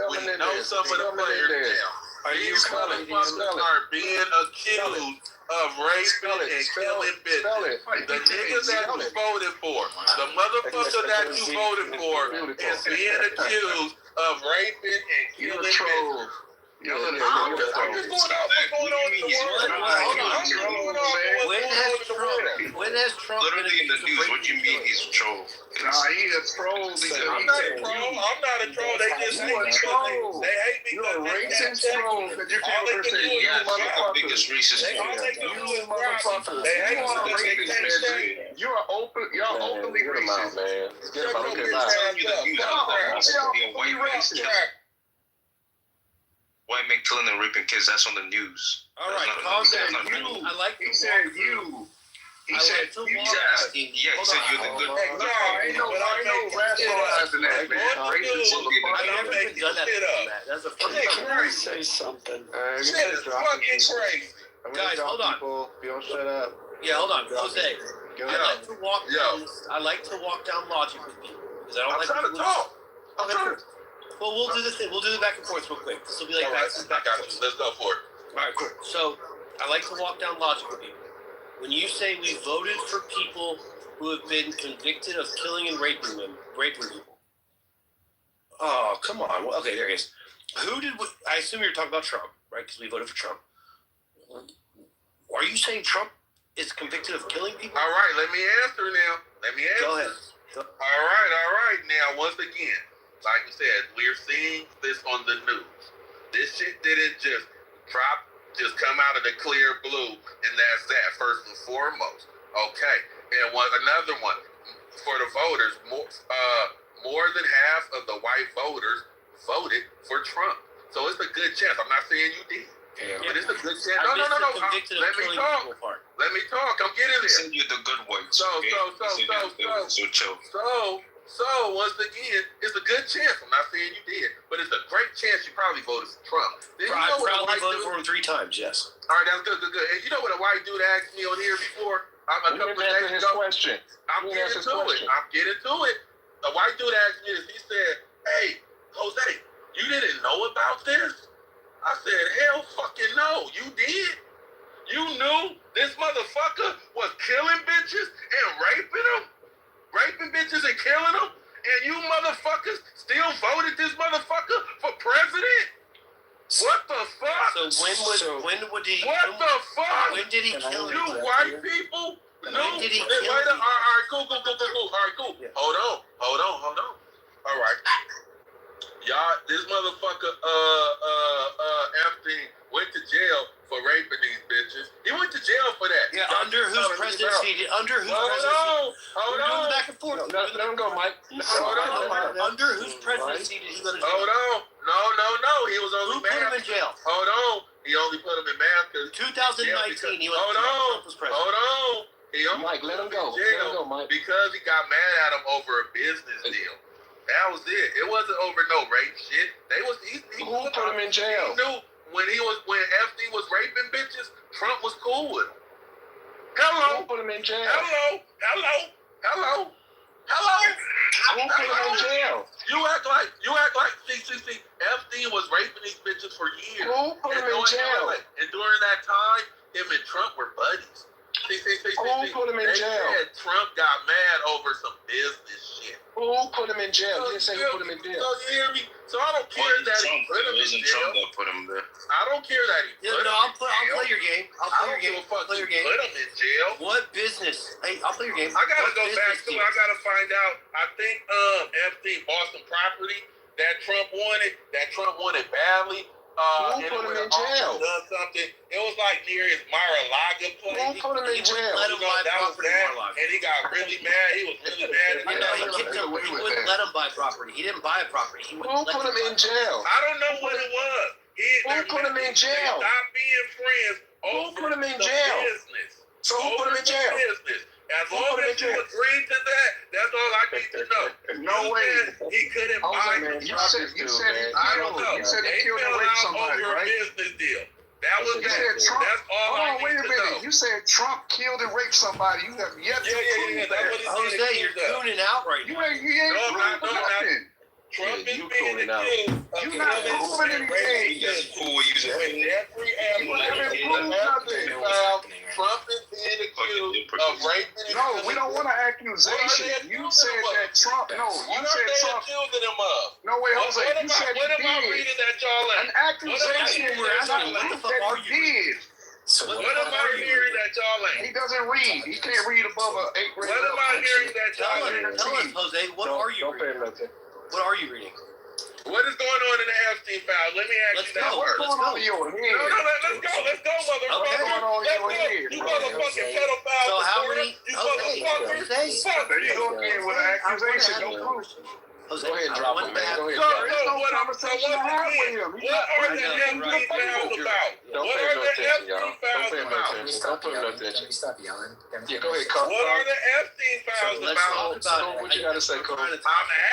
We know some of the players now. These motherfuckers are being accused of raping and killing bitches. The niggas that you voted for, the motherfucker that you voted for is being accused of raping and killing bitches. I'm just going off what's going on in the world.
When has Trump
literally in the news? What do you mean he's a troll?
Nah, he a troll.
I'm not a troll. I'm not a troll. They just hate me because they hate me because
you're a racist troll. Because you can't say you motherfuckers.
Biggest racist.
You motherfuckers. They hate you because they can't say you're openly racist, man.
Get him out. White racist. White men killing and raping kids. That's on the news.
All right, calm down. I like
he said you. He said you.
He said you're the good.
No, ain't no rationalizing that, man. Racist
I'm making shit up.
That's a
Can I say something?
Shit is fucking crazy.
Guys, hold on.
People, shut up.
Yeah, hold on. Jose,
I like to walk down logic with people because I don't like.
I'm trying to talk.
Well, we'll do this thing. We'll do the back and forth real quick. This will be like back and forth.
Let's go for it.
All right, cool. So I like to walk down logic with people. When you say we voted for people who have been convicted of killing and raping people. Oh, come on. Well, okay, there he is. I assume you're talking about Trump, right? Because we voted for Trump. Are you saying Trump is convicted of killing people?
All right, let me answer now.
Go ahead.
All right. Now, once again, like you said, we're seeing this on the news. This shit didn't just come out of the clear blue, and that's that, first and foremost. Okay. And another one, for the voters, more than half of the white voters voted for Trump. So it's a good chance. I'm not saying you did.
Yeah.
But it's a good chance. No. Let me talk. I'm getting there.
Send you the good ones. So,
once again, it's a good chance. I'm not saying you did, but it's a great chance you probably voted for Trump.
I probably voted for him 3 times, yes.
All right, that's good. And you know what a white dude asked me on here before? A couple of days ago.
Question.
I'm getting to it. A white dude asked me this. He said, "Hey, Jose, you didn't know about this?" I said, "Hell fucking no. You did? You knew this motherfucker was killing bitches and raping bitches and killing them, and you motherfuckers still voted this motherfucker for president? What the fuck?
When would he?
What the fuck?
When did he kill
you white people?
When did he kill
All right, cool. All right, cool. Yeah. Hold on. All right. Y'all, this motherfucker, Epstein went to jail for raping these bitches. He went to jail for that.
Yeah, under whose presidency? Hold on. Back and forth.
Let him go, Mike.
Under whose presidency did he go to jail?
Hold on. No. He was only
Who put him in jail?
Hold on. He only put him in math because
2019. He was president.
Hold on.
Mike, let him go. Mike.
Because he got mad at him over a business deal. That was it. It wasn't over no rape shit.
Who put him in jail?
He knew when Epstein was raping bitches, Trump was cool with him. Hello.
Who put him in jail?
Hello.
Who put him in jail?
You act like see, Epstein was raping these bitches for years.
Who put him in jail?
And during that time, him and Trump were buddies. See,
Who put him in jail?
They said Trump got mad over some business shit.
Who put him in jail? He didn't say who put him in jail.
So you hear me? So I don't care that he put him in jail.
Trump that put him there.
I don't care that he put him in jail.
I'll play your game.
I don't give a fuck if he put him in jail.
What business? Hey, I'll play your game.
I gotta go back to it. I gotta find out. I think Epstein bought some property that Trump wanted badly.
Who put him in jail?
Done something. It was like near his Mar-a-Lago place.
Who put him in jail?
And he got really mad. He was really mad.
He wouldn't let him buy property. He didn't buy a property.
Who put him in jail?
I don't know what it was.
Who put him in jail?
Stop being friends.
Who put him in jail? So who put him in jail?
As long as you agree to that, that's all I need to know.
No way.
He couldn't buy
it. You said he killed and raped somebody, right?
Business deal. That was
you said Trump.
That's all I need to know.
You said Trump killed and raped somebody. You have yet to prove that.
Jose, you're tuning out right now.
You ain't proving nothing.
Trump is being accused of
you're not proving anything.
Trump is being accused of raping.
No, we don't want an accusation. You said that Trump. No, you said Trump.
Accusing him of?
No, wait, Jose. You said
what am I reading that y'all
an accusation is not that he did.
So what am I hearing that y'all ain't?
He doesn't read. He can't read above an 8th grade.
What am I hearing that y'all ain't?
Tell us, Jose. What are you reading? What are you reading?
What is going on in the Epstein files? Let me ask you that first.
What's going on in your head?
Let's go, motherfucker. You motherfucking pedophile.
So how many?
There you go again with an accusation. Don't prove.
Jose,
go ahead and drop him, man. Go ahead.
What are the Epstein files about?
Don't pay no attention, y'all. Don't pay no attention. Don't pay no attention.
Can we stop yelling?
Yeah, go ahead, Cole.
What are the Epstein files about?
What you gotta say, Cole?
I'm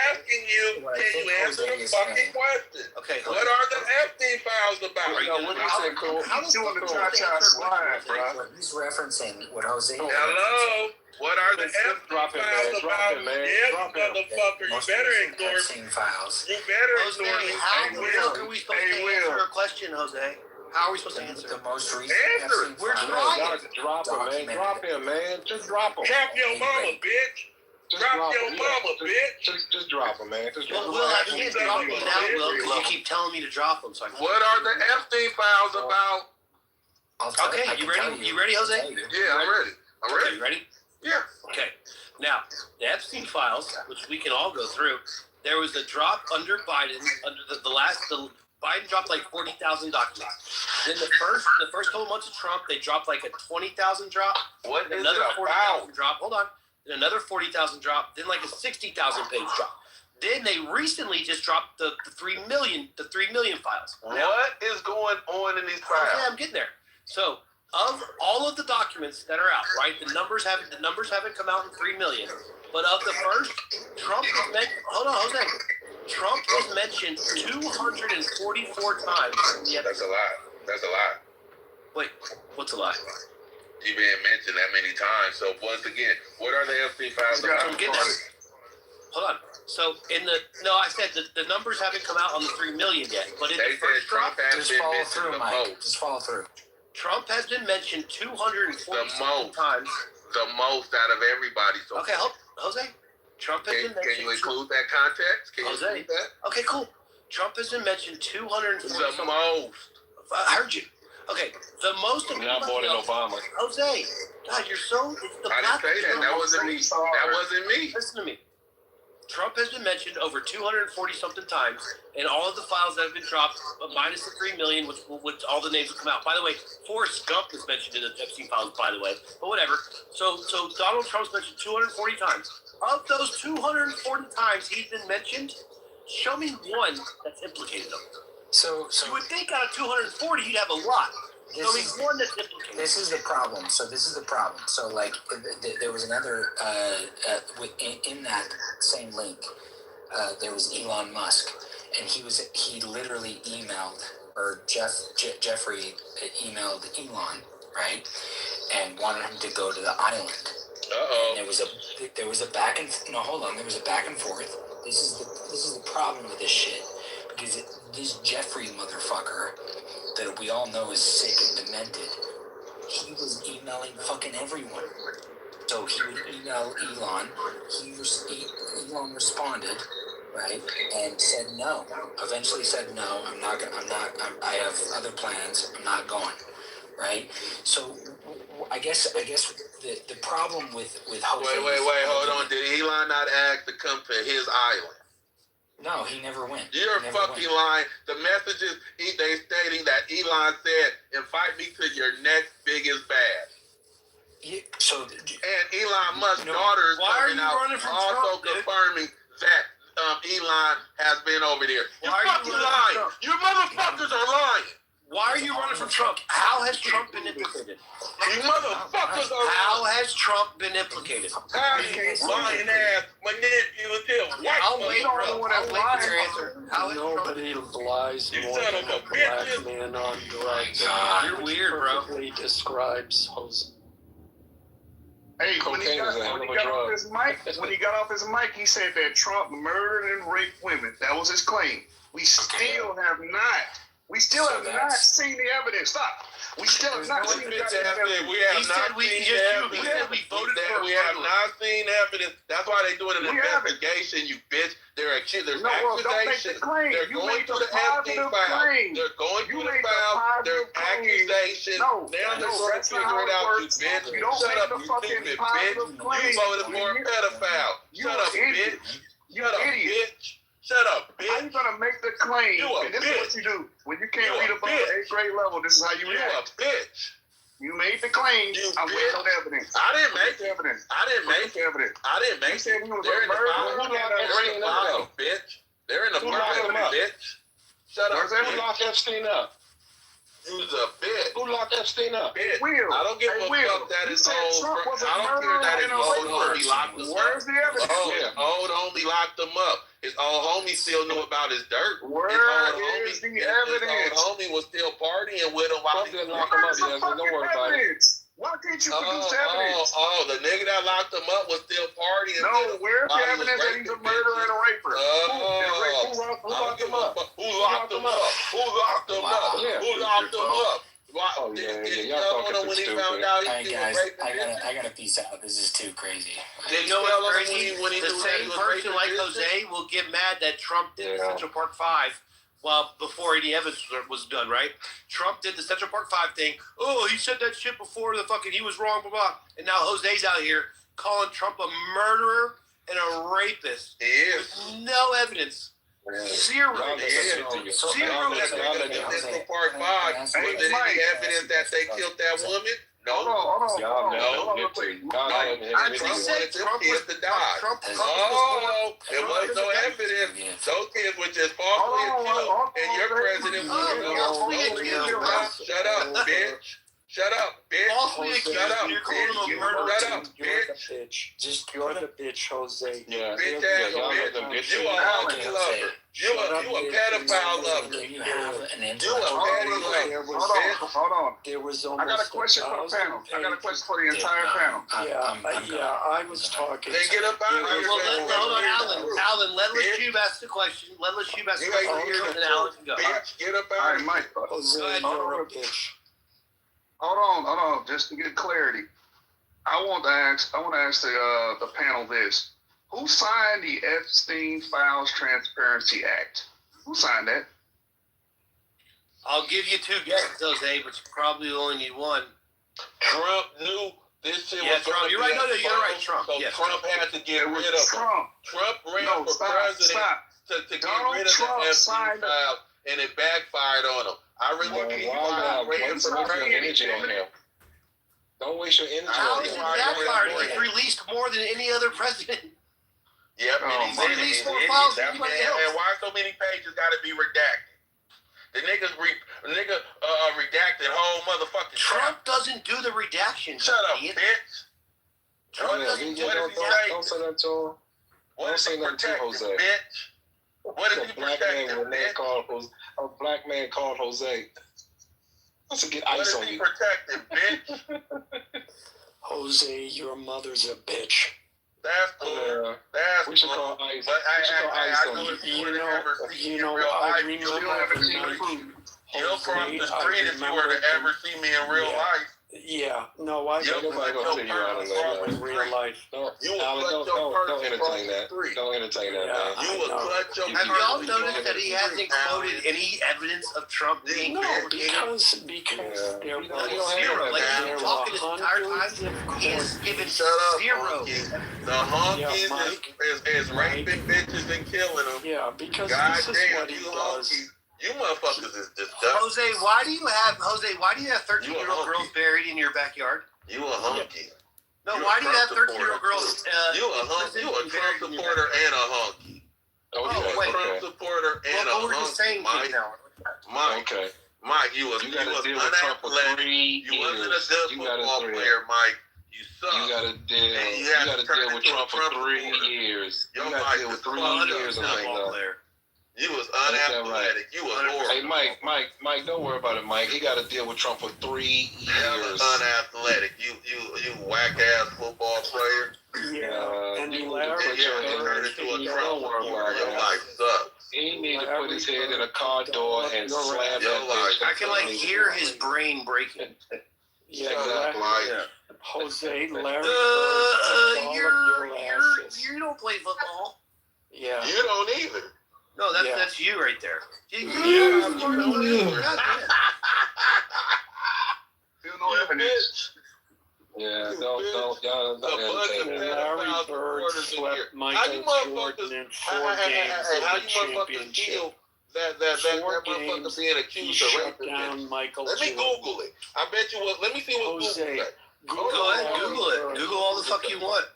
asking you, can you answer the fucking question?
Okay.
What are the Epstein files about?
What do you say, Cole?
He's doing the cha-cha slide, bro.
He's referencing what Jose.
Hello? What are the Epstein files about? Yes, motherfucker. You better ignore me.
Files.
You better
Jose,
ignore me.
how the fuck are we supposed to answer a question, Jose? How are we supposed to answer?
The most recent
Answer it.
We're trying.
Drop him, man. Drop him, man. Just drop him.
Drop your mama, bitch. Drop your mama, bitch.
Just drop him, man. Just drop him.
Will, I can't drop him now, Will, because you keep telling me to drop him. So
what are the Epstein files about?
Okay, you ready? You ready, Jose?
Yeah, I'm ready.
You ready?
Yeah.
Okay. Now, the Epstein files, which we can all go through, there was a drop under Biden, under Biden dropped like 40,000 documents. Then the first couple months of Trump, they dropped like a 20,000 drop.
What is
another
it
40,000 drop. Hold on. Then another 40,000 drop. Then like a 60,000 page drop. Then they recently just dropped the 3 million files.
What is going on in these files?
Okay, I'm getting there. So of all of the documents that are out, right? The numbers haven't come out in 3 million. But of the first, Trump was mentioned 244 times.
That's a lot. That's a lot.
Wait, what's a lot?
You've been mentioned that many times. So once again, what are the Epstein files about?
Hold on. So I said the numbers haven't come out on the 3 million yet. But in the first drop,
just follow through, Mike. Just follow through.
Trump has been mentioned 240 times.
The most out of everybody. So
okay, Jose. Trump has been mentioned.
Can you include that context? Can you include that?
Okay, cool. Trump has been mentioned 240.
The most.
I heard you. Okay, the most of
not more than Obama.
Jose, God, you're so.
I didn't say that. That wasn't me. That wasn't me.
Listen to me. Trump has been mentioned over 240-something times in all of the files that have been dropped, minus the 3 million, which all the names will come out. By the way, Forrest Gump is mentioned in the Epstein files, by the way. But whatever. So Donald Trump's mentioned 240 times. Of those 240 times he's been mentioned, show me one that's implicated him.
So
you would think out of 240 you'd have a lot. Show me one that's implicated.
This is the problem. So like there was another in that same link. There was Elon Musk, and he literally emailed, or Jeffrey emailed Elon, right, and wanted him to go to the island. And there was a back and forth. This is the problem with this shit, because this Jeffrey motherfucker that we all know is sick and demented, he was emailing fucking everyone. So he would email Elon. Elon responded, right, and said no. Eventually said no. I have other plans. I'm not going. Right. So I guess the problem with Jose.
Wait, hold on. Did Elon not ask to come to his island?
No, he never went.
You're fucking lying. The messages, they stating that Elon said, invite me to your next biggest bash. And Elon Musk's daughter is coming out also confirming that Elon has been over there. You're fucking lying. You motherfuckers are lying.
Why are you running from Trump? How has Trump been implicated?
You motherfuckers are
How has Trump been implicated?
Lying ass, manipulative.
I'll wait for your answer.
Nobody lies more than a black man on drugs.
You're weird, bro.
Perfectly describes Jose.
Hey, when he got off his mic, he said that Trump murdered and raped women. That was his claim. We still have not seen the evidence. Stop. We still have not seen the evidence.
We have not seen evidence. That's why they're doing an investigation, you bitch. There's accusations. They're going to the Epstein file. They're going to the file. There's accusations. Now they're going to figure it out, you bitch. Shut up, you stupid bitch. You voted for a pedophile. Shut up, bitch. Shut up, bitch. Shut up, bitch.
How you gonna make the claim? And this is what you do. When you can't read above the 8th grade level, this is how you react.
You a bitch.
You made the claim. I'm waiting on evidence.
I didn't make
evidence.
They're in the file, bitch. They're in the file, bitch. Shut up, bitch.
Who locked Epstein up?
You's a bitch.
Who locked Epstein up?
Bitch. I don't give a fuck that it's old. I don't care that it's old homie locked us up.
Where's the evidence?
Old homie locked them up. His old homie still knew about his dirt.
Where is the evidence?
His old homie was still partying with him while he was
lock him up. Don't worry about it.
Why can't you produce evidence?
The nigga that locked him up was still partying.
No, where's the evidence that he's a murderer and a raper? Who locked him up?
Who locked him up? Who locked him up? Who locked him up?
Oh yeah, y'all talking stupid.
Alright guys, I gotta peace out. This is too crazy.
You know what's crazy? The same person like Jose will get mad that Trump did the Central Park 5. Well, before any evidence was done, right? Trump did the Central Park 5 thing. Oh, he said that shit before he was wrong, blah, blah. And now Jose's out here calling Trump a murderer and a rapist.
He is.
With no evidence. Zero.
Central Park 5. Was there any evidence that they killed that woman? No.
Hold on.
Trump wanted them kids to die. There was no evidence. Those kids were just falsely accused, and your president was shut up, bitch. Shut up, bitch. Shut up, bitch.
Just you're the bitch, Jose.
Yeah. Bitch ass bitch. You a hockey lover. You a pedophile lover.
You have an
Hold on.
There was
I got a question for the panel. I got a question for the entire panel.
I was talking.
They get up out of here.
Hold on, Alan. Let Lashub ask the question. Let Lashub ask the question, and then Alan can go.
Bitch, get up out of here.
Mike.
Jose, you're a bitch.
Hold on. Just to get clarity, I want to ask the panel this: who signed the Epstein Files Transparency Act? Who signed that?
I'll give you two guesses, Jose, but you probably only need one.
Trump knew this shit was
Trump. You're right. No, you're right. Trump.
So Trump had to get rid of him. Trump ran for president to get rid of the Epstein files, and it backfired on him. I really think he ran for president.
Don't waste your energy.
How is it backfired? He released more than any other president.
Yep, and he released more files than anybody else. And why so many pages got to be redacted? The nigga redacted whole motherfucking
Trump doesn't do the redaction.
Shut up, bitch. Trump doesn't do the redaction.
Don't say that to him. Don't say nothing to Jose.
Bitch. What is he protecting,
bitch? A black man called Jose. Let's get ice on you.
What is he protecting, bitch?
Jose, your mother's a bitch.
That's cool. That's
we should call ice.
But I know it's
I remember.
You'll cross the street if you were to ever see me in real life.
Yeah, no, I don't in real life.
Don't entertain that. Don't entertain that, man.
You will clutch your.
Have y'all noticed that he hasn't quoted any evidence of Trump being
because there were
zero. Like he's been talking this entire time, he has given zero.
The honkies is raping bitches and killing them.
Yeah, because
this
is what he does.
You motherfuckers is disgusting.
Jose, why do you have 13-year-old girls buried in your backyard?
You a honky.
No, why do you have 13-year-old girls?
You a Trump supporter and a honky.
Wait.
Trump supporter and a honky. Mike, you was unathletic. You wasn't a good football player, Mike. You suck.
You gotta deal with Trump for 3 years. You gotta deal with 3 years of player.
You was unathletic. You was horrible.
Hey, Mike, don't worry about it, Mike. He got to deal with Trump for 3 years.
Unathletic. You whack ass football player.
Yeah. And
you turned into a Trump supporter. Your life sucks.
He need to put his head in a car door and slam that bitch.
I can hear his brain breaking.
Yeah, Jose, Larry.
You don't play football.
Yeah.
You don't either.
No, that's you right there.
You bitch.
Yeah, don't
Larry Bird swept Michael Jordan in 4 games of the championship.
That motherfucker being accused of raping. Let me Google it. I bet you what. Let me see what Google said.
Go ahead, Google it. Google all the fuck you want.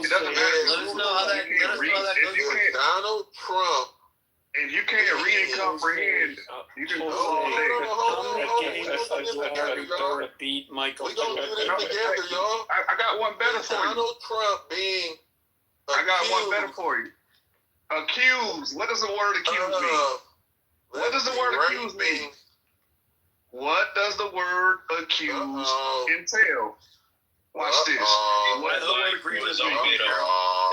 It doesn't matter.
Let us know how that goes.
Donald Trump.
If you can't read and comprehend, you can go all day.
Beat Michael.
We gonna do this together, y'all.
I got one better for you.
Donald Trump being.
I got one better for you. Accused. What does the word accused mean? What does the word accused mean? What does the word accused entail? Watch this.
What the word accused is all made up.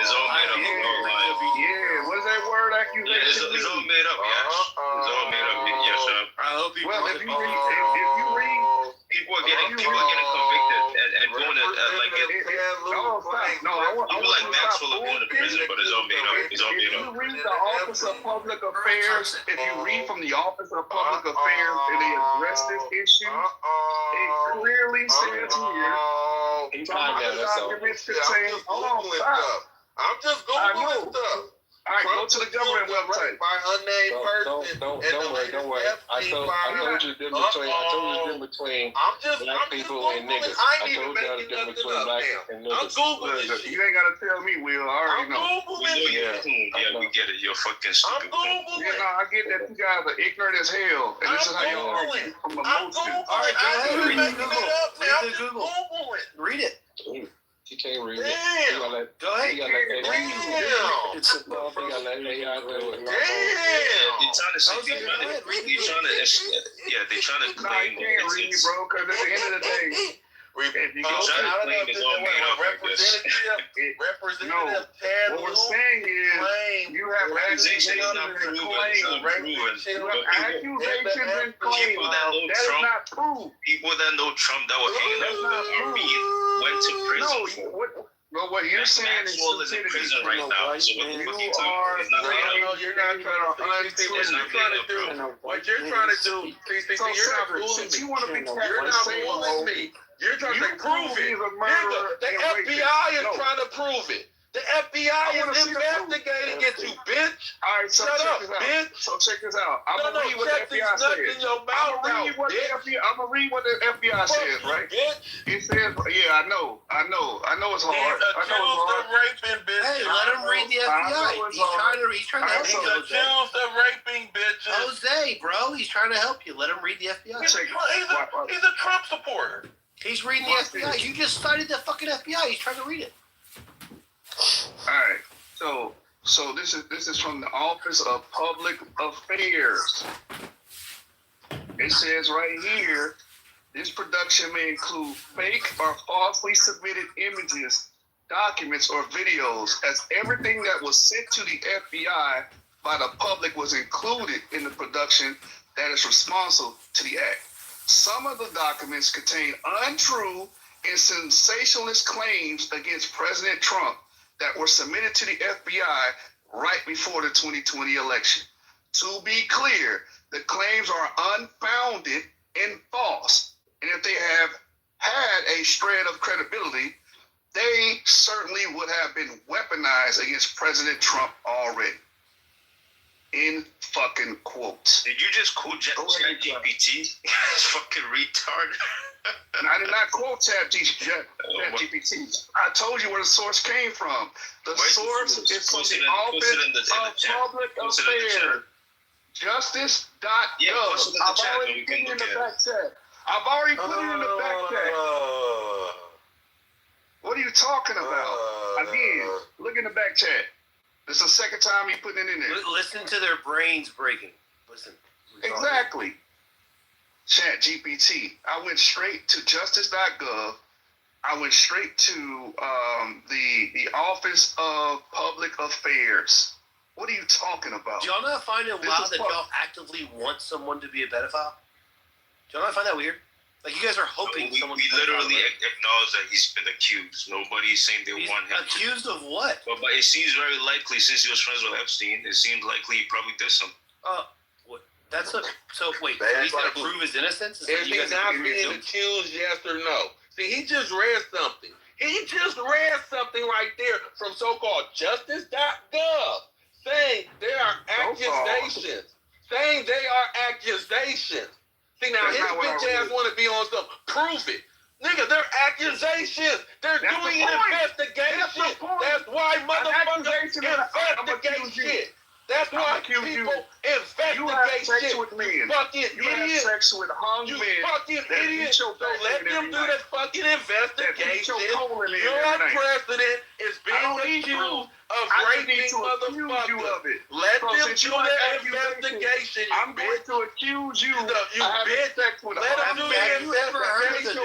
It's all made up.
Yeah, what does that word accusation mean?
It's all made up, yes. It's all made up, yes, sir.
I hope you.
Well, if you read,
people are getting convicted and going to like people like Maxwell are going to prison, but it's all made up. It's all made
if
up.
you read the Office of Public Affairs, if you read from the Office of Public Affairs and they address this issue, it clearly says here. Some of the documents contain. Hold on, stop.
I'm just Googling stuff.
All right, go to the government website.
By unnamed person.
Don't worry. I told you the difference between black people and niggas. I told you the difference between black and niggas.
I'm Googling this shit.
You ain't gotta tell me, Will. I already know.
Yeah, we get it. You're fucking stupid.
Yeah, no, I get that you guys are ignorant as hell, and this is how y'all argue from emotion.
All right, go ahead. Read the
Google.
Read it.
You can't read it.
Damn.
Go ahead.
It's a you gotta let AI do it.
They're trying to say they're trying to claim
you can't read, bro, because at the end of the day, if you go
Representative
what we're saying is you have accusations and claims. You have accusations and claims. That is not proof.
People that know Trump that were hanging out with RB went to prison.
No, what you're saying is
Maxwell is in prison right now. So what the fuck you talking? It's not made up.
You're not trying to do. What you're trying to do, you're not fooling me. You're not fooling me. You're trying to prove it. Nigga, the FBI is trying to prove it. The FBI is investigating it, you bitch.
All right, so
shut up,
bitch. So check this out. I'm
no,
gonna read what the FBI says. I'm gonna read what the FBI says, right? It says, yeah, I know it's hard.
Of raping bitches.
Hey, let him read the FBI. He's trying to help you.
He's accused of raping bitches.
Jose, bro, he's trying to help you. Let him read the FBI.
He's a Trump supporter.
He's reading the FBI. You just cited the fucking FBI. He's trying to read it.
All right, so this is from the Office of Public Affairs. It says right here, this production may include fake or falsely submitted images, documents, or videos, as everything that was sent to the FBI by the public was included in the production that is responsible to the act. Some of the documents contain untrue and sensationalist claims against President Trump that were submitted to the FBI right before the 2020 election. To be clear, the claims are unfounded and false. And if they have had a shred of credibility, they certainly would have been weaponized against President Trump already. In fucking quotes.
Did you just quote ChatGPT? It's fucking retard.
And I did not quote ChatGPT. I told you where the source came from. The source is from the Office of Public Affairs. Justice.gov. I've already put it in the back chat. What are you talking about? Again, look in the back chat. This is the second time he put it in there.
Listen to their brains breaking. Listen.
Exactly. ChatGPT. I went straight to justice.gov. I went straight to the Office of Public Affairs. What are you talking about?
Do y'all not find it wild that y'all actively want someone to be a pedophile? Do y'all not find that weird? Like, you guys are hoping someone.
We literally acknowledge that he's been accused. Nobody's saying they want him.
Accused of what?
But it seems very likely, since he was friends with Epstein, it seems likely he probably did something.
What? That's a. So wait, so he's gonna prove his innocence?
Is he not being accused? Yes or no? See, he just read something. He just read something right there from so-called justice.gov saying they are accusations. Saying they are accusations. See, now his bitch ass want to be on something. Prove it. Nigga, they're accusations. They're doing an investigation. That's why motherfuckers investigate shit. That's why people investigate shit.
With men.
You fucking idiot.
You have sex with hung men.
You fucking idiot. So let them do that fucking investigation. Your president is being being accused of raping motherfuckers. Let them do their investigation.
I'm going to accuse you of having sex with
Let them do their
investigation.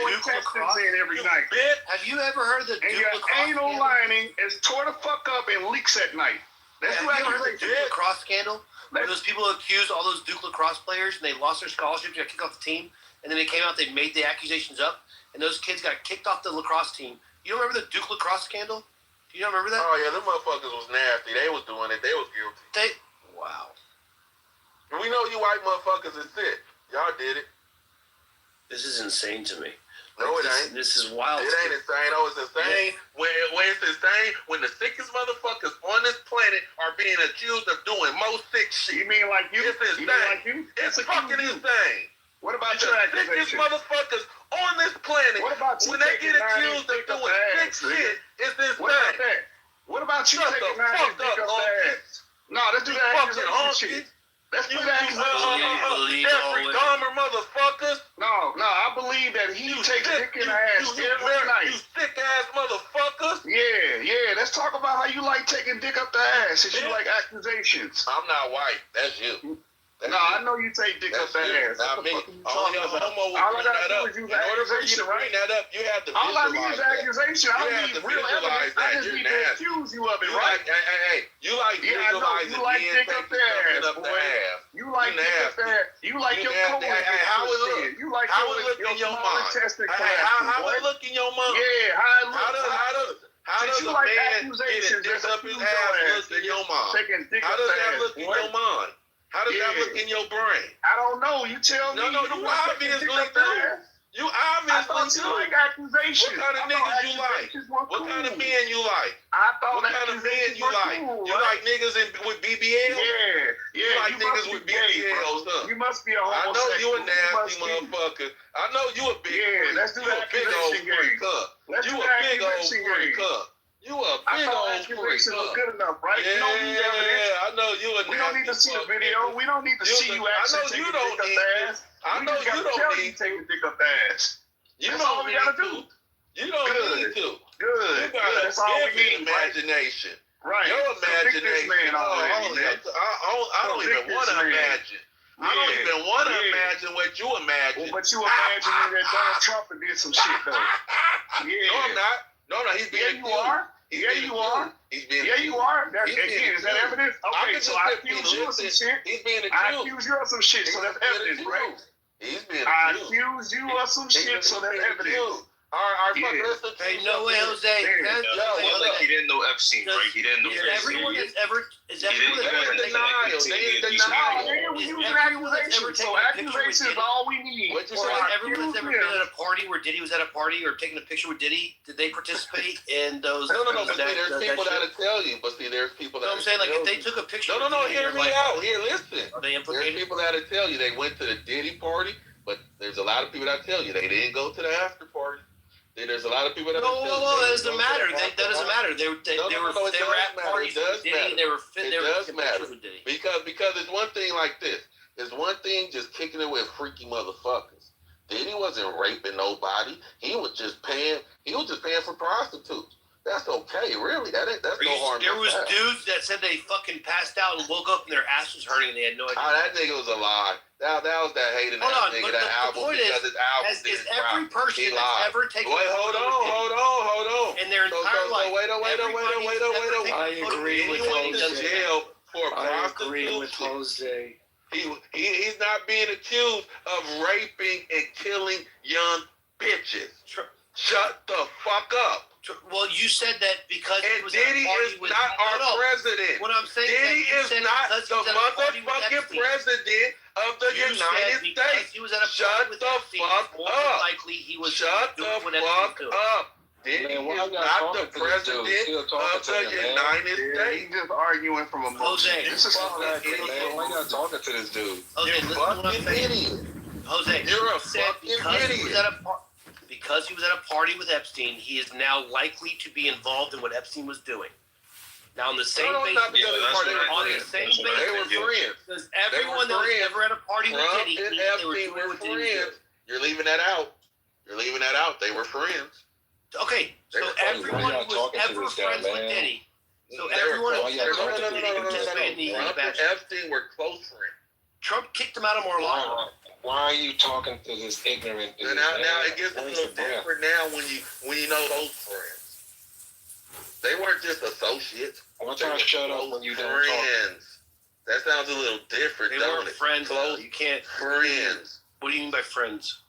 Every night.
Have you ever heard of the
and your anal lining is tore the fuck up and leaks at night. That's
have you ever heard of the Duke lacrosse scandal? Where those people accused all those Duke lacrosse players and they lost their scholarships, got kicked off the team, and then they came out, they made the accusations up, and those kids got kicked off the lacrosse team. You don't remember the Duke lacrosse scandal? Do you not remember that?
Oh yeah, them motherfuckers was nasty. They was doing it. They was guilty.
Wow.
We know you white motherfuckers is sick. Y'all did it.
This is insane to me.
No, it ain't.
This is wild.
It ain't insane. Oh, it's insane. When it's insane, when the sickest motherfuckers on this planet are being accused of doing most sick shit.
You mean like you?
It's insane. It's fucking insane.
What about
your sickest motherfuckers on this planet?
What about you
when they get accused of doing sick shit? It's insane.
What about that? What about you taking 9 inches dick up the ass? No, let's do that accusation shit. Let's do that
Jeffrey Dahmer motherfuckers.
No, I believe that he takes dick in the ass every night.
You sick ass motherfuckers.
Yeah. Let's talk about how you like taking dick up the ass since you like accusations.
I'm not white. That's you.
I know you take dick up that ass.
Not me. Only a homo would bring that up. In order for you to bring that up, you have to visualize that.
All I need is accusation. I don't need real evidence. I just need to accuse you of it, right?
Hey, you like visualizing men taking something up the ass.
You like dick up there. You like your colon.
How it look?
You like
how it look in your mind? How it look in your mind?
Yeah,
how does a man getting dick up his ass look in your mind? How does that look in your mind? How does that look in your brain?
I don't know. You tell me.
No, you obviously do. You obviously do.
Like accusations.
What kind of niggas you like? What kind of men you like? What kind of men you like? You like niggas with BBLs?
Yeah.
You like niggas with BBLs, huh?
You must be a homosexual.
I know you a nasty motherfucker. I know you a big freak.
Let's do that accusation game.
You a big old freak, huh? You a big old freak,
huh? Good enough, right?
Yeah, I know you a nasty.
We don't need to see the video. We don't need to see you actually take a dick up the ass.
I know you don't need
to take a dick up the ass.
That's all we gotta do. You don't need to.
Good.
You got a vivid imagination.
Right.
Your imagination. I don't even want to imagine. I don't even want to imagine what you imagine.
Well, but you imagining that Donald Trump did some shit, though.
No, I'm not. No, he's being accused.
You are.
He's being
you are. Is that evidence? Okay, so I accuse you of some shit.
He's being accused.
I accuse you of some shit, so that's evidence, right?
He's being
I
accused.
accuse you of some shit, so that's evidence.
All right, listen.
Hey, no way, Jose.
He didn't know Epstein, right? He didn't know.
Everyone that's ever
They in denial.
So accusations is all we need.
Everyone that's ever been at a party where Diddy was at a party or taking a picture with Diddy, did they participate in those?
No. But see, there's people that'll tell you. But see, there's people that.
I'm saying, like, if they took a picture.
No. Hear me out. Here, listen.
Are they implicated?
There's people that'll tell you they went to the Diddy party, but there's a lot of people that tell you they didn't go to the after party. There's a lot of people that.
No, that doesn't matter. That doesn't matter. They were at parties with Diddy. They were with Diddy.
Because it's one thing like this. There's one thing just kicking it with freaky motherfuckers. Diddy wasn't raping nobody. He was just paying for prostitutes. That's okay, really. That's no harm.
There was dudes that said they fucking passed out and woke up and their ass was hurting and they had no idea.
That nigga was a lie. That was that hating ass nigga. That album because his album
is every person that's ever taken.
Wait, hold on.
In their entire life.
Wait.
I
agree with
Jose. He went to jail for
I agree with Jose.
He's not being accused of raping and killing young bitches. Shut the fuck up.
Well, you said that because
Diddy is not our president.
What I'm saying
Diddy is not the motherfucking president of the United States. Shut the fuck up. Shut the fuck up. Diddy is not the president of the United States.
He's just arguing from a motion.
Jose,
why you not talking to this dude?
You fucking idiot.
Jose,
you're a fucking idiot.
Because he was at a party with Epstein, he is now likely to be involved in what Epstein was doing. Now, on the same basis,
they were friends.
Because everyone that was ever at a party with Diddy,
they were friends. You're leaving that out. They were friends.
Okay, so everyone who was ever friends with Diddy. So everyone who was ever friends with Diddy participated in the
Trump
bad
and Epstein were close friends.
Trump kicked him out of Mar-a-Lago.
Why are you talking to this ignorant?
And now it gets a little different now when you know those friends. They weren't just associates.
I'm trying to shut up when you don't talk.
Friends. That sounds a little different,
They
don't
weren't
it?
friends.
Close
You can't.
friends.
What do you mean by friends?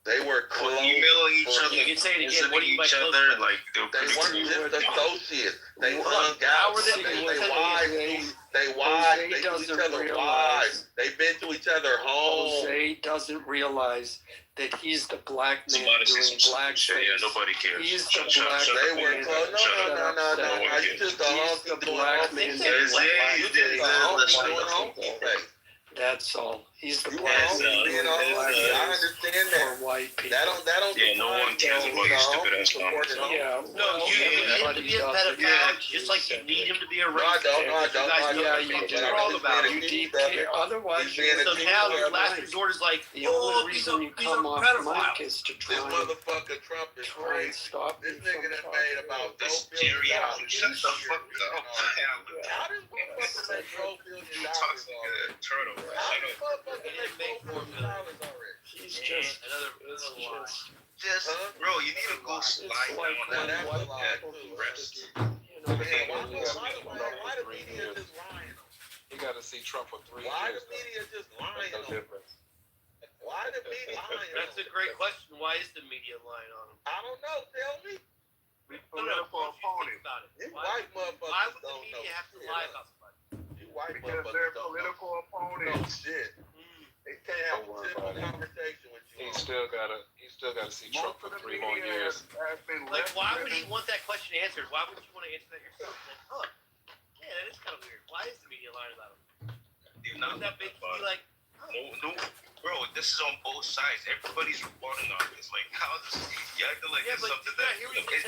They were close.
Emailing each other.
You can say it again. What do you mean by close?
Like
they weren't just associates. They hung
How
out.
were they?
They wives to each other wives. They've been to each other homes.
Jose doesn't realize that he's the black man doing blackface.
Yeah, nobody cares.
He's the black man.
They were close. No. You just a honky doing honky face. You just a honky doing honky face.
That's all. He's the
You
black
are
man
being
doing
honky. I understand that.
for white people.
That don't.
Yeah, no one cares about your stupid ass comments.
Yeah.
No, you need him to be a pedophile, just like you need him to be a racist.
Yeah, you do.
You're wrong about it.
You deep care. Otherwise,
So now your last resort is like,
the only reason you come off mic is to
This
try
motherfucker Trump is
and
crazy.
stop
This
me
nigga
from
done made
talking.
about
This
$4 billion.
Jerry Allen, shut the fuck up.
How does motherfucker make $4 billion already?
Turtle.
How does motherfucker make $4 billion already?
He's just
Just, bro, you need to go slide down
Now
that
that's a lie too.
rest.
Man, why the media just lying?
You got to see Trump for 3
Why
years.
the media just lying
No
on him?
difference.
Why the media lying on
That's a
him?
great question. Why is the media lying on him?
I don't know. Tell me.
Political opponent. About it.
You white motherfuckers
Why would the
don't know.
media have to lie about somebody?
You white
Because
motherfuckers
they're
don't
political
know
opponents.
shit. They can't have a
Don't worry
simple
about it.
conversation with you.
He still gotta see Trump
Most
for
of the
3 more
media
years.
has been
Like, why would he
left-driven.
want that question answered? Why wouldn't you want to answer that yourself? Like, huh? Yeah, that is kind of weird. Why is the media lying about him? Wouldn't that make you be like,
No, bro, this is on both sides. Everybody's reporting on this. Like, how does you acting like
yeah,
it's
but
something
yeah,
that
here we go.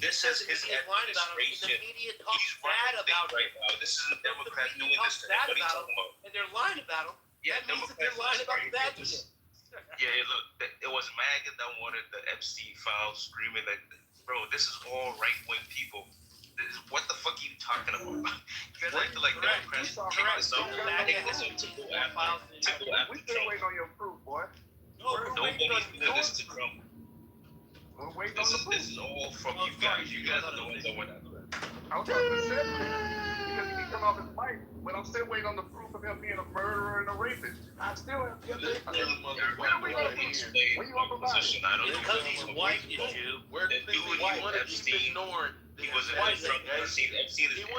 this is his
media lying about him. The
administration.
media talks
He's
bad
running things
about him.
right now. This isn't Democrat doing this to
bad
anybody
about
talking about.
And they're lying about him.
Yeah,
That means that
Democrats
they're lying about the bad
this.
shit.
Yeah, look, it was MAGA that wanted the Epstein files, screaming like, bro, this is all right-wing people. What the fuck are you talking about? You guys acting like Democrats take this up to go after
We still waiting on your proof, boy.
Nobody's doing this to Trump.
We're waiting on the proof.
This is all from you guys. You guys are the ones that went after it.
I was about to say because he come off his mic, but I'm still waiting on the proof of him being a murderer and a rapist. I still have yet to
Position. I don't know.
Because he's white, you Jew.
Where the
That dude, he wanted to keep ignoring. He was in Trump. Epstein is convict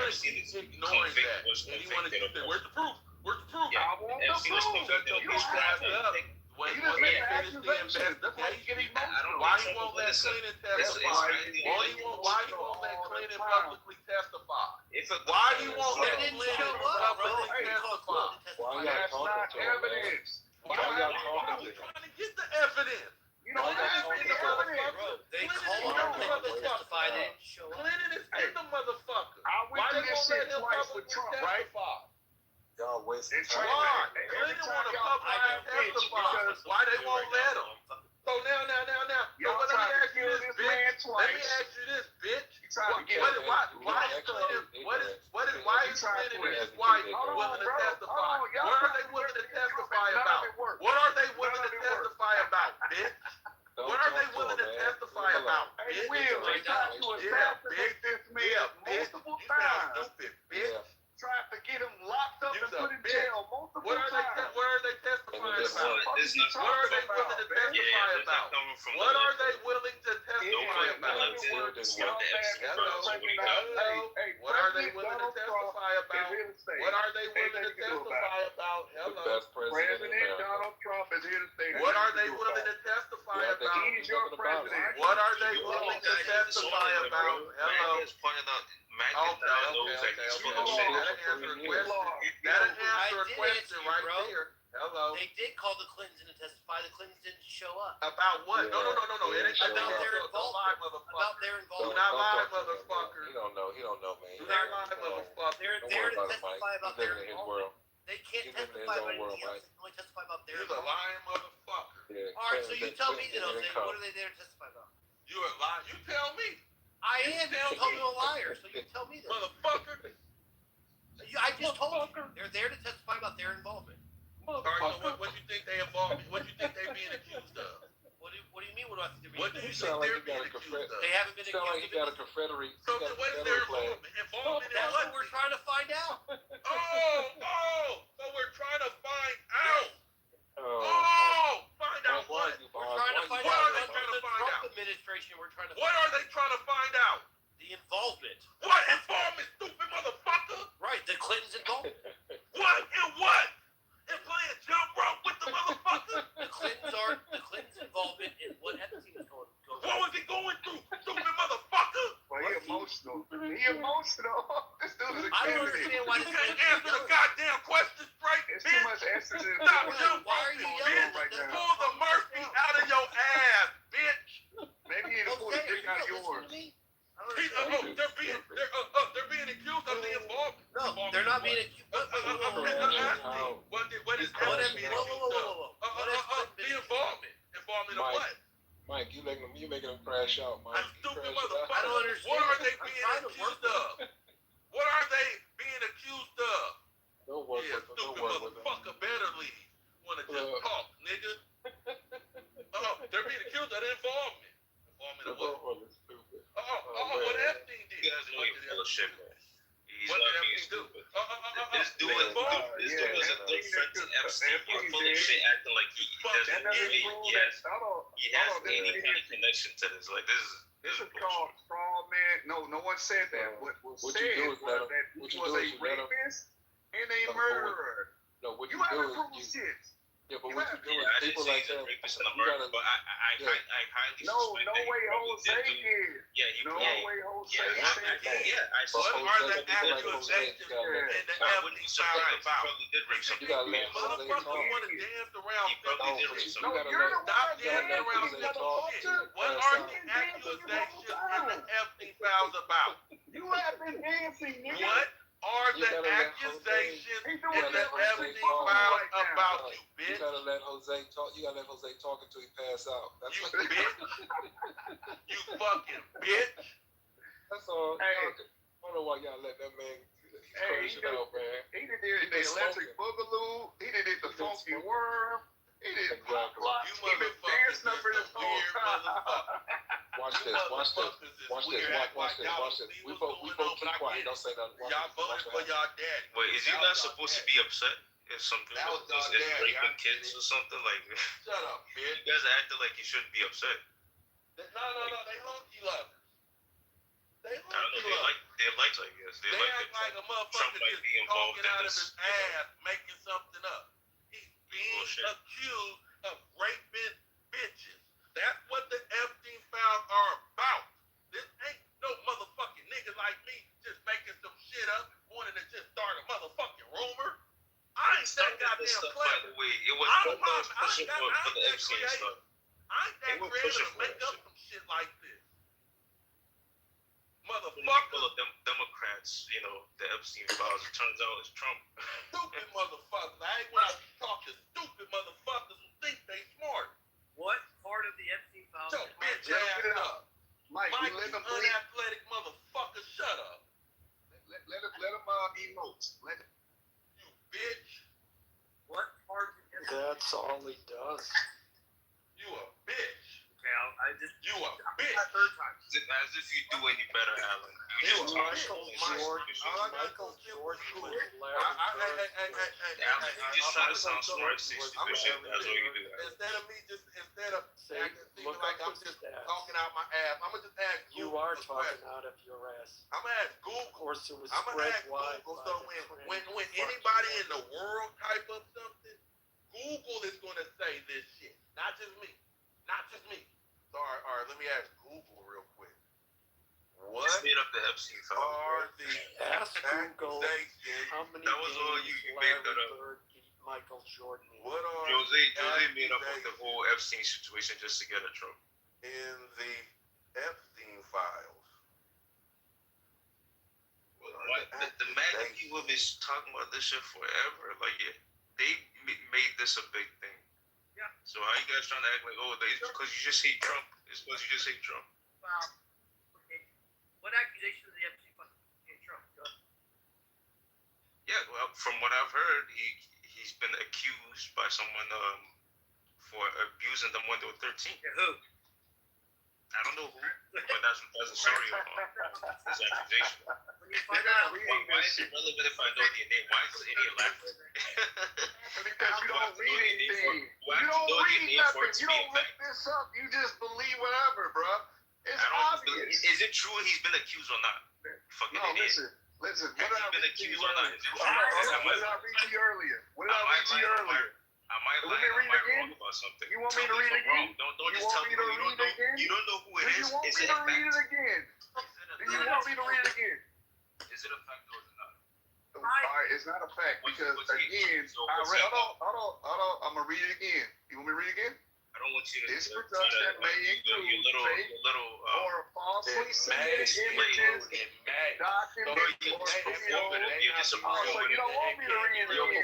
was convicted of.
Where's the proof? Where's the proof?
Yeah,
I want the
Epstein is
proof.
convicted of.
You don't have to.
When
He just
he
made
finished the
accusations. That's why you get emotional.
why he won't let Clinton testify? Why you won't let Clinton publicly testify? Why you won't let Clinton publicly testify?
Why y'all
That's
talking
not
to him, man?
evidence.
Why y'all talking to him?
Trying to get the evidence.
You know,
Clinton is in the motherfucker.
They
Clinton
called
is
him
in the
to testify. They
motherfucker.
didn't show up.
Clinton is in the motherfucker.
I went
Why
through
they
this
won't
shit
let him
twice with
publicly
Trump, right?
testify?
Y'all wasting
It's
time.
Why? Clinton want to publicly testify. Why they won't let him? So now. So
Y'all
let me
tried to
ask you
kill
this,
this man
bitch. Let me
twice.
ask you this, bitch.
You tried to get
Why
him.
is Clinton and his wife willing to testify? What are they willing to testify about? What are they willing to testify about, bitch? What are they willing to testify about,
Hey,
bitch?
Will, they tried to assassinate this man multiple
You sound
times.
stupid, bitch.
Tried to get him locked up
You
and
the
put in
bitch.
jail multiple
What are they
times.
testifying
It's
about?
It's not
What are they willing to testify
it's
about?
not coming from
What
the-
are they willing to testify
Nobody
about?
wants to want the Epstein
Hello.
files. What do you got?
What are they willing to testify about? What are they willing to testify about?
The
Hello.
best president in
President
America.
Donald Trump is here to say
What are they willing to testify
You have to
about?
He is your president.
What are they willing to testify about? Hello.
MAGA is pointing out. MAGA
Okay.
now knows that he's full of shit.
That'll answer a question right
bro.
there. Hello.
They did call the Clintons in to testify. The Clintons didn't show up.
About what? No. It ain't
About their
don't lie,
involvement.
motherfucker.
About their
Do
involvement.
not lie, motherfucker.
He don't know, man.
Do not lie, motherfucker.
They're
Don't
there
worry
to
about it, Mike.
testify about
He's
their
living in his
involvement.
world.
They can't
He's living in his
testify
own
about
world,
anything else.
Mike.
They can only testify about their
You're a
involvement.
lying motherfucker.
Yeah,
All right, so you tell me then, Jose,
Clinton
what are they there to testify about?
You're a liar. You tell me.
I am. You told me a liar, so you tell me this.
Motherfucker.
I just told you. They're there to testify about their involvement.
All right, so what do you think they involved? What do you think they're being accused of?
What do you mean? What do I think they're being
What do you
accused
think
of?
they're being accused of?
They haven't been
Sound like
accused
you
of
got a Confederate.
So then what is their involvement? Involvement in
That's
what?
what we're trying to find out.
So we're trying to find out. Find out what?
We're trying to find
What
out.
are they trying to find
Trump
out?
administration, we're trying to
What are they trying to find out?
The involvement.
What involvement, stupid motherfucker?
Right, the Clintons' involvement.
What and what? And playing jump rope with the motherfucker?
The Clintons' involvement in what Epstein is going
What was he going through, stupid motherfucker?
Well, he emotional. He emotional. This dude is a
I don't understand why
You
this
can't
man
answer the goddamn question straight,
It's
bitch.
too much estrogen.
Stop
Why
jump
are you
roping,
yelling
bitch.
right now?
Pull the mercy out of your ass, bitch.
Maybe you need to pull the dick out of yours.
They're being accused of the involvement.
No, they're not being accused.
What is Clinton being accused of? The involvement. Involvement of what?
Mike, you making them crash out, Mike.
Stupid
Crash
motherfucker.
I don't understand.
What are they being accused of? What are they being accused of?
Don't work
Yeah,
with them.
stupid
Don't work with them.
motherfucker better leave. Wanna just talk, nigga. They're being accused of the involvement. Involvement of what? What Epstein did.
You guys know you're full of shit, man. He's
What
not
did
being
Epstein do?
stupid. This dude was a good friend to Epstein. He's full of shit, acting like he doesn't really, he has any kind of connection to this. Like this is
called straw man. No one said that. What was
What
said
you do is
was
let
that
him- what
he
you
was
do
a
is you let him-
rapist and a murderer.
No, what
You
you do
haven't
is
proven shit.
yeah, but
You
what you
haven't.
do is
I didn't
people
say
like
he's a
that.
rapist and a
You
murderer,
gotta-
but I highly
No
suspect that he
way
probably
Jose
did do.
did.
Yeah, he
No
probably.
way Jose
Yeah,
said that.
I
What
suspect
are the
people like
accusations
Jose,
in
you gotta let-
the
I wouldn't
Epstein
suspect
files
that he
about?
probably did rape some
You gotta
people.
let Jose
Motherfuckers
talk.
want to dance around
He probably did rape
shit.
some
You
No,
gotta
you're
let
the
Stop
one
dancing
dancing,
around
you
shit.
motherfucker.
What
Pass
are
out.
the accusations in the Epstein files about?
You have been dancing, nigga.
What are
You
the
gotta let
accusations
He's
in
doing
the
that with
Epstein
Jose
files
right now.
about you,
You
bitch?
gotta let Jose talk. You gotta let Jose talk until he pass out. That's
You
what,
bitch. You fucking bitch.
that's all.
Hey.
I don't know why y'all let that man. He's crashing out, man.
He did the electric boogaloo. He did the funky worm. He did
Exactly.
pop.
You
He been
motherfuckers
dancing
is
over
a
this whole
weird
time.
motherfucker.
Watch
You
this. Watch this.
motherfuckers is
Watch this.
weird. Act
Watch
like
this.
y'all
Watch
don't
this.
see
We
what's
both
going
keep
on, but I
quiet.
get
Don't
it.
say nothing. Watch
Y'all
this.
voted
Watch
for
what
y'all daddy.
Wait, is he
That
not
was y'all
supposed to
daddy.
be upset if something
That was
is
y'all daddy.
raping
I
kids
get
or
it.
something? Like,
Shut up,
you
bitch.
guys are acting like you shouldn't be upset.
No, they hunky lovers. They
I don't
hunky
know.
lovers.
They like, I guess. They
They
like
act like a
Trump
motherfucker
might
just
be involved
talking
in
out of
this.
his ass, making something up. He's being
Bullshit.
accused of raping bitches. That's what the Epstein files are about. This ain't no motherfucking nigga like me just making some shit up, wanting to just start a motherfucking rumor. I ain't that goddamn
This stuff, by
clever.
the way, it was
I
Trump that was pushing
ain't
for the
that
Epstein
creative.
stuff.
I ain't that
They were
creative
pushing
to
for
make
that
up
shit.
some shit like this.
Full
Motherfucker.
of Democrats, you know, the Epstein files. It turns out it's Trump.
Stupid motherfuckers. I ain't want to talk to stupid motherfuckers who think they smart.
What part of the Epstein files?
Shut bitch ass up.
Mike,
Mike,
you
you
let him bleed.
unathletic motherfucker, shut up.
Let him emote. Let him.
You bitch.
What part of the Epstein?
That's all he does.
You a bitch.
Okay, I just.
You a bitch.
Third time.
As if you do any better, Alan. You
You
just
a
talk
bitch.
shit.
Michael Jordan was Larry
Alan, you just try to sound smart, say stupid shit. That's all you do.
Instead of
Say,
acting
look
like
up
I'm
the
just
stats.
talking out my ass, I'm gonna just ask
You
Google
are
a
talking
question.
out of your ass.
I'm gonna ask
Of
Google.
course, it was
I'm gonna
spread
ask
wide.
Google.
by
So
the
when
Fuck
anybody
you.
in the world type of something, Google is gonna say this shit. Not just me. Not just me. So all right, let me ask Google real quick. What
Just made up the Epstein
are
files.
the
Ask Google
accusations?
how many
That was all
games
you made that
Larry
up.
Bird beat Michael Jordan in.
What are
Jose
the
made up of the
accusations
whole Epstein situation just to get a Trump.
in the Epstein files?
The MAGA people have been talking about this shit forever. Like, they made this a big thing.
Yeah.
So how you guys trying to act like, oh, because you just hate Trump? It's because you just hate Trump.
What accusation did the Epstein file against Trump?
Yeah, well, from what I've heard, he's been accused by someone for abusing them when they were 13.
Yeah, who?
I don't know who, but that's a story on this accusation.
When you find out,
Why is it relevant if I know your name? Why is the idiot laughing?
Because you don't read anything.
Why
You
do
don't read
you know
nothing. You don't look this up. You just believe whatever, bro. It's obvious.
Is it true he's been accused or not? Fucking
No,
idiot.
listen.
Has he been accused or not? Is it true?
What did I read to you earlier?
I might lie. I might wrong about something.
You want me to read it again?
Don't just tell me you don't know who it is.
You want me to read it again? Do you want me to read it again?
Is it a fact or is it not?
All right, it's not a fact because again, hold on. I'm gonna read it again. You want me to read it again?
I don't want you to.
This production may include fake or falsely submitted images, documents, or videos. So you don't want me to read it again?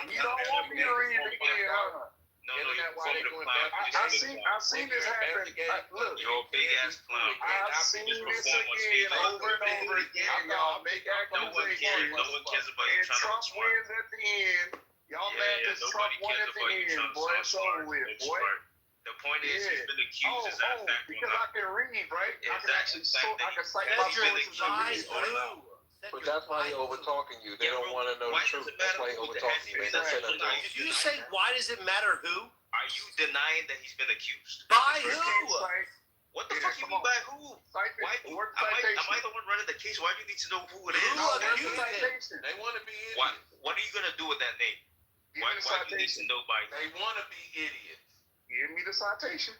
You don't want me to read it again, huh?
No,
I've seen this happen. Look,
you're a big ass clown.
I've seen this again over and over again. Y'all make accusations.
No one cares about you
and
trying
Trump
to be smart.
wins at the end. Y'all mad because Trump won at the end, boy. It's over with, boy.
The point is, he's been accused. Is that a fact or
because
not?
I can read, right?
It's actually fact that
I can cite
he's been
my
accused or not.
But that's why they're over talking you. They don't want to know the truth. That's why they over talking you. They don't say nothing.
Did you say why does it matter who?
Are you denying that he's been accused?
By who?
What the fuck you mean by who? Why? Am I the one running the case? Why do you need to know who it is?
They want to be idiots.
What are you gonna do with that name? Why do you need to know by?
They want to be idiots.
Give me the citation.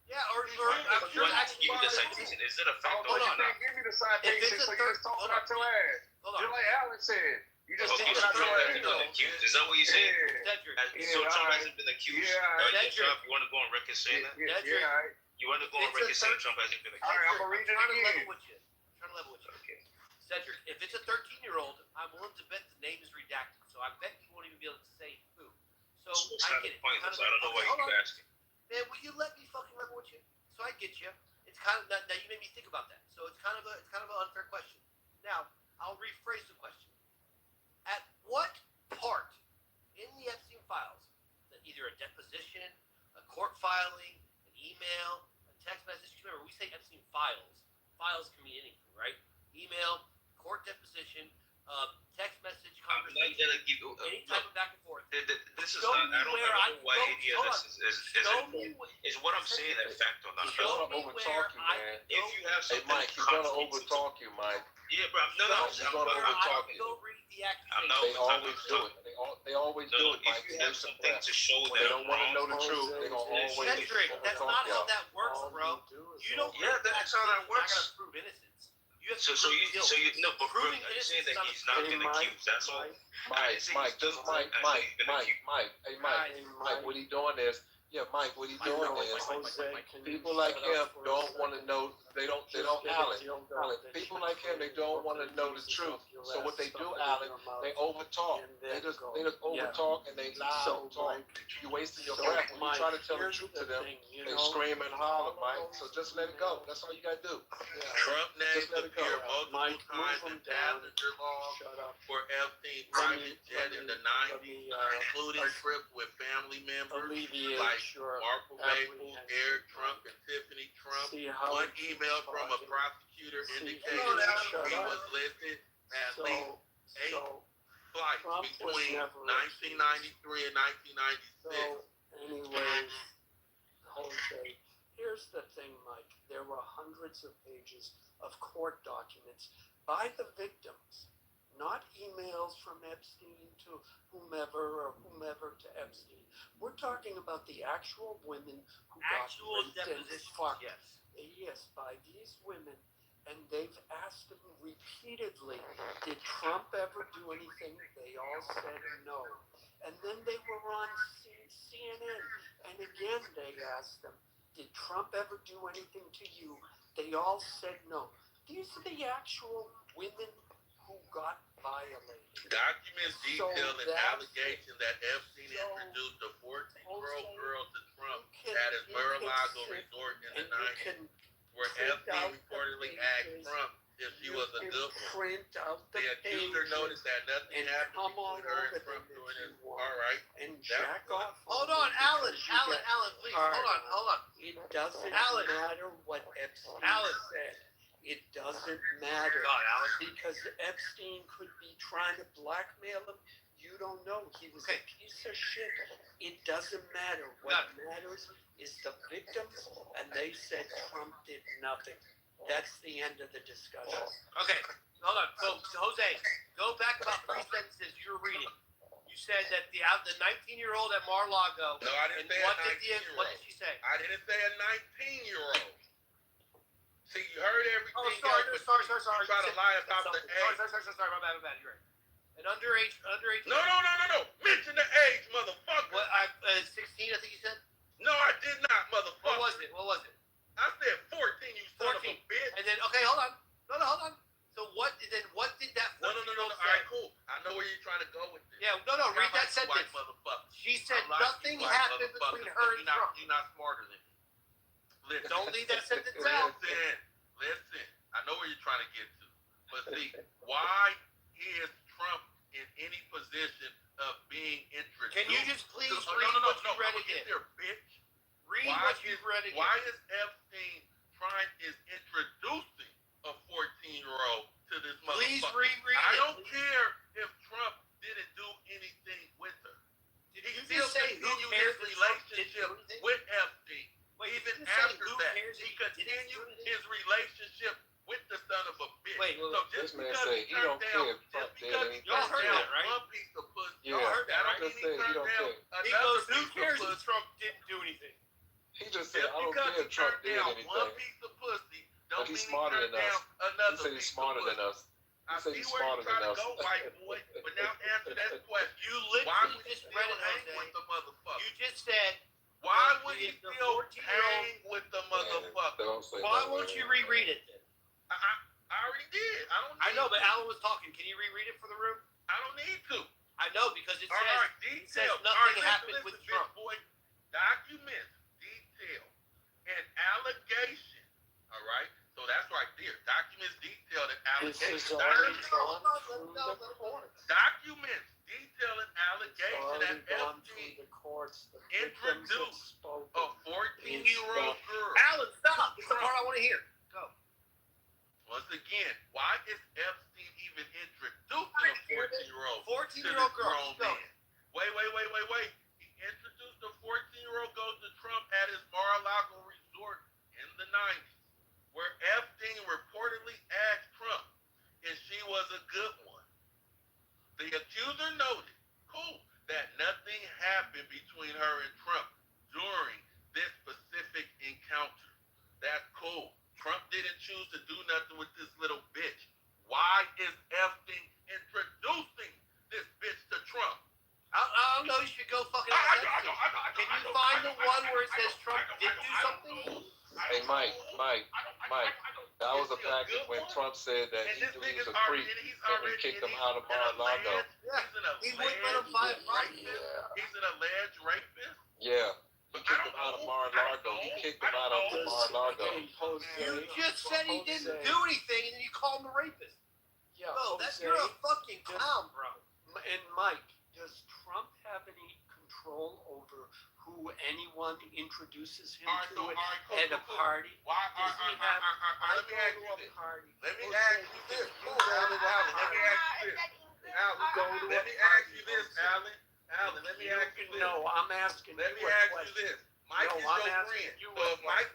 Yeah, or I'm sure
give me the citation. Is it a fact
or not? Give me the citation. So you just talking out your ass. Just like Alan said. You just talking out your ass.
Is that what you said?
Cedric.
So Trump hasn't been accused. Trump, you want to go on record saying that? You want to go on record saying Trump hasn't been accused?
All right, I'm gonna read it again.
Trying to level with you. Okay. Cedric, if it's a 13-year-old, I'm willing to bet the name is redacted. So I bet you won't even be able to say who. So I get it.
Pointless. I don't know why you keep asking.
Man, will you let me fucking level with you? So I get you. It's kind of now you made me think about that. So it's kind of an unfair question. Now I'll rephrase the question. At what part in the Epstein files, that either a deposition, a court filing, an email, a text message? Remember, we say Epstein files. Files can mean anything, right? Email, court deposition, text message, conversation, any type of back and forth.
This is not. I don't know why any of this is important. Is what I'm saying a fact or not?
He's gonna overtalk you, man.
If you have
Hey,
something,
Mike, he's gonna overtalk you, Mike.
Yeah, bro.
He's gonna overtalk you. They always do it. They always do it, Mike.
If you have something to show
When they don't want to know the truth, they gonna always
Cedric, that's not how that works, bro. You don't.
Yeah, that's how that works.
I gotta prove innocence.
So you know, but proving you're saying that he's not been accused. That's all.
Mike, what he doing is, Mike, what he doing is, people like him don't want to know. Alan, people like him, they don't want to know the truth. So what they do, Alan, they overtalk. They just overtalk and they loud talk. You're wasting your breath. When you try to tell the truth to them, they scream and holler, Mike. So just let it go. That's all you gotta do.
Trump names appear multiple times in passenger log for Epstein private jet in the 90s, including trips with family members like Marco Maples, Eric Trump, and Tiffany Trump. One email from a prosecutor indicated he was listed at least 8 flights between 1993 and 1996.
Anyways, Jose, here's the thing, Mike. There were hundreds of pages of court documents by the victims, not emails from Epstein to whomever to Epstein. We're talking about the actual women who got raped and fucked. Yes, by these women. And they've asked them repeatedly, did Trump ever do anything? They all said no. And then they were on CNN, and again they asked them, did Trump ever do anything to you? They all said no. These are the actual women who got violated.
Documents detail an allegation that Epstein introduced a 14-year-old girl to Trump
at his Mar-a-Lago resort in the 90s, where Epstein reportedly asked Trump if she was a good one. The accuser noted that nothing happened between her and Trump during his. All right.
And jack off.
Hold on, Alan, please. Hold on.
It doesn't matter what Epstein said. It doesn't matter.
God, Alan.
Because Epstein could be trying to blackmail him. You don't know. He was a piece of shit. It doesn't matter. What matters is the victims, and they said Trump did nothing. That's the end of the discussion.
Okay, hold on. So Jose, go back about 3 sentences you were reading. You said that the 19-year-old at Mar-a-Lago.
No, I didn't say a 19-year-old.
What did she say?
I didn't say a 19-year-old. See, you heard everything.
Oh, sorry.
You try to lie about the age.
Sorry, my bad. You're right. An underage.
No. Mention the age, motherfucker.
What? 16, I think you said.
No, I did not, motherfucker.
What was it?
I said 14. You son of a bitch.
And then hold on. No, hold on. So what did that?
No. All right, cool. I know where you're trying to go with this.
Yeah, no. Read that sentence. She said nothing happened between her and Trump.
You're not smarter than me. Listen.
Don't leave that sentence out.
Listen. I know where you're trying to get to. But see, why is Trump in any position of being introduced?
Can you just please read what you read again?
There, bitch.
Read what you read again.
Why is Epstein introducing a 14-year-old to this motherfucker?
Please reread it.
I don't care if Trump didn't do anything with her.
Did
he
you
still
just say
continued his relationship with Epstein. Even after that, he continued his relationship with the son of a bitch. So just because he turned down,
y'all heard that, right?
One piece of pussy,
y'all heard that, right?
He turned down
he goes, who cares if Trump didn't do anything?
He just said, I don't care if Trump did anything.
One piece of pussy,
but he's smarter than us. He said he's smarter than us.
I see where you're trying to go, white boy. But now answer that question.
You literally just read it, Jose.
With the motherfucker.
You just said.
Why would he still hang with the motherfucker?
Why won't you reread it?
I already did.
I know, but Alan was talking. Can you reread it for the room?
I don't need to.
I know because it
says
nothing happened with Trump.
Boy, documents, detail, and allegation. All right. So that's right there. Documents, detail, and allegation. Documents, detail, and allegation that Epstein introduced a 14-year-old girl.
Alan, stop. It's the part I want to hear. Go.
Once again, why is Epstein even introducing a 14-year-old?
14-year-old girl.
Man? Wait. He introduced a 14-year-old girl to Trump at his Mar-a-Lago resort in the 90s, where Epstein reportedly asked Trump if she was a good one. The accuser noted, that nothing happened between her and Trump during this specific encounter. That's cool. Trump didn't choose to do nothing with this little bitch. Why is Epstein introducing this bitch to Trump?
I don't know. You should go fucking. Can you find the one where it says Trump did do something?
Hey, Mike. That was a package when Trump said that he knew he was a creep and we kicked him out of Mar-a-Lago.
He wouldn't let him buy a fight.
He's an alleged rapist?
Yeah. He kicked him out of Mar-a-Lago. Mar-a-Lago.
You just said he didn't do anything and then you called him a rapist.
Yeah,
no, you're a fucking clown, bro.
And Mike, does Trump have any control over who anyone introduces him to at a party?
Let me ask you this. Let me ask you this, Alan.
No, I'm asking.
Let me ask you this. Mike is your friend. So if Mike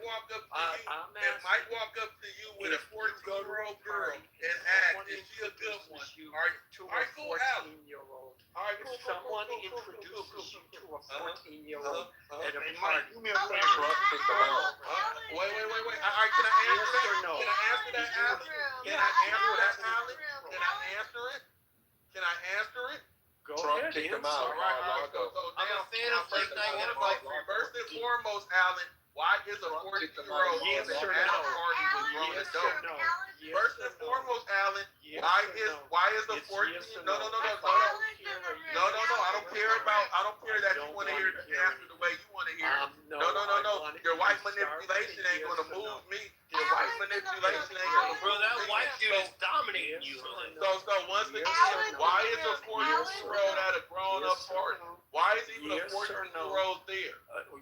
walk up to you, with a 14-year-old girl and ask, is she a good one? All right, cool, Alan.
If someone introduces you to a 14-year-old at a party,
Wait. All right, can I answer that?
No.
Can I answer that, Alan? Can I answer it?
Go
Trump
ahead.
kicked him out of Mar-a-Lago.
First and foremost, Alan, why is a 14-year-old at a party with grown adults? First and foremost, Alan,
Yes
Why
or
is
no?
why is the
It's
14?
yes or
No,
no.
no, no, no, no, no, no, no. I don't care about. I don't care that you want to hear the answer the way you want to hear.
No,
No, no, no,
I
no.
want it
Your
to
white
start with a
manipulation ain't
yes
gonna
or
move
no.
me. Your white manipulation ain't gonna
Bro,
move
that
me.
white dude is dominating you.
So once again, why is a 14-year-old at a grown-up party? Why is even a 14-year-old there?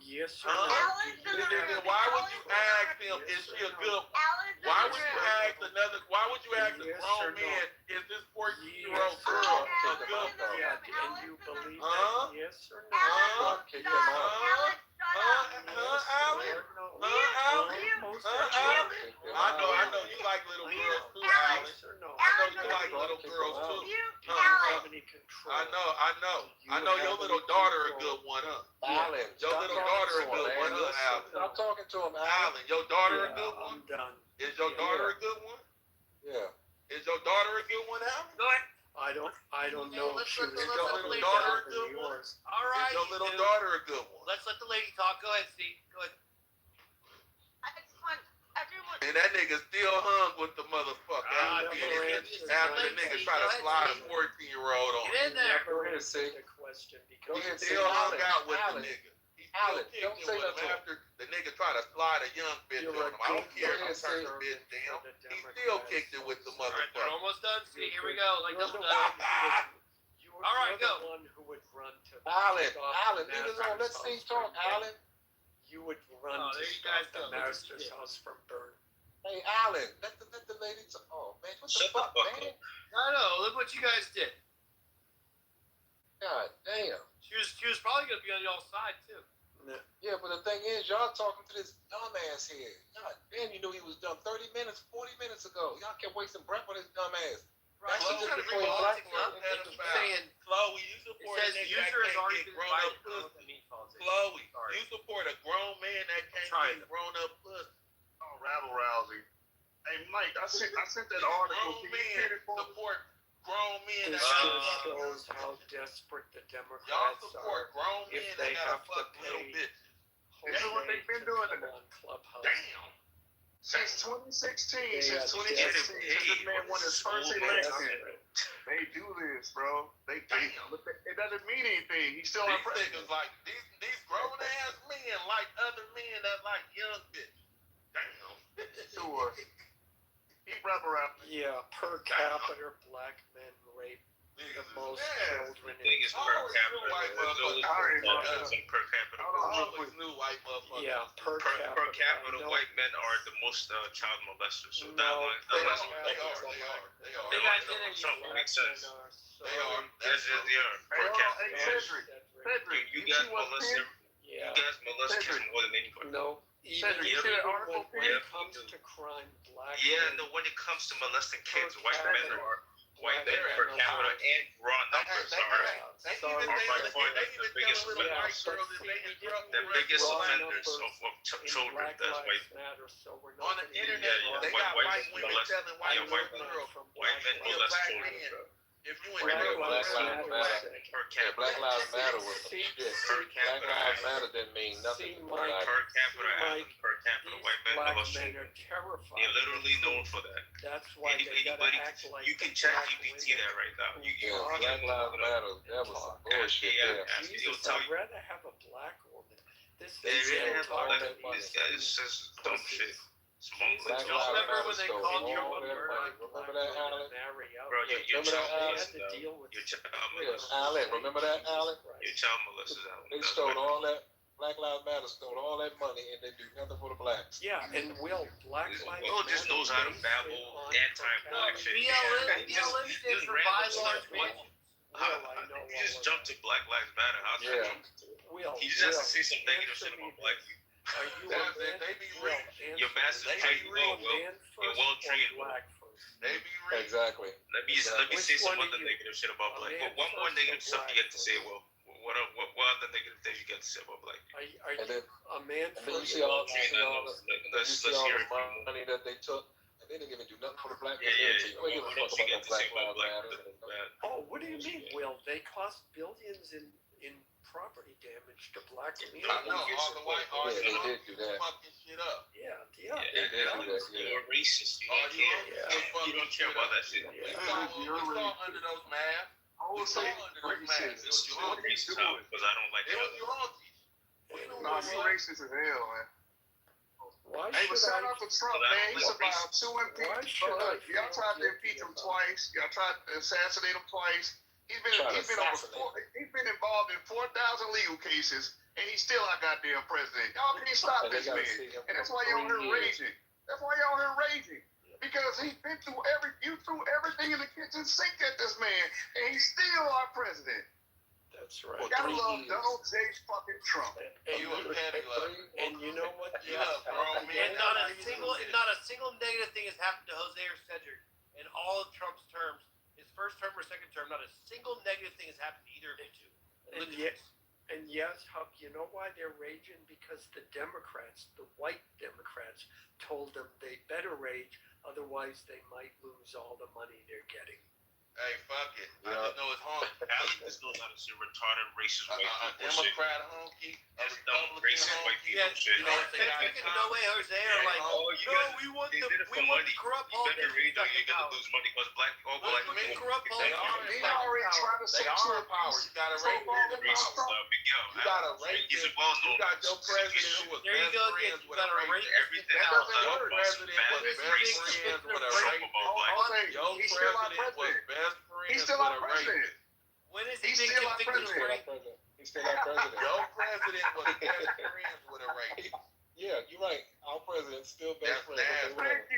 Yes or no?
Then why would you ask him, is she a good one? Why would you ask why would you ask a grown man, is this 14-year-old girl a good one?
Yeah, and you believe that? Yes or no?
I know you like little girls too, Alan. I know you like little girls too. I know your little daughter a good one, huh?
Alan,
Your little daughter a good one, huh, Alan?
Stop talking to him,
Alan, your daughter a good one?
I'm done.
Is your daughter a good one?
Yeah.
Is your daughter a good one, Alan?
Go ahead.
I don't know if she was
Is your little daughter a good one?
All right.
Is your little daughter a good one?
Let's let the lady talk. Go ahead, Steve. Go ahead.
And that nigga still hung with the motherfucker after the nigga try to slide a 14-year-old on him.
Get in there.
Go ahead, say
the question
He
because
still hung out with the nigga. He still
Alan,
kicked
don't
it
say
with him
nothing.
after the nigga tried to slide a young bitch on him. I don't care if he turned the bitch down. He still kicked it with the
All right, we're
motherfucker.
almost done. See, here we go. Like double done.
All
right,
the
go.
one who would run to
Alan,
stop
Alan,
the
leave us alone. Let's
master's
see talk,
house from
Alan.
burning. You would run
Oh,
to
there you
stop
guys
the
go.
master's house from burning.
Hey, Alan, let the lady talk. Oh, man, what the fuck, man?
I know. Look what you guys did.
God damn.
She was probably gonna be on y'all's side too.
Yeah, but the thing is, y'all talking to this dumbass here. God damn, you knew he was dumb 30 minutes, 40 minutes ago. Y'all kept wasting breath on this dumbass.
Right.
That's the difference between black and
saying
Chloe, you support a
says
nigga
user
that
has
can't
already
get
been
grown up
invited.
pussy. Chloe, you support a grown man that can't get grown up pussy.
Oh, rabble rousing. Hey, Mike, I sent that article.
Grown men support grown men
This
that
just
got
shows how desperate the
Y'all
Democrats
support
are.
grown men
If
that
they
gotta
have to
fuck little
pay
bitches.
This is what they've been doing
on Clubhouse.
Damn.
since 2016.
They
Since
are
2016, since this man won his first election.
desperate.
They do this, bro. It doesn't mean anything. He's still
These
our president.
niggas like these grown ass men like other men that like young bitches. Damn.
Sure. Keep rubber around.
Yeah, per capita, black men rape the most children in
Thing is per capita. Per capita.
Always knew white motherfuckers.
Yeah, per
Per
capita.
capita,
I know.
white men are the most child molesters. So that
No,
line,
They
that
are.
line,
They are. They are. They are.
They got it.
something makes sense.
They are.
Yes, yes, they are.
Hey,
Per
hold on. Hey,
capita.
Cedric.
You
You
guys
see what
molest
Penn?
you guys molest kids more than anybody.
No. Even,
Cedric, you see that article?
when
Yeah.
it comes to crime, black
Yeah,
men
no, when it comes to molesting kids,
Per
white men
capita.
are white men
Black
per
men
capita
are-
and raw numbers are
They even
by far
tell
the biggest
little white
offenders.
girls that they in trouble.
The biggest
raw
offenders
numbers
of
in
children.
Black
That's
Lives
white.
Matter, so we're not
On the
gonna
internet,
Yeah,
they
white-
got
white
white women
molest-
telling white
yeah, white
girls,
White men
if you a
molest
black
children.
man, if you in
Black
trouble,
Lives
you're
Matter.
black.
Per
Yeah,
capita.
Black Lives Matter was some
See-
shit.
Per
Black
capita.
Lives Matter didn't mean nothing.
See,
to
Mike,
black.
Per capita,
Mike,
per capita,
these
white men
black
molest
men
children.
are terrified.
They're literally known for that.
That's why they gotta
Anybody,
act like
you can
the
check
black
GPT that right now. You
Yeah,
can
Black Lives Matter. That was some bullshit
yeah,
there.
ask it, it'll
Jesus,
tell
I'd
you.
rather have a black woman. This
They
is
really have all that.
talking
This guy is just dumb shit. It's mumbling.
Black
Y'all
Lives
remember
Matter
when they
stole
called
all
Trump a
that
murderer?
money. Remember that, Alan?
Bro, your
Remember
child
that, Alan?
molested Your child
Yeah,
molested
Alan, remember that, Alan?
Your child molested Alan.
They
That's
stole
white
all that. Black Lives Matter stole all that money and they do nothing for the blacks.
Yeah, and Will, Black Lives
Will just
Matter
knows how to
based
babble
on
anti-black shit.
BLM
Just
did provide
random
large
stuff.
mansions.
He just jumped to Black Lives Matter. How's that
Yeah.
jump?
Will,
He just has to say some negative shit about black people.
Are you a
That's
man?
it. They be
Will,
rich.
Your master's
They
trained
be
well,
rich.
Will.
man
You're
first
well
or
trained, Will.
black first?
They be rich.
Exactly.
Let me say
Which
some
one
other
are you?
negative shit about
A
black.
man
One more
first or
negative stuff you
black
get to say, Will. What other negative things you get to say about black people?
Are
And
you
then,
a man
and then you
first
see all,
or black
let's
Let's
hear
hear
all
it from
the money that they took, and they didn't even do nothing for the black
Yeah,
community.
yeah.
They didn't
What
give a
else
fuck
you
about
get
no
to say
Black
about
Lives
black
Matter.
people? Bad.
Oh, what do you mean, Will? They cost billions in property damage to black communities.
I know all the white artists
they did do that.
fucking shit up.
Yeah.
They did do that.
You're a racist. You
All
don't
you
care. You don't care about that shit.
We saw under those masks. We saw under those masks. It was your
I'm
own
racist now because I don't like
It was
it.
your own
No, you racist as hell, man.
Why
Hey, but
should
shout
I?
out to Trump,
But I
man.
don't
He's
like
about
racist.
two
Why
impeachments.
should I
Y'all tried to impeach him twice. Y'all tried to assassinate him twice. He's been involved in 4,000 legal cases, and he's still our goddamn president. Y'all can't stop this man, and that's why y'all here raging. That's why y'all here raging. Because he's been through everything in the kitchen sink at this man, and he's still our president.
That's right.
Gotta love Donald J. fucking Trump.
You a petty lover.
And you know what?
You love grown men.
And not a single negative thing has happened to Jose or Cedric in all of Trump's terms. His first term or second term, not a single negative thing has happened to either of you two.
And yes, Huck, you know why they're raging? Because the Democrats, the white Democrats, told them they better rage, otherwise they might lose all the money they're getting.
Hey, fuck it. I just know it's home.
Alex knows how to say retarded racist white
A
people shit.
Democrat honky.
That's dumb racist white people shit.
No way, Jose are like, we want to corrupt
You better read that you're gonna lose money because black people
corrupt
They already trying to say our power. You gotta rate
racist stuff.
You gotta rate
He's
this.
a well-known.
You got your president who was
There you
best
go,
friends
you
with a
gotta
racist.
rate
Everything
Your
else
president was best friends with a racist. Your
He's still our
president was
president.
best friends
He's still
with
our
a
president.
racist.
When is
He's
he being
still our
convicted of
president.
rape?
He's still our president.
Your president was best friends with a racist.
Yeah, you're right. Our president's still best friend.
Nasty.
Thank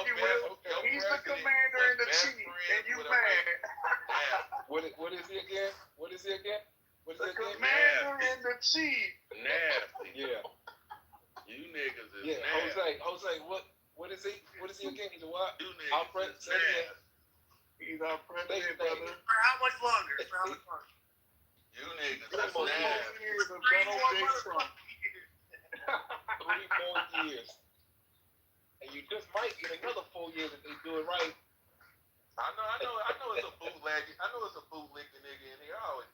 you,
Your
He's the
president
commander
was
in the
best
chief,
friends
and you
with a
mad.
racist.
What is he again? What is he again? What is
The
he again?
commander
in the chief.
Nasty.
Yeah.
You niggas is
Yeah.
nasty.
Jose, what is he? What is he again? He's a what?
You
Our
niggas is
president.
nasty.
He's our president, brother.
For how much longer?
You niggas
Three
is
more
nasty.
years of Donald J. Trump. 3 more years. And you just might get another 4 years if they do it right.
I know it's a bootleg. I know it's a bootlicking nigga in here. Always.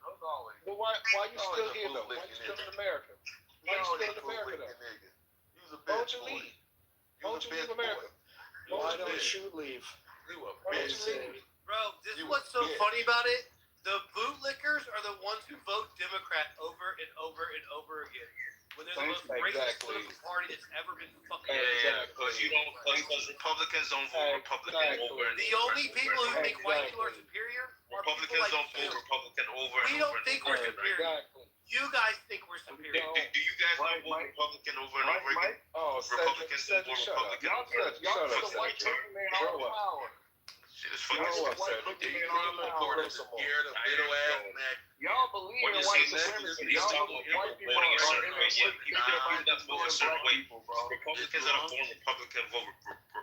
But why you still here though? Why you still in America? Why you still in America though? Why don't you leave? Why don't you leave America?
Why don't you leave?
You a
Why don't
bitch.
you leave?
Bro, this is what's so funny about it. The bootlickers are the ones who vote Democrat over and over and over again. When they're the most racist political party that's ever been fucking.
Yeah, because Republicans don't vote Republican over and
The only people who think white people are superior are people
Republicans
like
don't
you.
vote Republican over and
We
over.
don't think we're superior. You guys think we're superior.
Do you guys not vote Republican over and over again?
Oh,
Republicans don't vote Republican over and over.
Y'all the white man all power.
Shit is fucking
Y'all believe in white supremacy. Y'all believe white people are in the
Republicans that are born Republican vote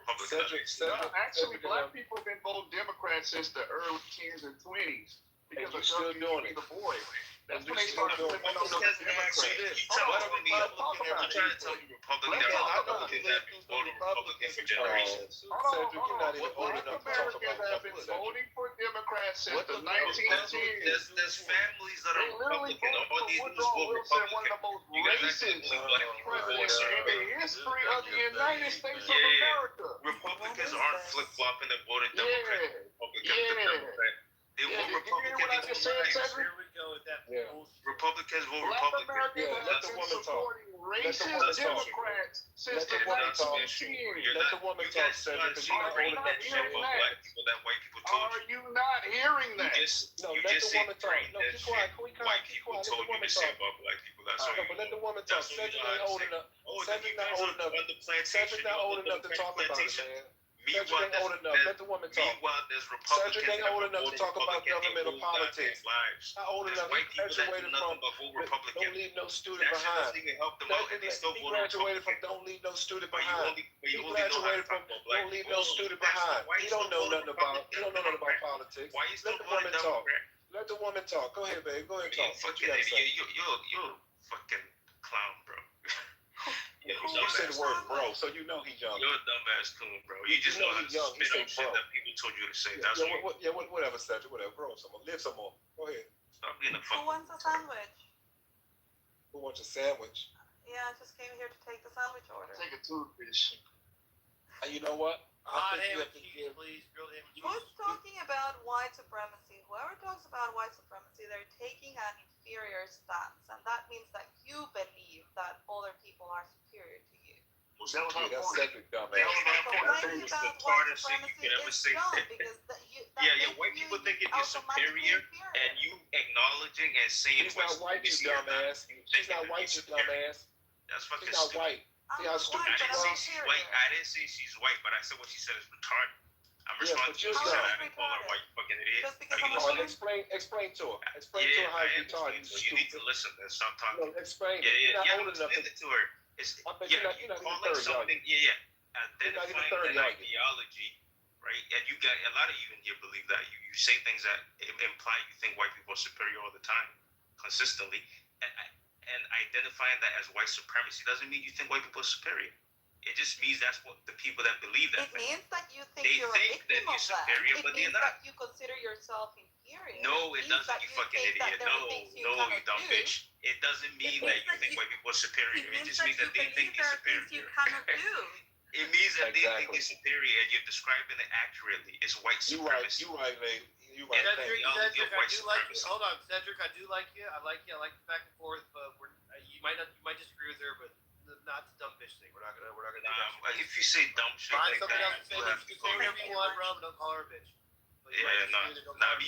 Republican.
Actually, black people have been voting Democrat since the early 10s and 20s because of still doing it. The boy. That's when they started flipping over the Democrats.
You trying to tell me Republicans have been voting Republican for generations.
Hold on. Black Americans have been voting for Democrats since the 1910s.
There's families that are Republican. All these dudes vote
Wilson, one of
Republican.
the most
You guys
racist presidents in the history of the United States of
Yeah.
America.
Republicans aren't flip-flopping and voting Democrat. They vote Republican.
What I just said, Cedric?
Here we go with that.
Republicans vote
Black
Republican.
Americans have been supporting racist Democrats since the 1910s.
Let the woman talk, Cedric, because you're not holding that shit for black people that white people told
Are you not hearing that?
You just said white people told you to say about black people. That's all.
But let the woman talk. Cedric ain't old enough. Cedric not old enough. Cedric not old enough to talk about it, man. Cedric ain't old enough. Let the woman talk. Cedric ain't old enough to talk about government or politics. Not old enough. He graduated from Don't Leave No Student Behind. He graduated from Don't Leave No Student Behind. He graduated from Don't Leave No Student Behind. He don't know nothing about politics. Let the woman talk. Let the woman talk. Go ahead, babe. Go ahead and talk. What you gotta say?
You're a fucking clown, bro.
You said the word bro, so you know he's young.
You're a dumbass coon, bro. You just know how to spit out shit that people told you to say. That's
whatever, Cedric. Whatever. Grow some more. Live some more. Go ahead.
Stop being a
Who
fucking.
wants a sandwich?
Who wants a sandwich?
Yeah, I just came here to take the sandwich order.
Take a toothfish.
And you know what?
Hot
think you
ham
have
and
to
cheese,
give-
please. Grilled ham and cheese.
Who's talking about white supremacy? Whoever talks about white supremacy, they're taking an inferior stance, and that means that you believe that other people are superior to you.
That was my point. Cedric, dumbass.
Complaining
It's the
about white
hardest thing you
supremacy
could ever
is
say.
dumb because that
Yeah, white people think you're superior, and you acknowleding and saying
She's not white, you dumbass. She's not white, you dumbass.
That's fucking
She's not
stupid.
white. See how stupid
I
you
didn't say
are?
she's white. I didn't say she's white, but I said what she said is retarded. I'm
Yeah,
responding
but
to
you're
what she said.
dumb.
I didn't call her white, you fucking idiot. Are you
Oh,
listening?
explain to her. Explain to her how
I
it's retarded.
understand. So you need to listen and stop talking.
No, explain.
Yeah,
You're not
I'm
old enough
explaining it to her. It's,
I bet
yeah,
you're not even
calling
third,
something,
You're not even
identifying
third,
an ideology, right? And you got a lot of you in here believe that. You say things that imply you think white people are superior all the time, consistently. And identifying that as white supremacy doesn't mean you think white people are superior. It just means that's what the people that believe that.
It means that you think
They
you're
think
a victim
that you're
of that.
superior,
It
but
means
they're not.
that you consider yourself inferior.
No, it
means
doesn't,
that
you fucking
think that
idiot.
there are
No,
things you
you
cannot
dumb
do.
bitch. It doesn't mean that you think white people are superior. It just means that they think they're superior.
cannot do.
It means that they think they're superior and you're describing it accurately. It's white supremacy.
You right, man. You
right.
Cedric, I do like you.
supremacy.
Hold on, Cedric, I do like you. I like you. I like the back and forth, but you might disagree with her, but not the dumb bitch thing. We're not gonna do that.
If you say dumb shit
Find
like
something
that,
else to say.
you have to
You
call
say
me.
whatever you want, bro, but don't call her a bitch. But you might
Yeah, no,
disagree with her, don't
no.
call her a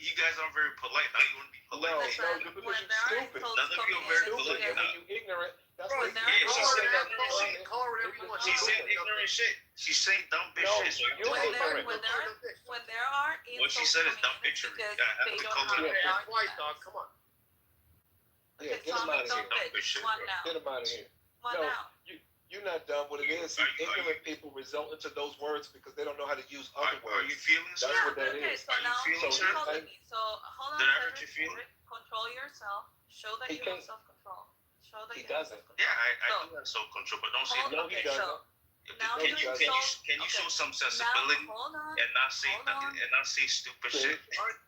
You
bitch.
guys aren't very polite. Now you want to be polite.
No, because you're stupid.
None of you are very polite.
And when you ignorant, that's
Bro,
what
there
you
are
Call her whatever you want.
She's saying ignorant shit. She's saying dumb bitch shit. So you
When
have to
there are
what she said is dumb bitchery. I have to call her.
Yeah, twice, dog. Come on.
Yeah, get him out of here. Get him out of here. No, you're not dumb. What it is, ignorant people result into those words because they don't know how to use other words.
Are you feeling
That's what that is.
So now
feeling
you
her?
told me. So hold on,
Did I hurt
Cedric,
your feeling?
control yourself. Show that
He
you have
can't.
self-control. Show that
He
you have
doesn't.
self-control.
Yeah, I do have self-control, but don't say
Hold-
no.
okay, so now
Can you show some sensibility
Now, hold on.
and not say stupid shit?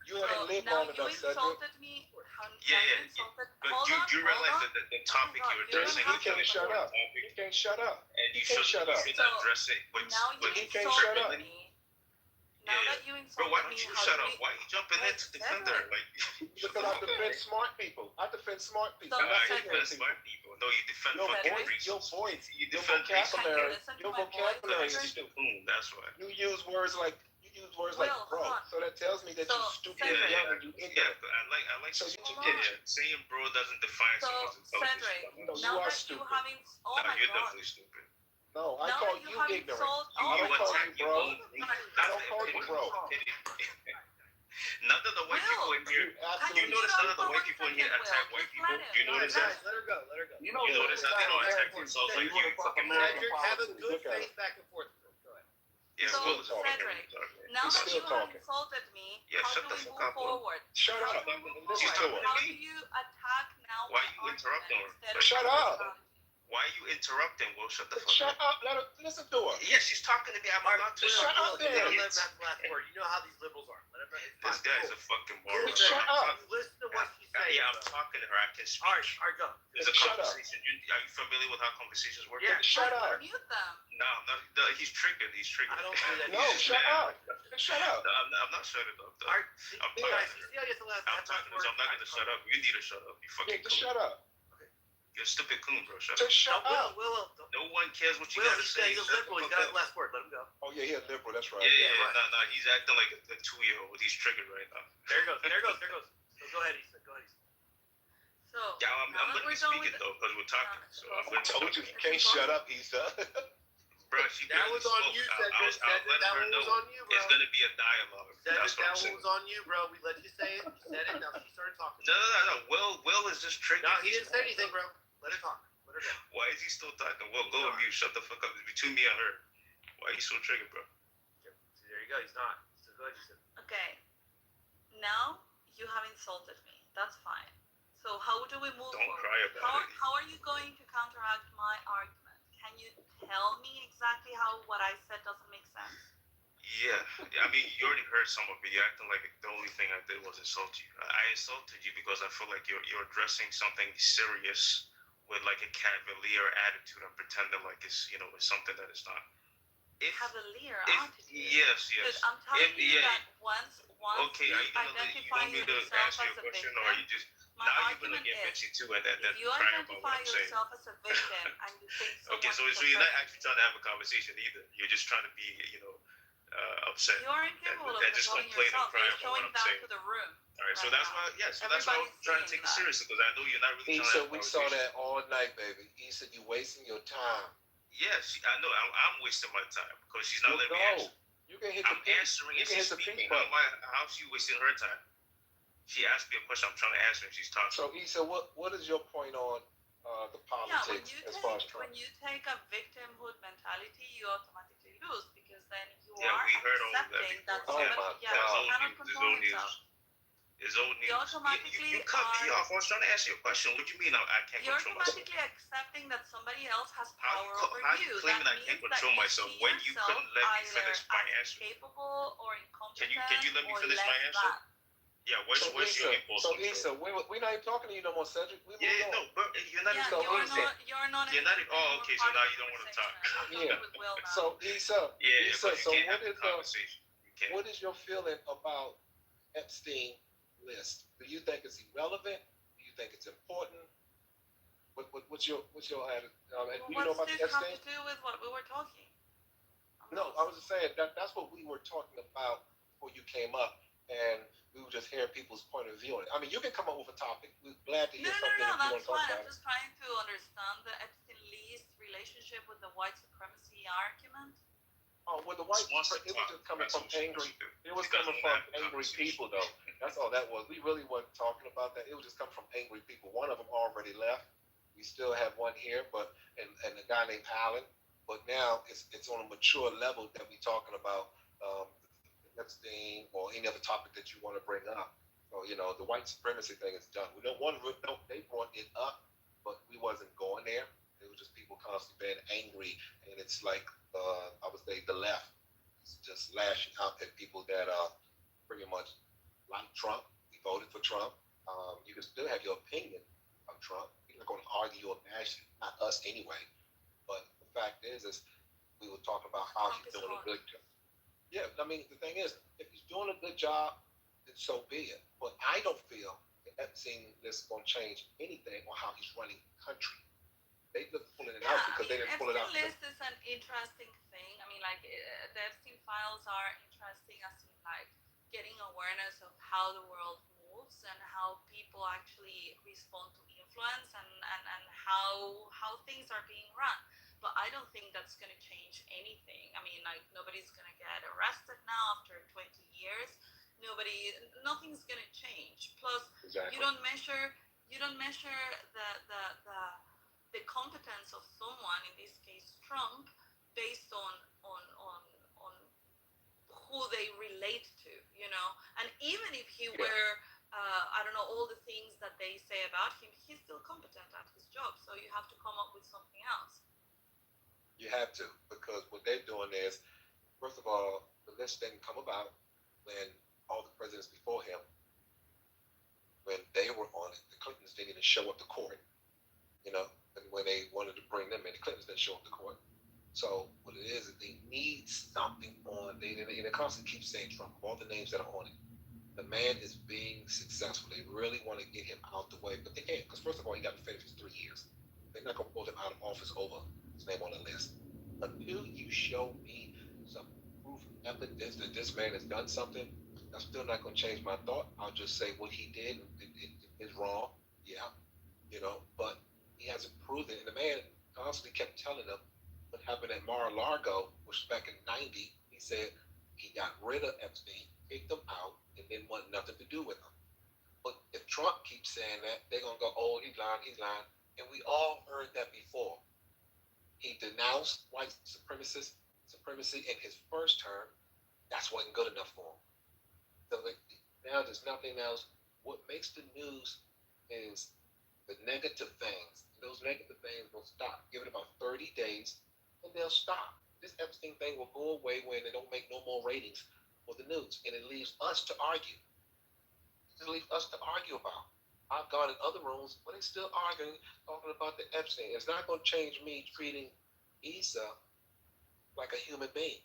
You haven't lived
now
long
you
enough, Cedric.
insulted me.
Yeah. But
Hold on,
you
hold
realize
on.
that the topic you were
You're
addressing
gonna
is
have
He can't
to-
shut up. He can't shut up.
and you
He can't
should
shut up.
address it with
Now you
He can't shut up.
insulted me. Now that you
Bro,
insulted
why don't
me,
you
how
shut
do
up?
we-
Why are you jumping in to defend her? Like,
Because I defend smart people. I defend smart people.
So,
not
you
Cedric.
defend
ignorant people.
smart people. No, you defend
Your
fucking
voice,
priests.
your voice,
You
your
defend priests.
vocabulary,
listen to
your
my voice,
vocabulary is
Cedric?
stupid.
That's why.
You use words like
Will,
bro.
hold on.
So that tells me that
So,
you're stupid
Cedric.
and young and you
Yeah,
ignorant.
but I like
So
to
you
Hold
can
on.
get
saying bro doesn't define
So,
someone's intelligence.
Cedric,
No, you
now
are
that
stupid.
you having, oh
Nah,
my
you're
god.
definitely stupid.
No, I
Now
call
that you
you
have
ignorant.
insulted,
I
oh
don't
my
call
god.
you bro. I don't call you bro.
None of the white people in here. You notice none of the white people in here attack white people. You notice that?
Let her go. Let her go.
You notice that they don't attack themselves like you fucking
Cedric, have a good face back and forth. Go ahead.
Yeah,
So,
Will is
Cedric, now
He's
that
still
you have
talking.
insulted me,
Yeah,
how
shut
do
the
we
fuck
move
up, bro.
forward?
Shut
How
up.
do we move
Listen
forward?
to her.
How do you attack now
Why
my
you interrupting her?
argument instead of
Shut
my
up.
personality?
Why are you interrupting? Will, shut the fuck
Shut
up.
up. Let her listen to her.
Yeah, she's talking to me. I'm allowed to.
Shut up
Let
then.
him have the last word. You know how these liberals are. Let him.
This guy's a fucking moron.
Shut up.
Listen to what she's saying.
Yeah, I'm talking to her. I can speak.
All right, go.
There's a
Shut up.
conversation. Are you familiar with how conversations work?
Yeah.
Shut up.
Mute them.
No, I'm not. No, he's triggered. He's triggered.
I don't do that.
No, shut up. Shut up.
No, I'm not shutting up. Though.
All right, see,
I'm
guys,
talking to
you
her.
see how you get the last
I'm talking to her. So I'm not gonna shut up. You need to shut up. You
Yeah,
fucking
just
coon.
shut up.
You're a stupid coon, bro. Shut
Just
up.
shut up.
Will.
No one cares what you
Will,
gotta
he
say.
says he's a
Shut the
liberal. He's
fuck
got
up.
the last word. Let him go.
Oh yeah, he's liberal. That's right.
Yeah,
right.
no, he's acting like a 2-year-old. He's triggered right now.
There goes. So go ahead, Ethan. Go ahead, Ethan.
So,
Yeah, I'm
now
gonna
that
be
we're done
speaking
with
though, because we're talking. So I'm
I
gonna
told you he can't shut up, Issa.
Bro, she
That
barely
was on
spoke.
you,
I'll
Cedric.
let
That
her
one was
know
on you, bro.
it's gonna be a dialogue.
Cedric,
That's what
that
I'm
one
saying.
was on you, bro. We let you say it. You said it. Now she started talking.
No. Will is just triggered.
No, he didn't say anything, bro. Let her talk. Let her go.
Why is he still talking? Will, go on mute. Shut the fuck up. It's between me and her. Why are you so triggered, bro?
See, there you go. He's not. So go ahead, Ethan.
okay. Now you have insulted me. That's fine. So how do we move
Don't
forward?
cry about it.
How are you going to counteract my argument? Can you tell me exactly how what I said doesn't make sense?
Yeah, I mean, you already heard some of it. You're acting like the only thing I did was insult you. I insulted you because I feel like you're addressing something serious with like a cavalier attitude and pretending like it's it's something that it's not.
Cavalier attitude.
Yes.
Because I'm telling you that once
Okay,
you
are you gonna
identify
you want me to
yourself
answer
as
your
a
question,
victim,
or are you just
my
now you're gonna
argument
get
is,
bitchy too and
if you
cry about what
identify
I'm saying?
yourself as a victim and you think someone
Okay, so
is
you're not
oppressing
actually trying to have a conversation either. You're just trying to be upset.
you're incapable of
Just
controlling
complain and
yourself.
cry
You're
about what
showing
I'm
that
saying.
to the room.
All right, so
right
that's
now.
why. So that's why I'm
Everybody's
trying to
seeing
take it
that.
seriously because I know you're not really trying to
Issa,
have a
we saw
conversation.
that all night, baby. Issa, you wasting your time.
Yes, I know. I'm wasting my time because she's not letting me
No,
answer.
you can hit
I'm
the pink.
answering
You
and
can
she's
hit the
speaking.
pink button.
How's she wasting her time? She asked me a question. I'm trying to answer and she's talking.
So Issa, what is your point on the politics as far as Trump?
When you take a victimhood mentality, you automatically lose because then you
Yeah,
are
we heard all of that
accepting that
before.
somebody cannot control himself.
It's old news.
You automatically
you cut me off. I was trying to answer your question. What do you mean I can't
You're
control myself?
automatically accepting that somebody else has
How
power over
you
you.
claiming
That
I can't
means
control
that
myself
see
when you couldn't let me
yourself
finish
either
my
as
answer?
capable or incompetent
Can you let me
or
finish my
less
answer?
than.
Yeah, where's your impulse
So
control?
Issa, we're not even talking to you no more, Cedric. We
Yeah, no, but you're not even
you're not
You're not even. Oh, okay. So now you don't want to talk.
Yeah. So Issa,
Yeah,
Issa,
but you
so
can't have a
what
conversation.
is your feeling about Epstein list? Do you think it's irrelevant? Do you think it's important? What's your attitude? Do you know about
What's this have
Epstein?
to do with what we were talking?
No, I was just saying that's what we were talking about before you came up, and we were just hearing people's point of view on it. I mean, you can come up with a topic. We're glad to hear something if you want
That's
to talk
fine.
about
I'm just trying to understand the Epstein list relationship with the white supremacy argument.
Oh, well, the white it was just coming from angry. It was coming from angry people, though. That's all that was. We really wasn't talking about that. It was just coming from angry people. One of them already left. We still have one here, but and a guy named Alan. But now it's on a mature level that we're talking about Epstein or any other topic that you want to bring up. So the white supremacy thing is done. We don't want to. They brought it up, but we wasn't going there. It was just people constantly being angry, and it's like I would say the left is just lashing out at people that pretty much like Trump. We voted for Trump. You can still have your opinion of Trump. You're not going to argue or bash him, not us anyway. But the fact is we were talking about how he's doing a good job. Yeah, I mean, the thing is, if he's doing a good job, then so be it. But I don't feel that Epstein is going to change anything on how he's running the country. They just pulling it out because they didn't pull it out.
Epstein list is an interesting thing. I mean, like the Epstein files are interesting as in like getting awareness of how the world moves and how people actually respond to influence and how things are being run. But I don't think that's going to change anything. I mean, like nobody's going to get arrested now after 20 years. Nothing's going to change. Plus,
exactly.
you don't measure the competence of someone, in this case Trump, based on who they relate to, And even if he were, I don't know, all the things that they say about him, he's still competent at his job. So you have to come up with something else.
You have to, because what they're doing is, first of all, the list didn't come about when all the presidents before him, when they were on it, the Clintons didn't even show up to court, and when they wanted to bring them in, the Clintons didn't show up to court. So what it is they need something on. They constantly keep saying Trump, all the names that are on it. The man is being successful. They really want to get him out the way, but they can't, because first of all, he got to finish his 3 years. They're not going to pull him out of office over his name on the list. Until you show me some proof, evidence that this man has done something, that's still not going to change my thought. I'll just say what he did is wrong. Yeah, but he hasn't proven it. And the man constantly kept telling them what happened at Mar-a-Lago, which was back in '90. He said he got rid of Epstein, kicked him out, and didn't want nothing to do with him. But if Trump keeps saying that, they're going to go, oh, he's lying. And we all heard that before. He denounced white supremacy in his first term. That wasn't good enough for him. So now there's nothing else. What makes the news is the negative things. Those negative things will stop. Give it about 30 days, and they'll stop. This Epstein thing will go away when they don't make no more ratings for the news, and it leaves us to argue. It leaves us to argue about. I've gone in other rooms, but they still arguing, talking about the Epstein. It's not going to change me treating Issa like a human being.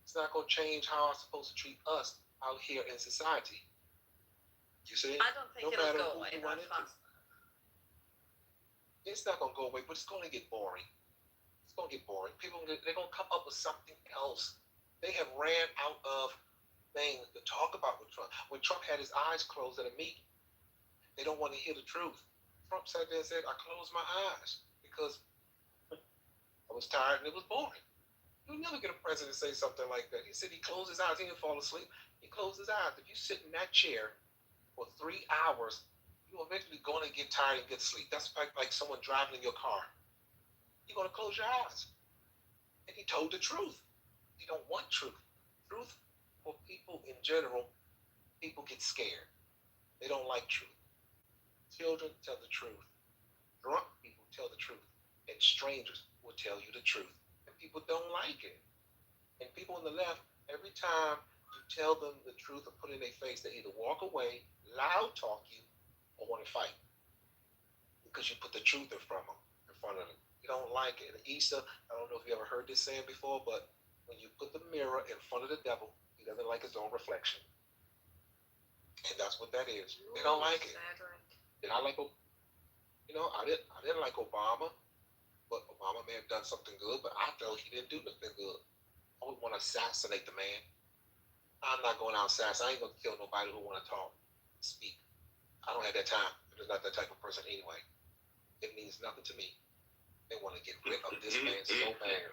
It's not going to change how I'm supposed to treat us out here in society. You see?
I don't think it'll go away that fast.
It's not going to go away, but it's going to get boring. It's going to get boring. People, they're going to come up with something else. They have ran out of things to talk about with Trump. When Trump had his eyes closed at a meeting, they don't want to hear the truth. Trump sat there and said, I closed my eyes because I was tired and it was boring. You'll never get a president to say something like that. He said he closed his eyes. He didn't fall asleep. He closed his eyes. If you sit in that chair for 3 hours, you're eventually going to get tired and get sleep. That's like someone driving in your car. You're going to close your eyes. And he told the truth. You don't want truth. Truth, for people in general, people get scared. They don't like truth. Children tell the truth. Drunk people tell the truth. And strangers will tell you the truth. And people don't like it. And people on the left, every time you tell them the truth or put it in their face, they either walk away, loud talk you, or want to fight. Because you put the truth in front of them. You don't like it. And Issa, I don't know if you ever heard this saying before, but when you put the mirror in front of the devil, he doesn't like his own reflection. And that's what that is. They don't like it. Did I like, I didn't like Obama, but Obama may have done something good, but I felt he didn't do nothing good. I would want to assassinate the man. I'm not going out assassinate. I ain't going to kill nobody who want to talk, speak. I don't have that time. I'm just not that type of person anyway. It means nothing to me. They want to get rid of this man so bad.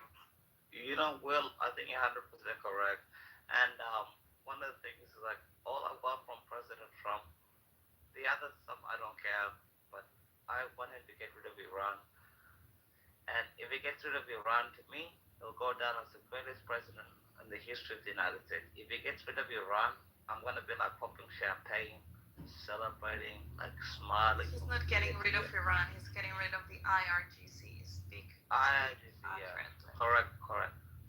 Will, I think you're 100% correct. And one of the things is like all I want from President Trump, the other stuff I don't care, but I want him to get rid of Iran. And if he gets rid of Iran, to me, he'll go down as the greatest president in the history of the United States. If he gets rid of Iran, I'm going to be like popping champagne, celebrating, like smiling.
He's not getting rid of Iran, he's getting rid of the IRGC.
IRGC, yeah. Correct.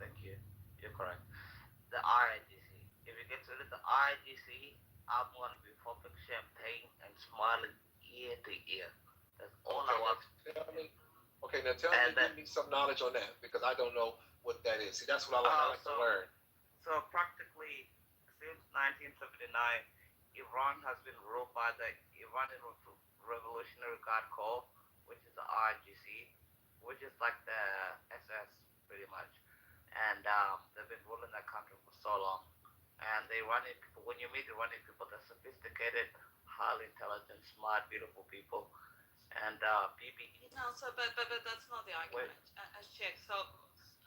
Thank you. You're correct. The IRGC. If he gets rid of the IRGC, I'm going to be popping champagne and smiling ear to ear. That's all I want.
Okay, now tell me, give me some knowledge on that, because I don't know what that is. See, that's what I like to learn.
So practically, since 1979, Iran has been ruled by the Iranian Revolutionary Guard Corps, which is the IRGC, which is like the SS, pretty much. And they've been ruling that country for so long. And the Iranian people, when you meet Iranian people, they're sophisticated, highly intelligent, smart, beautiful people. And BB.
No, but that's not the argument. Sheikh. So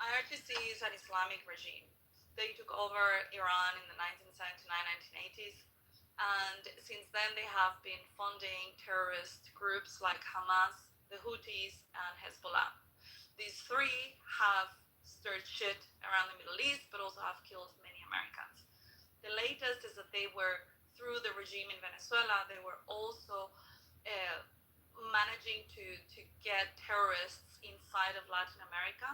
IRGC is an Islamic regime. They took over Iran in the 1979, 1980s. And since then, they have been funding terrorist groups like Hamas, the Houthis, and Hezbollah. These three have stirred shit around the Middle East, but also have killed many Americans. The latest is that they were, through the regime in Venezuela, they were also managing to get terrorists inside of Latin America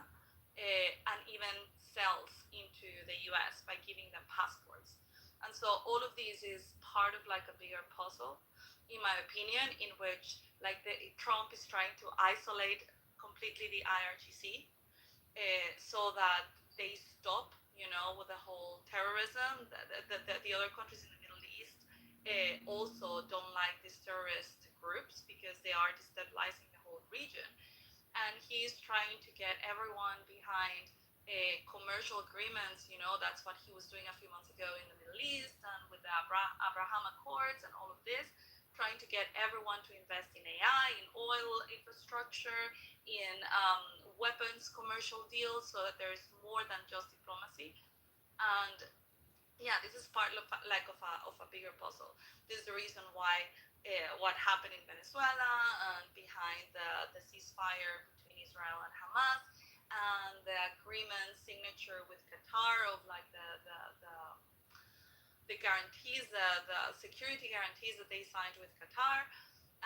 and even cells into the US by giving them passports. And so all of these is part of like a bigger puzzle, in my opinion, in which like Trump is trying to isolate completely the IRGC so that they stop, with the whole terrorism. The other countries in the Middle East also don't like these terrorist groups because they are destabilizing the whole region. And he's trying to get everyone behind commercial agreements. That's what he was doing a few months ago in the Middle East and with the Abraham Accords and all of this, trying to get everyone to invest in AI, in oil infrastructure, in weapons commercial deals, so that there's more than just diplomacy. And yeah, this is part of a bigger puzzle. This is the reason why what happened in Venezuela and behind the ceasefire between Israel and Hamas, and the agreement signature with Qatar of like the guarantees, the security guarantees that they signed with Qatar.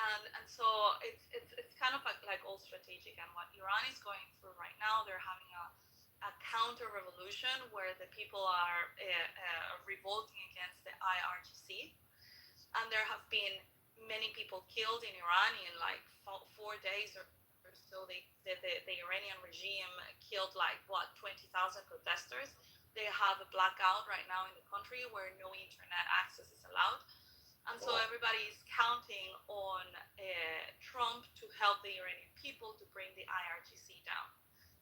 And so it's kind of like all strategic. And what Iran is going through right now, they're having a counter-revolution where the people are revolting against the IRGC. And there have been many people killed in Iran in like 4 days or so. The Iranian regime killed like 20,000 protesters. They have a blackout right now in the country where no internet access is allowed. And so everybody is counting on Trump to help the Iranian people to bring the IRGC down.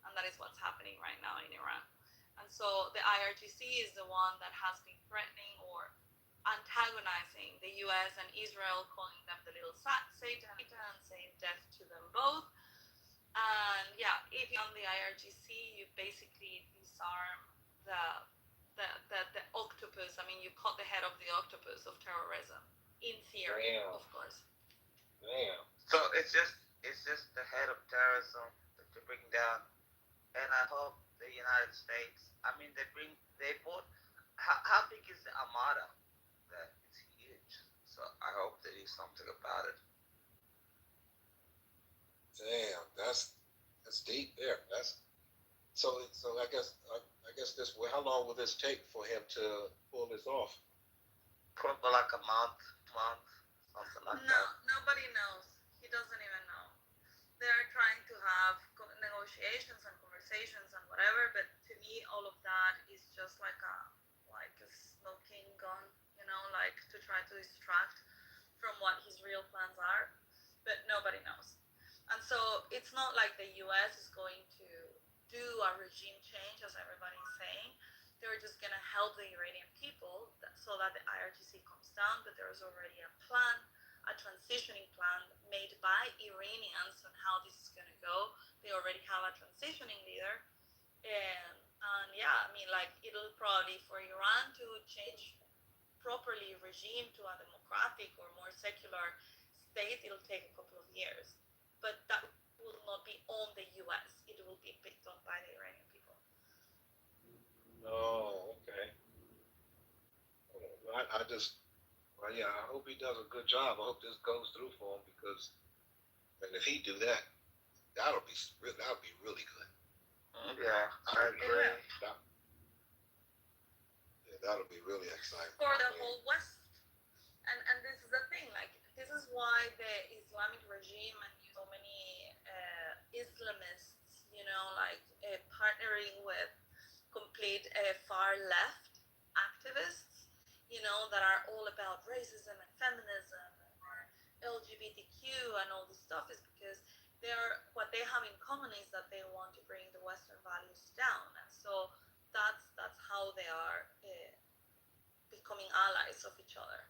And that is what's happening right now in Iran. And so the IRGC is the one that has been threatening or antagonizing the US and Israel, calling them the little Satan and saying death to them both. And yeah, if you're on the IRGC, you basically disarm the octopus. I mean, you cut the head of the octopus of terrorism, in theory, of course.
Damn.
So it's just the head of terrorism that they bring down, and I hope the United States. I mean, they bought. How big is the Armada? That it's huge. So I hope they do something about it.
Damn, that's deep there. That's so. I guess this. How long will this take for him to pull this off?
Probably like a month, something like that.
No, nobody knows. He doesn't even know. They're trying to have negotiations and conversations and whatever, but to me, all of that is just like a smoking gun, you know, like to try to distract from what his real plans are. But nobody knows. And so it's not like the US is going to do a regime change, as everybody's saying. They're just going to help the Iranian people so that the IRGC comes down, but there's already a plan, a transitioning plan made by Iranians on how this is going to go. They already have a transitioning leader. And yeah, I mean, like, it'll probably, for Iran to change properly regime to a democratic or more secular state, it'll take a couple of years. But that will not be on the US. It will be picked up by the Iranian people.
Oh, okay. I hope he does a good job. I hope this goes through for him because, and if he do that, that'll be really good.
Yeah, I agree.
That'll be really exciting
for the whole West. And this is the thing. Like, this is why the Islamic regime and so many Islamists, you know, like partnering with complete far left activists, you know, that are all about racism and feminism or LGBTQ and all this stuff is because what they have in common is that they want to bring the Western values down. And so that's how they are becoming allies of each other.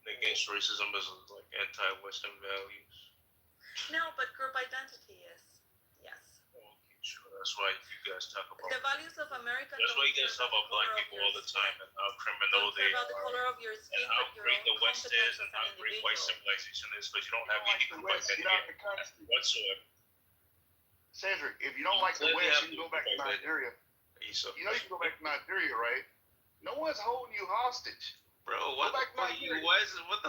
Against racism is like anti-Western values.
No, but group identity is. Yes.
Okay, sure. That's why you guys talk about
the values of America.
That's why you guys talk about black people all the time and how criminal they are,
the color of your skin,
and how great the West is, and how great white civilization is, but you don't have any group identity whatsoever.
Cedric, if you don't like the West, you can go back to Nigeria. You know you can go back to Nigeria, right? No one's holding you hostage.
Bro, what the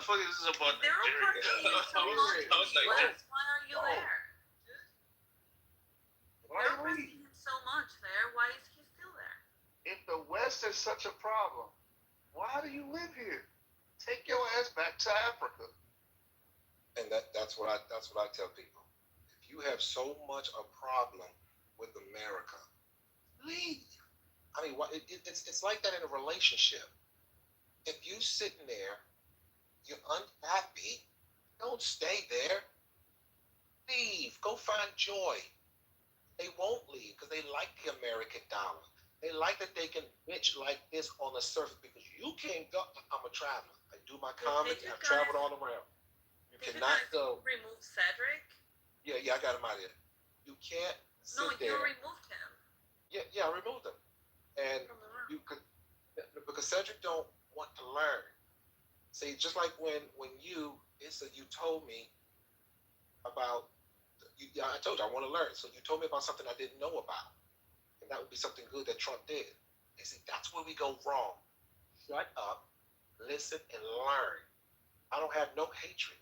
fuck is this about Nigeria?
Why are you there? They're oppressing him so much there. Why is he still there?
If the West is such a problem, why do you live here? Take your ass back to Africa.
And that's what I tell people. If you have so much a problem with America, leave. I mean, it's like that in a relationship. If you sitting there, you're unhappy, don't stay there. Leave. Go find joy. They won't leave because they like the American dollar. They like that they can bitch like this on the surface because you can't go. I'm a traveler. I do my comedy. I've traveled all around. You cannot go.
Remove Cedric?
Yeah, I got him out of there. You can't sit there.
No, you removed him.
Yeah, I removed him. And you could, because Cedric don't want to learn. See, just like when you told me about, I told you I want to learn. So you told me about something I didn't know about. And that would be something good that Trump did. And see, that's where we go wrong. Shut up, listen, and learn. I don't have no hatred.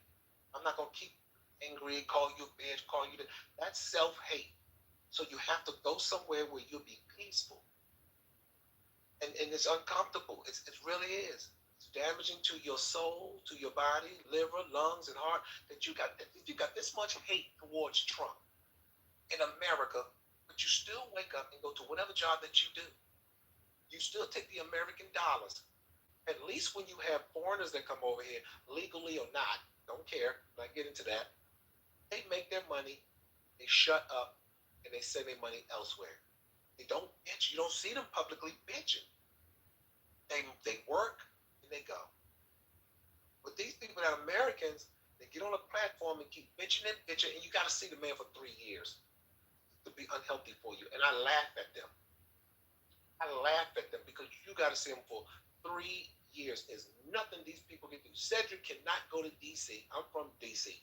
I'm not going to keep angry, call you a bitch, call you this. That's self-hate. So you have to go somewhere where you'll be peaceful. And it's uncomfortable. It really is. It's damaging to your soul, to your body, liver, lungs, and heart that you got this much hate towards Trump in America, but you still wake up and go to whatever job that you do. You still take the American dollars. At least when you have foreigners that come over here, legally or not, don't care, not get into that, they make their money, they shut up, and they send their money elsewhere. They don't bitch. You don't see them publicly bitching. They work and they go. But these people that are Americans, they get on a platform and keep bitching and bitching, and you got to see the man for 3 years to be unhealthy for you. And I laugh at them. I laugh at them because you got to see him for 3 years. There's nothing these people can do. Cedric cannot go to D.C. I'm from D.C.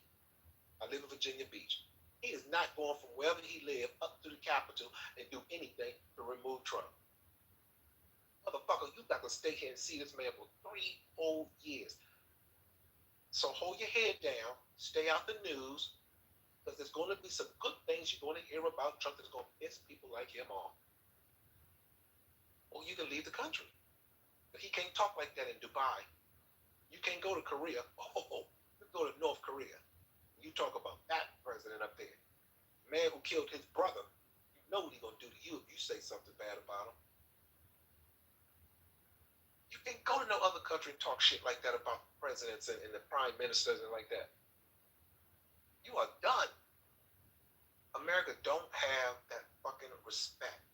I live in Virginia Beach. He is not going from wherever he lived up to the Capitol and do anything to remove Trump. Motherfucker, you got to stay here and see this man for 3 whole years. So hold your head down, stay out the news, because there's going to be some good things you're going to hear about Trump that's going to piss people like him off. Or you can leave the country. But he can't talk like that in Dubai. You can't go to Korea. You go to North Korea. You talk about that president up there. The man who killed his brother. You know what he's going to do to you if you say something bad about him. You can't go to no other country and talk shit like that about presidents and the prime ministers and like that. You are done. America don't have that fucking respect.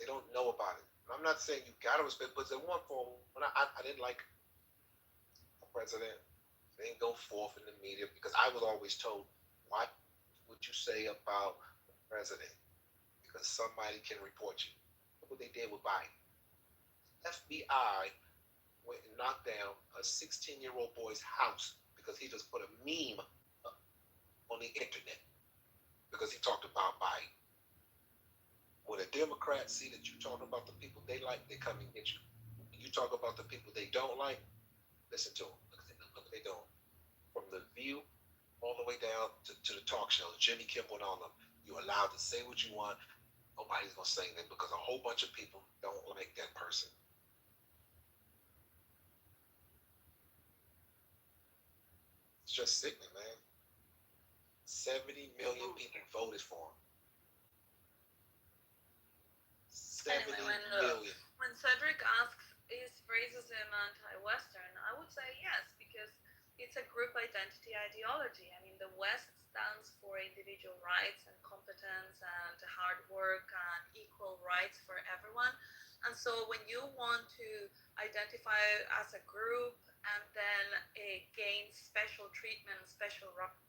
They don't know about it. And I'm not saying you gotta respect, but at one point, when I didn't like the president, they didn't go forth in the media because I was always told, what would you say about the president? Because somebody can report you. Look what they did with Biden. FBI went and knocked down a 16-year-old boy's house because he just put a meme up on the internet because he talked about Biden. When a Democrat see that you talking about the people they like, they come and get you. When you talk about the people they don't like, listen to them. Look what they doing. From The View all the way down to the talk shows, Jimmy Kimmel and all of them. You're allowed to say what you want. Nobody's going to say that because a whole bunch of people don't like that person. It's just sickening, man. 70 million people voted for him. 70 million.
When Cedric asks, is racism anti-Western, I would say yes, because it's a group identity ideology. I mean, the West stands for individual rights and competence and hard work and equal rights for everyone. And so when you want to identify as a group and then gain special treatment, special rights,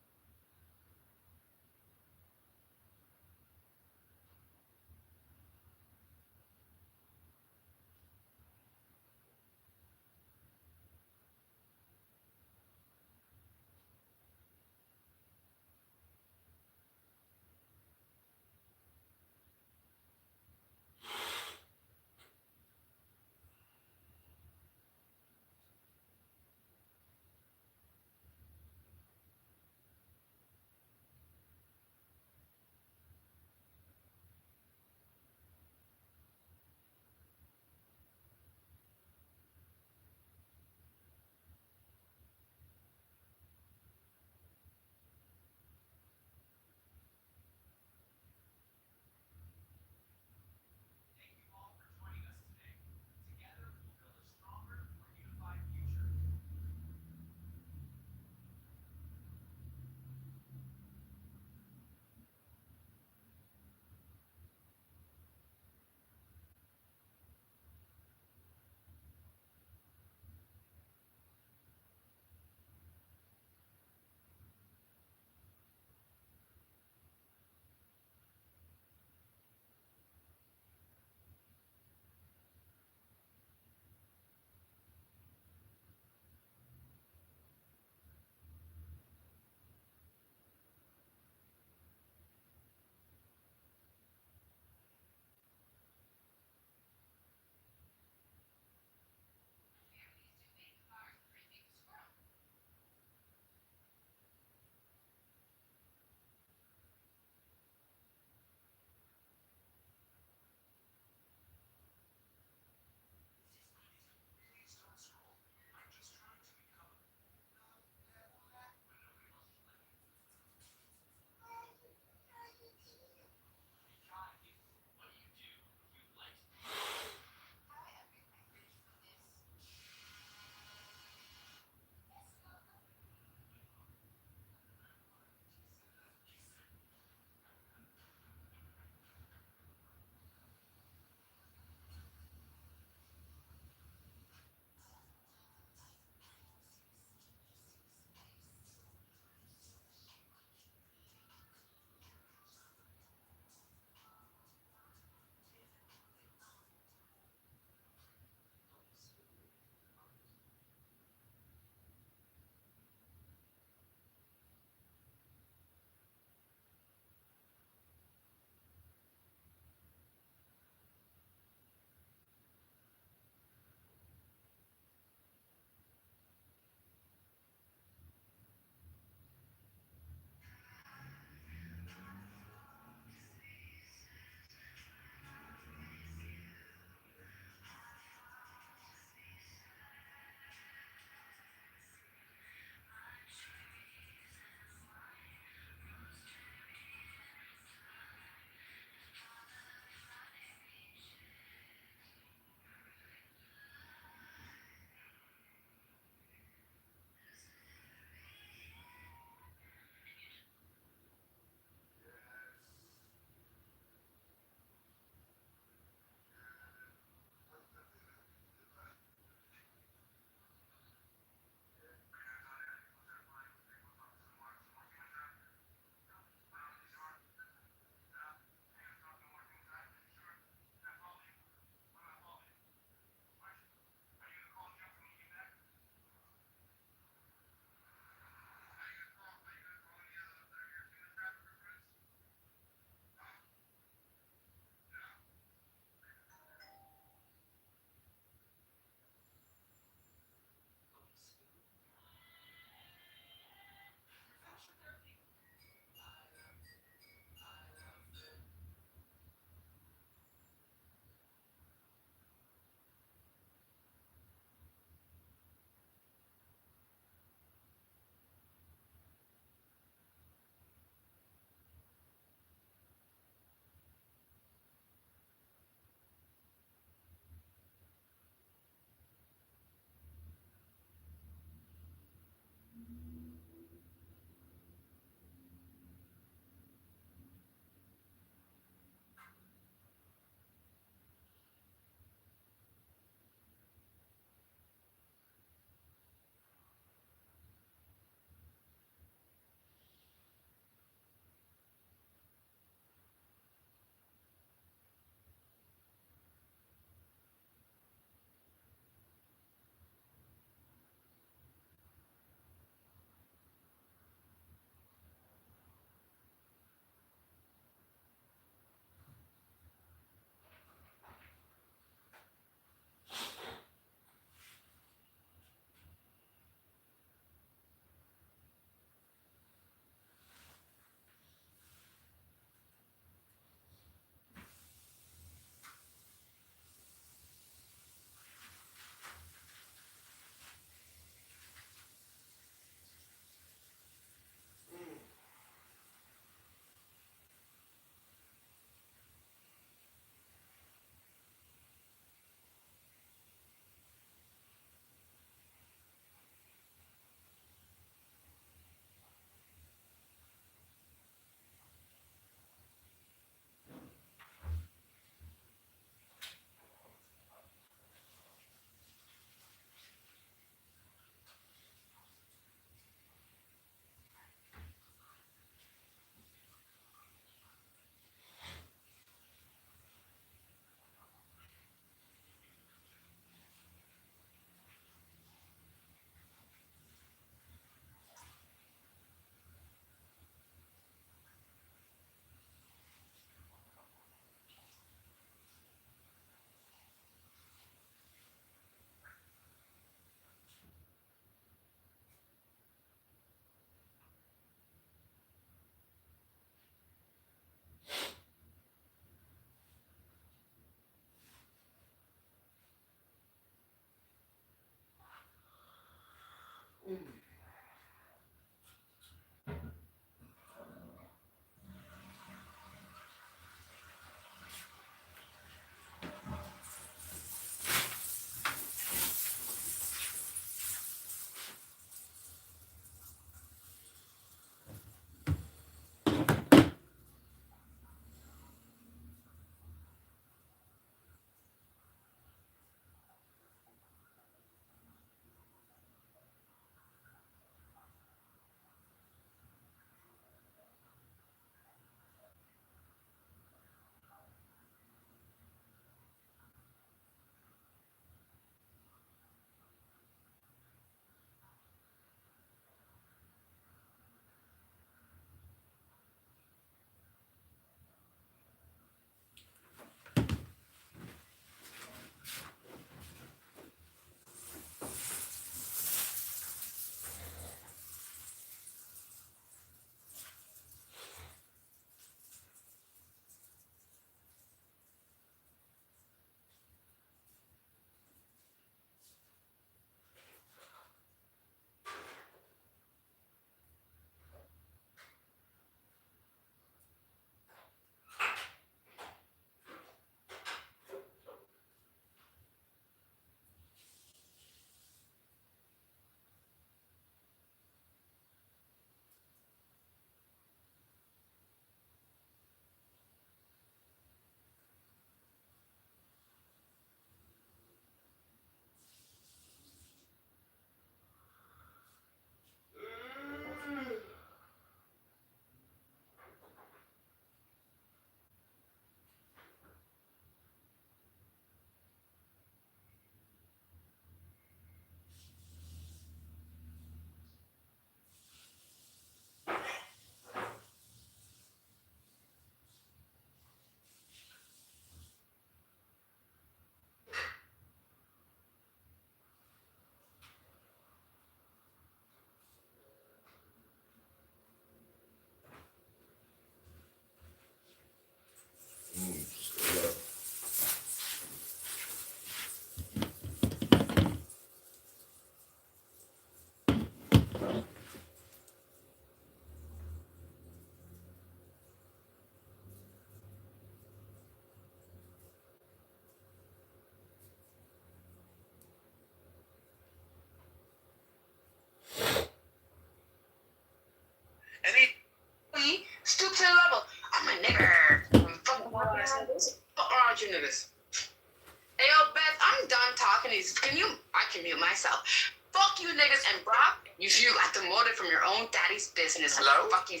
can mute myself. Fuck you niggas, and Brock, you got demoted from your own daddy's business.
Hello?
Fucking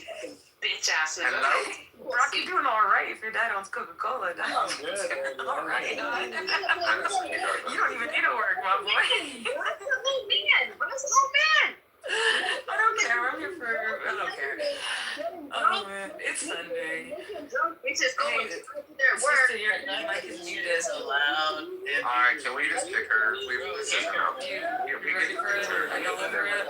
bitch ass nigga.
Hello?
Brock, you're doing all right if your dad owns Coca-Cola.
I'm good.
All right. You don't even need to work, my boy.
Brock's a whole man. Brock's a whole man.
I don't care. I'm here for. I don't care. Oh man, it's Sunday.
Bitches going to their
It's
work.
just your mic is muted so loud.
Alright, can we just kick her? We
You ready for it? Are y'all over it?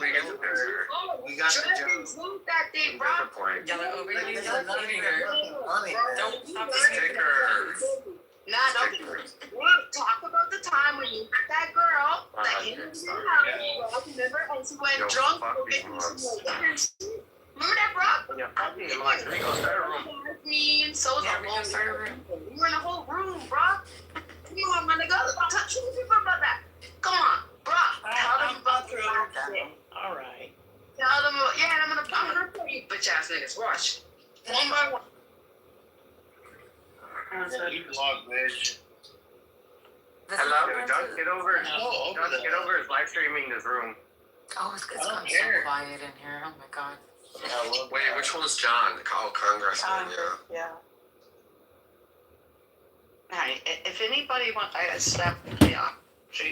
we get the picture.
We got the joke. Move that thing, Brock.
Y'all are over it. Y'all are muting her. Don't stop
Kick her.
Nah, don't talk about the time when you met that girl that came into your house. Remember? And she went drunk. Remember that, Brock? Mean, so we were in a whole room, Brock. Come on, my nigga. Touch me about that. Come on, Brock. Tell them about the shit.
All right.
Tell them, yeah, I'm gonna report you, bitch ass niggas. Watch. One by one.
You vlog, bitch.
Hello? Doug Kitover. Doug Kitover is live streaming this room.
Oh, it's
I don't
so
care.
quiet in here. Oh my god.
Wait, which one's John? Oh, Congressman,
Yeah. Alright, if anybody wants,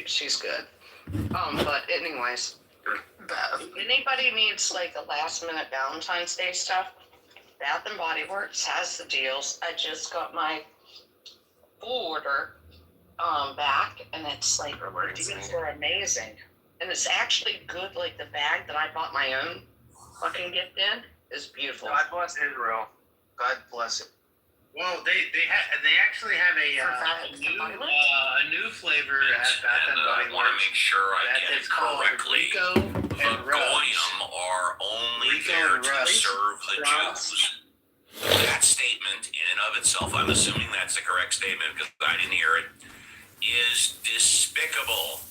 she's good. But anyways, if anybody needs like a last minute Valentine's Day stuff, Bath and Body Works has the deals. I just got my full order back, and it's like the deals are amazing, and it's actually good. Like the bag that I bought my own fucking gift in is beautiful.
God bless Israel. God bless it.
Well, they actually have a new flavor at Bath and Body
I want to make sure I get it correctly.
and
The Goyim are only there to serve the Jews. That statement, in and of itself, I'm assuming that's the correct statement because I didn't hear it, is despicable.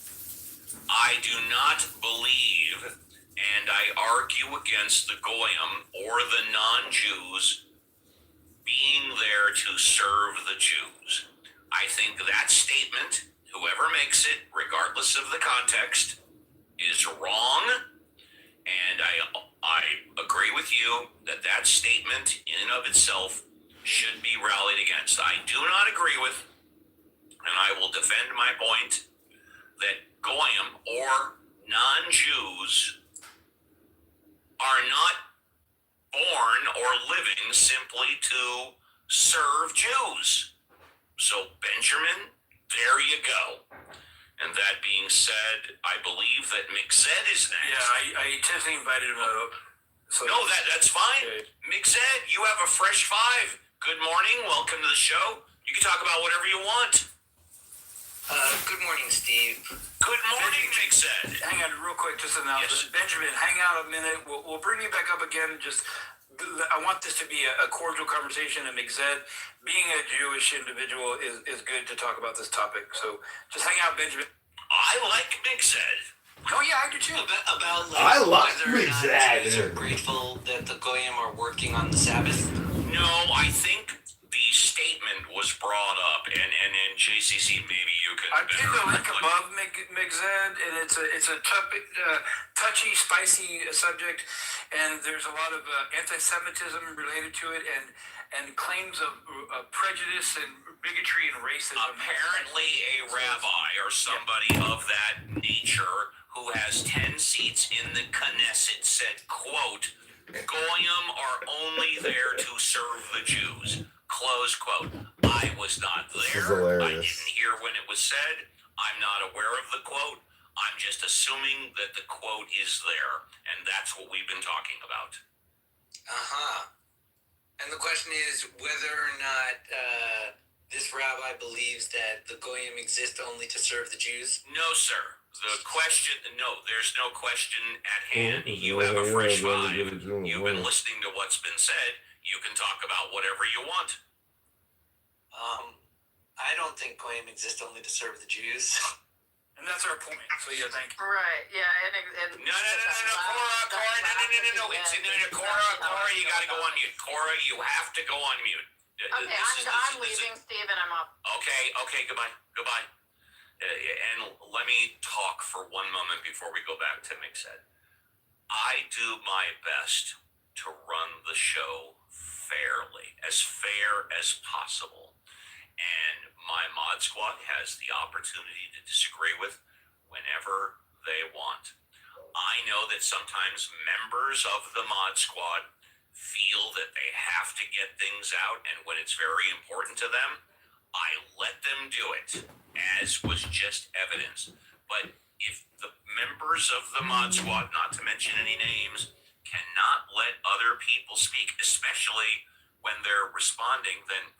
I do not believe, and I argue against the Goyim or the non-Jews being there to serve the Jews. I think that statement, whoever makes it, regardless of the context, is wrong, and I agree with you that statement in and of itself should be rallied against. I do not agree with, and I will defend my point, that Goyim or non-Jews are not born or living simply to serve Jews. So, Benjamin, there you go. And that being said, I believe that Mixed is next.
Yeah, I intentionally invited him up.
So no, that's fine. Okay. Mixed, you have a fresh five. Good morning. Welcome to the show. You can talk about whatever you want.
Good morning, Steve.
Good morning, Mixed.
Hang on real quick, just an announcement. Yes. Benjamin, hang out a minute. We'll bring you back up again. I want this to be a cordial conversation. And Mixed, being a Jewish individual is good to talk about this topic. So just hang out, Benjamin.
I like Mixed.
Oh yeah, I do too.
About
I love
whether or not Jews are grateful that the Goyim are working on the Sabbath.
No, I think the statement was brought up, and JCC, maybe you could.
I did the link above Mixed, and it's a touchy, spicy subject, and there's a lot of anti-Semitism related to it, and claims of prejudice and bigotry and racism.
Apparently, a rabbi or somebody of that nature who has 10 seats in the Knesset said, quote, Goyim are only there to serve the Jews, close quote. I was not there. I didn't hear when it was said. I'm not aware of the quote. I'm just assuming that the quote is there, and that's what we've been talking about.
Uh-huh. And the question is whether or not this rabbi believes that the Goyim exist only to serve the Jews?
No, sir. There's no question at hand. You have a fresh five. You've been listening to what's been said. You can talk about whatever you want.
I don't think Goyim exist only to serve the Jews.
And that's our point. So yeah, thank you.
Right, yeah, and
No, Cora, you gotta go on mute. Cora, you have to go on mute.
Okay, I'm leaving, Steve, and I'm up.
Okay, goodbye. And let me talk for one moment before we go back to Mixed. I do my best to run the show fairly, as fair as possible. And my mod squad has the opportunity to disagree with whenever they want. I know that sometimes members of the mod squad feel that they have to get things out, and when it's very important to them, I let them do it, as was just evidence. But if the members of the mod squad, not to mention any names, cannot let other people speak, especially when they're responding, then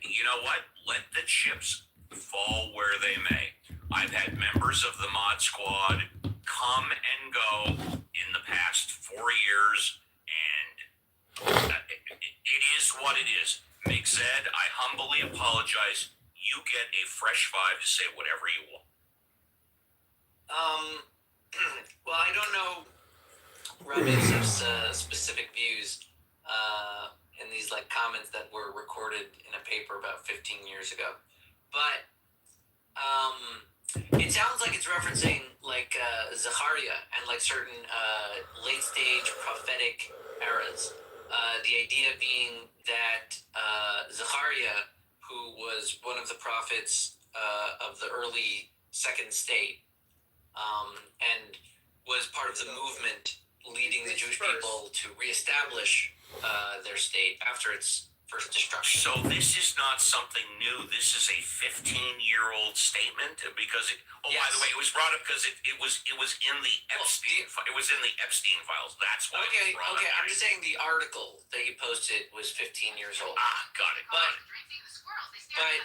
you know what? Let the chips fall where they may. I've had members of the mod squad come and go in the past 4 years, and it is what it is. Mixed, I humbly apologize. You get a fresh 5 to say whatever you want.
Well, I don't know Ramiz's specific views in these like comments that were recorded in a paper about 15 years ago, but it sounds like it's referencing like Zechariah and like certain late stage prophetic eras. The idea being that Zechariah, who was one of the prophets of the early Second State, and was part of the movement leading the Jewish people to reestablish their state after its first destruction.
So this is not something new. This is a 15-year-old statement because by the way, it was brought up because it was in the Epstein. It was in the Epstein files. That's why.
Okay. I'm just saying the article that you posted was 15 years old.
Got it.
But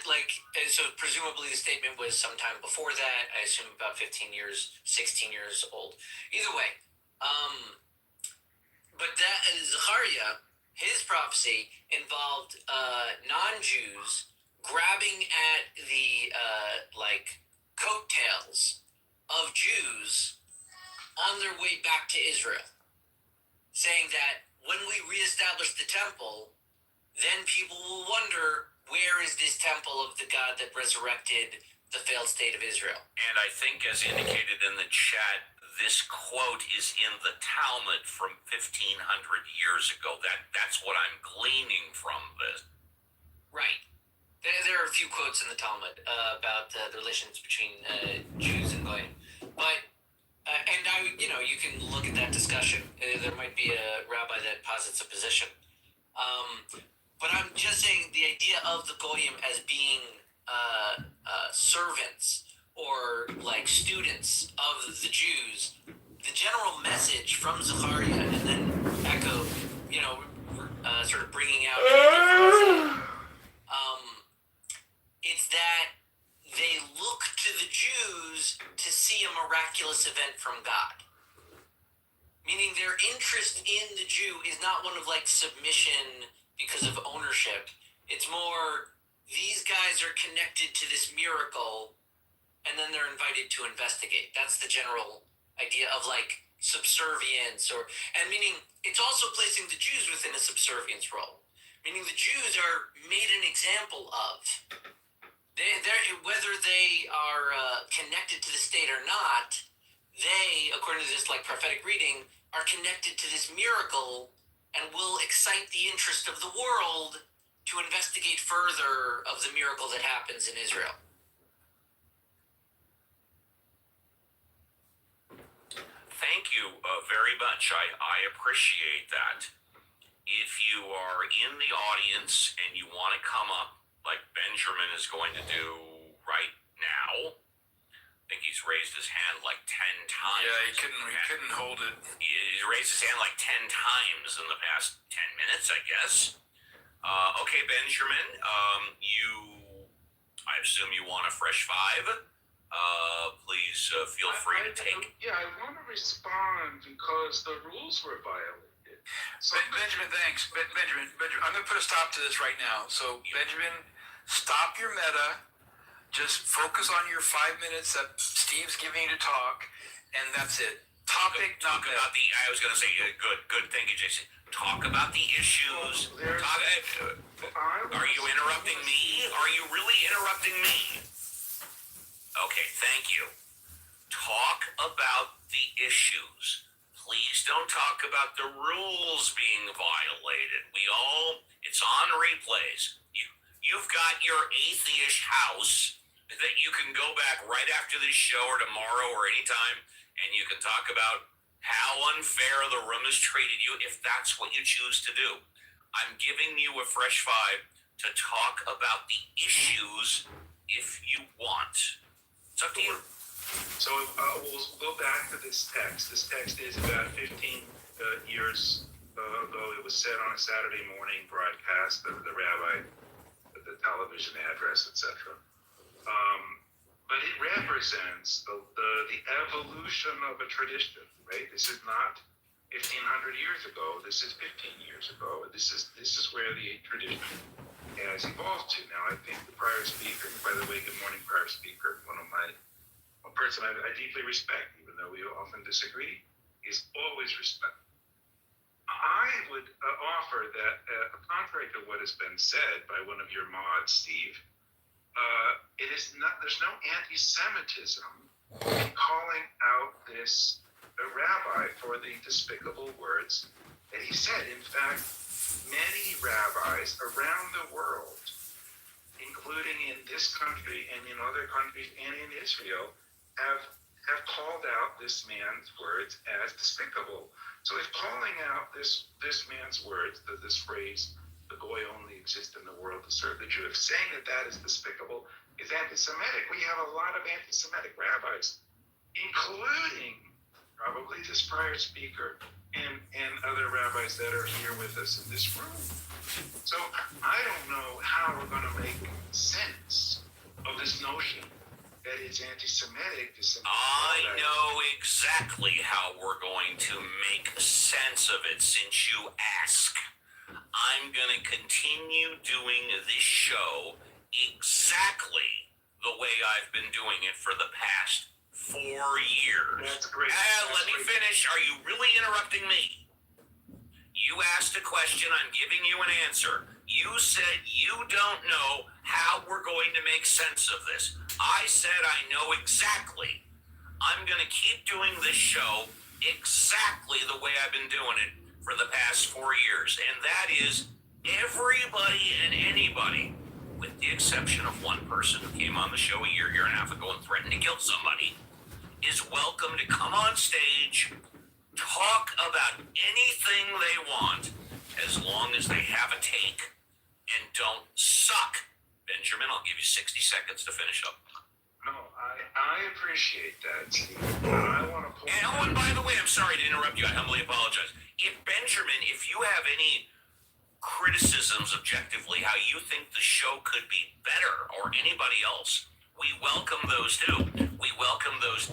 like, so presumably the statement was sometime before that. I assume about 15 years, 16 years old. Either way, but that Zechariah, his prophecy involved non-Jews grabbing at the like coattails of Jews on their way back to Israel, saying that when we reestablish the temple, then people will wonder, where is this temple of the God that resurrected the failed state of Israel?
And I think, as indicated in the chat, this quote is in the Talmud from 1,500 years ago. That's what I'm gleaning from this.
Right. There are a few quotes in the Talmud about the relations between Jews and Goyim. But, and you can look at that discussion. There might be a rabbi that posits a position. But I'm just saying the idea of the Goyim as being servants or like students of the Jews, the general message from Zechariah, and then echoed, sort of bringing out it's that they look to the Jews to see a miraculous event from God. Meaning their interest in the Jew is not one of like submission because of ownership. It's more, these guys are connected to this miracle, and then they're invited to investigate. That's the general idea of like subservience, and meaning it's also placing the Jews within a subservience role. Meaning the Jews are made an example of. Whether they are connected to the state or not, they, according to this like prophetic reading, are connected to this miracle and will excite the interest of the world to investigate further of the miracle that happens in Israel.
Thank you very much. I appreciate that. If you are in the audience and you want to come up, like Benjamin is going to do right now, I think he's raised his hand like 10 times.
Yeah, he couldn't hold it.
He's raised his hand like 10 times in the past 10 minutes, I guess. Okay, Benjamin, I assume you want a fresh 5. Please feel free to take.
I want to respond because the rules were violated.
So Benjamin, thanks. Benjamin, I'm going to put a stop to this right now. So, Benjamin, stop your meta. Just focus on your 5 minutes that Steve's giving you to talk, and that's it. Topic,
talk about the. I was going to say, good. Thank you, Jason. Talk about the issues.
Are
you interrupting me? Are you really interrupting me? Okay, thank you. Talk about the issues. Please don't talk about the rules being violated. It's on replays. You've got your atheist house that you can go back right after this show or tomorrow or anytime, and you can talk about how unfair the room has treated you if that's what you choose to do. I'm giving you a fresh five to talk about the issues if you want. It's up to you.
So we'll go back to this text. This text is about 15 years ago. It was said on a Saturday morning broadcast of the rabbi, the television address, etc. But it represents the evolution of a tradition, right? This is not 1,500 years ago. This is 15 years ago. This is where the tradition has evolved to. Now, I think the prior speaker, by the way, good morning, prior speaker, a person I deeply respect, even though we often disagree, is always respect. I would offer that, contrary to what has been said by one of your mods, Steve, there's no anti-Semitism in calling out this rabbi for the despicable words that he said. In fact, many rabbis around the world, including in this country and in other countries and in Israel, have called out this man's words as despicable. So if calling out this man's words, this phrase, the goy only exists in the world to serve the Jew, if saying that is despicable is anti-Semitic, we have a lot of anti-Semitic rabbis, including probably this prior speaker and other rabbis that are here with us in this room. So I don't know how we're going to make sense of this notion that it's anti-Semitic.
I know exactly how we're going to make sense of it since you ask. I'm going to continue doing this show exactly the way I've been doing it for the past 4 years.
That's great.
Let me finish. Are you really interrupting me? You asked a question, I'm giving you an answer. You said you don't know how we're going to make sense of this. I said I know exactly. I'm going to keep doing this show exactly the way I've been doing it for the past 4 years. And that is everybody and anybody, with the exception of one person who came on the show a year and a half ago and threatened to kill somebody, is welcome to come on stage, talk about anything they want, as long as they have a take and don't suck. Benjamin, I'll give you 60 seconds to finish up.
No, I appreciate that, Steve. I want to point
out. And by the way, I'm sorry to interrupt you. I humbly apologize. If you have any criticisms objectively, how you think the show could be better, or anybody else, we welcome those too. We welcome those